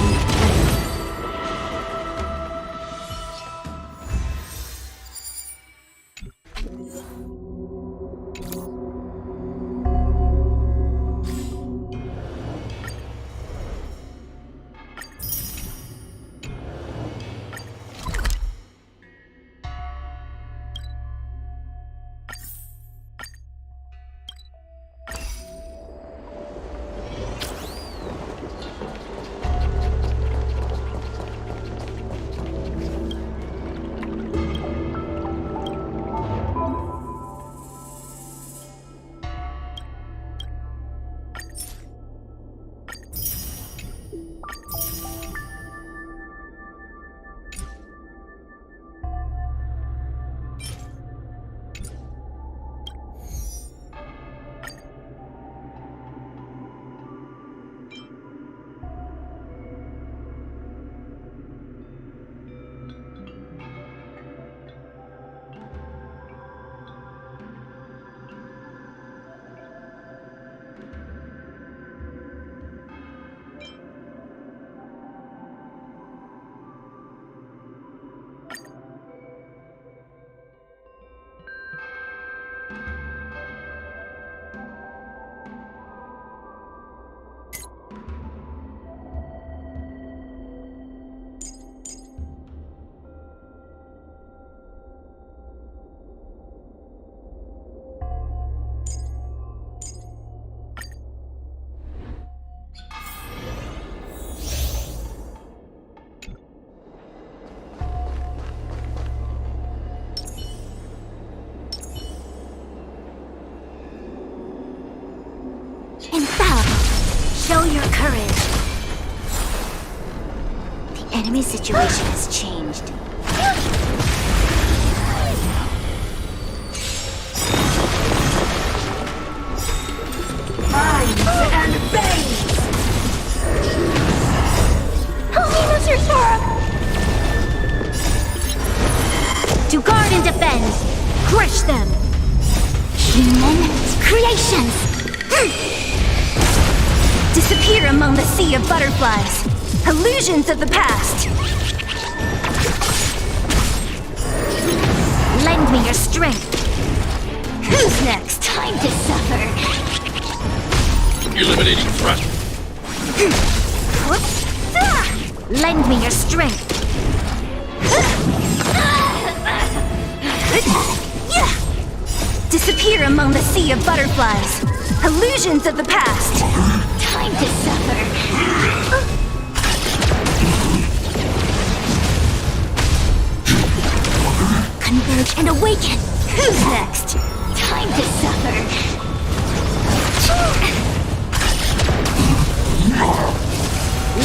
B: Show your courage. The enemy situation has changed.
A: Mines and bangs! Help me, Mr. Sora!
B: creations!
A: Disappear among the sea of butterflies. Illusions of the past. Lend me your strength. Who's next?
B: Time to suffer.
R: Eliminating threat.
A: Lend me your strength. Disappear among the sea of butterflies. Illusions of the past.
B: Time to suffer.
A: Converge and awaken. Who's next?
B: Time to suffer.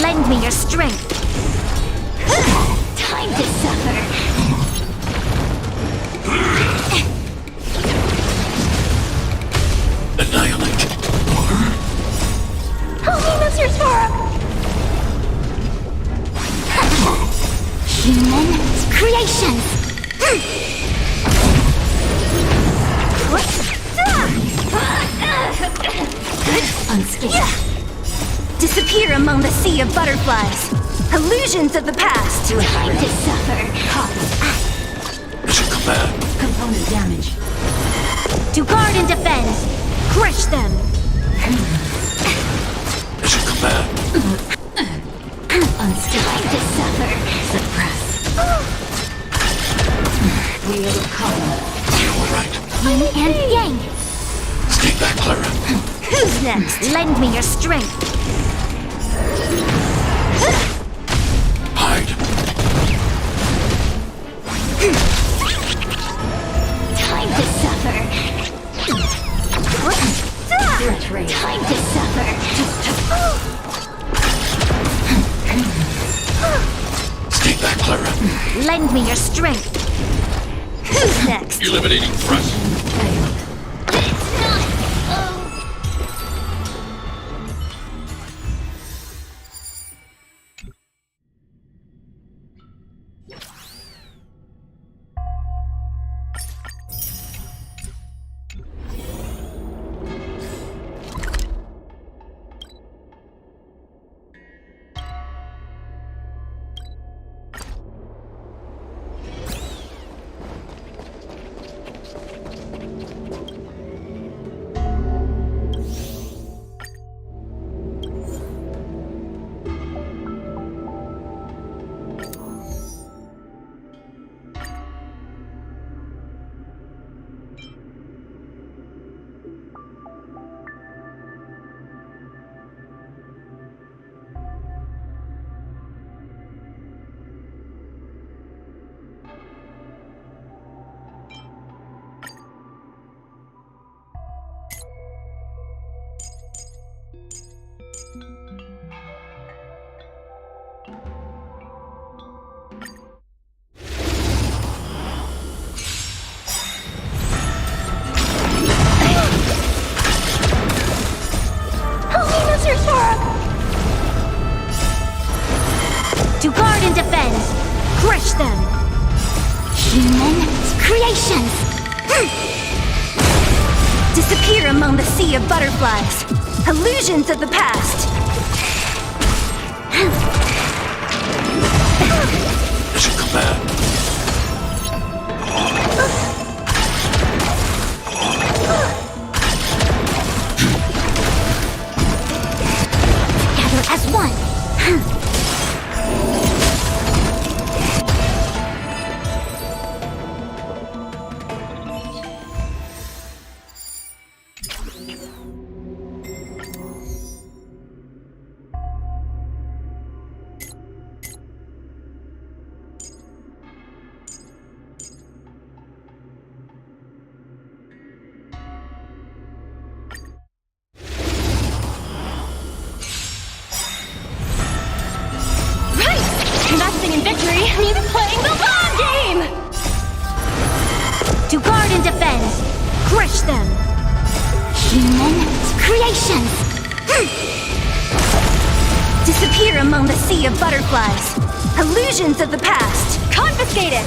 A: Lend me your strength.
B: Time to suffer.
R: Annihilate.
B: Help me, Mr. Sparrow! Human creations!
A: Unscathed. Disappear among the sea of butterflies. Illusions of the past.
B: Time to suffer.
R: Mission command.
G: Component damage.
A: To guard and defend. Crush them.
R: Mission command.
B: Time to suffer.
G: Suppress. Wheel of calm.
R: You're right.
B: Yin and yang.
R: Stay back, Clara.
A: Who's next? Lend me your strength.
R: Hide.
B: Time to suffer.
G: Threat rate.
B: Time to suffer.
R: Stay back, Clara.
A: Lend me your strength. Who's next?
R: Eliminating threat.
A: To guard and defend. Crush them.
B: Human creations.
A: Disappear among the sea of butterflies. Illusions of the past.
R: Mission command.
B: Gather as one.
K: Investing in victory means playing the long game!
A: To guard and defend. Crush them.
B: Human creations.
A: Disappear among the sea of butterflies. Illusions of the past. Confiscated.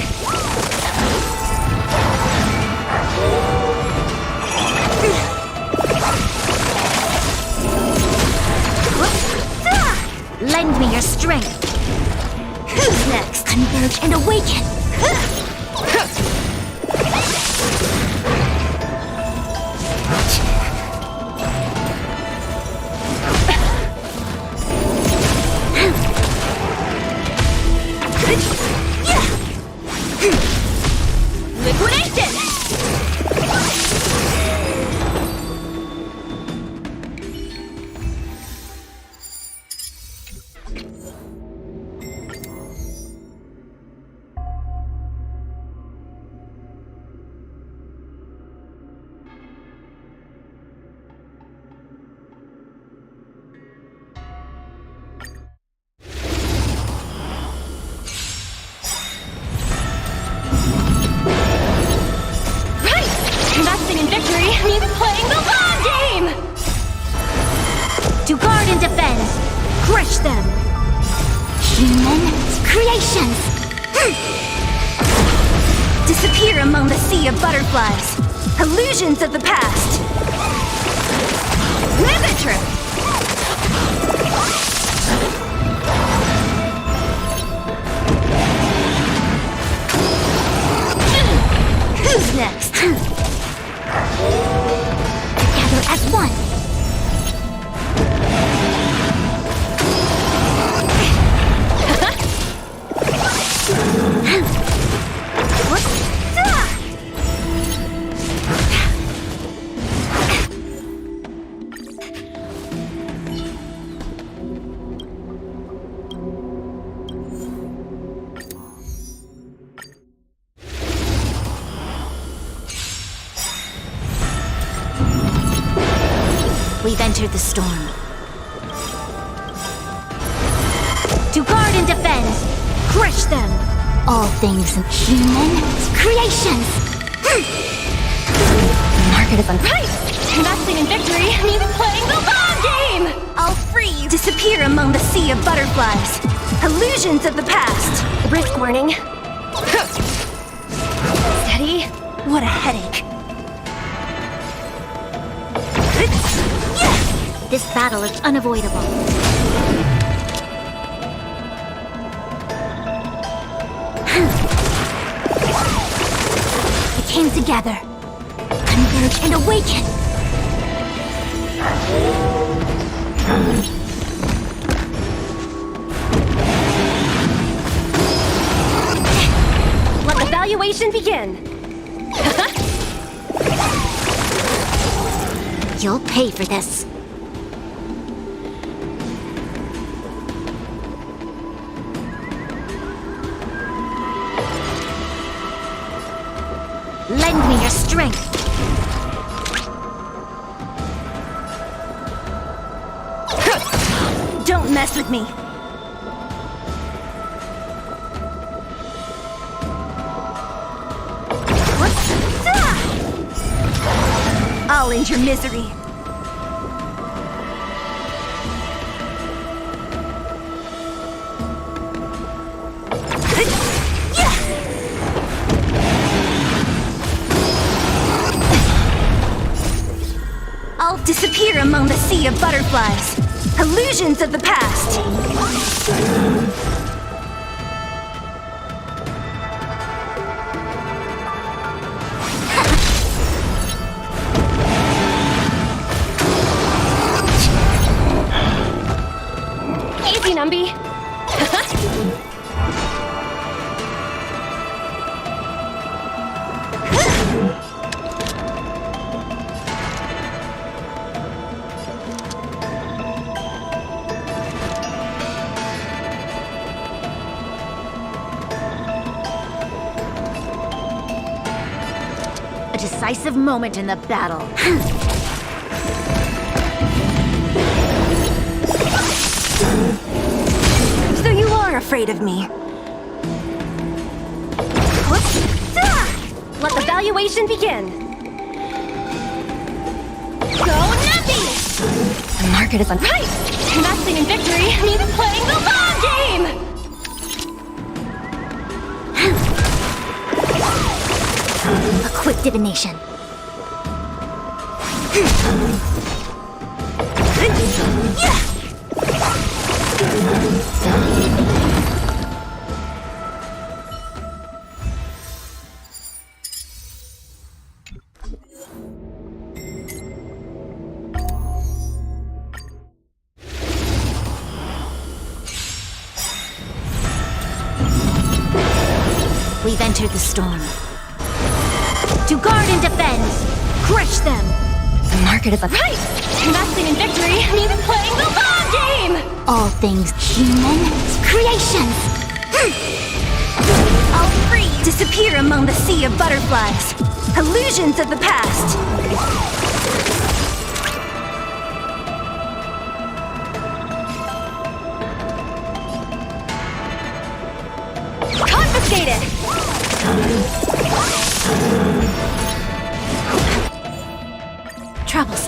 B: Lend me your strength. Who's next? Converge and awaken.
K: Liquidation! Investing in victory means playing the long game!
B: To guard and defend. Crush them. Human creations. Disappear among the sea of butterflies. Illusions of the past. Live it true. Who's next? Together as one. We've entered the storm. To guard and defend, crush them. All things human creations.
K: The market is unpriced. Investing in victory means playing the long game!
B: I'll free you. Disappear among the sea of butterflies. Illusions of the past.
K: Risk warning. Steady.
B: What a headache. This battle is unavoidable. We came together. Converge and awaken.
K: Let the valuation begin.
B: You'll pay for this. Lend me your strength. Don't mess with me. I'll end your misery. I'll disappear among the sea of butterflies. Illusions of the past.
K: Easy, Numby.
B: A decisive moment in the battle.
K: So you are afraid of me. Let the valuation begin. Go Numpy! The market is unpriced. Investing in victory means playing the long game!
B: A quick divination. We've entered the storm. To guard and defend, crush them.
K: The market is right. Investing in victory means playing the long game.
B: All things human creations.
A: All free disappear among the sea of butterflies. Illusions of the past. Confiscated!
B: Troubles.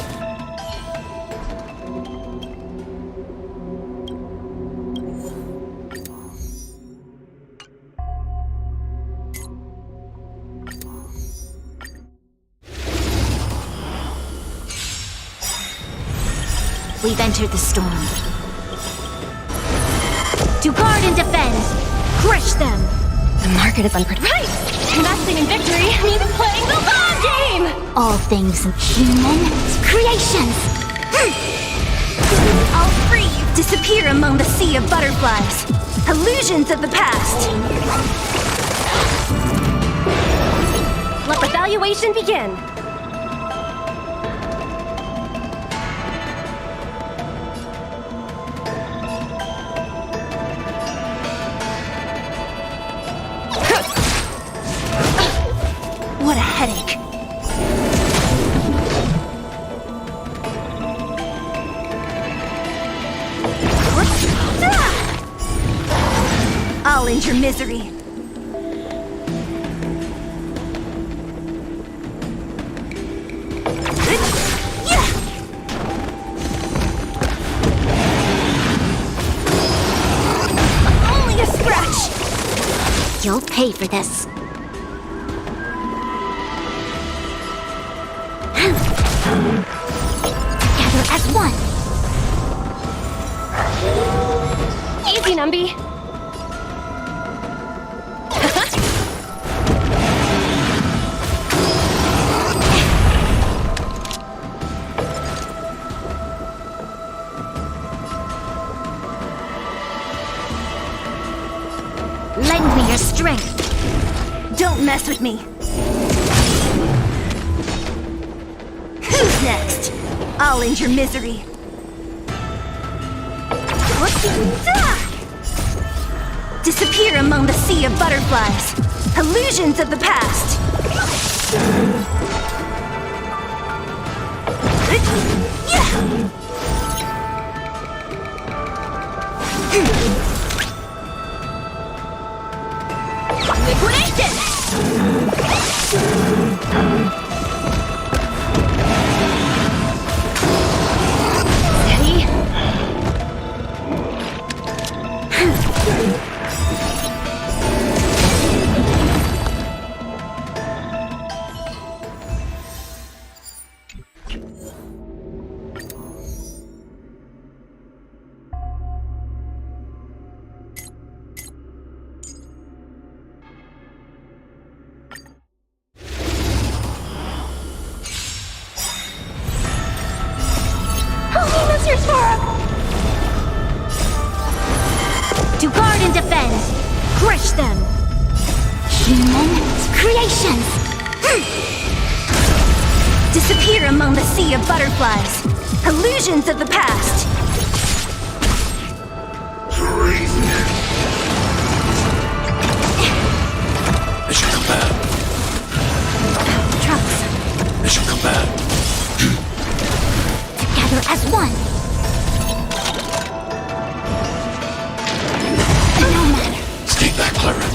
B: We've entered the storm. To guard and defend, crush them.
K: The market is unpredictable. Right! Investing in victory means playing the long game.
B: All things human creations.
A: All free disappear among the sea of butterflies. Illusions of the past.
K: Let the valuation begin.
A: What a headache. I'll end your misery. Only a scratch.
B: You'll pay for this. Together as one.
K: Easy, Numby.
A: Lend me your strength. Don't mess with me. Who's next? I'll end your misery. Disappear among the sea of butterflies. Illusions of the past. Liquidation! Steady.
B: To guard and defend, crush them. Human creations.
A: Disappear among the sea of butterflies. Illusions of the past.
N: Mission command.
A: Trunks.
N: Mission command.
B: Together as one. No matter.
N: Stay back, Clara.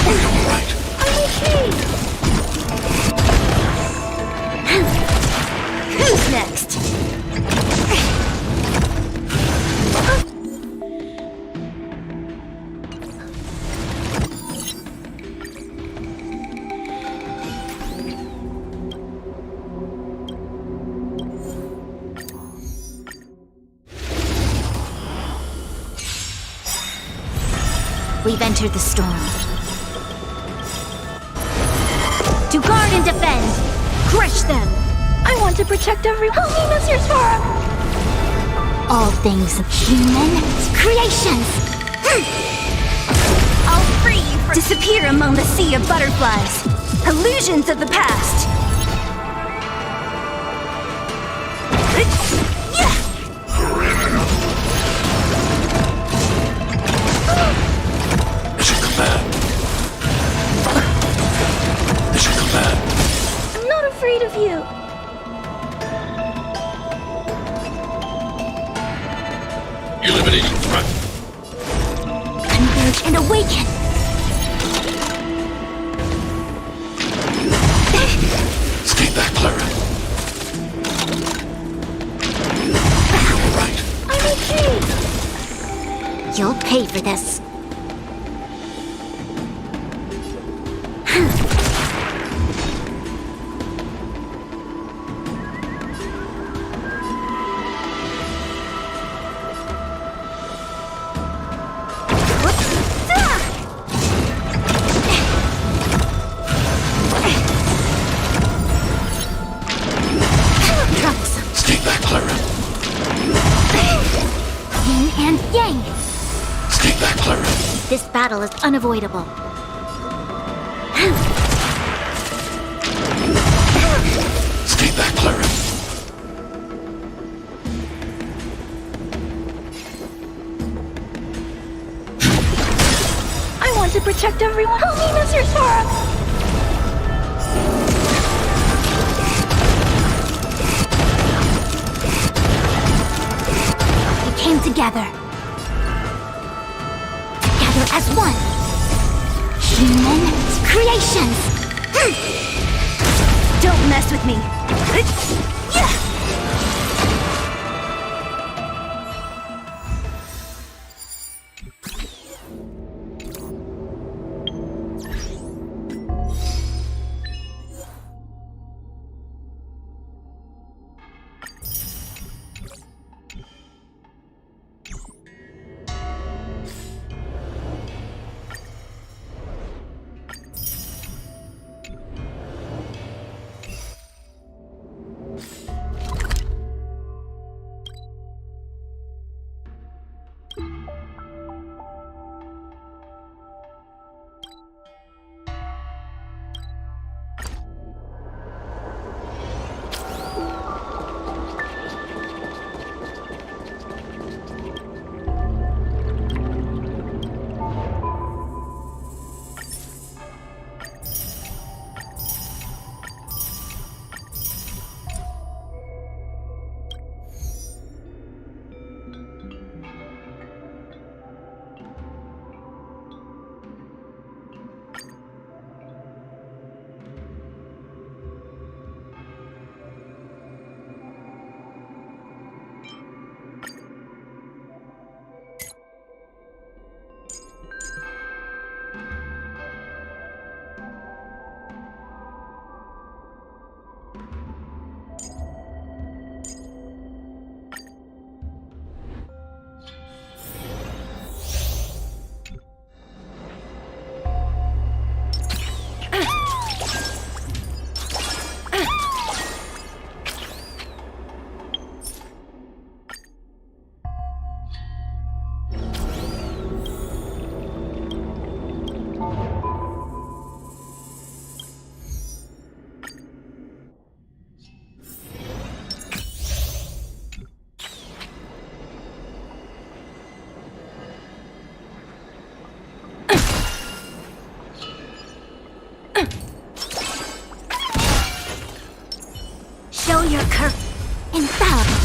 N: Are you all right?
B: I'm okay.
A: Who's next?
B: We've entered the storm. To guard and defend, crush them.
K: I want to protect everyone. Help me, Mr. Sora.
B: All things human creations.
A: Free from disappear among the sea of butterflies. Illusions of the past.
N: Mission command. Mission command.
D: I'm not afraid of you.
N: Eliminating threat.
B: Converge and awaken.
N: Stay back, Clara. All right.
B: I'm okay. You'll pay for this.
N: Stay back, Clara.
B: Yin and yang.
N: Stay back, Clara.
B: This battle is unavoidable.
N: Stay back, Clara.
D: I want to protect everyone. Help me, Mr. Sora.
B: We came together. Together as one. Human creations.
A: Don't mess with me.
B: Show your curve in battle.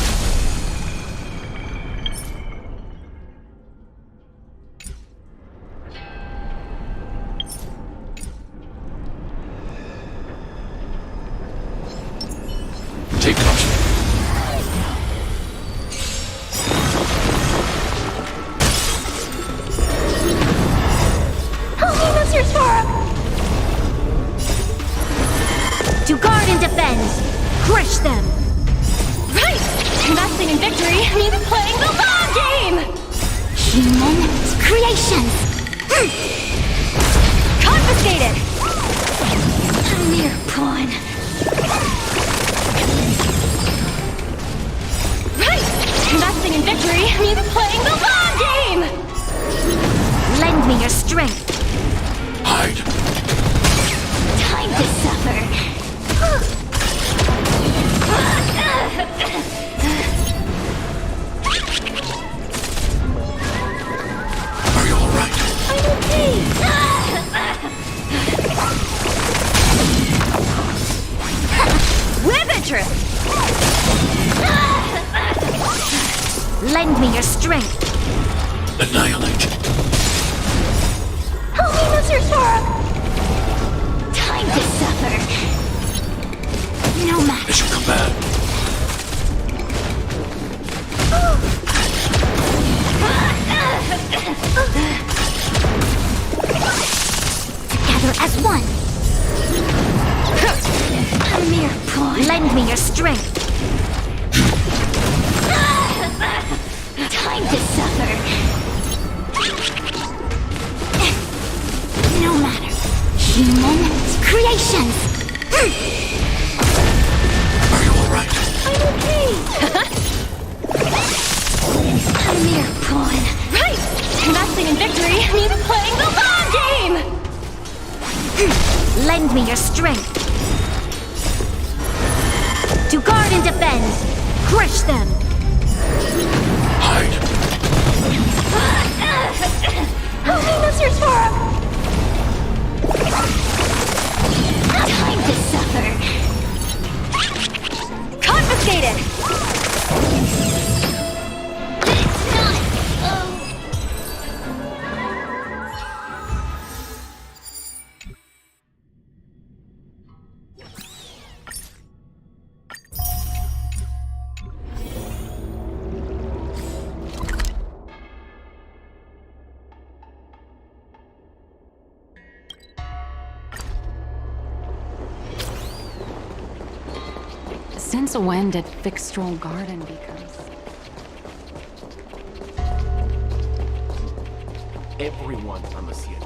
N: Take caution.
D: Help me, Mr. Sora.
B: To guard and defend. Crush them.
K: Right! Investing in victory means playing the long game!
B: Human creations.
K: Confiscated!
B: A mere pawn.
K: Right! Investing in victory means playing the long game!
B: Lend me your strength.
N: Hide.
O: Time to suffer.
N: Are you all right?
O: I'm okay.
A: Webbetrip! Lend me your strength.
N: Annihilate.
O: Help me, Mr. Sora. Time to suffer. No matter.
N: As you command.
O: Together as one. A mere pawn.
A: Lend me your strength.
O: Time to suffer. No matter. Human creations.
N: Are you all right?
O: I'm okay. A mere pawn.
K: Right! Investing in victory means playing the long game!
A: Lend me your strength. To guard and defend. Crush them.
N: Hide.
O: Help me, Mr. Sora. Time to suffer.
A: Confiscated!
G: Since when did Fixstral Garden become...
L: Everyone on the siege.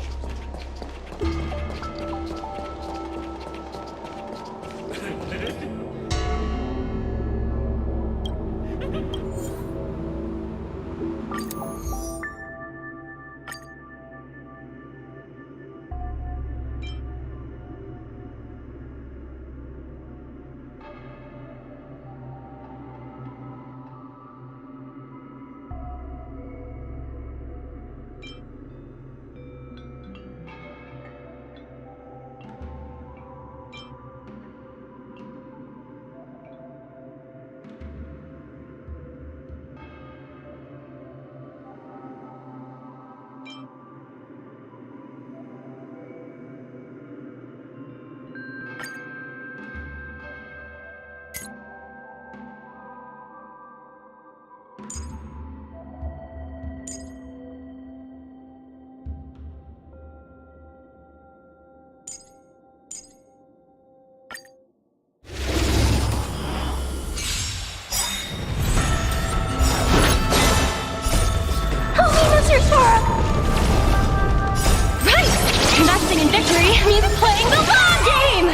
K: Investing in victory means playing the long game!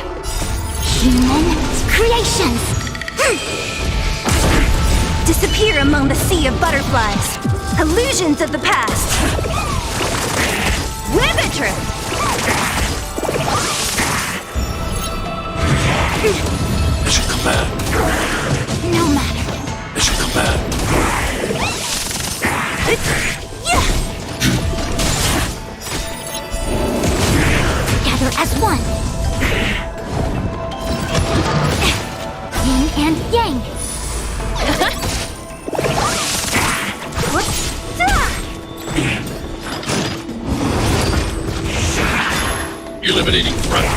O: Human creations.
A: Disappear among the sea of butterflies. Illusions of the past. Webbetrip!
N: As you command.
O: No matter.
N: As you command.
O: Together as one. Yin and yang.
N: Eliminating threat.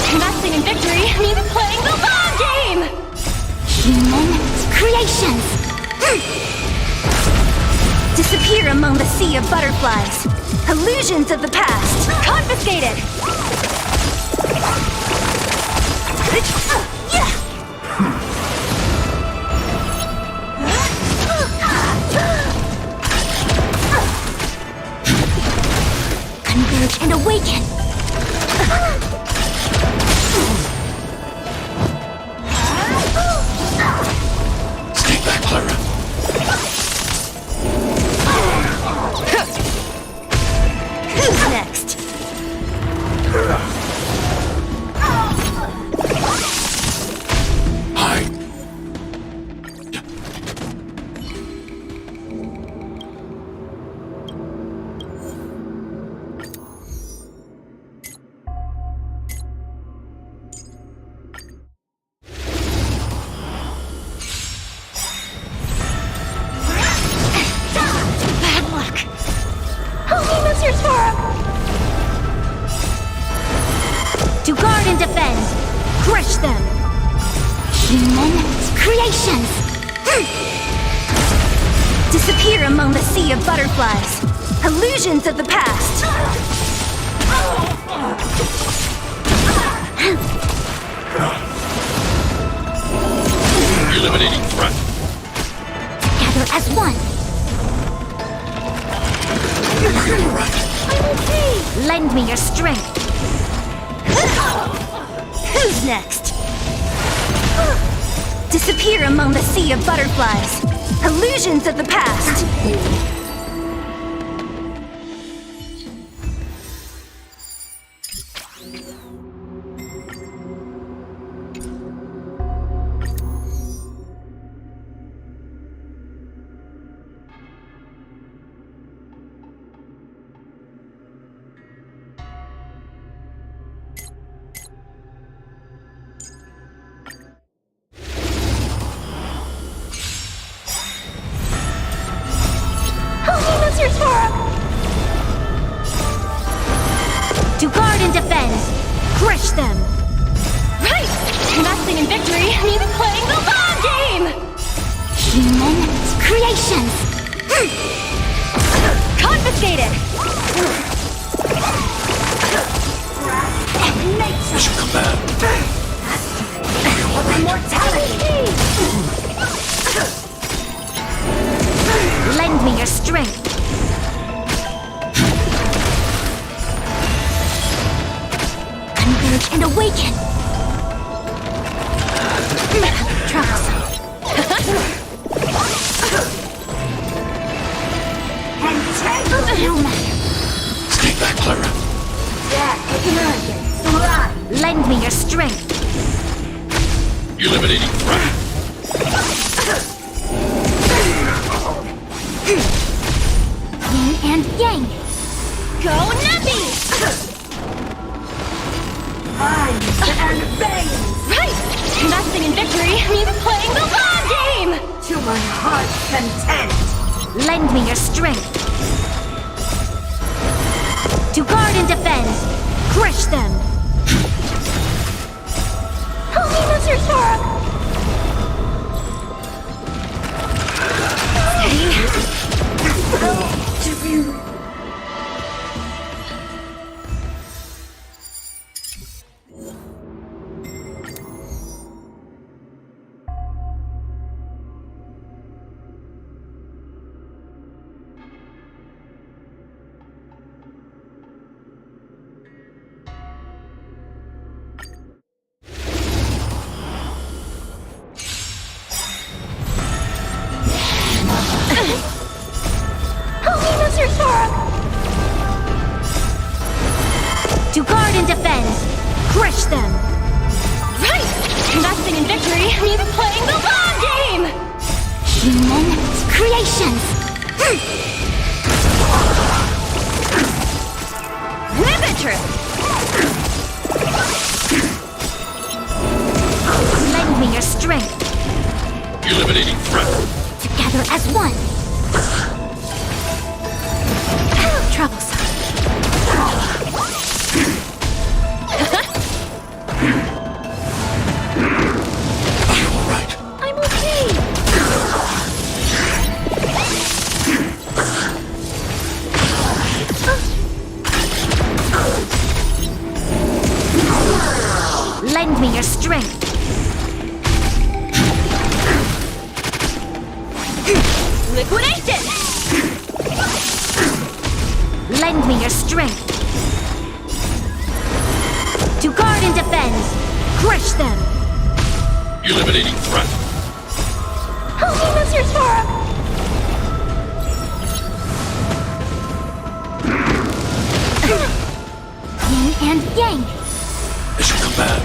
K: Investing in victory means playing the long game!
O: Human creations.
A: Disappear among the sea of butterflies. Illusions of the past. Confiscated!
B: Converge and awaken!
N: Stay back, Clara.
B: Who's next?
N: Hi.
B: Bad luck! Holy Mr. Tora! To guard and defend! Crush them! Human creations! Disappear among the sea of butterflies! Illusions of the past!
N: Eliminating threat.
B: Together as one!
N: You're right.
B: I'm okay! Lend me your strength! Who's next? Disappear among the sea of butterflies! Illusions of the past! To guard and defend! Crush them!
K: Right! Investing in victory means playing the long game!
B: Human creations!
K: Confiscated!
N: Mission command.
B: Immortality! Lend me your strength! Converge and awaken! Troublesome. No matter.
N: Stay back, Clara.
B: Lend me your strength!
N: Eliminating threat.
B: Yin and yang!
K: Go Nappy!
B: And bang!
K: Right! Investing in victory means playing the long game!
B: To my heart's content! Lend me your strength! To guard and defend! Crush them! Holy Mr. Tora! To guard and defend! Crush them!
K: Right! Investing in victory means playing the long game!
B: Human creations!
K: Nimbitry!
B: Lend me your strength!
N: Eliminating threat.
B: Together as one! Troublesome. I'm okay!
A: Lend me your strength. Liquidation! Lend me your strength. To guard and defend. Crush them.
R: Eliminating threat.
O: Help me, Mr. Sora!
A: Yin and yang.
N: Mission command.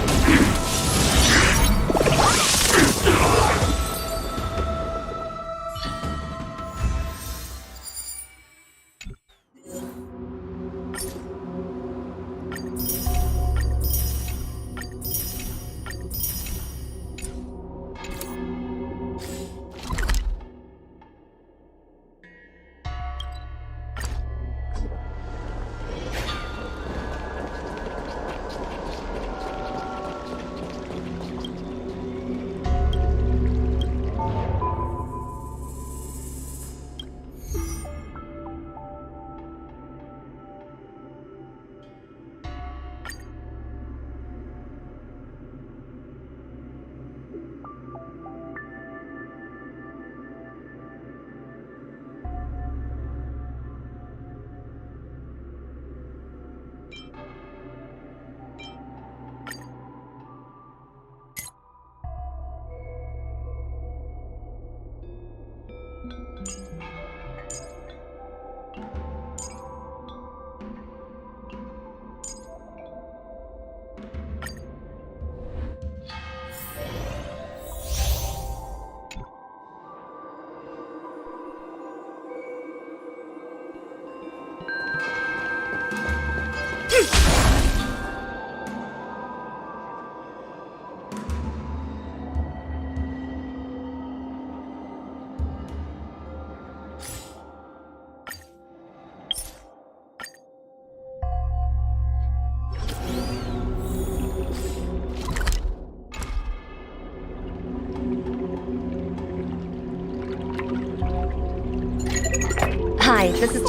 A: Hi, this is...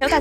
A: Okay.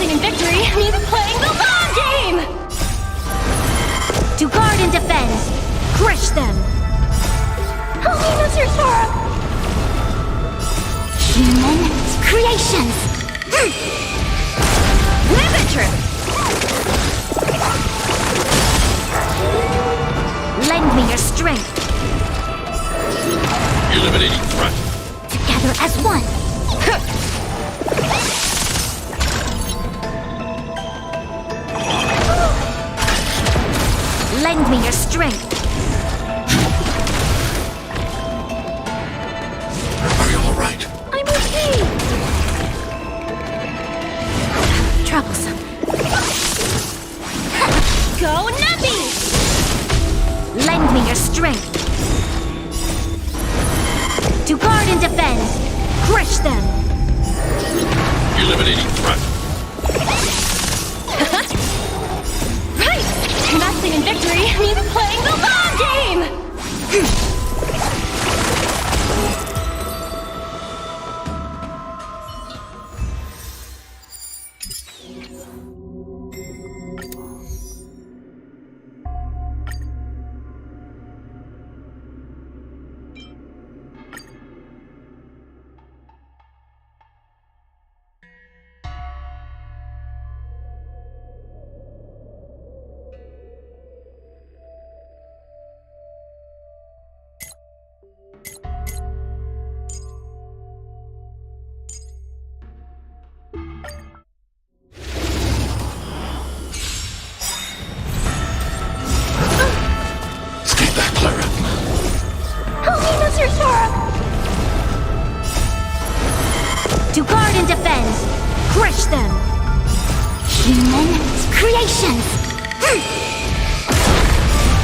K: In victory means playing the long game!
A: To guard and defend. Crush them.
O: Help me, Mr. Sora!
A: Human creations. Live it true. Lend me your strength.
R: Eliminating threat.
A: Together as one. Lend me your strength.
N: Are you all right?
O: I'm okay!
A: Troublesome.
K: Go Nappy!
A: Lend me your strength. To guard and defend. Crush them.
R: Eliminating threat.
K: Investing in victory means playing the long game!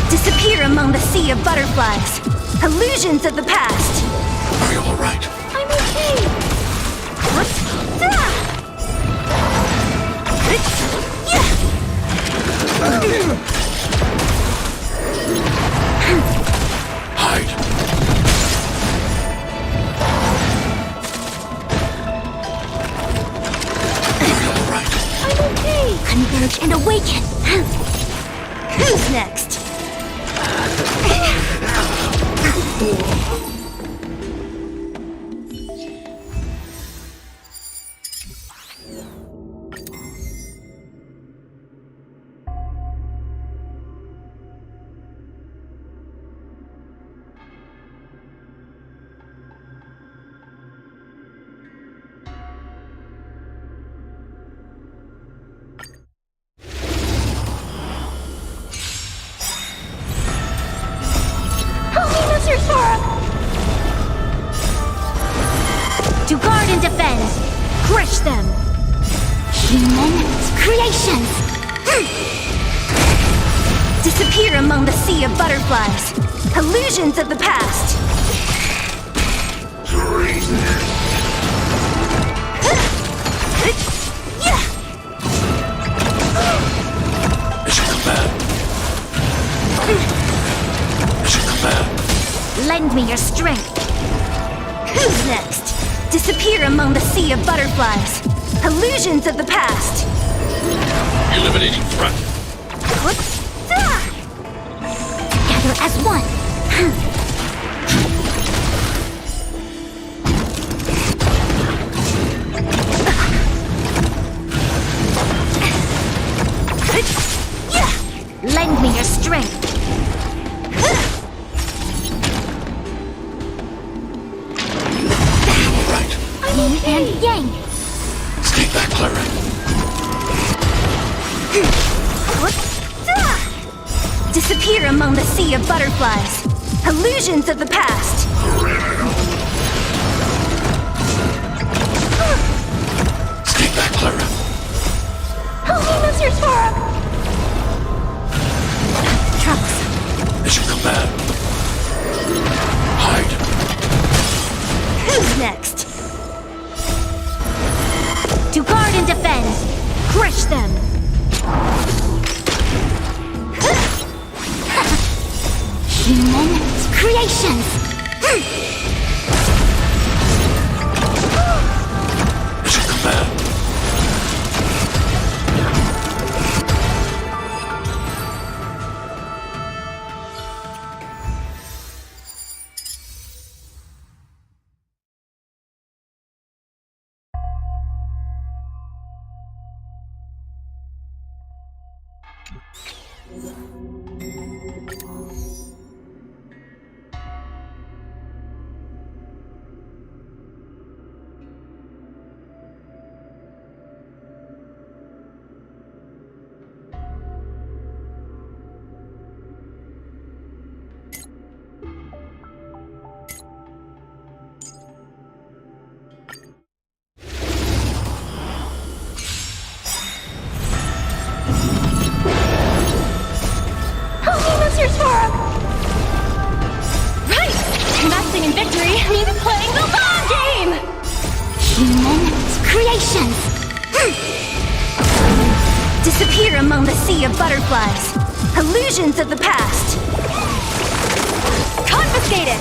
B: Disappear among the sea of butterflies. Illusions of the past.
N: Are you all right?
B: I'm okay.
N: Hide. Are you all right?
B: I'm okay. Converge and awaken. Who's next? To guard and defend, crush them. Human creations. Disappear among the sea of butterflies. Illusions of the past. Lend me your strength. Who's next? Disappear among the sea of butterflies. Illusions of the past.
N: Eliminating threat.
B: Together as one. Lend me your strength. Yin and yang.
N: Stay back, Clara.
B: Disappear among the sea of butterflies. Illusions of the past.
N: Stay back, Clara.
B: Monsters for troubles.
N: Mission command. Hide.
B: Who's next? To guard and defend, crush them. Human creations.
N: Mission command.
K: Investing in victory means playing the long game!
B: Human creations. Disappear among the sea of butterflies. Illusions of the past.
K: Confiscated!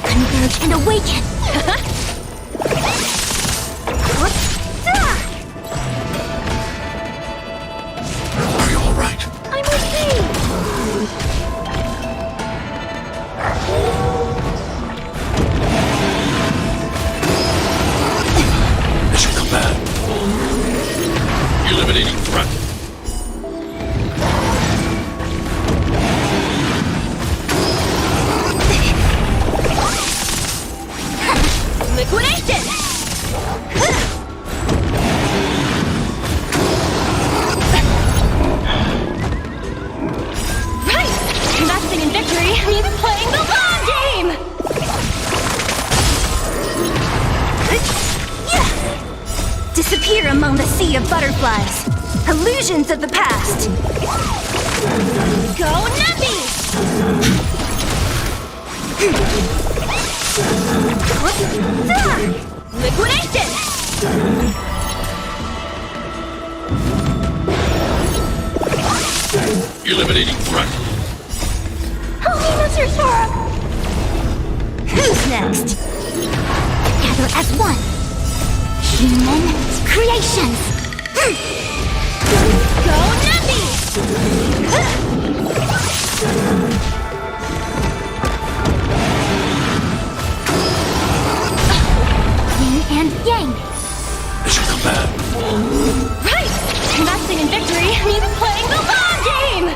B: Converge and awaken.
N: Are you all right?
B: I'm okay.
N: Mission command. Eliminating threat.
K: Liquidation! Right! Investing in victory means playing the long game!
A: sea of butterflies. Illusions of the past. Go Nubbies! Liquidation!
R: Eliminating threat.
A: Holy Mr. Sora! Who's next?
B: Together as one. Human creations.
A: Go Nubbies!
B: Yin and yang.
R: Mission command.
A: Right! Investing in victory means playing the long game!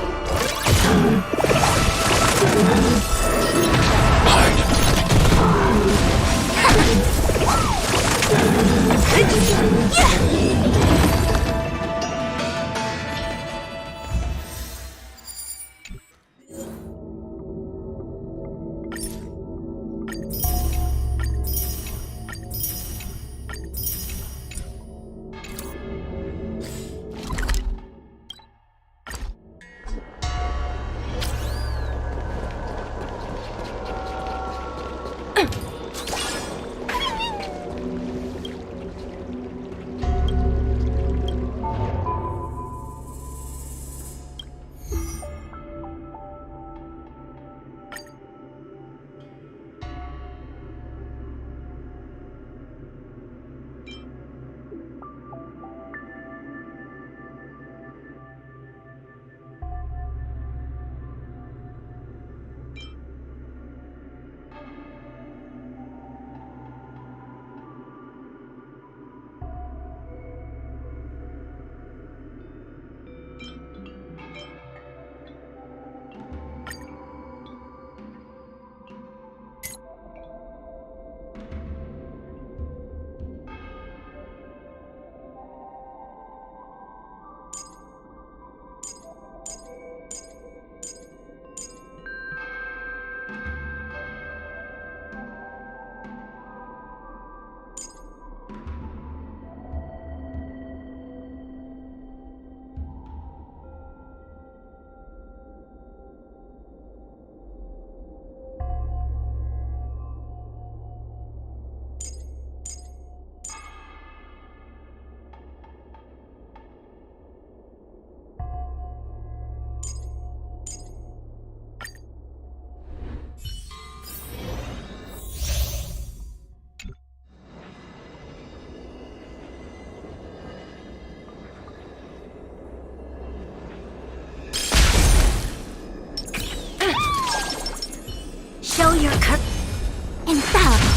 B: Show your in battle.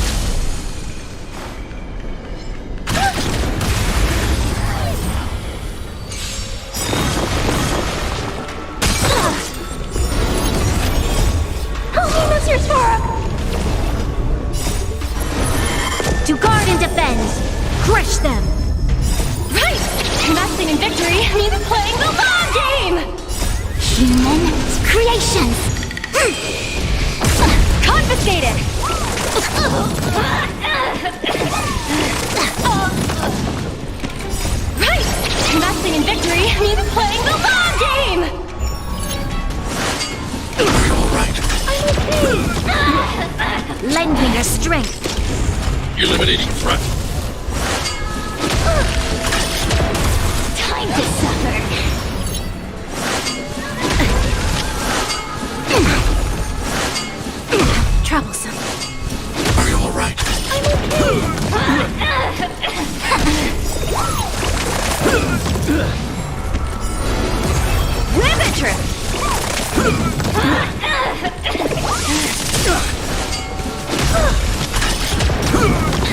A: Holy Mr. Sora! To guard and defend. Crush them. Right! Investing in victory means playing the long game!
B: Human creations.
A: Confiscated! Right! Investing in victory means playing the long game! Lend me your strength.
R: Eliminating threat.
A: Time to suffer. Troublesome.
R: Are you all right?
A: Ribbon trip!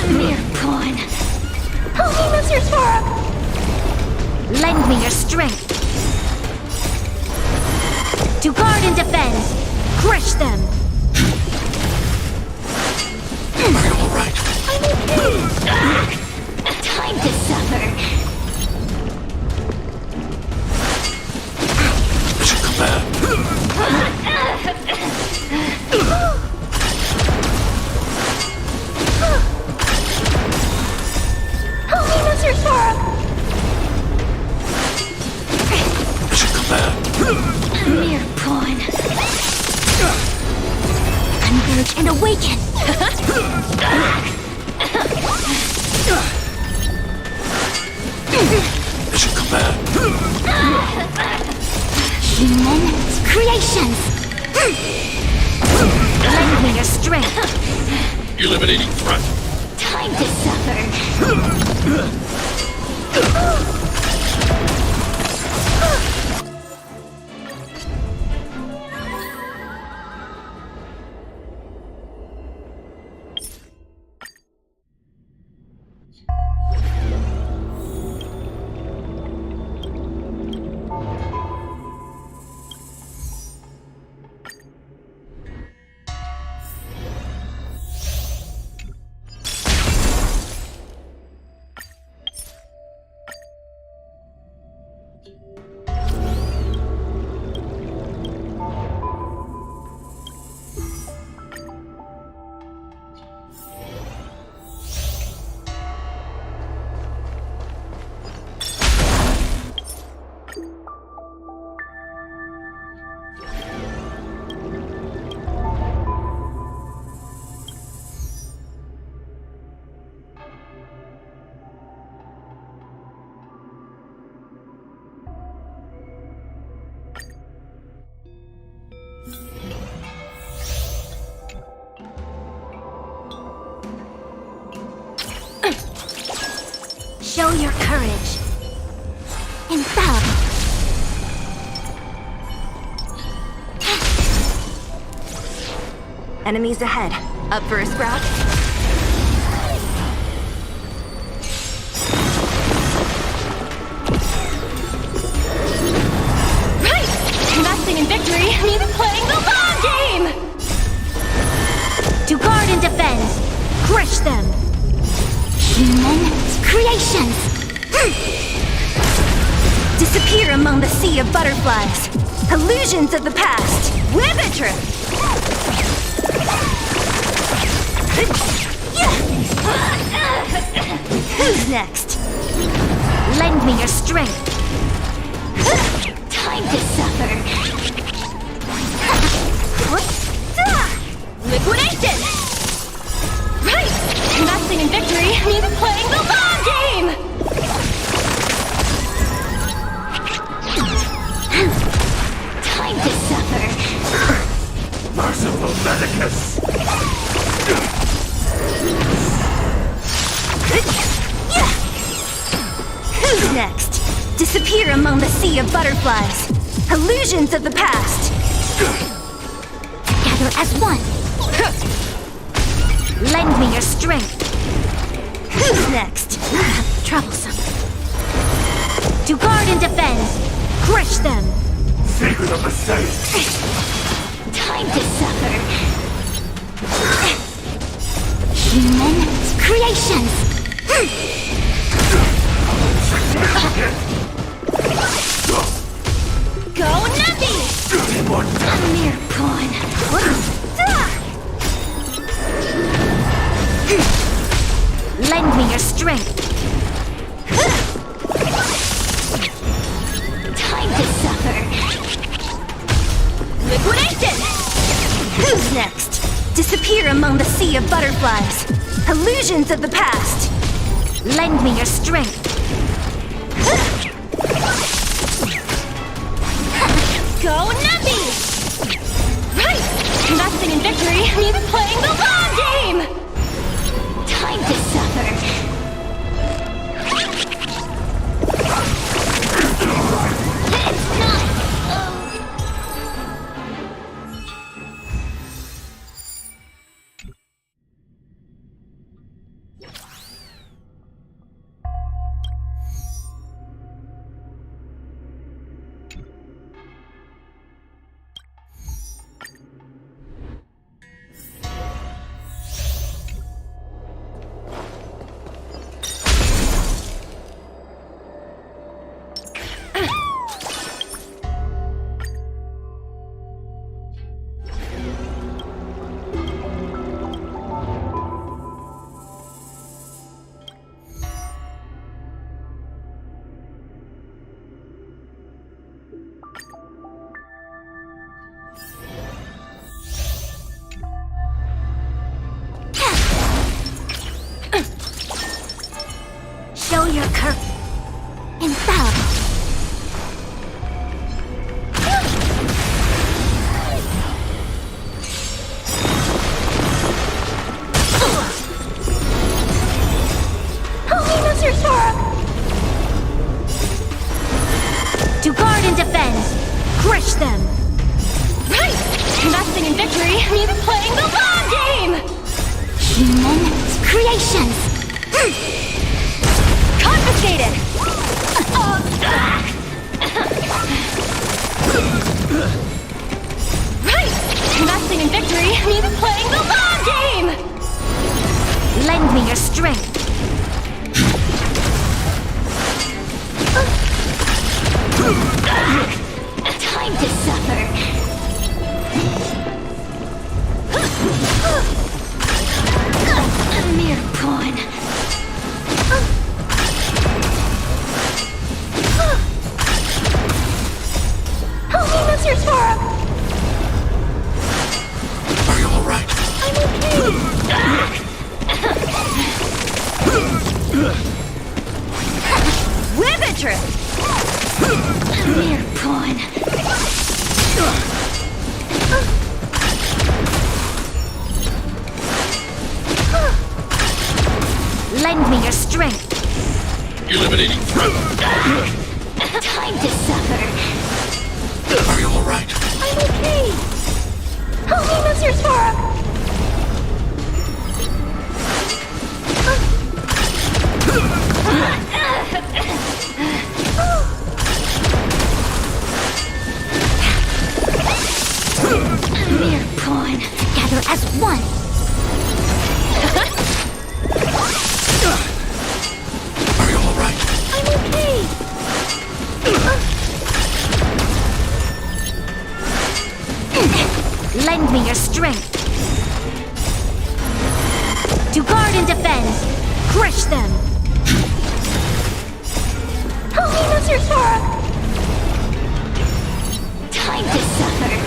A: Mere pawn. Holy Mr. Sora! Lend me your strength. To guard and defend. Crush them.
R: Are you all right?
A: Time to suffer.
R: Mission command.
A: Holy Mr. Sora!
B: awaken!
N: Mission command.
B: Human creations! Lend me your strength!
N: Eliminating threat.
B: Time to suffer! Show your courage. Infallible.
A: Enemies ahead. Up for a sprout?
K: Right! Investing in victory means playing the long game!
B: To guard and defend. Crush them. Human creations. Disappear among the sea of butterflies. Illusions of the past. Whippetry. Who's next? Lend me your strength. Time to suffer.
K: Liquidation! Right! Investing in victory means playing the long game!
B: Time to suffer.
N: Merciful Medicus.
B: Who's next? Disappear among the sea of butterflies. Illusions of the past. Together as one. Lend me your strength. Who's next? Troublesome. To guard and defend. Crush them.
N: Secret of the safe.
B: Time to suffer. Human creations. Go nutty! A mere pawn. Lend me your strength. Time to suffer.
K: Liquidation!
B: Who's next? Disappear among the sea of butterflies. Illusions of the past. Lend me your strength.
K: Go nutty! Right! Investing in victory means playing the long game!
B: Time to suffer. It's not
A: them!
K: Right! Investing in victory means playing the long game!
B: Human creations!
K: Confiscated! Right! Investing in victory means playing the long game!
A: Lend me your strength.
O: Time to suffer. A mere pawn.
K: Help me, Mr. Sora!
N: Are you alright?
K: I'm okay!
A: Rivetress!
O: A mere pawn.
A: Lend me your strength.
R: Eliminating threat.
O: Time to suffer.
N: Are you alright?
K: I'm okay! Help me, Mr. Sora!
O: A mere pawn.
B: Gather as one!
N: Are you alright?
K: I'm okay!
A: Lend me your strength. To guard and defend. Crush them.
K: Help me, Mr. Sora!
O: Time to suffer.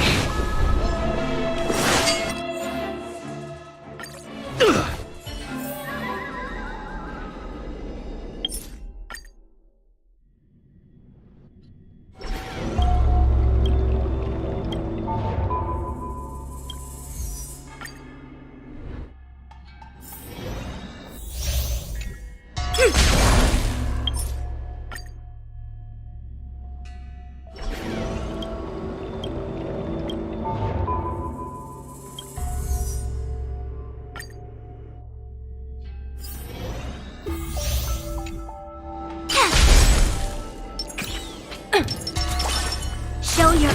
A: Show your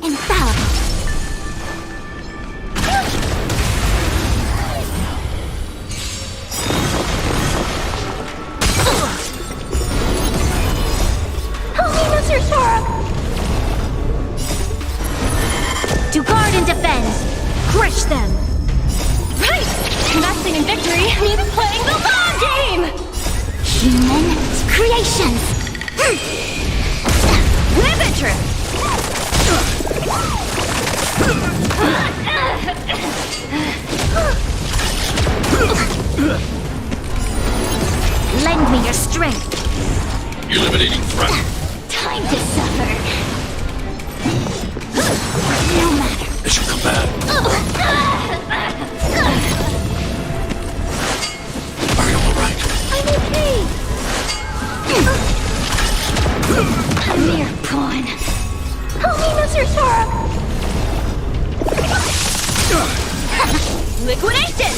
B: Infallible!
K: Help me, Mr. Sora!
A: To guard and defend. Crush them.
K: Right! Investing in victory means playing the long game!
B: Human creations!
A: Rivetress! Lend me your strength.
R: Eliminating threat.
O: Time to suffer.
B: No matter.
N: They should come back. Are you alright?
K: I'm okay!
O: A mere pawn.
K: Help me, Mr. Sora!
A: Liquidation!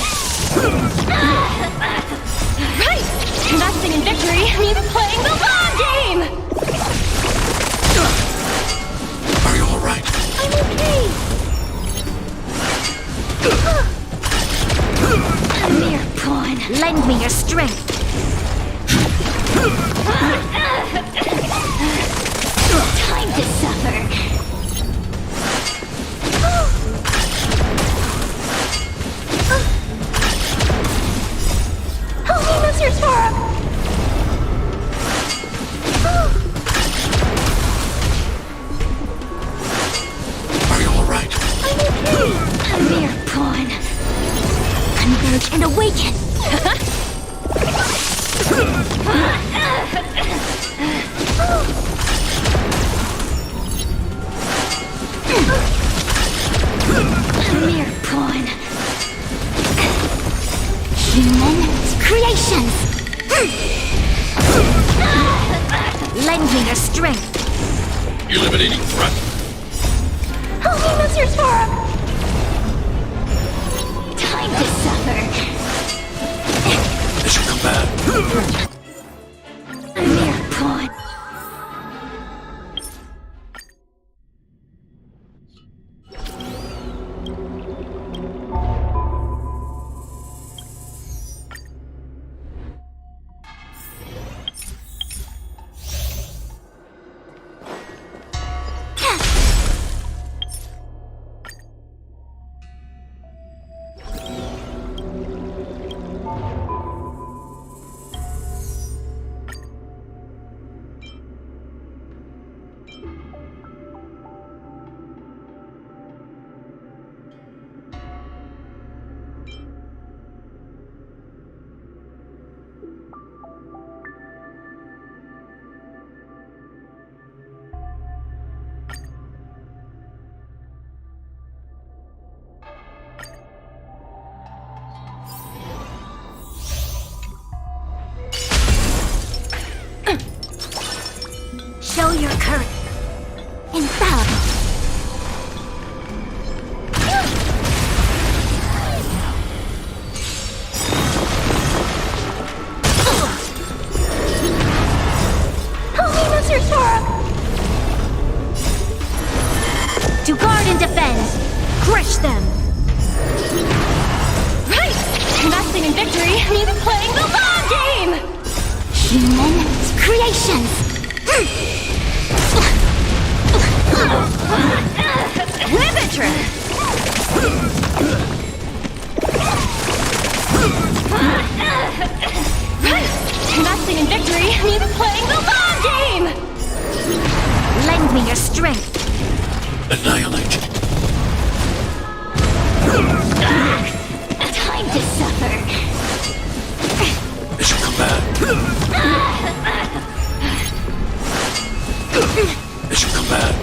K: Right! Investing in victory means playing the long game!
N: Are you alright?
K: I'm okay!
O: A mere pawn.
A: Lend me your strength.
O: Time to suffer.
K: Help me, Mr. Sora!
N: Are you alright?
K: I'm okay!
O: A mere pawn.
B: Converge and awaken!
O: A mere pawn.
B: Human creations!
A: Lend Lend me your strength.
R: Eliminating threat.
O: Help me, Mr. Sparrow! Time to suffer.
R: Mission command.
O: A mere pawn.
A: Show your courage.
O: Infallible. Help me, Mr. Sparrow!
A: To guard and defend. Crush them.
K: Right! Investing in victory means playing the long game!
O: Human creations!
A: Riveter!
K: Right! Investing in victory means playing the long game!
A: Lend me your strength.
R: Annihilate.
O: Time to suffer.
R: Mission command. Mission command.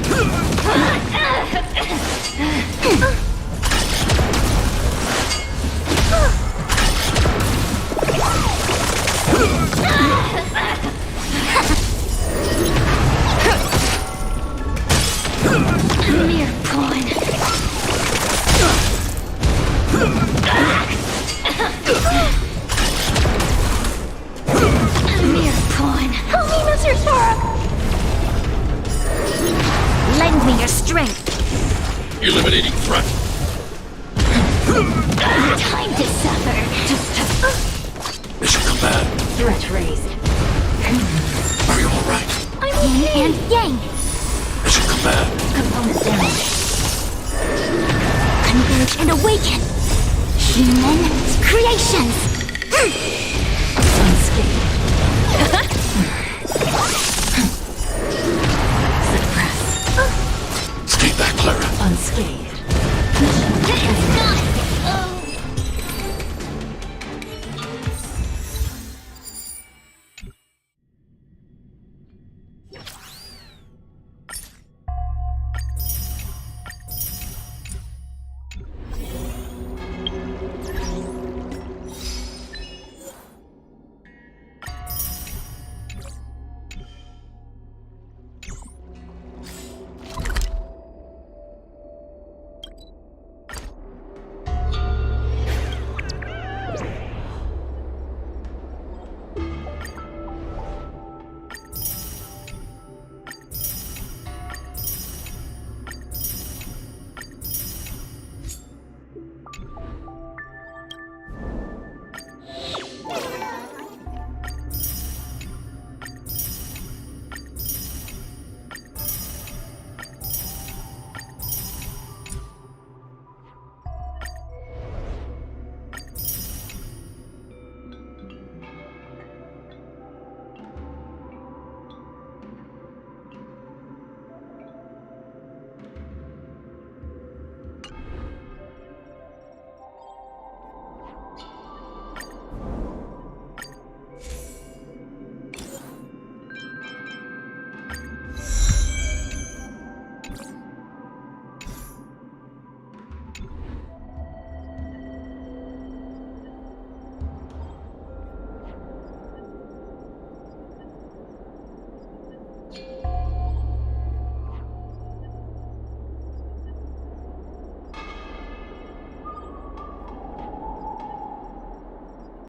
O: Mere pawn. Mere pawn. Help me, Mr. Sparrow!
A: Lend me your strength.
R: Eliminating threat.
O: Time to suffer.
R: Mission command.
A: Threat raised.
R: Are you alright?
O: I'm yin and yang.
R: Mission command.
A: Component down.
O: Converge and awaken. Human creations.
A: Unscathed.